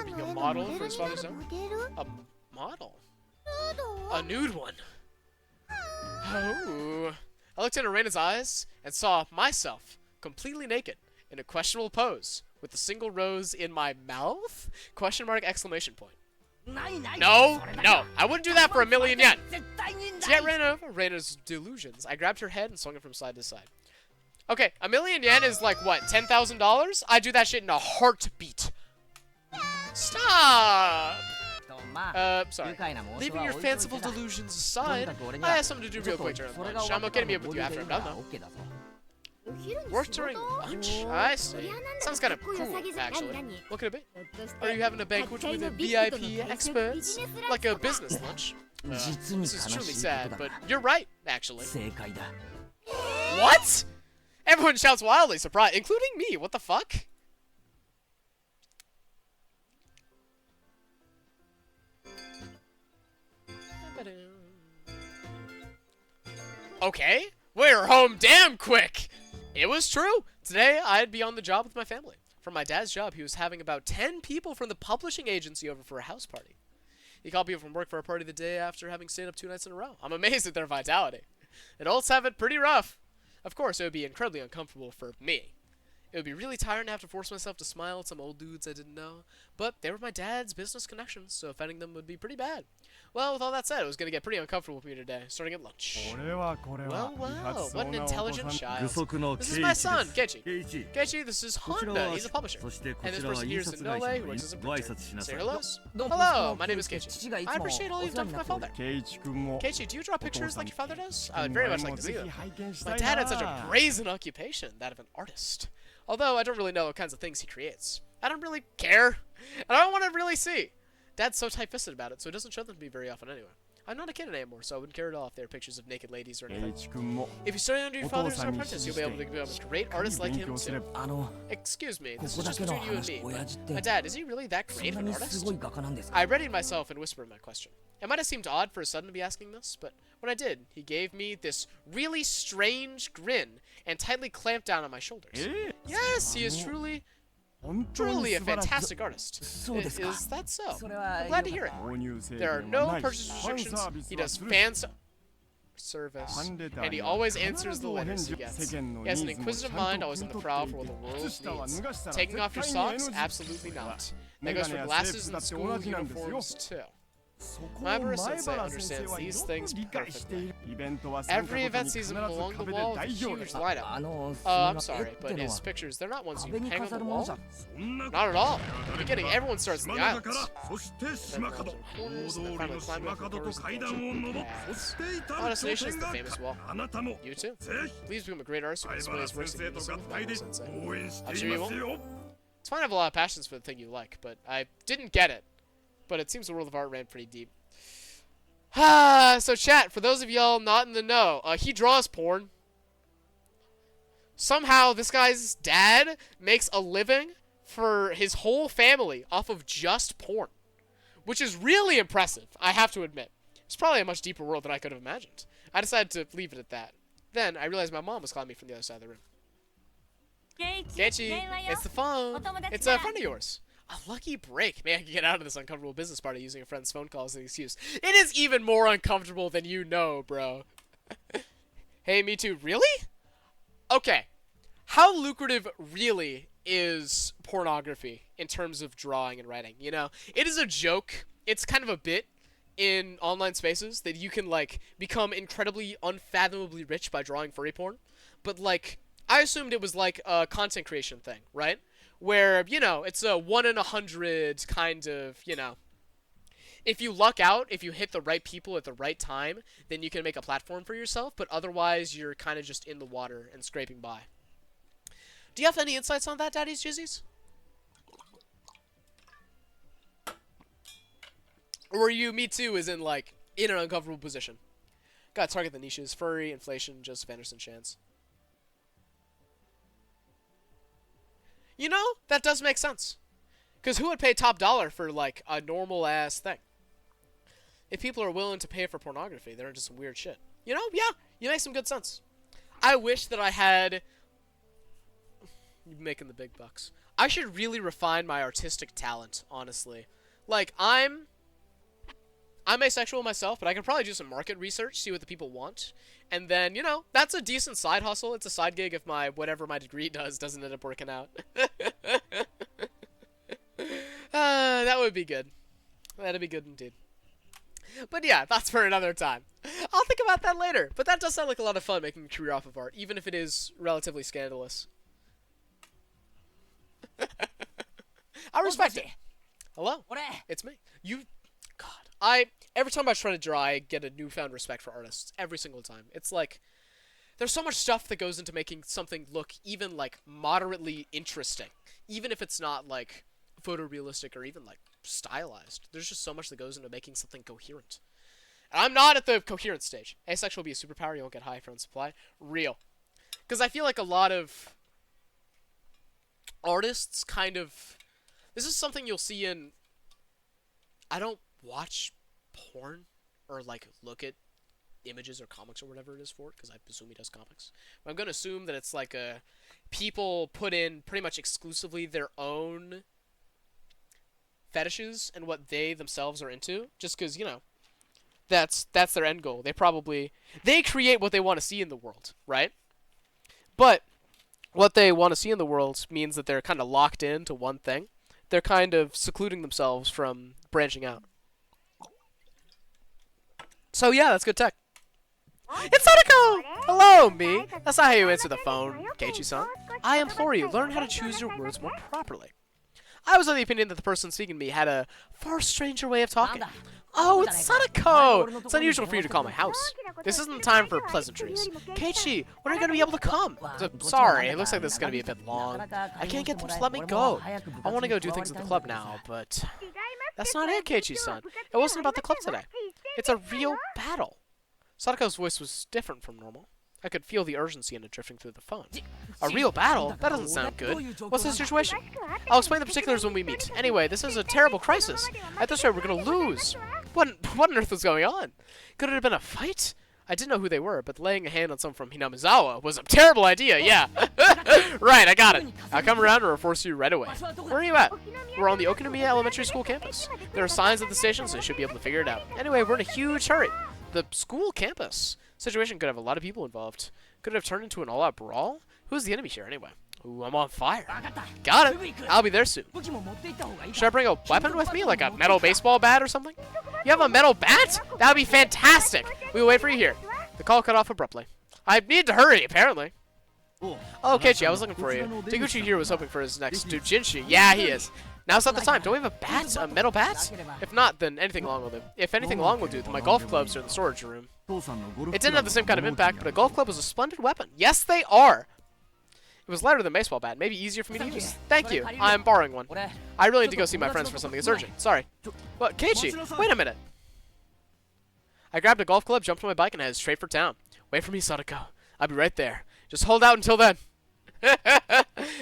Being a model for his father's own? A model? A nude one. Oh. I looked into Reina's eyes and saw myself completely naked in a questionable pose with a single rose in my mouth? Question mark, exclamation point. No, no, I wouldn't do that for 1,000,000 yen. To get rid of Reina's delusions, I grabbed her head and swung it from side to side. Okay, 1,000,000 yen is like, what, $10,000? I'd do that shit in a heartbeat. Stop! Sorry. Leaving your fanciful delusions aside, I have something to do real quick during lunch. I'm okay to meet up with you after I'm done, though. Work during lunch? I see. Sounds kind of cool, actually. What could it be? Are you having a banquet with VIP experts? Like a business lunch? 実に This is 悲 truly しい sad, ことだ but が you're right, actually. 正解だ What? Everyone shouts wildly, surprised, including me. What the fuck? Okay, we're home damn quick. It was true. Today, I'd be on the job with my family. For my dad's job, he was having about 10 people from the publishing agency over for a house party. He called people from work for a party the day after having stayed up 2 nights in a row. I'm amazed at their vitality. Adults have it pretty rough. Of course, it would be incredibly uncomfortable for me. It would be really tiring to have to force myself to smile at some old dudes I didn't know. But they were my dad's business connections, so offending them would be pretty bad. Well, with all that said, it was going to get pretty uncomfortable for me today, starting at lunch. Well, what an intelligent child. This is my son, Keiichi. Keiichi, this is Honda. He's a publisher. And this person here is Inoue, who works as a printer. Say hello. Hello, my name is Keiichi. I appreciate all you've done for my father. Keiichi, do you draw pictures like your father does? I would very much like to see them. My dad had such a brazen occupation, that of an artist. Although I don't really know what kinds of things he creates. I don't really care. And I don't want to really see. Dad's so tight-fisted about it, so he doesn't show them to me very often anyway. I'm not a kid anymore, so I wouldn't care at all if they were pictures of naked ladies or anything. If you study under your father as an apprentice, you'll be able to become a great artist like him too. Excuse me, this is just between you and me. My dad, is he really that great of an artist? I readied myself and whispered my question. It might have seemed odd for a sudden to be asking this, but when I did, he gave me this really strange grin and tightly clamped down on my shoulders. Yes, he is truly a fantastic artist. Is that so? I'm glad to hear it. There are no purchase restrictions. He does fan service, and he always answers the letters he gets. He has an inquisitive mind, always on the prowl for what the world needs. Taking off your socks? Absolutely not. That goes for glasses and school uniforms too. My Sensei understands these things perfectly. Every event sees him along the wall with a huge lineup. I'm sorry, but his pictures, they're not ones you hang on the wall? Not at all. In the beginning, everyone starts in the islands. Our destination is the famous wall. You too. Please become a great artist who display his works in unison with my Sensei. I'm sure you will. It's fine to have a lot of passions for the thing you like, but I didn't get it. But it seems the world of art ran pretty deep. So chat, for those of y'all not in the know, he draws porn. Somehow, this guy's dad makes a living for his whole family off of just porn. Which is really impressive, I have to admit. It's probably a much deeper world than I could have imagined. I decided to leave it at that. Then, I realized my mom was calling me from the other side of the room. Keiichi, it's the phone. It's a friend of yours. A lucky break. May I can get out of this uncomfortable business party using a friend's phone call as an excuse. It is even more uncomfortable than you know, bro. Hey, me too. Really? Okay. How lucrative really is pornography in terms of drawing and writing? You know, it is a joke. It's kind of a bit in online spaces that you can, like, become incredibly unfathomably rich by drawing furry porn. But, like, I assumed it was, like, a content creation thing, right? Where, you know, it's a 1 in 100 kind of, you know, if you luck out, if you hit the right people at the right time, then you can make a platform for yourself, but otherwise you're kind of just in the water and scraping by. Do you have any insights on that, Daddy's Jizzies? Or were you, me too, is in, like, in an uncomfortable position? Gotta target the niches, furry, inflation, Joseph Anderson chance. You know, that does make sense. Because who would pay top dollar for, like, a normal-ass thing? If people are willing to pay for pornography, they're into some weird shit. You know? Yeah, you make some good sense. I wish that I had... making the big bucks. I should really refine my artistic talent, honestly. Like, I'm asexual myself, but I could probably do some market research, see what the people want. And then, you know, that's a decent side hustle. It's a side gig if whatever my degree doesn't end up working out. That would be good. That'd be good indeed. But yeah, that's for another time. I'll think about that later. But that does sound like a lot of fun, making a career off of art, even if it is relatively scandalous. I respect it. Hello? It's me. God. Every time I try to draw, I get a newfound respect for artists. Every single time. It's like, there's so much stuff that goes into making something look even, like, moderately interesting. Even if it's not, like, photorealistic or even, like, stylized. There's just so much that goes into making something coherent. I'm not at the coherence stage. Asexual will be a superpower. You won't get high for own supply. Real. Because I feel like a lot of artists kind of... This is something you'll see in... I don't watch porn or, like, look at images or comics or whatever it is for it, because I assume he does comics. But I'm going to assume that it's like a... People put in pretty much exclusively their own fetishes and what they themselves are into, just because, you know, that's their end goal. They create what they want to see in the world, right? But what they want to see in the world means that they're kind of locked into one thing. They're kind of secluding themselves from branching out. So yeah, that's good tech. It's Sadako! Hello, me. That's not how you answer the phone, Keiichi-san. I implore you, learn how to choose your words more properly. I was of the opinion that the person speaking to me had a far stranger way of talking. Oh, it's Sadako! It's unusual for you to call my house. This isn't the time for pleasantries. Keiichi, when are you going to be able to come? Sorry, it looks like this is going to be a bit long. I can't get them to let me go. I want to go do things at the club now, but... That's not it, Keiichi-san. It wasn't about the club today. It's a real battle. Sadako's voice was different from normal. I could feel the urgency in it drifting through the phone. A real battle? That doesn't sound good. What's the situation? I'll explain the particulars when we meet. Anyway, this is a terrible crisis. At this rate, we're gonna lose. What on earth was going on? Could it have been a fight? I didn't know who they were, but laying a hand on someone from Hinamizawa was a terrible idea, yeah. Right, I got it. I'll come around and force you right away. Where are you at? We're on the Okinomiya Elementary School campus. There are signs at the station, so you should be able to figure it out. Anyway, we're in a huge hurry. The school campus situation could have a lot of people involved. Could it have turned into an all-out brawl? Who's the enemy here, anyway? Ooh, I'm on fire. Got it. I'll be there soon. Should I bring a weapon with me, like a metal baseball bat or something? You have a metal bat? That would be fantastic. We'll wait for you here. The call cut off abruptly. I need to hurry, apparently. Oh, Keiichi, I was looking for you. Taguchi here was hoping for his next doujinshi. Yeah, he is. Now's not the time. Don't we have a bat? A metal bat? If not, then anything long will do. If anything long will do, then my golf clubs are in the storage room. It didn't have the same kind of impact, but a golf club was a splendid weapon. Yes, they are. It was lighter than a baseball bat. Maybe easier for me to use. Thank you. I'm borrowing one. I really need to go see my friends for something. It's urgent. Sorry. What? Keiichi, wait a minute. I grabbed a golf club, jumped on my bike, and headed straight for town. Wait for me, Sadako. I'll be right there. Just hold out until then.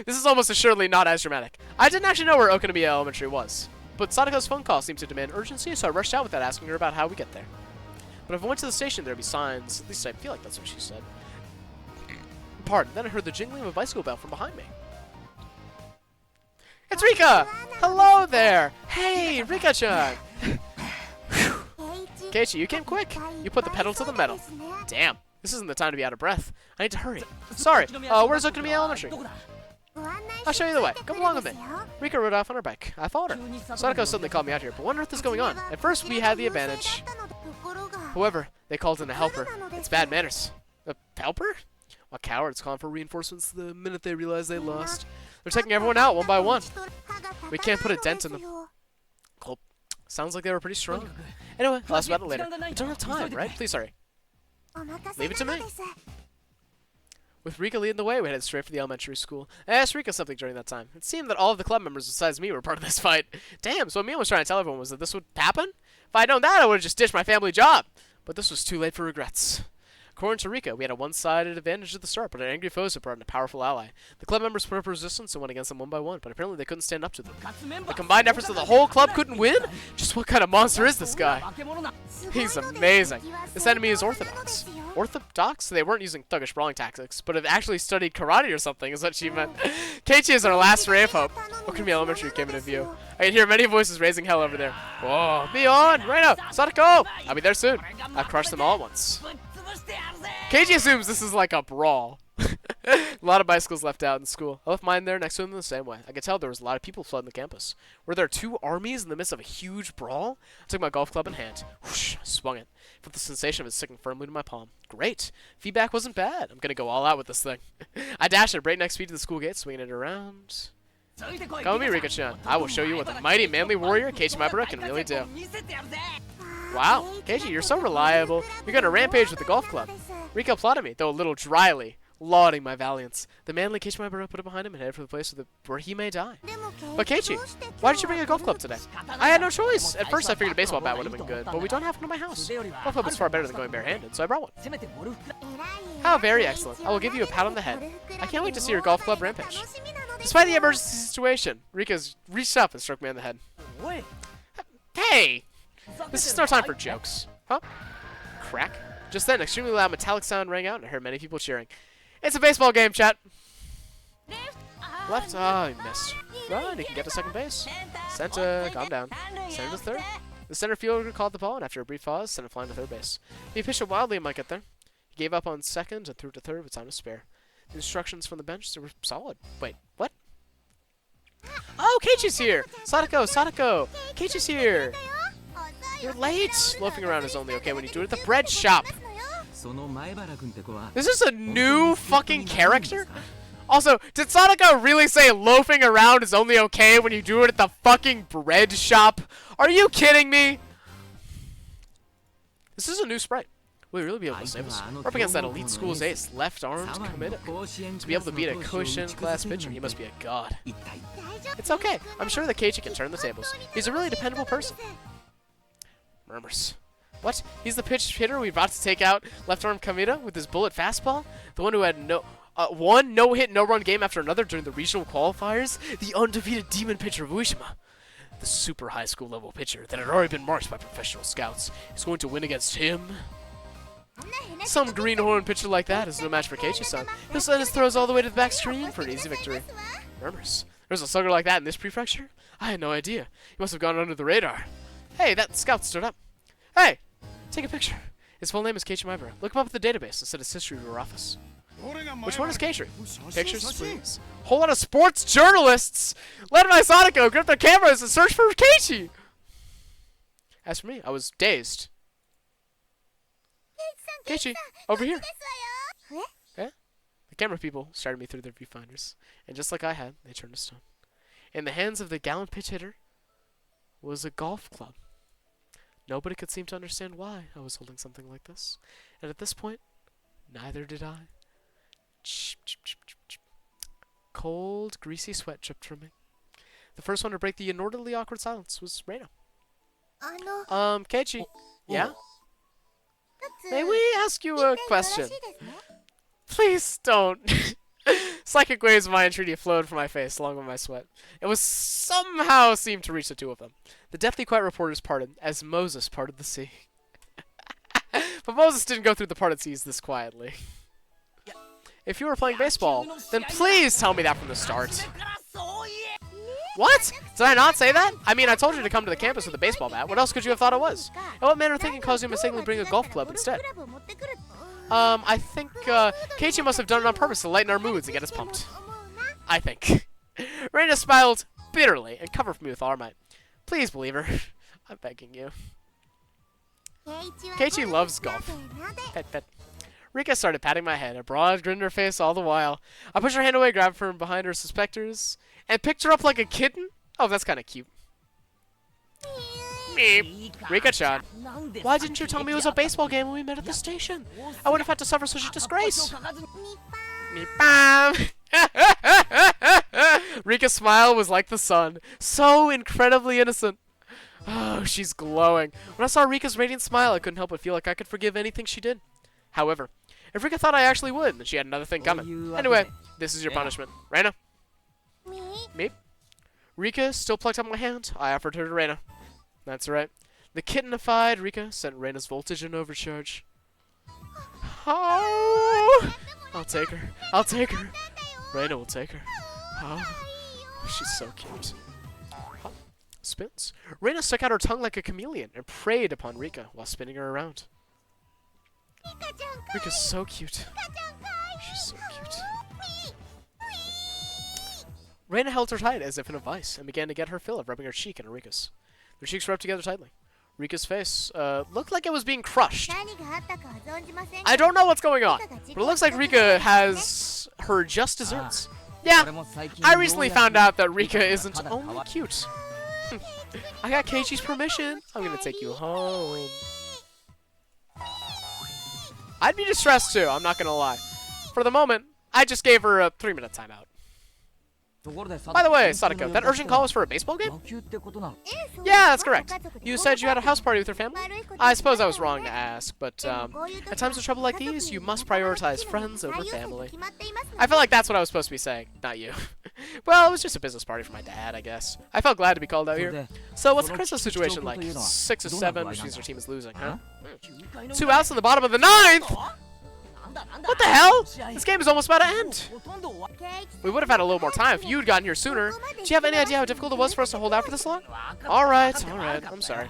This is almost assuredly not as dramatic. I didn't actually know where Okinomiya Elementary was, but Sadako's phone call seemed to demand urgency, so I rushed out without asking her about how we get there. But if I went to the station, there'd be signs. At least I feel like that's what she said. Pardon. Then I heard the jingling of a bicycle bell from behind me. It's Rika! Hello there! Hey, Rika-chan! Keiichi, you came quick. You put the pedal to the metal. Damn. This isn't the time to be out of breath. I need to hurry. Sorry. Where's Okinomiya Elementary? I'll show you the way. Come along with me. Rika rode off on her bike. I followed her. Sadako suddenly called me out here, but what on earth is going on? At first, we had the advantage. However, they called in a helper. It's bad manners. A helper? What cowards calling for reinforcements the minute they realize they lost. They're taking everyone out one by one. We can't put a dent in them. Cool. Sounds like they were pretty strong. Anyway, I'll ask about it later. We don't have time, right? Please hurry. Leave it to me. With Rika leading the way, we headed straight for the elementary school. I asked Rika something during that time. It seemed that all of the club members besides me were part of this fight. Damn, so what Mia was trying to tell everyone was that this would happen? If I'd known that, I would have just ditched my family job. But this was too late for regrets. According to Rika, we had a one-sided advantage at the start, but our angry foes had brought in a powerful ally. The club members put up resistance and went against them one by one, but apparently they couldn't stand up to them. The combined efforts of the whole club couldn't win? Just what kind of monster is this guy? He's amazing. This enemy is orthodox. Orthodox? They weren't using thuggish brawling tactics, but have actually studied karate or something, is what she meant. Keiichi is our last ray of hope. Okinomiya Elementary came into view. I can hear many voices raising hell over there. Whoa, be on! Right now! Sadako! I'll be there soon. I'll crush them all at once. Keiichi assumes this is like a brawl. A lot of bicycles left out in school. I left mine there next to him in the same way. I could tell there was a lot of people flooding the campus. Were there two armies in the midst of a huge brawl? I took my golf club in hand. Whoosh, swung it. Felt the sensation of it sticking firmly to my palm. Great. Feedback wasn't bad. I'm gonna go all out with this thing. I dashed at breakneck speed to the school gate, swinging it around. Come with me, Rika-chan. I will show you what the mighty, manly warrior Keiichi Maibara can really do. Wow, Keiichi, you're so reliable. You're gonna rampage with the golf club. Rika applauded me, though a little dryly. lauding my valiance. The manly Keiichi Maibara put it behind him and headed for the place where he may die. But Keiichi, why did you bring a golf club today? I had no choice. At first I figured a baseball bat would have been good, but we don't have one in my house. Golf club is far better than going barehanded, so I brought one. How very excellent. I will give you a pat on the head. I can't wait to see your golf club rampage. Despite the emergency situation, Rika's reached up and stroked me on the head. Hey! This is no time for jokes. Huh? Crack? Just then, an extremely loud metallic sound rang out and I heard many people cheering. It's a baseball game, chat! Left? Oh, he missed. Run, he can get to second base. Center, calm down. Center to third. The center fielder caught the ball and after a brief pause, sent it flying to third base. He pitched it wildly and might get there. He gave up on second and threw it to third with time to spare. The instructions from the bench, they were solid. Wait, what? Oh, Keiichi's here! Sadako! Keiichi's here! You're late! Loafing around is only okay when you do it at the bread shop. Is this a new fucking character? Also, did Sadako really say loafing around is only okay when you do it at the fucking bread shop? Are you kidding me? This is a new sprite. Will he really be able to save us? We're up against that elite school's ace, left-armed committed. To be able to beat a Koshin class pitcher, he must be a god. It's okay. I'm sure that Keiichi can turn the tables. He's a really dependable person. Murmurs. What? He's the pitch hitter we brought to take out left-arm Kamita with his bullet fastball? The one who had one no-hit, no-run game after another during the regional qualifiers? The undefeated demon pitcher of Ueshima. The super high school level pitcher that had already been marked by professional scouts is going to win against him? Some greenhorn pitcher like that is no match for Keiichi-san. He'll send his throws all the way to the back screen for an easy victory. Murmurs. There's a slugger like that in this prefecture? I had no idea. He must have gone under the radar. Hey, that scout stood up. Hey, take a picture. His full name is Keiichi Maibara. Look him up at the database and send his history to our office. Which one is Keiichi? Pictures, please. Whole lot of sports journalists, led by Sadako, grip their cameras and search for Keiichi. As for me, I was dazed. Keiichi, over here. Yeah? The camera people started me through their viewfinders, and just like I had, they turned to stone. In the hands of the gallant pitch hitter was a golf club. Nobody could seem to understand why I was holding something like this, and at this point, neither did I. Cold, greasy sweat dripped from me. The first one to break the inordinately awkward silence was Reina. Keiichi, yeah? May we ask you a question? Please don't. Psychic waves of my entreaty flowed from my face along with my sweat. It was somehow seemed to reach the two of them. The deathly quiet reporters parted as Moses parted the sea. But Moses didn't go through the parted seas this quietly. If you were playing baseball, then please tell me that from the start. What? Did I not say that? I mean, I told you to come to the campus with a baseball bat. What else could you have thought it was? And what manner of thinking caused you to mistakenly bring a golf club instead? I think, Keiichi must have done it on purpose to lighten our moods and get us pumped. I think. Reina smiled bitterly and covered me with all her might. Please believe her. I'm begging you. Keiichi loves golf. Pet, pet. Rika started patting my head, a broad grin on her face all the while. I pushed her hand away, grabbed her from behind her suspectors, and picked her up like a kitten? Oh, that's kind of cute. Meep. Rika-chan, why didn't you tell me it was a baseball game when we met at the station? I would have had to suffer such a disgrace. Meep. Rika's smile was like the sun, so incredibly innocent. Oh, she's glowing. When I saw Rika's radiant smile, I couldn't help but feel like I could forgive anything she did. However, if Rika thought I actually would, then she had another thing coming. Anyway, this is your punishment. Reina? Me? Rika still plucked up my hand. I offered her to Reina. That's right. The kittenified Rika sent Reina's voltage in overcharge. Oh! I'll take her. I'll take her. Reina will take her. Oh, she's so cute. Huh? Spins. Reina stuck out her tongue like a chameleon and preyed upon Rika while spinning her around. Rika's so cute. She's so cute. Reina held her tight as if in a vice and began to get her fill of rubbing her cheek and Rika's. Their cheeks rubbed together tightly. Rika's face looked like it was being crushed. I don't know what's going on, but it looks like Rika has her just desserts. Yeah, I recently found out that Rika isn't only cute. I got Keiichi's permission. I'm gonna take you home. I'd be distressed too, I'm not gonna lie. For the moment, I just gave her a 3-minute timeout. By the way, Sadako, that urgent call was for a baseball game? Yeah, that's correct. You said you had a house party with your family? I suppose I was wrong to ask, but at times of trouble like these, you must prioritize friends over family. I felt like that's what I was supposed to be saying, not you. Well, it was just a business party for my dad, I guess. I felt glad to be called out here. So what's the Crystal situation like? 6 or 7, which means our team is losing, huh? 2 outs in the bottom of the 9th? What the hell? This game is almost about to end. We would have had a little more time if you had gotten here sooner. Do you have any idea how difficult it was for us to hold out for this long? Alright. I'm sorry.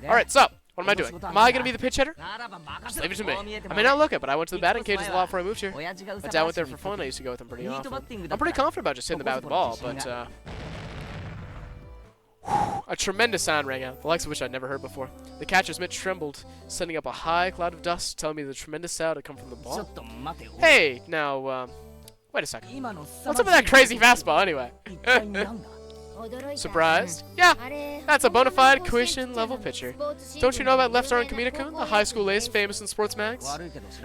Alright, so, what am I doing? Am I going to be the pitch hitter? Just leave it to me. I may not look it, but I went to the batting cages a lot before I moved here. My dad went there for fun. I used to go with him pretty often. I'm pretty confident about just hitting the bat with the ball, but a tremendous sound rang out, the likes of which I'd never heard before. The catcher's mitt trembled, sending up a high cloud of dust, telling me the tremendous sound had come from the ball. Hey, now, wait a second. What's up with that crazy fastball, anyway? Surprised? Yeah, that's a bona fide Kuishin level pitcher. Don't you know about Left Arm Kamita-kun, the high school ace famous in sports mags?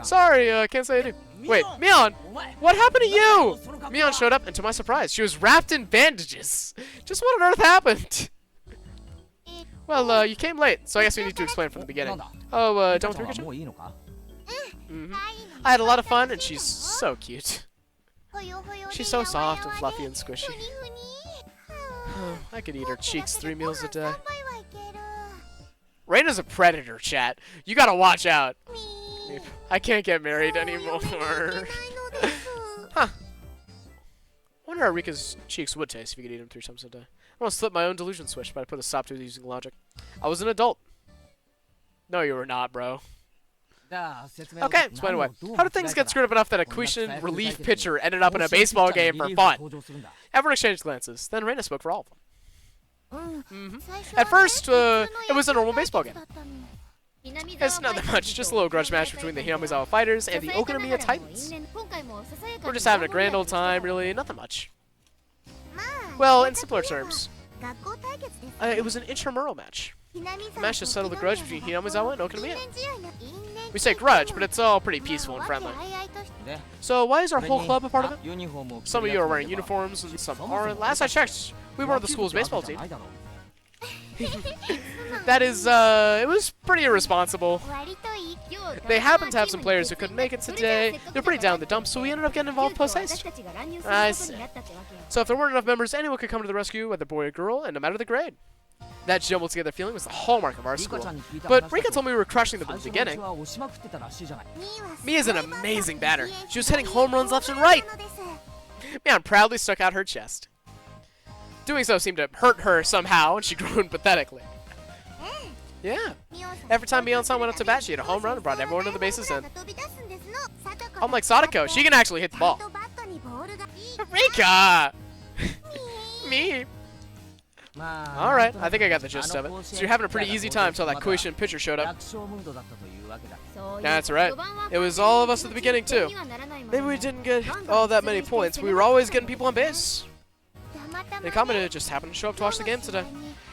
Sorry, can't say I do. Wait, Mion! What happened to you? Mion showed up, and to my surprise, she was wrapped in bandages. Just what on earth happened? Well, you came late, so I guess we need to explain from the beginning. Oh, done with Rika-chan? Mm-hmm. I had a lot of fun, and she's so cute. She's so soft and fluffy and squishy. I could eat her cheeks 3 meals a day. Reina's a predator, chat. You gotta watch out. I can't get married anymore. Huh. Wonder how Rika's cheeks would taste if you could eat them 3 times a day. I want to slip my own delusion switch, but I put a stop to it using logic. I was an adult. No, you were not, bro. Okay, explain away. How did things get screwed up enough that a Kuishin relief pitcher ended up in a baseball game for fun? Everyone exchanged glances. Then Reina spoke for all of them. At first, it was a normal baseball game. It's not that much, just a little grudge match between the Hinamizawa fighters and the Okonomiya Titans. We're just having a grand old time, really, nothing much. Well, in simpler terms, it was an intramural match. A match to settle the grudge between Hinamizawa and Okonomiya. We say grudge, but it's all pretty peaceful and friendly. So why is our whole club a part of it? Some of you are wearing uniforms and some aren't. Last I checked, we were the school's baseball team. That is, it was pretty irresponsible. They happened to have some players who couldn't make it today. They're pretty down in the dumps, so we ended up getting involved post-haste. I see. So if there weren't enough members, anyone could come to the rescue, whether boy or girl, and no matter the grade. That jumbled together feeling was the hallmark of our school. But Rika told me we were crushing them at the beginning. Mia's an amazing batter. She was hitting home runs left and right. Mion proudly stuck out her chest. Doing so seemed to hurt her somehow, and she groaned pathetically. Yeah. Every time Mion-san went up to bat, she hit a home run and brought everyone to the bases in. Unlike Sadako, she can actually hit the ball. Rika! Me. Alright, I think I got the gist of it. So you're having a pretty easy time until that Kuishin pitcher showed up. That's right. It was all of us at the beginning, too. Maybe we didn't get all that many points. We were always getting people on base. The Kamada just happened to show up to watch the game today.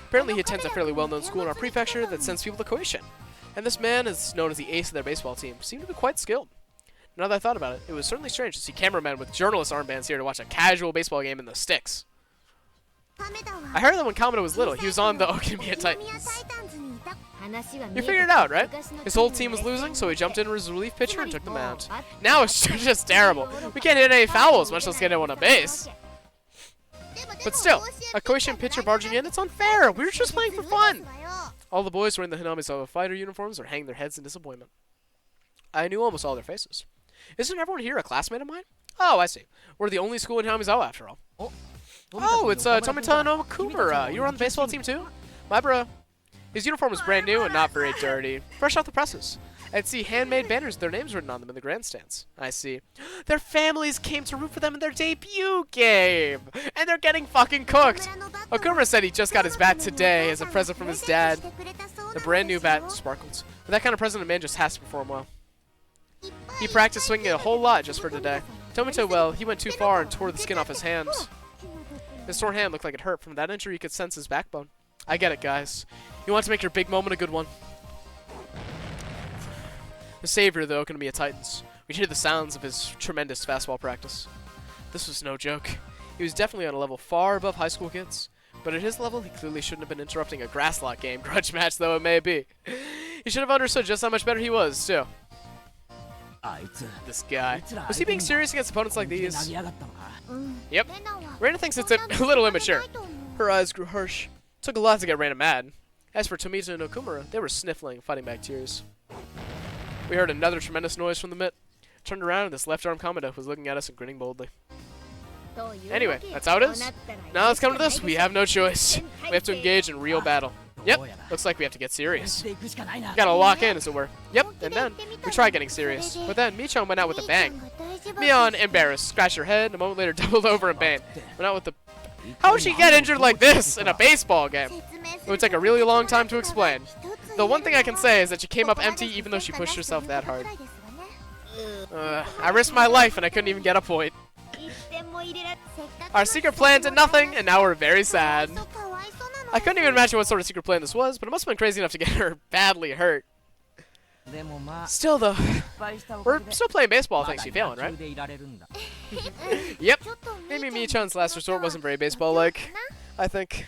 Apparently he attends a fairly well-known school in our prefecture that sends people to Kuishin. And this man is known as the ace of their baseball team. Seemed to be quite skilled. Now that I thought about it, it was certainly strange to see cameramen with journalist armbands here to watch a casual baseball game in the sticks. I heard that when Kamada was little, he was on the Okonomiya Titans. You figured it out, right? His whole team was losing, so he jumped in as relief pitcher and took the mound. Now it's just terrible. We can't hit any fouls, much less get anyone on base. But still, a Kuishin pitcher barging in, it's unfair. We were just playing for fun. All the boys wearing the Hinamizawa fighter uniforms are hanging their heads in disappointment. I knew almost all their faces. Isn't everyone here a classmate of mine? Oh, I see. We're the only school in Hinamizawa, after all. Oh, it's Tomita no Kumura. You were on the baseball team too? My bro. His uniform was brand new and not very dirty. Fresh off the presses. I'd see handmade banners with their names written on them in the grandstands. I see. Their families came to root for them in their debut game! And they're getting fucking cooked! Okumura said he just got his bat today as a present from his dad. The brand new bat sparkled. But that kind of present a man just has to perform well. He practiced swinging a whole lot just for today. Tomita, well, he went too far and tore the skin off his hand. His torn hand looked like it hurt. From that injury, you could sense his backbone. I get it, guys. You want to make your big moment a good one. The savior of the Okonomiya Titans. We could hear the sounds of his tremendous fastball practice. This was no joke. He was definitely on a level far above high school kids. But at his level, he clearly shouldn't have been interrupting a grass lot game, grudge match though it may be. He should have understood just how much better he was, too. This guy. Was he being serious against opponents like these? Yep. Reina thinks it's a little immature. Her eyes grew harsh. Took a lot to get Reina mad. As for Tomita and Okumura, they were sniffling, fighting back tears. We heard another tremendous noise from the mitt. Turned around and this left-arm Kamada was looking at us and grinning boldly. Anyway, that's how it is. Now let's come to this. We have no choice. We have to engage in real battle. Yep, looks like we have to get serious. Gotta lock in, as it were. Yep, and then we tried getting serious. But then Michan went out with a bang. Mion, embarrassed, scratched her head, and a moment later doubled over in pain. Went out with the... How would she get injured like this in a baseball game? It would take a really long time to explain. The one thing I can say is that she came up empty even though she pushed herself that hard. I risked my life and I couldn't even get a point. Our secret plan did nothing, and now we're very sad. I couldn't even imagine what sort of secret plan this was, but it must have been crazy enough to get her badly hurt. Still, though, we're still playing baseball thanks to you failing, right? Yep. Maybe Michan's last resort wasn't very baseball-like. I think.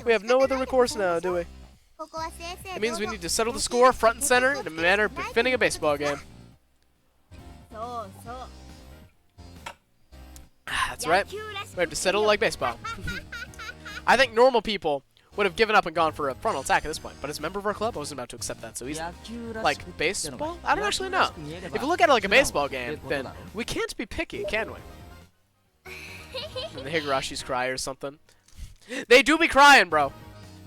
We have no other recourse now, do we? It means we need to settle the score front and center in a manner befitting a baseball game. That's right. We have to settle like baseball. I think normal people would have given up and gone for a frontal attack at this point, but as a member of our club, I wasn't about to accept that so easily. Like, baseball? I don't actually know. If you look at it like a baseball game, then we can't be picky, can we? And the higurashis cry or something. They do be crying, bro.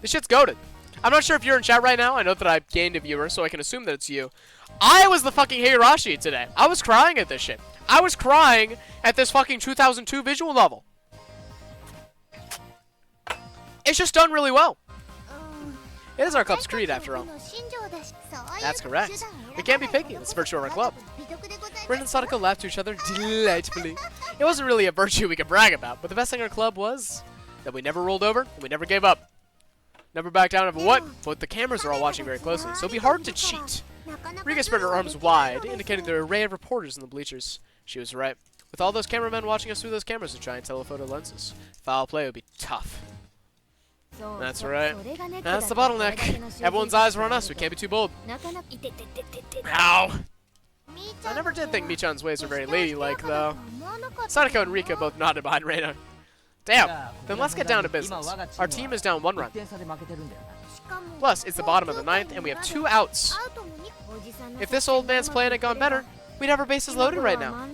This shit's goated. I'm not sure if you're in chat right now. I know that I gained a viewer, so I can assume that it's you. I was the fucking higurashi today. I was crying at this shit. I was crying at this fucking 2002 visual novel. It's just done really well. It is our club's creed, after all. That's correct. We can't be picky. It's the virtue of our club. Rin and Sadako laughed to each other delightfully. It wasn't really a virtue we could brag about, but the best thing in our club was that we never rolled over and we never gave up. Never backed down of what? But the cameras are all watching very closely, so it'd be hard to cheat. Rika spread her arms wide, indicating the array of reporters in the bleachers. She was right. With all those cameramen watching us through those cameras with giant telephoto lenses, foul play would be tough. That's right. That's the bottleneck. Everyone's eyes are on us. We can't be too bold. Ow! I never did think Michan's ways were very ladylike, though. Sadako and Rika both nodded behind Reina. Damn. Then let's get down to business. Our team is down 1 run. Plus, it's the bottom of the 9th, and we have 2 outs. If this old man's plan had gone better, we'd have our bases loaded right now.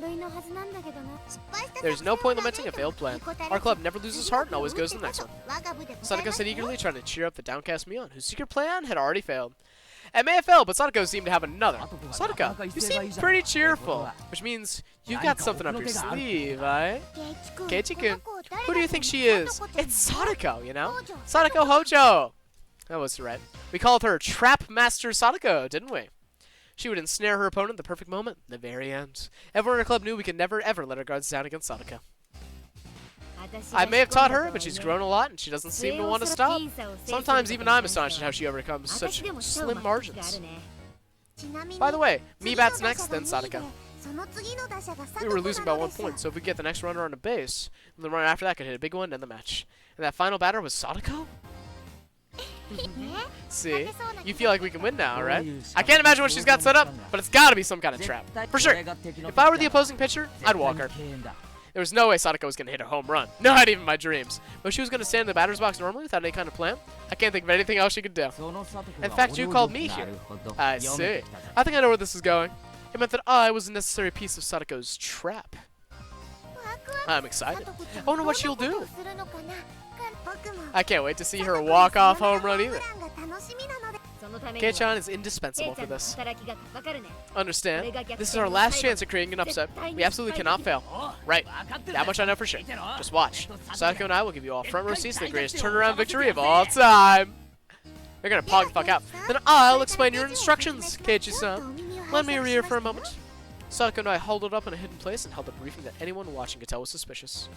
There's no point lamenting a failed plan. Our club never loses heart and always goes to the next one. Sadako said eagerly, trying to cheer up the downcast Mion, whose secret plan had already failed. It may have failed, but Sadako seemed to have another. Sadako, you seem pretty cheerful, which means you've got something up your sleeve, right? Keiichi-kun, who do you think she is? It's Sadako, you know? Sadako Hojo! That was right. We called her Trap Master Sadako, didn't we? She would ensnare her opponent at the perfect moment, the very end. Everyone in our club knew we could never ever let our guards down against Sadako. I may have taught her, but she's grown a lot and she doesn't seem to want to stop. Sometimes even I'm astonished at how she overcomes such slim margins. By the way, me bats next, then Sadako. We were losing by 1 point, so if we get the next runner on a base, then the runner after that could hit a big one and end the match. And that final batter was Sadako? See, you feel like we can win now, right? I can't imagine what she's got set up, but it's gotta be some kind of trap. For sure. If I were the opposing pitcher, I'd walk her. There was no way Sadako was gonna hit a home run. Not even my dreams. But she was gonna stand in the batter's box normally without any kind of plan. I can't think of anything else she could do. In fact, you called me here. I see. I think I know where this is going. It meant that I was a necessary piece of Sadako's trap. I'm excited. I wonder what she'll do. I can't wait to see her walk-off home run either. Kei-chan is indispensable for this. Understand? This is our last chance at creating an upset. We absolutely cannot fail. Right. That much I know for sure. Just watch. Sadako and I will give you all front row seats to the greatest turnaround victory of all time. You're gonna pog the fuck out. Then I'll explain your instructions, Keiichi-san. Let me read here for a moment. Sadako and I held it up in a hidden place and held a briefing that anyone watching could tell was suspicious.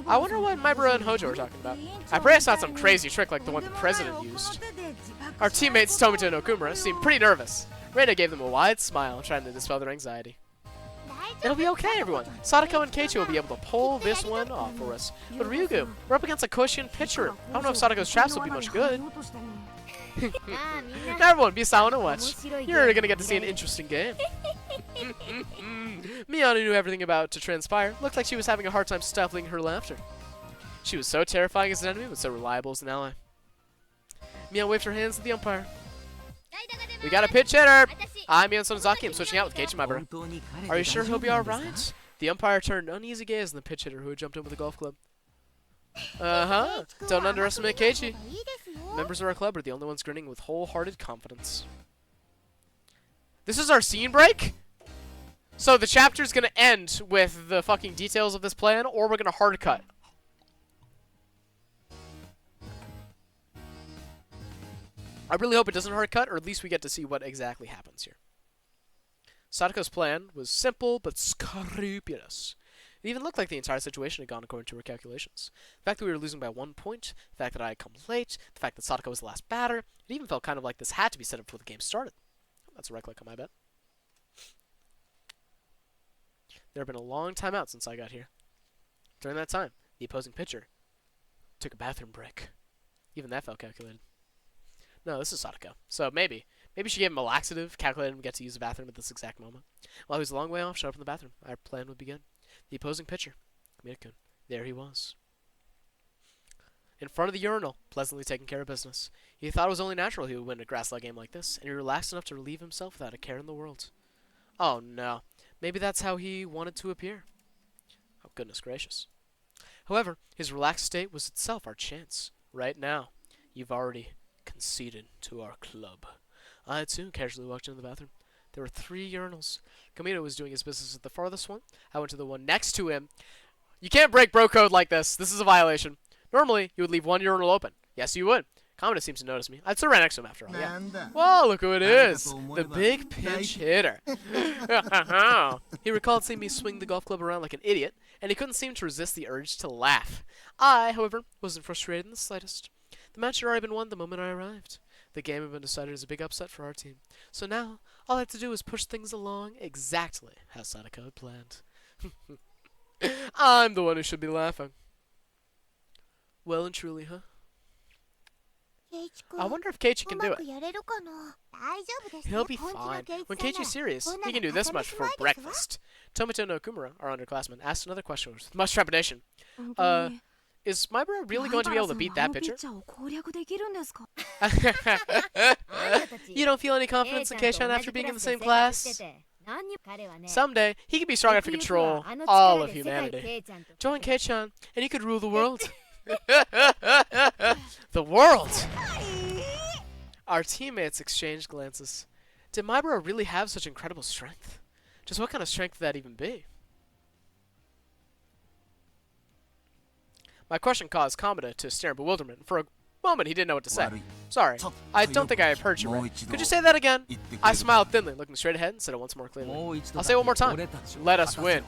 I wonder what Maibara and Hojo were talking about. I pray it's not some crazy trick like the one the president used. Our teammates Tomita and Okumura seemed pretty nervous. Reina gave them a wide smile, trying to dispel their anxiety. It'll be okay, everyone. Sadako and Keiichi will be able to pull this one off for us. But Ryugu, we're up against a Koshian pitcher. I don't know if Sadako's traps will be much good. Now everyone, be silent and watch. You're gonna get to see an interesting game. Miyano knew everything about to transpire. Looked like she was having a hard time stifling her laughter. She was so terrifying as an enemy, but so reliable as an ally. Miyano waved her hands at the umpire. We got a pitch hitter! I'm Mion Sonozaki. I'm switching out with Keiichi Maibara. Are you sure he'll be alright? The umpire turned an uneasy gaze on the pitch hitter who had jumped in with a golf club. Uh-huh. Don't underestimate Keiichi. Members of our club are the only ones grinning with wholehearted confidence. This is our scene break? So the chapter's gonna end with the fucking details of this plan, or we're gonna hard cut. I really hope it doesn't hard cut, or at least we get to see what exactly happens here. Sadako's plan was simple but scrupulous. It even looked like the entire situation had gone according to her calculations. The fact that we were losing by 1 point, the fact that I had come late, the fact that Sadako was the last batter, it even felt kind of like this had to be set up before the game started. That's a right click on my bet. There had been a long time out since I got here. During that time, the opposing pitcher took a bathroom break. Even that felt calculated. No, this is Sadako. So maybe she gave him a laxative, calculated him to get to use the bathroom at this exact moment. While he was a long way off, showed up in the bathroom. Our plan would begin. The opposing pitcher, Kamita-kun, there he was. In front of the urinal, pleasantly taking care of business. He thought it was only natural he would win a grass-like game like this, and he relaxed enough to relieve himself without a care in the world. Oh no, maybe that's how he wanted to appear. Oh goodness gracious. However, his relaxed state was itself our chance. Right now, you've already conceded to our club. I too casually walked into the bathroom. There were 3 urinals. Kamita was doing his business at the farthest one. I went to the one next to him. You can't break bro code like this. This is a violation. Normally, you would leave one urinal open. Yes, you would. Kamita seems to notice me. I'd still right next to him after all. Yeah. Whoa, look who it is. The big pinch hitter. He recalled seeing me swing the golf club around like an idiot, and he couldn't seem to resist the urge to laugh. I, however, wasn't frustrated in the slightest. The match had already been won the moment I arrived. The game had been decided as a big upset for our team. So now, all I had to do was push things along exactly how Sadako had planned. I'm the one who should be laughing. Well and truly, huh? I wonder if Keiichi can do it. He'll be fine. When Keiichi's serious, he can do this much before breakfast. Tomito no Kumura, our underclassman, asked another question with much trepidation. Is Maibara really going to be able to beat that pitcher? You don't feel any confidence in Kei-chan after being in the same class? Someday, he could be strong enough to control all of humanity. Join Kei-chan, and he could rule the world. The world! Our teammates exchanged glances. Did Maibara really have such incredible strength? Just what kind of strength would that even be? My question caused Kamita to stare in bewilderment. For a moment, he didn't know what to say. Sorry, I don't think I heard you right. Could you say that again? I smiled thinly, looking straight ahead, and said it once more clearly. I'll say it one more time. Let us win.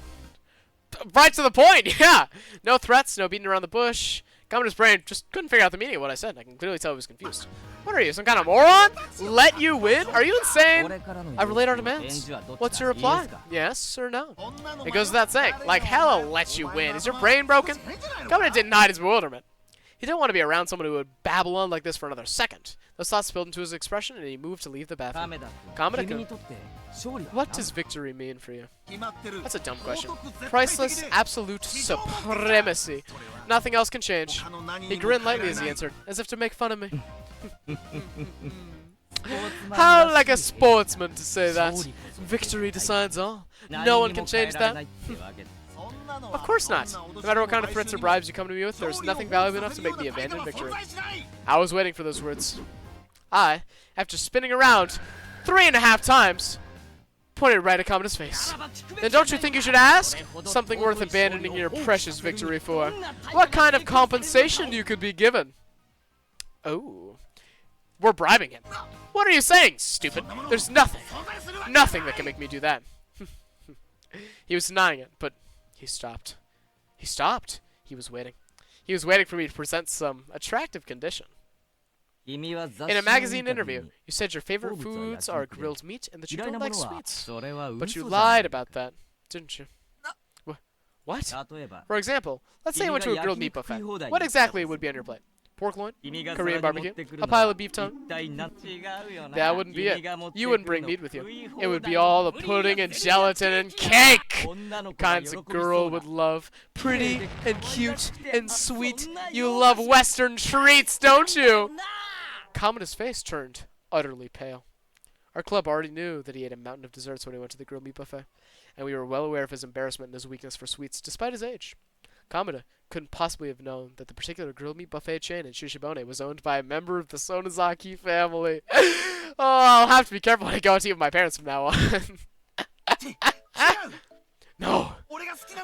Right to the point, yeah! No threats, no beating around the bush. Kamita's brain just couldn't figure out the meaning of what I said. I can clearly tell he was confused. What are you, some kind of moron? Let you win? Are you insane? I relayed our demands. What's your reply? Yes or no? It goes without saying. Like hell I'll let you win. Is your brain broken? Kamita didn't hide his bewilderment. He didn't want to be around someone who would babble on like this for another second. Those thoughts spilled into his expression, and he moved to leave the bathroom. Kamita-kun, what does victory mean for you? That's a dumb question. Priceless, absolute supremacy. Nothing else can change. He grinned lightly as he answered, as if to make fun of me. How like a sportsman to say that. Victory decides all. No one can change that. Of course not. No matter what kind of threats or bribes you come to me with, there's nothing valuable enough to make me abandon victory. I was waiting for those words. I, after spinning around 3.5 times, pointed right at Kamita's face. Then don't you think you should ask? Something worth abandoning your precious victory for. What kind of compensation you could be given? Oh. We're bribing him. What are you saying, stupid? There's nothing that can make me do that. He was denying it, but he stopped. He stopped. He was waiting. He was waiting for me to present some attractive condition. In a magazine interview, you said your favorite foods are grilled meat and that you don't like sweets. But you lied about that, didn't you? What? For example, let's say I went to a grilled meat buffet. What exactly would be on your plate? Pork loin? Korean barbecue? A pile of beef tongue? That wouldn't be it. You wouldn't bring meat with you. It would be all the pudding and gelatin and cake! The kinds a girl would love. Pretty and cute and sweet. You love Western treats, don't you? Kameda's face turned utterly pale. Our club already knew that he ate a mountain of desserts when he went to the grilled meat buffet, and we were well aware of his embarrassment and his weakness for sweets, despite his age. Kameda couldn't possibly have known that the particular grilled meat buffet chain in Shishibone was owned by a member of the Sonozaki family. Oh, I'll have to be careful when I go out to eat with my parents from now on. No.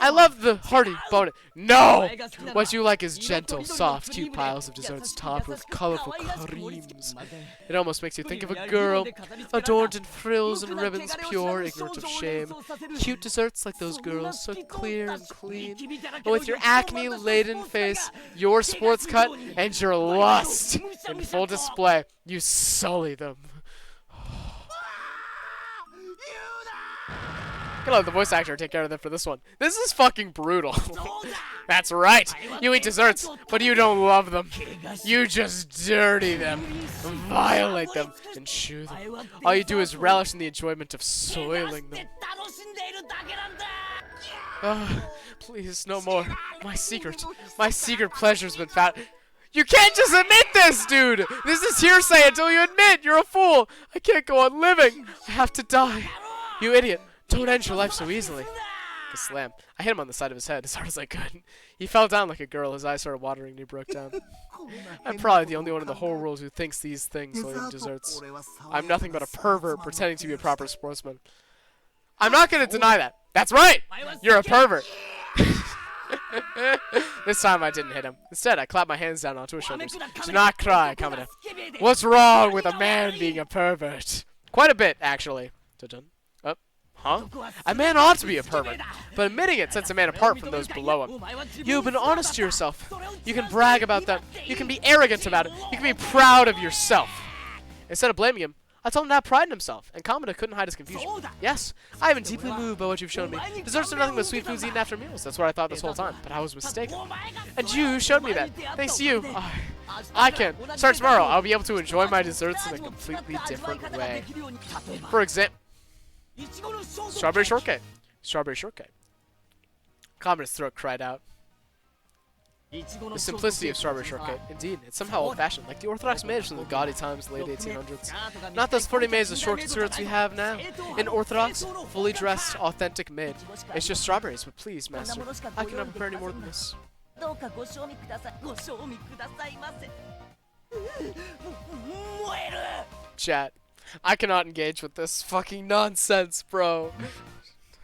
I love the hearty bone. No! What you like is gentle, soft, cute piles of desserts topped with colorful creams. It almost makes you think of a girl, adorned in frills and ribbons, pure, ignorant of shame. Cute desserts like those girls, so clear and clean. And with your acne-laden face, your sports cut, and your lust in full display, you sully them. Gonna let the voice actor take care of them for this one. This is fucking brutal. That's right. You eat desserts, but you don't love them. You just dirty them, violate them, and chew them. All you do is relish in the enjoyment of soiling them. Please, no more. My secret pleasure's been found. You can't just admit this, dude! This is hearsay until you admit you're a fool! I can't go on living! I have to die. You idiot. Don't end your life so easily. A slam. I hit him on the side of his head as hard as I could. He fell down like a girl. His eyes started watering and he broke down. I'm probably the only one in the whole world who thinks these things while eating desserts. I'm nothing but a pervert pretending to be a proper sportsman. I'm not going to deny that. That's right! You're a pervert. This time I didn't hit him. Instead, I clapped my hands down onto his shoulders. Do not cry, Kameda. What's wrong with a man being a pervert? Quite a bit, actually. Dun-dun. Huh? A man ought to be a pervert, but admitting it sets a man apart from those below him. You've been honest to yourself. You can brag about that. You can be arrogant about it. You can be proud of yourself. Instead of blaming him, I told him to have pride in himself, and Kameda couldn't hide his confusion. Yes, I have been deeply moved by what you've shown me. Desserts are nothing but sweet foods eaten after meals. That's what I thought this whole time, but I was mistaken. And you showed me that. Thanks to you, I can. Starting tomorrow, I'll be able to enjoy my desserts in a completely different way. For example, strawberry shortcake. Strawberry shortcake. Kameda's throat cried out. The simplicity of strawberry shortcake. Indeed, it's somehow old-fashioned, like the Orthodox maids from the gaudy times of the late 1800s. Not those flirty maids with short skirts we have now. An Orthodox, fully dressed, authentic maid. It's just strawberries, but please, master, I cannot prepare any more than this. Chat. I cannot engage with this fucking nonsense, bro.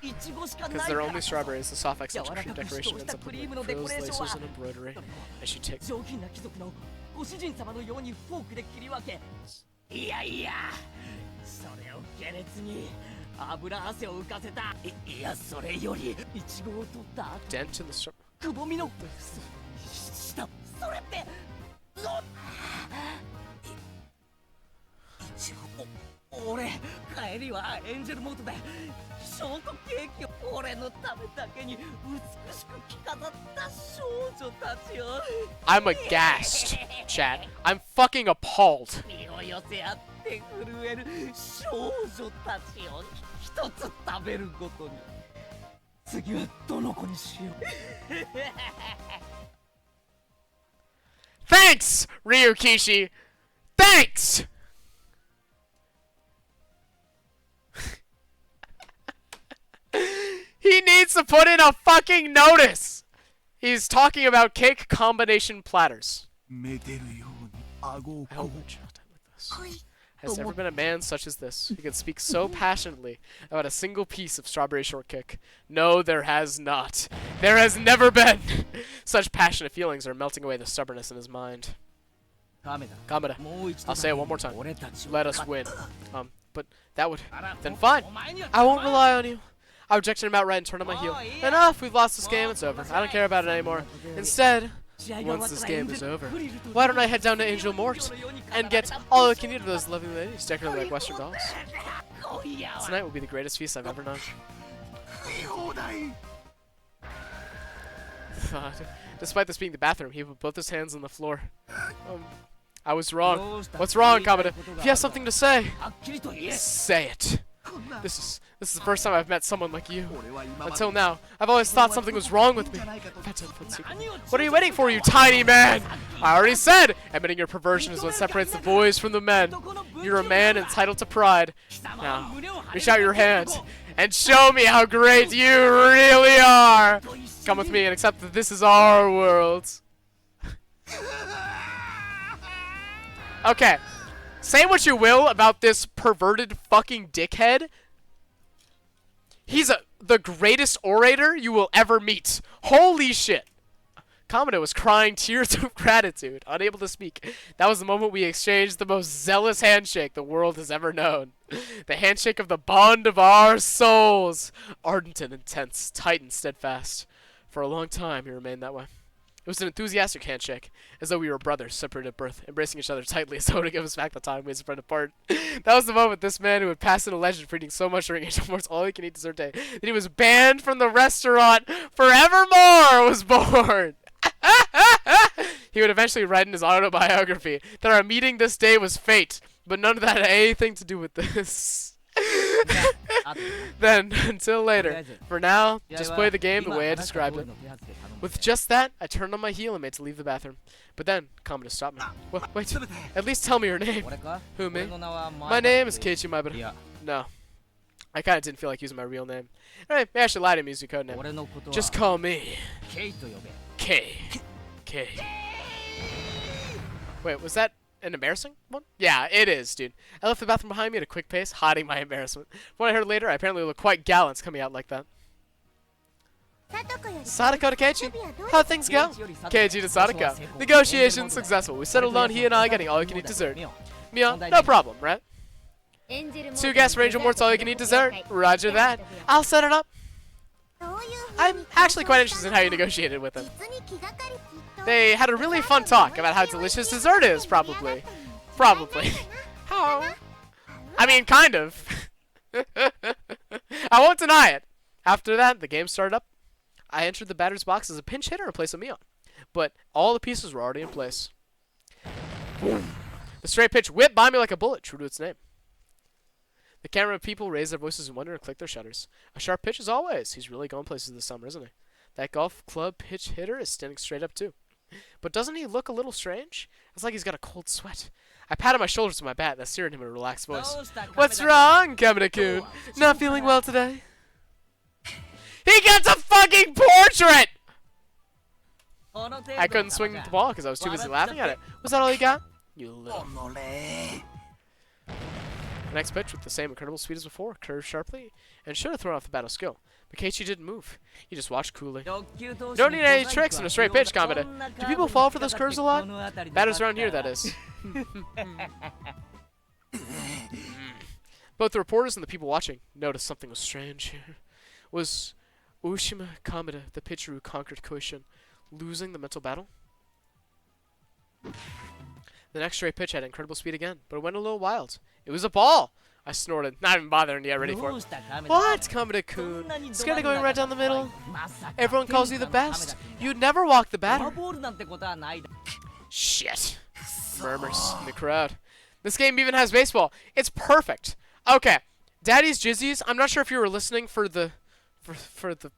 Because they're only strawberries, the soft accent cream decoration ends up looking like frills, laces, and embroidery. I should take... Dent in the strawberry... I'm aghast, chat. I'm fucking appalled. Thanks, Ryukishi! Thanks! He needs to put in a fucking notice! He's talking about cake combination platters. I hope my child died like this. Has there ever been a man such as this, who can speak so passionately about a single piece of strawberry shortcake? No, there has not. There has never been! Such passionate feelings are melting away the stubbornness in his mind. Kameda, I'll say it one more time. Let us win. But that would... Then fine. I won't rely on you. I rejected him outright and turned on my heel. Enough! We've lost this game. It's over. I don't care about it anymore. Instead, once this game is over. Why don't I head down to Angel Mort and get all I can eat of those lovely ladies decorated like Western dolls? Tonight will be the greatest feast I've ever known. Despite this being the bathroom, he put both his hands on the floor. I was wrong. What's wrong, Kamada? If you have something to say, say it. This is the first time I've met someone like you. Until now, I've always thought something was wrong with me. What are you waiting for, you tiny man? I already said, admitting your perversion is what separates the boys from the men. You're a man entitled to pride. Now, reach out your hand and show me how great you really are. Come with me and accept that this is our world. Okay. Say what you will about this perverted fucking dickhead. He's the greatest orator you will ever meet. Holy shit. Kamada was crying tears of gratitude, unable to speak. That was the moment we exchanged the most zealous handshake the world has ever known. The handshake of the bond of our souls. Ardent and intense, tight and steadfast. For a long time, he remained that way. It was an enthusiastic handshake, as though we were brothers, separated at birth, embracing each other tightly as though to give us back the time we had spread apart. That was the moment this man who had passed in a legend for eating so much during Angel Mort's all-you-can-eat dessert day that he was banned from the restaurant forevermore was born. He would eventually write in his autobiography that our meeting this day was fate, but none of that had anything to do with this. Then, until later. For now, just play the game the way I described it. With just that, I turned on my heel and made to leave the bathroom. But then, Kamada stopped me. Wait, at least tell me your name. Who, me? My name is Keiichi Maibara. No. I kinda didn't feel like using my real name. Alright, maybe I should lie to him, use your code name. Just call me K. Wait, was that an embarrassing one? Yeah, it is, dude. I left the bathroom behind me at a quick pace, hiding my embarrassment. When I heard later, I apparently look quite gallant coming out like that. Sadako to Keiichi. How'd things go? Keiichi to Sadako. Negotiations successful. We settled on he and I getting all you can eat dessert. Mion, no problem, right? 2 guests for Angel Mort's all you can eat dessert. Roger that. I'll set it up. I'm actually quite interested in how you negotiated with him. They had a really fun talk about how delicious dessert is, probably. How? I mean, kind of. I won't deny it. After that, the game started up. I entered the batter's box as a pinch hitter in place of Mion. But all the pieces were already in place. Boom. The straight pitch whipped by me like a bullet, true to its name. The camera people raised their voices in wonder and clicked their shutters. A sharp pitch as always. He's really going places this summer, isn't he? That golf club pitch hitter is standing straight up, too. But doesn't he look a little strange? It's like he's got a cold sweat. I patted my shoulders with my bat, that steered him in a relaxed voice. What's wrong, Kamada-kun? Not feeling well today? He gets a fucking portrait! I couldn't swing the ball because I was too busy laughing at it. Was that all you got? You little... The next pitch, with the same incredible speed as before, curved sharply, and should have thrown off the battle skill. But Keiichi didn't move. He just watched coolly. Don't need any tricks in a straight pitch, Kamada. Do people fall for those curves a lot? Batters around here, that is. Both the reporters and the people watching noticed something was strange here. Was Ushima Kamada, the pitcher who conquered Koishin, losing the mental battle? The next straight pitch had incredible speed again, but it went a little wild. It was a ball! I snorted, not even bothering to get ready for it. What, Kamada-kun? Scared of going right down the middle? Everyone calls you the best. You'd never walk the batter. Shit. Murmurs in the crowd. This game even has baseball. It's perfect. Okay. Daddy's Jizzies, I'm not sure if you were listening for the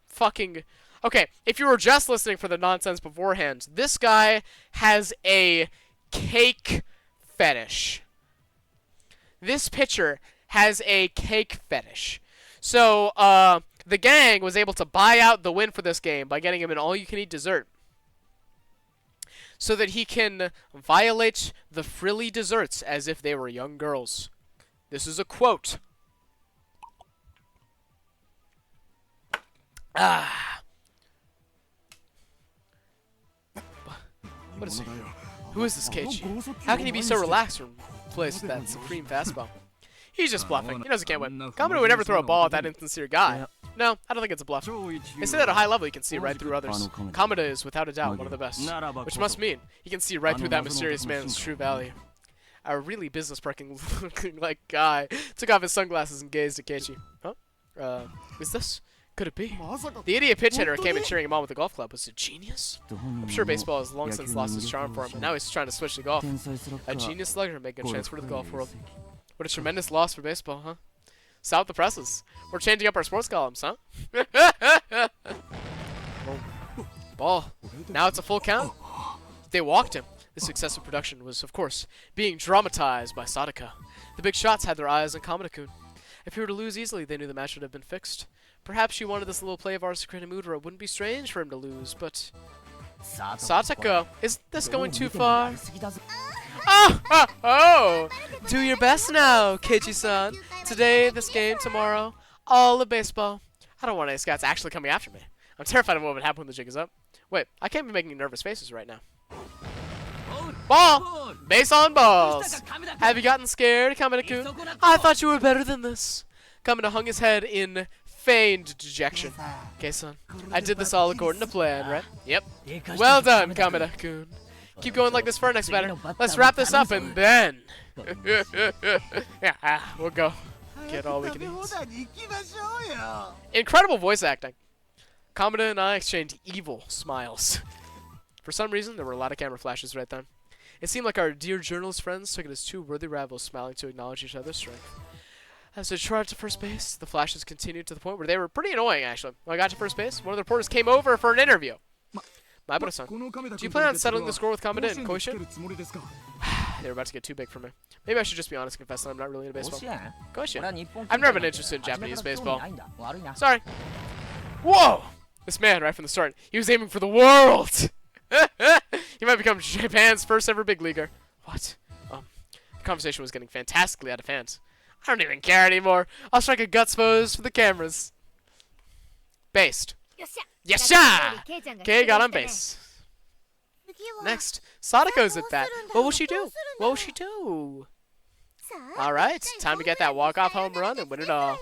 fucking... Okay, if you were just listening for the nonsense beforehand, this guy has a cake fetish. This pitcher has a cake fetish. So, the gang was able to buy out the win for this game by getting him an all-you-can-eat dessert, so that he can violate the frilly desserts as if they were young girls. This is a quote. What is he? Who is this Keiichi? How can he be so relaxed from plays with that supreme fastball? He's just bluffing. He knows he can't win. Kamada would never throw a ball at that insincere guy. No, I don't think it's a bluff. They say that at a high level you can see right through others. Kamada is, without a doubt, one of the best. Which must mean he can see right through that mysterious man's true value. A really business-looking like guy took off his sunglasses and gazed at Keiichi. Huh? Is this? Could it be? The idiot pitch hitter who came in cheering him on with the golf club was a genius? I'm sure baseball has long since lost its charm for him, and now he's trying to switch to golf. A genius slugger making a transfer to the golf world. What a tremendous loss for baseball, huh? South the presses. We're changing up our sports columns, huh? Ball. Now it's a full count. They walked him. This successful production was, of course, being dramatized by Sadaka. The big shots had their eyes on Kamada-kun. If he were to lose easily, they knew the match would have been fixed. Perhaps she wanted this little play of ours to create a mood where it wouldn't be strange for him to lose, but... Sataka, is this going too far? Oh! Do your best now, Keiichi-san. Today, this game, tomorrow, all of baseball. I don't want any scouts actually coming after me. I'm terrified of what would happen when the jig is up. Wait, I can't be making nervous faces right now. Ball! Base on balls! Have you gotten scared, Kamada-kun? I thought you were better than this. Kamada hung his head in feigned dejection. Okay, son. I did this all according to plan, right? Yep. Well done, Kamada-kun. Keep going like this for our next batter. Let's wrap this up and then... yeah, we'll go. Get all we can eat. Incredible voice acting. Kamada and I exchanged evil smiles. For some reason, there were a lot of camera flashes right then. It seemed like our dear journalist friends took it as two worthy rivals smiling to acknowledge each other's strength. As they trotted to first base, the flashes continued to the point where they were pretty annoying, actually. When I got to first base, one of the reporters came over for an interview. Maibara-san, do you plan on settling the score with Kamada and Koishin? They were about to get too big for me. Maybe I should just be honest and confess that I'm not really into baseball. Koishin? I've never been interested in Japanese baseball. Sorry. Whoa! This man, right from the start, he was aiming for the world! He might become Japan's first ever big leaguer. What? The conversation was getting fantastically out of hand. I don't even care anymore. I'll strike a guts pose for the cameras. Based. Yasha! Kei got on base. Next, Sadako's at bat. What will she do? What will she do? Alright, time to get that walk-off home run and win it all.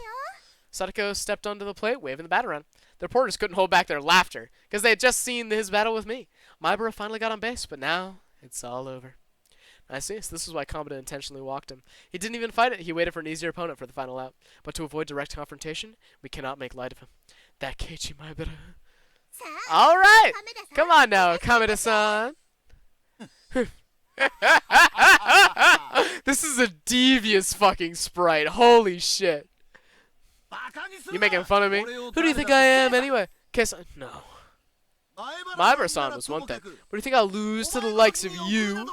Sadako stepped onto the plate, waving the bat around. The reporters couldn't hold back their laughter, because they had just seen his battle with me. Maibara finally got on base, but now it's all over. I see, so this is why Kamada intentionally walked him. He didn't even fight it, he waited for an easier opponent for the final out. But to avoid direct confrontation, we cannot make light of him. That Keiichi Maibara. Alright! Come on now, Kamada-san! This is a devious fucking sprite, holy shit. You making fun of me? Who do you think I am anyway? Kiss? No. Maibara-san was one thing, but do you think I'll lose to the likes of you?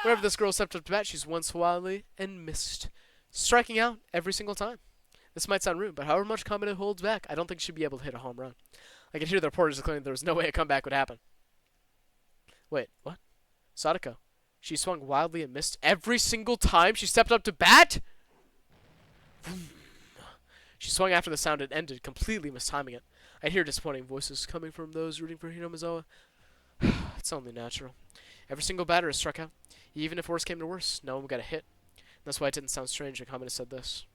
Wherever this girl stepped up to bat, she swung wildly and missed, striking out every single time. This might sound rude, but however much Kamada holds back, I don't think she'd be able to hit a home run. I could hear the reporters declaring there was no way a comeback would happen. Wait, what? Sadako. She swung wildly and missed every single time she stepped up to bat? She swung after the sound had ended, completely mistiming it. I hear disappointing voices coming from those rooting for Hinomizawa. It's only natural. Every single batter is struck out. Even if worse came to worse, no one got a hit. That's why it didn't sound strange when Kamada said this.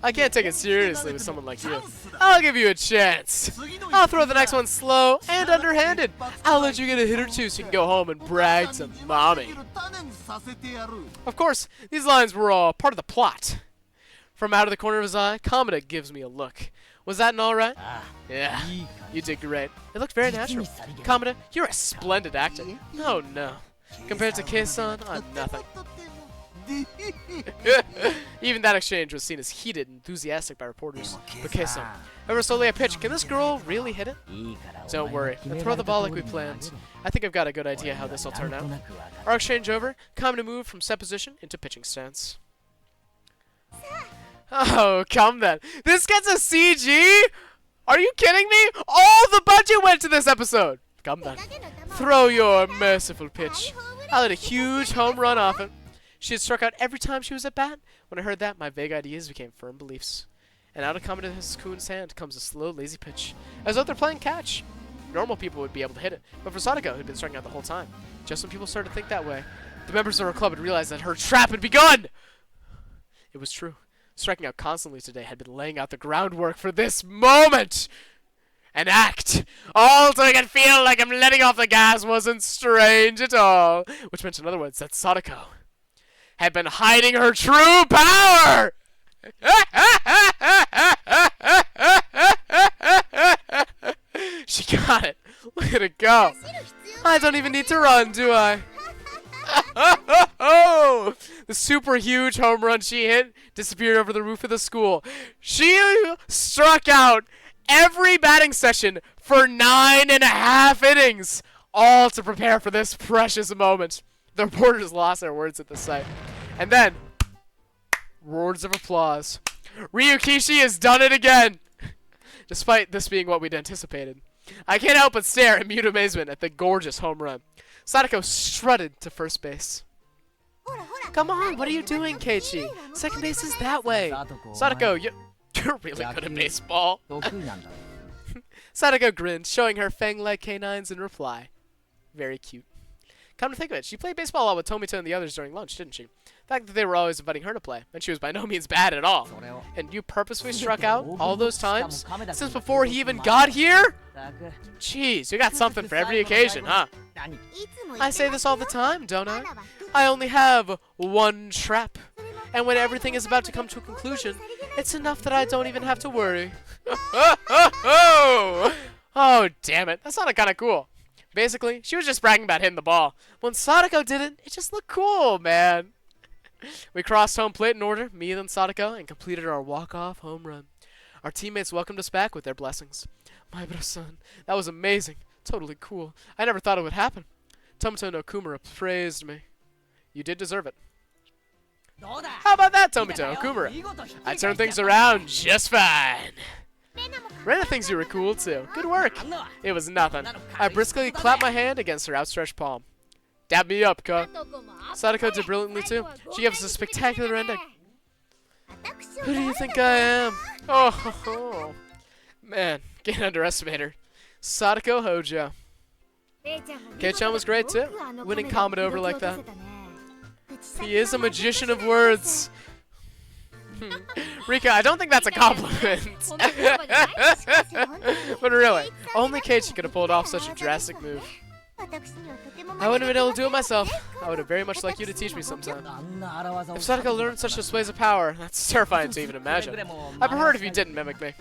I can't take it seriously with someone like you. I'll give you a chance. I'll throw the next one slow and underhanded. I'll let you get a hit or two so you can go home and brag to mommy. Of course, these lines were all part of the plot. From out of the corner of his eye, Kamada gives me a look. Was that an alright? Yeah, you did great. It looked very natural. Kamada, you're a splendid actor. No. Compared to Kei-san, I'm nothing. Even that exchange was seen as heated and enthusiastic by reporters. But Kei-san, ever slowly I pitch, can this girl really hit it? Don't worry, I'll throw the ball like we planned. I think I've got a good idea how this will turn out. Our exchange over, Kamada moved from set position into pitching stance. Oh, come then. This gets a CG? Are you kidding me? All the budget went to this episode. Come then. Throw your merciful pitch. I let a huge home run off it. She had struck out every time she was at bat. When I heard that, my vague ideas became firm beliefs. And out of Kamada-kun's hand comes a slow, lazy pitch, as though they're playing catch. Normal people would be able to hit it, but for Sadako, who'd been striking out the whole time, just when people started to think that way, the members of her club had realized that her trap had begun! It was true. striking out constantly today, had been laying out the groundwork for this moment. An act, all to make it feel like I'm letting off the gas wasn't strange at all. Which meant, in other words, that Sadako had been hiding her true power! She got it. Look at it go. I don't even need to run, do I? The super huge home run she hit disappeared over the roof of the school. She struck out every batting session for 9.5 innings, all to prepare for this precious moment. The reporters lost their words at the sight. And then, roars of applause. Ryukishi has done it again! Despite this being what we'd anticipated. I can't help but stare in mute amazement at the gorgeous home run. Sadako strutted to first base. Come on, what are you doing, Keiichi? Second base is that way. Sadako, you're really good at baseball. Sadako grinned, showing her fang-like canines in reply. Very cute. Come to think of it, she played baseball a lot with Tomita and the others during lunch, didn't she? The fact that they were always inviting her to play, and she was by no means bad at all. And you purposefully struck out all those times? Since before he even got here? Jeez, you got something for every occasion, huh? I say this all the time, don't I? I only have one trap. And when everything is about to come to a conclusion, it's enough that I don't even have to worry. Oh, damn it. That sounded kind of cool. Basically, she was just bragging about hitting the ball. When Sadako did it, it just looked cool, man. We crossed home plate in order, me and Sadako, and completed our walk-off home run. Our teammates welcomed us back with their blessings. My son, that was amazing. Totally cool. I never thought it would happen. Tomita no Kumura praised me. You did deserve it. How about that, Tomita no Kumura? I turned things around just fine. Rena thinks you were cool, too. Good work. It was nothing. I briskly clapped my hand against her outstretched palm. Dab me up, Ka. Sadako did brilliantly, too. She gave us a spectacular ending. Who do you think I am? Oh, man. Can't underestimate her. Sadako Hojo. Kei-chan was great, too. Winning Kamada over like that. He is a magician of words. Rika, I don't think that's a compliment. But really, only Keiichi could have pulled off such a drastic move. I wouldn't have been able to do it myself. I would have very much liked you to teach me sometime. If Sadako learned such displays of power, that's terrifying to even imagine. I'd prefer it if you didn't mimic me.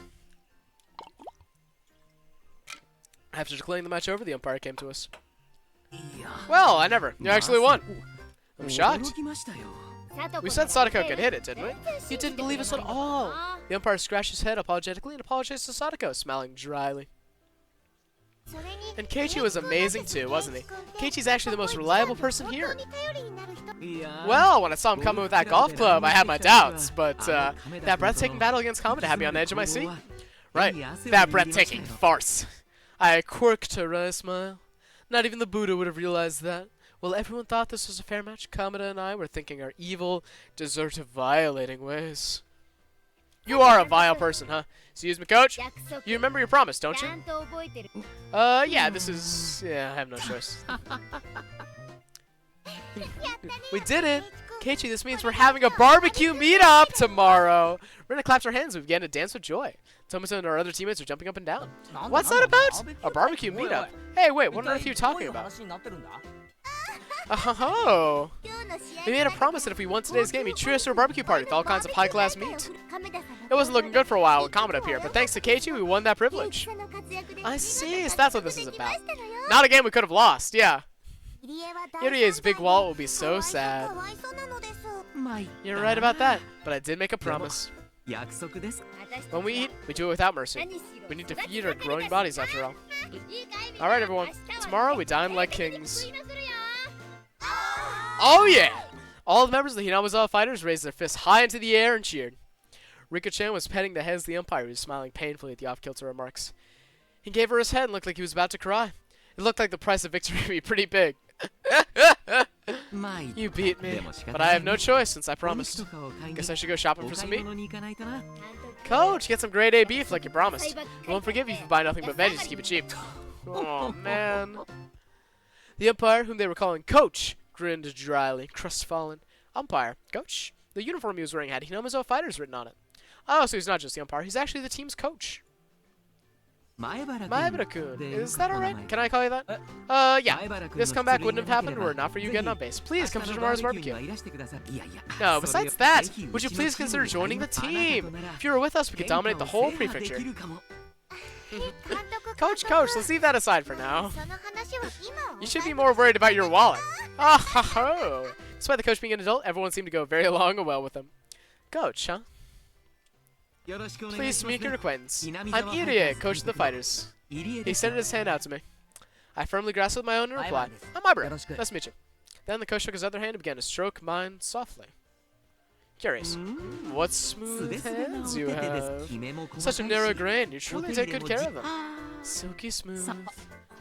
After declaring the match over, the umpire came to us. Well, I never. You actually won. I'm shocked. We said Sadako could hit it, didn't we? He didn't believe us at all. The umpire scratched his head apologetically and apologized to Sadako, smiling dryly. And Keiichi was amazing too, wasn't he? Keiichi's actually the most reliable person here. Well, when I saw him coming with that golf club, I had my doubts, but that breathtaking battle against Kamada had me on the edge of my seat. Right, that breathtaking farce. I quirked a wry smile. Not even the Buddha would have realized that. While everyone thought this was a fair match, Kamada and I were thinking our evil, deserter-violating ways. You are a vile person, huh? Excuse me, coach? You remember your promise, don't you? Yeah, this is... Yeah, I have no choice. We did it! Keiichi, this means we're having a barbecue meetup tomorrow! Rena claps her hands and we began to dance with joy. Tomita and our other teammates are jumping up and down. What's that about? A barbecue meetup? Hey, wait, what on earth are you talking about? Oh! We made a promise that if we won today's game, he'd treat us to a barbecue party with all kinds of high-class meat. It wasn't looking good for a while with Kamada up here, but thanks to Keiichi, we won that privilege. I see, so that's what this is about. Not a game we could have lost, yeah. Yurie's big wallet will be so sad. You're right about that, but I did make a promise. When we eat, we do it without mercy. We need to feed our growing bodies after all. Alright everyone, tomorrow we dine like kings. Oh yeah! All the members of the Hinamizawa fighters raised their fists high into the air and cheered. Rika-chan was petting the heads of the umpire, who was smiling painfully at the off-kilter remarks. He gave her his head and looked like he was about to cry. It looked like the price of victory would be pretty big. You beat me, but I have no choice since I promised. Guess I should go shopping for some meat. Coach, get some grade A beef like you promised. I won't forgive you if you buy nothing but veggies to keep it cheap. Oh man. The umpire, whom they were calling Coach, grinned dryly, crestfallen. Umpire, Coach? The uniform he was wearing had Hinamizo Fighters written on it. Oh, so he's not just the umpire. He's actually the team's coach. Maebara-kun. Is that alright? Can I call you that? Yeah. This comeback wouldn't have happened were it not for you getting on base. Please come to tomorrow's barbecue. No, besides that, would you please consider joining the team? If you were with us, we could dominate the whole prefecture. Coach, let's leave that aside for now. You should be more worried about your wallet. Oh, ho, ho. Despite the coach being an adult, everyone seemed to go very along and well with him. Coach, huh? Pleased to meet your acquaintance. I'm Irie, coach of the fighters. He extended his hand out to me. I firmly grasped with my own and replied, I'm Maebara. Nice to meet you. Then the coach took his other hand and began to stroke mine softly. Curious. What smooth hands you have. Such a narrow grain. You truly take good care of them. Silky smooth.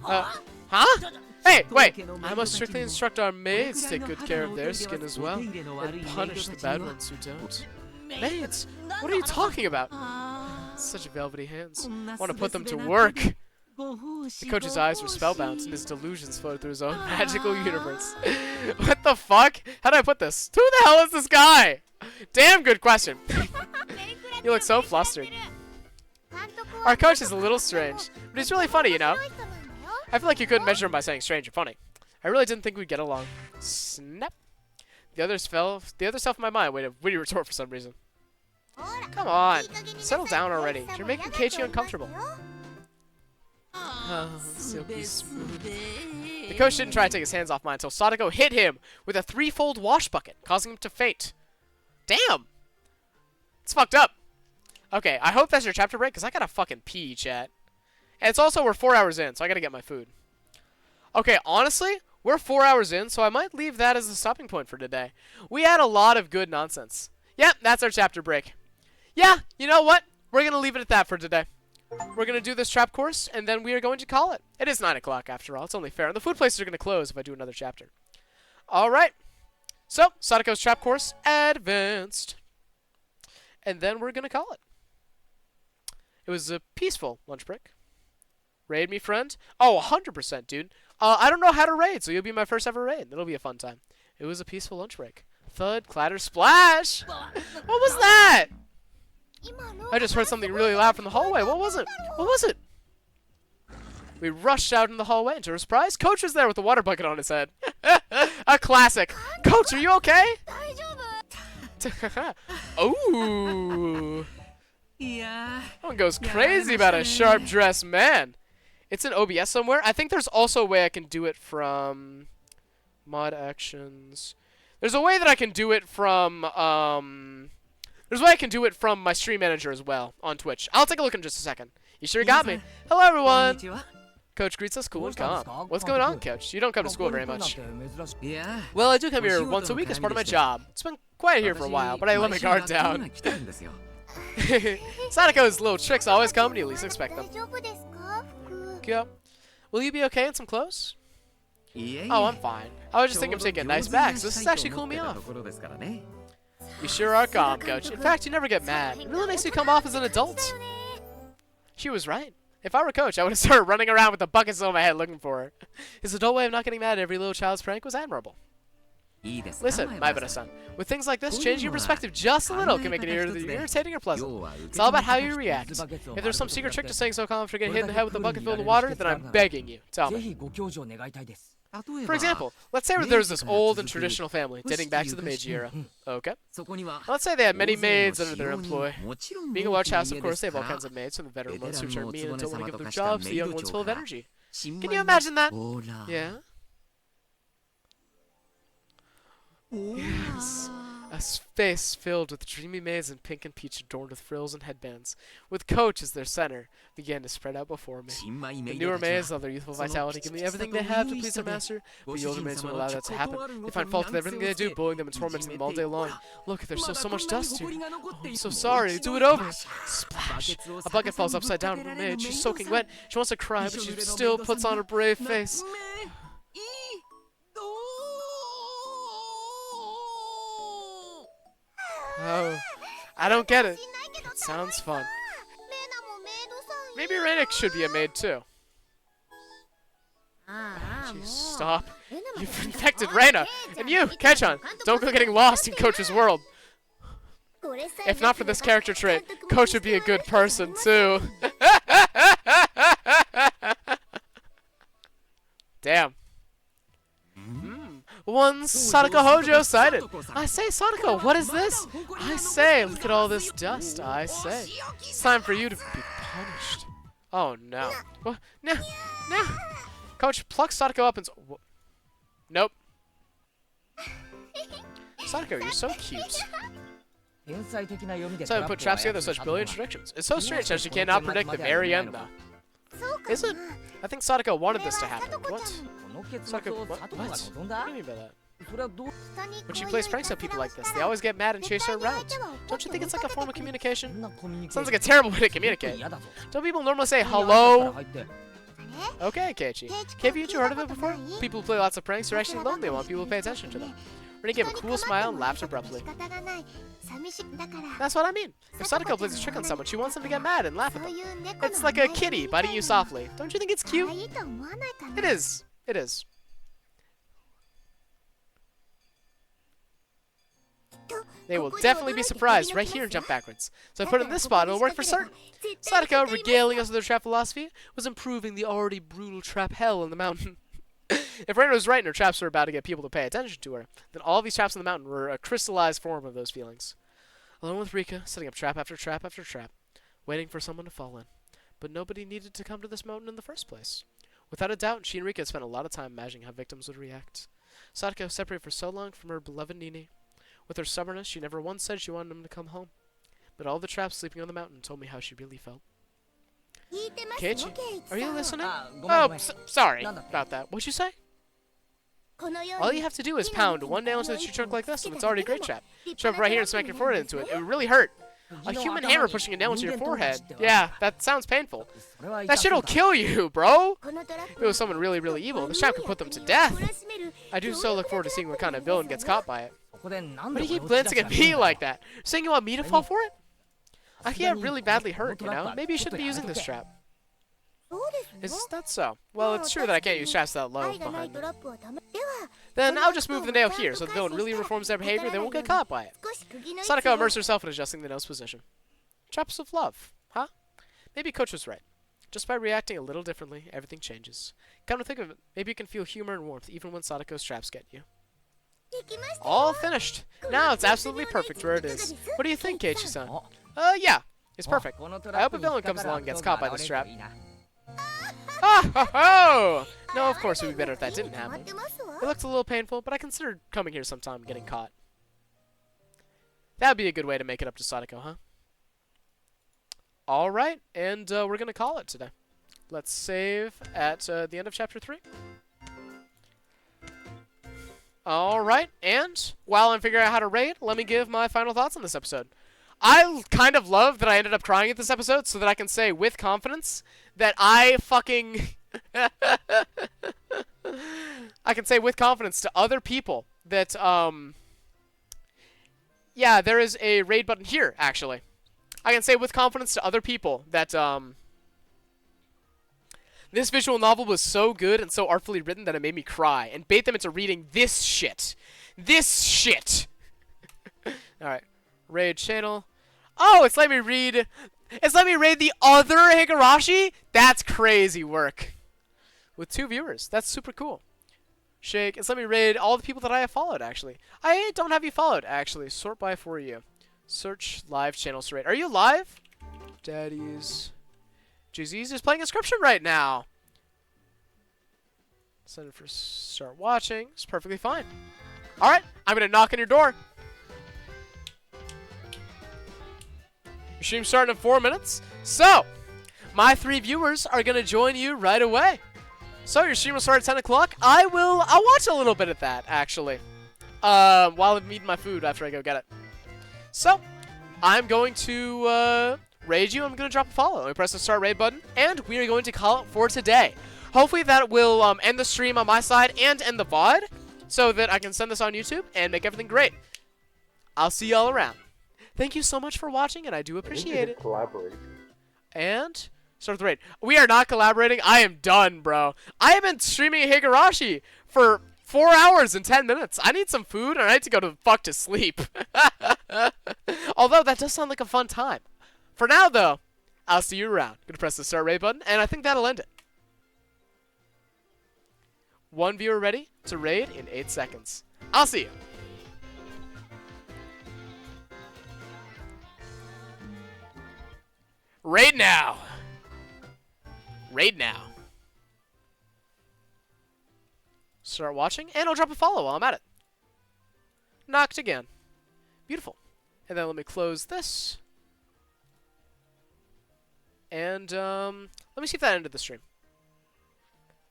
Huh? Hey, wait! I must strictly instruct our maids to take good care of their skin as well, and punish the bad ones who don't. Maids? What are you talking about? Such velvety hands. I want to put them to work. The coach's eyes were spellbound, and his delusions flowed through his own magical universe. What the fuck? How do I put this? Who the hell is this guy? Damn good question. You look so flustered. Our coach is a little strange, but he's really funny, you know? I feel like you couldn't measure him by saying strange or funny. I really didn't think we'd get along. Snap. The others fell in my mind. Wait, a witty retort for some reason. Come on. Settle down already. You're making Keiichi uncomfortable. Oh, silky smooth. The coach didn't try to take his hands off mine until Sadako hit him with a threefold wash bucket, causing him to faint. Damn! It's fucked up. Okay, I hope that's your chapter break, because I gotta fucking pee, chat. And it's also, we're 4 hours in, so I gotta get my food. Okay, honestly, we're 4 hours in, so I might leave that as the stopping point for today. We had a lot of good nonsense. Yep, that's our chapter break. Yeah, you know what? We're gonna leave it at that for today. We're going to do this trap course, and then we are going to call it. It is 9 o'clock after all. It's only fair. And the food places are going to close if I do another chapter. All right. So, Sadako's trap course advanced. And then we're going to call it. It was a peaceful lunch break. Raid me, friend? Oh, 100%, dude. I don't know how to raid, so you'll be my first ever raid. It'll be a fun time. It was a peaceful lunch break. Thud, clatter, splash! What was that? I just heard something really loud from the hallway. What was it? What was it? We rushed out in the hallway, and to our surprise, Coach was there with a water bucket on his head. A classic. Coach, are you okay? Ooh. One goes crazy about a sharp-dressed man. It's in OBS somewhere. I think there's also a way I can do it from mod actions. There's a way that I can do it from There's a way I can do it from my stream manager as well on Twitch. I'll take a look in just a second. You sure got me. Hello, everyone. Coach greets us cool and calm. What's going on, Coach? You don't come to school very much. Well, I do come here once a week as part of my job. It's been quiet here for a while, but I let my guard down. Sadako's little tricks always come when you least expect them. Yep. Will you be okay in some clothes? Oh, I'm fine. I was just thinking of taking a nice bag, so this is actually cool me off. You sure are calm, Coach. In fact, you never get mad. It really makes you come off as an adult. She was right. If I were Coach, I would have started running around with the buckets over my head looking for her. His adult way of not getting mad at every little child's prank was admirable. Listen, Maebara-san, with things like this, changing your perspective just a little can make it either irritating or pleasant. It's all about how you react. If there's some secret trick to staying so calm after getting hit in the head with a bucket filled with water, then I'm begging you, tell me. For example, let's say there's this old and traditional family dating back to the Meiji era. Okay. Let's say they had many maids under their employ. Being a large house, of course, they have all kinds of maids, from the veteran ones who turn mean and don't want to give their jobs to the young ones full of energy. Can you imagine that? Yeah? Yes. A space filled with dreamy maids in pink and peach adorned with frills and headbands, with Coach as their center, began to spread out before me. The newer maids love their youthful vitality, giving everything they have to please their master, but the older maids won't allow that to happen. They find fault with everything they do, bullying them and tormenting them all day long. Look, there's still so much dust here. Oh, I'm so sorry. Do it over. Splash. A bucket falls upside down on the maid. She's soaking wet. She wants to cry, but she still puts on a brave face. Oh, I don't get it. It sounds fun. Maybe Reina should be a maid too. Jeez, stop. You've infected Reina. And you, Kechan, don't go getting lost in Coach's world. If not for this character trait, Coach would be a good person too. Damn. One Sadako Hojo sighted. I say, Sadako, what is this? I say, look at all this dust. I say, it's time for you to be punished. Oh no. What? No. No. Coach, pluck Sadako up and... Nope. Sadako, you're so cute. So I put traps together with such brilliant instructions. It's so strange that she cannot predict the very end, though. Is it? I think Sadako wanted this to happen. What? Sadako, what? What do you mean by that? When she plays pranks on people like this, they always get mad and chase her around. Don't you think it's like a form of communication? Sounds like a terrible way to communicate. Don't people normally say hello? Okay, Keiichi. Have you heard of it before? People who play lots of pranks are actually lonely. They want people to pay attention to them. Rennie gave a cool smile and laughed abruptly. That's what I mean. If Sadako plays a trick on someone, she wants them to get mad and laugh at them. It's like a kitty biting you softly. Don't you think it's cute? It is. It is. They will definitely be surprised right here and jump backwards. So I put it in this spot and it'll work for certain. Sadako, regaling us with her trap philosophy, was improving the already brutal trap hell in the mountain. If Reina was right and her traps were about to get people to pay attention to her, then all these traps in the mountain were a crystallized form of those feelings. Along with Rika, setting up trap after trap after trap, waiting for someone to fall in. But nobody needed to come to this mountain in the first place. Without a doubt, she and Rika had spent a lot of time imagining how victims would react. Sadako, separated for so long from her beloved Nini. With her stubbornness, she never once said she wanted him to come home. But all the traps sleeping on the mountain told me how she really felt. Keiichi, are you listening? Oh, sorry about that. What'd you say? All you have to do is pound one nail into the tree trunk like this, and it's already a great trap. Shove it right here and smack your forehead into it. It would really hurt. A human hammer pushing a nail into your forehead. Yeah, that sounds painful. That shit'll kill you, bro. If it was someone really, really evil, this trap could put them to death. I do so look forward to seeing what kind of villain gets caught by it. Why do you keep glancing at me like that? Saying you want me to fall for it? I get really badly hurt, you know? Maybe you shouldn't be using this trap. Is that so? Well, it's true that I can't use traps that low behind me. Then I'll just move the nail here, so the villain really reforms their behavior, they won't get caught by it. Sadako immersed herself in adjusting the nail's position. Traps of love, huh? Maybe Coach was right. Just by reacting a little differently, everything changes. Come to think of it, maybe you can feel humor and warmth even when Sadako's traps get you. All finished. Now it's absolutely perfect where it is. What do you think, Keiichi-san? Yeah, it's perfect. I hope a villain comes along and gets caught by this trap. Ha ha ho! No, of course it would be better if that didn't happen. It looks a little painful, but I considered coming here sometime and getting caught. That would be a good way to make it up to Sadako, huh? Alright, and we're going to call it today. Let's save at the end of Chapter 3. Alright, and while I'm figuring out how to raid, let me give my final thoughts on this episode. I kind of love that I ended up crying at this episode so that I can say with confidence that I fucking... I can say with confidence to other people that, yeah, there is a raid button here, actually. I can say with confidence to other people that, this visual novel was so good and so artfully written that it made me cry and bait them into reading this shit. This shit! Alright. Raid channel. Oh, it's let me read... It's let me raid the other higurashi? That's crazy work. With 2 viewers. That's super cool. Shake. It's let me raid all the people that I have followed, actually. I don't have you followed, actually. Sort by for you. Search live channels to raid. Are you live? Daddy's... Jay-Z's is playing Inscription right now. Send it for start watching. It's perfectly fine. Alright, I'm going to knock on your door. Your stream's starting in 4 minutes. So, my 3 viewers are going to join you right away. So, your stream will start at 10 o'clock. I'll watch a little bit of that, actually. While I'm eating my food after I go get it. So, I'm going to raid you. I'm going to drop a follow. Let me press the start raid button. And we are going to call it for today. Hopefully that will end the stream on my side and end the VOD. So that I can send this on YouTube and make everything great. I'll see y'all around. Thank you so much for watching, and I do appreciate it. Collaborate. And start the raid. We are not collaborating. I am done, bro. I have been streaming Higurashi for 4 hours and 10 minutes. I need some food and I need to go to fuck to sleep. Although that does sound like a fun time. For now, though, I'll see you around. Gonna press the start raid button, and I think that'll end it. One viewer ready to raid in 8 seconds. I'll see you. Raid now. Raid now. Start watching, and I'll drop a follow while I'm at it. Knocked again. Beautiful. And then let me close this. And let me see if that ended the stream.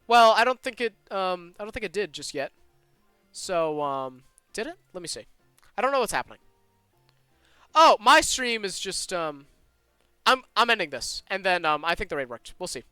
Well, I don't think it did just yet. So did it? Let me see. I don't know what's happening. Oh, my stream is just I'm ending this, and then I think the raid worked. We'll see.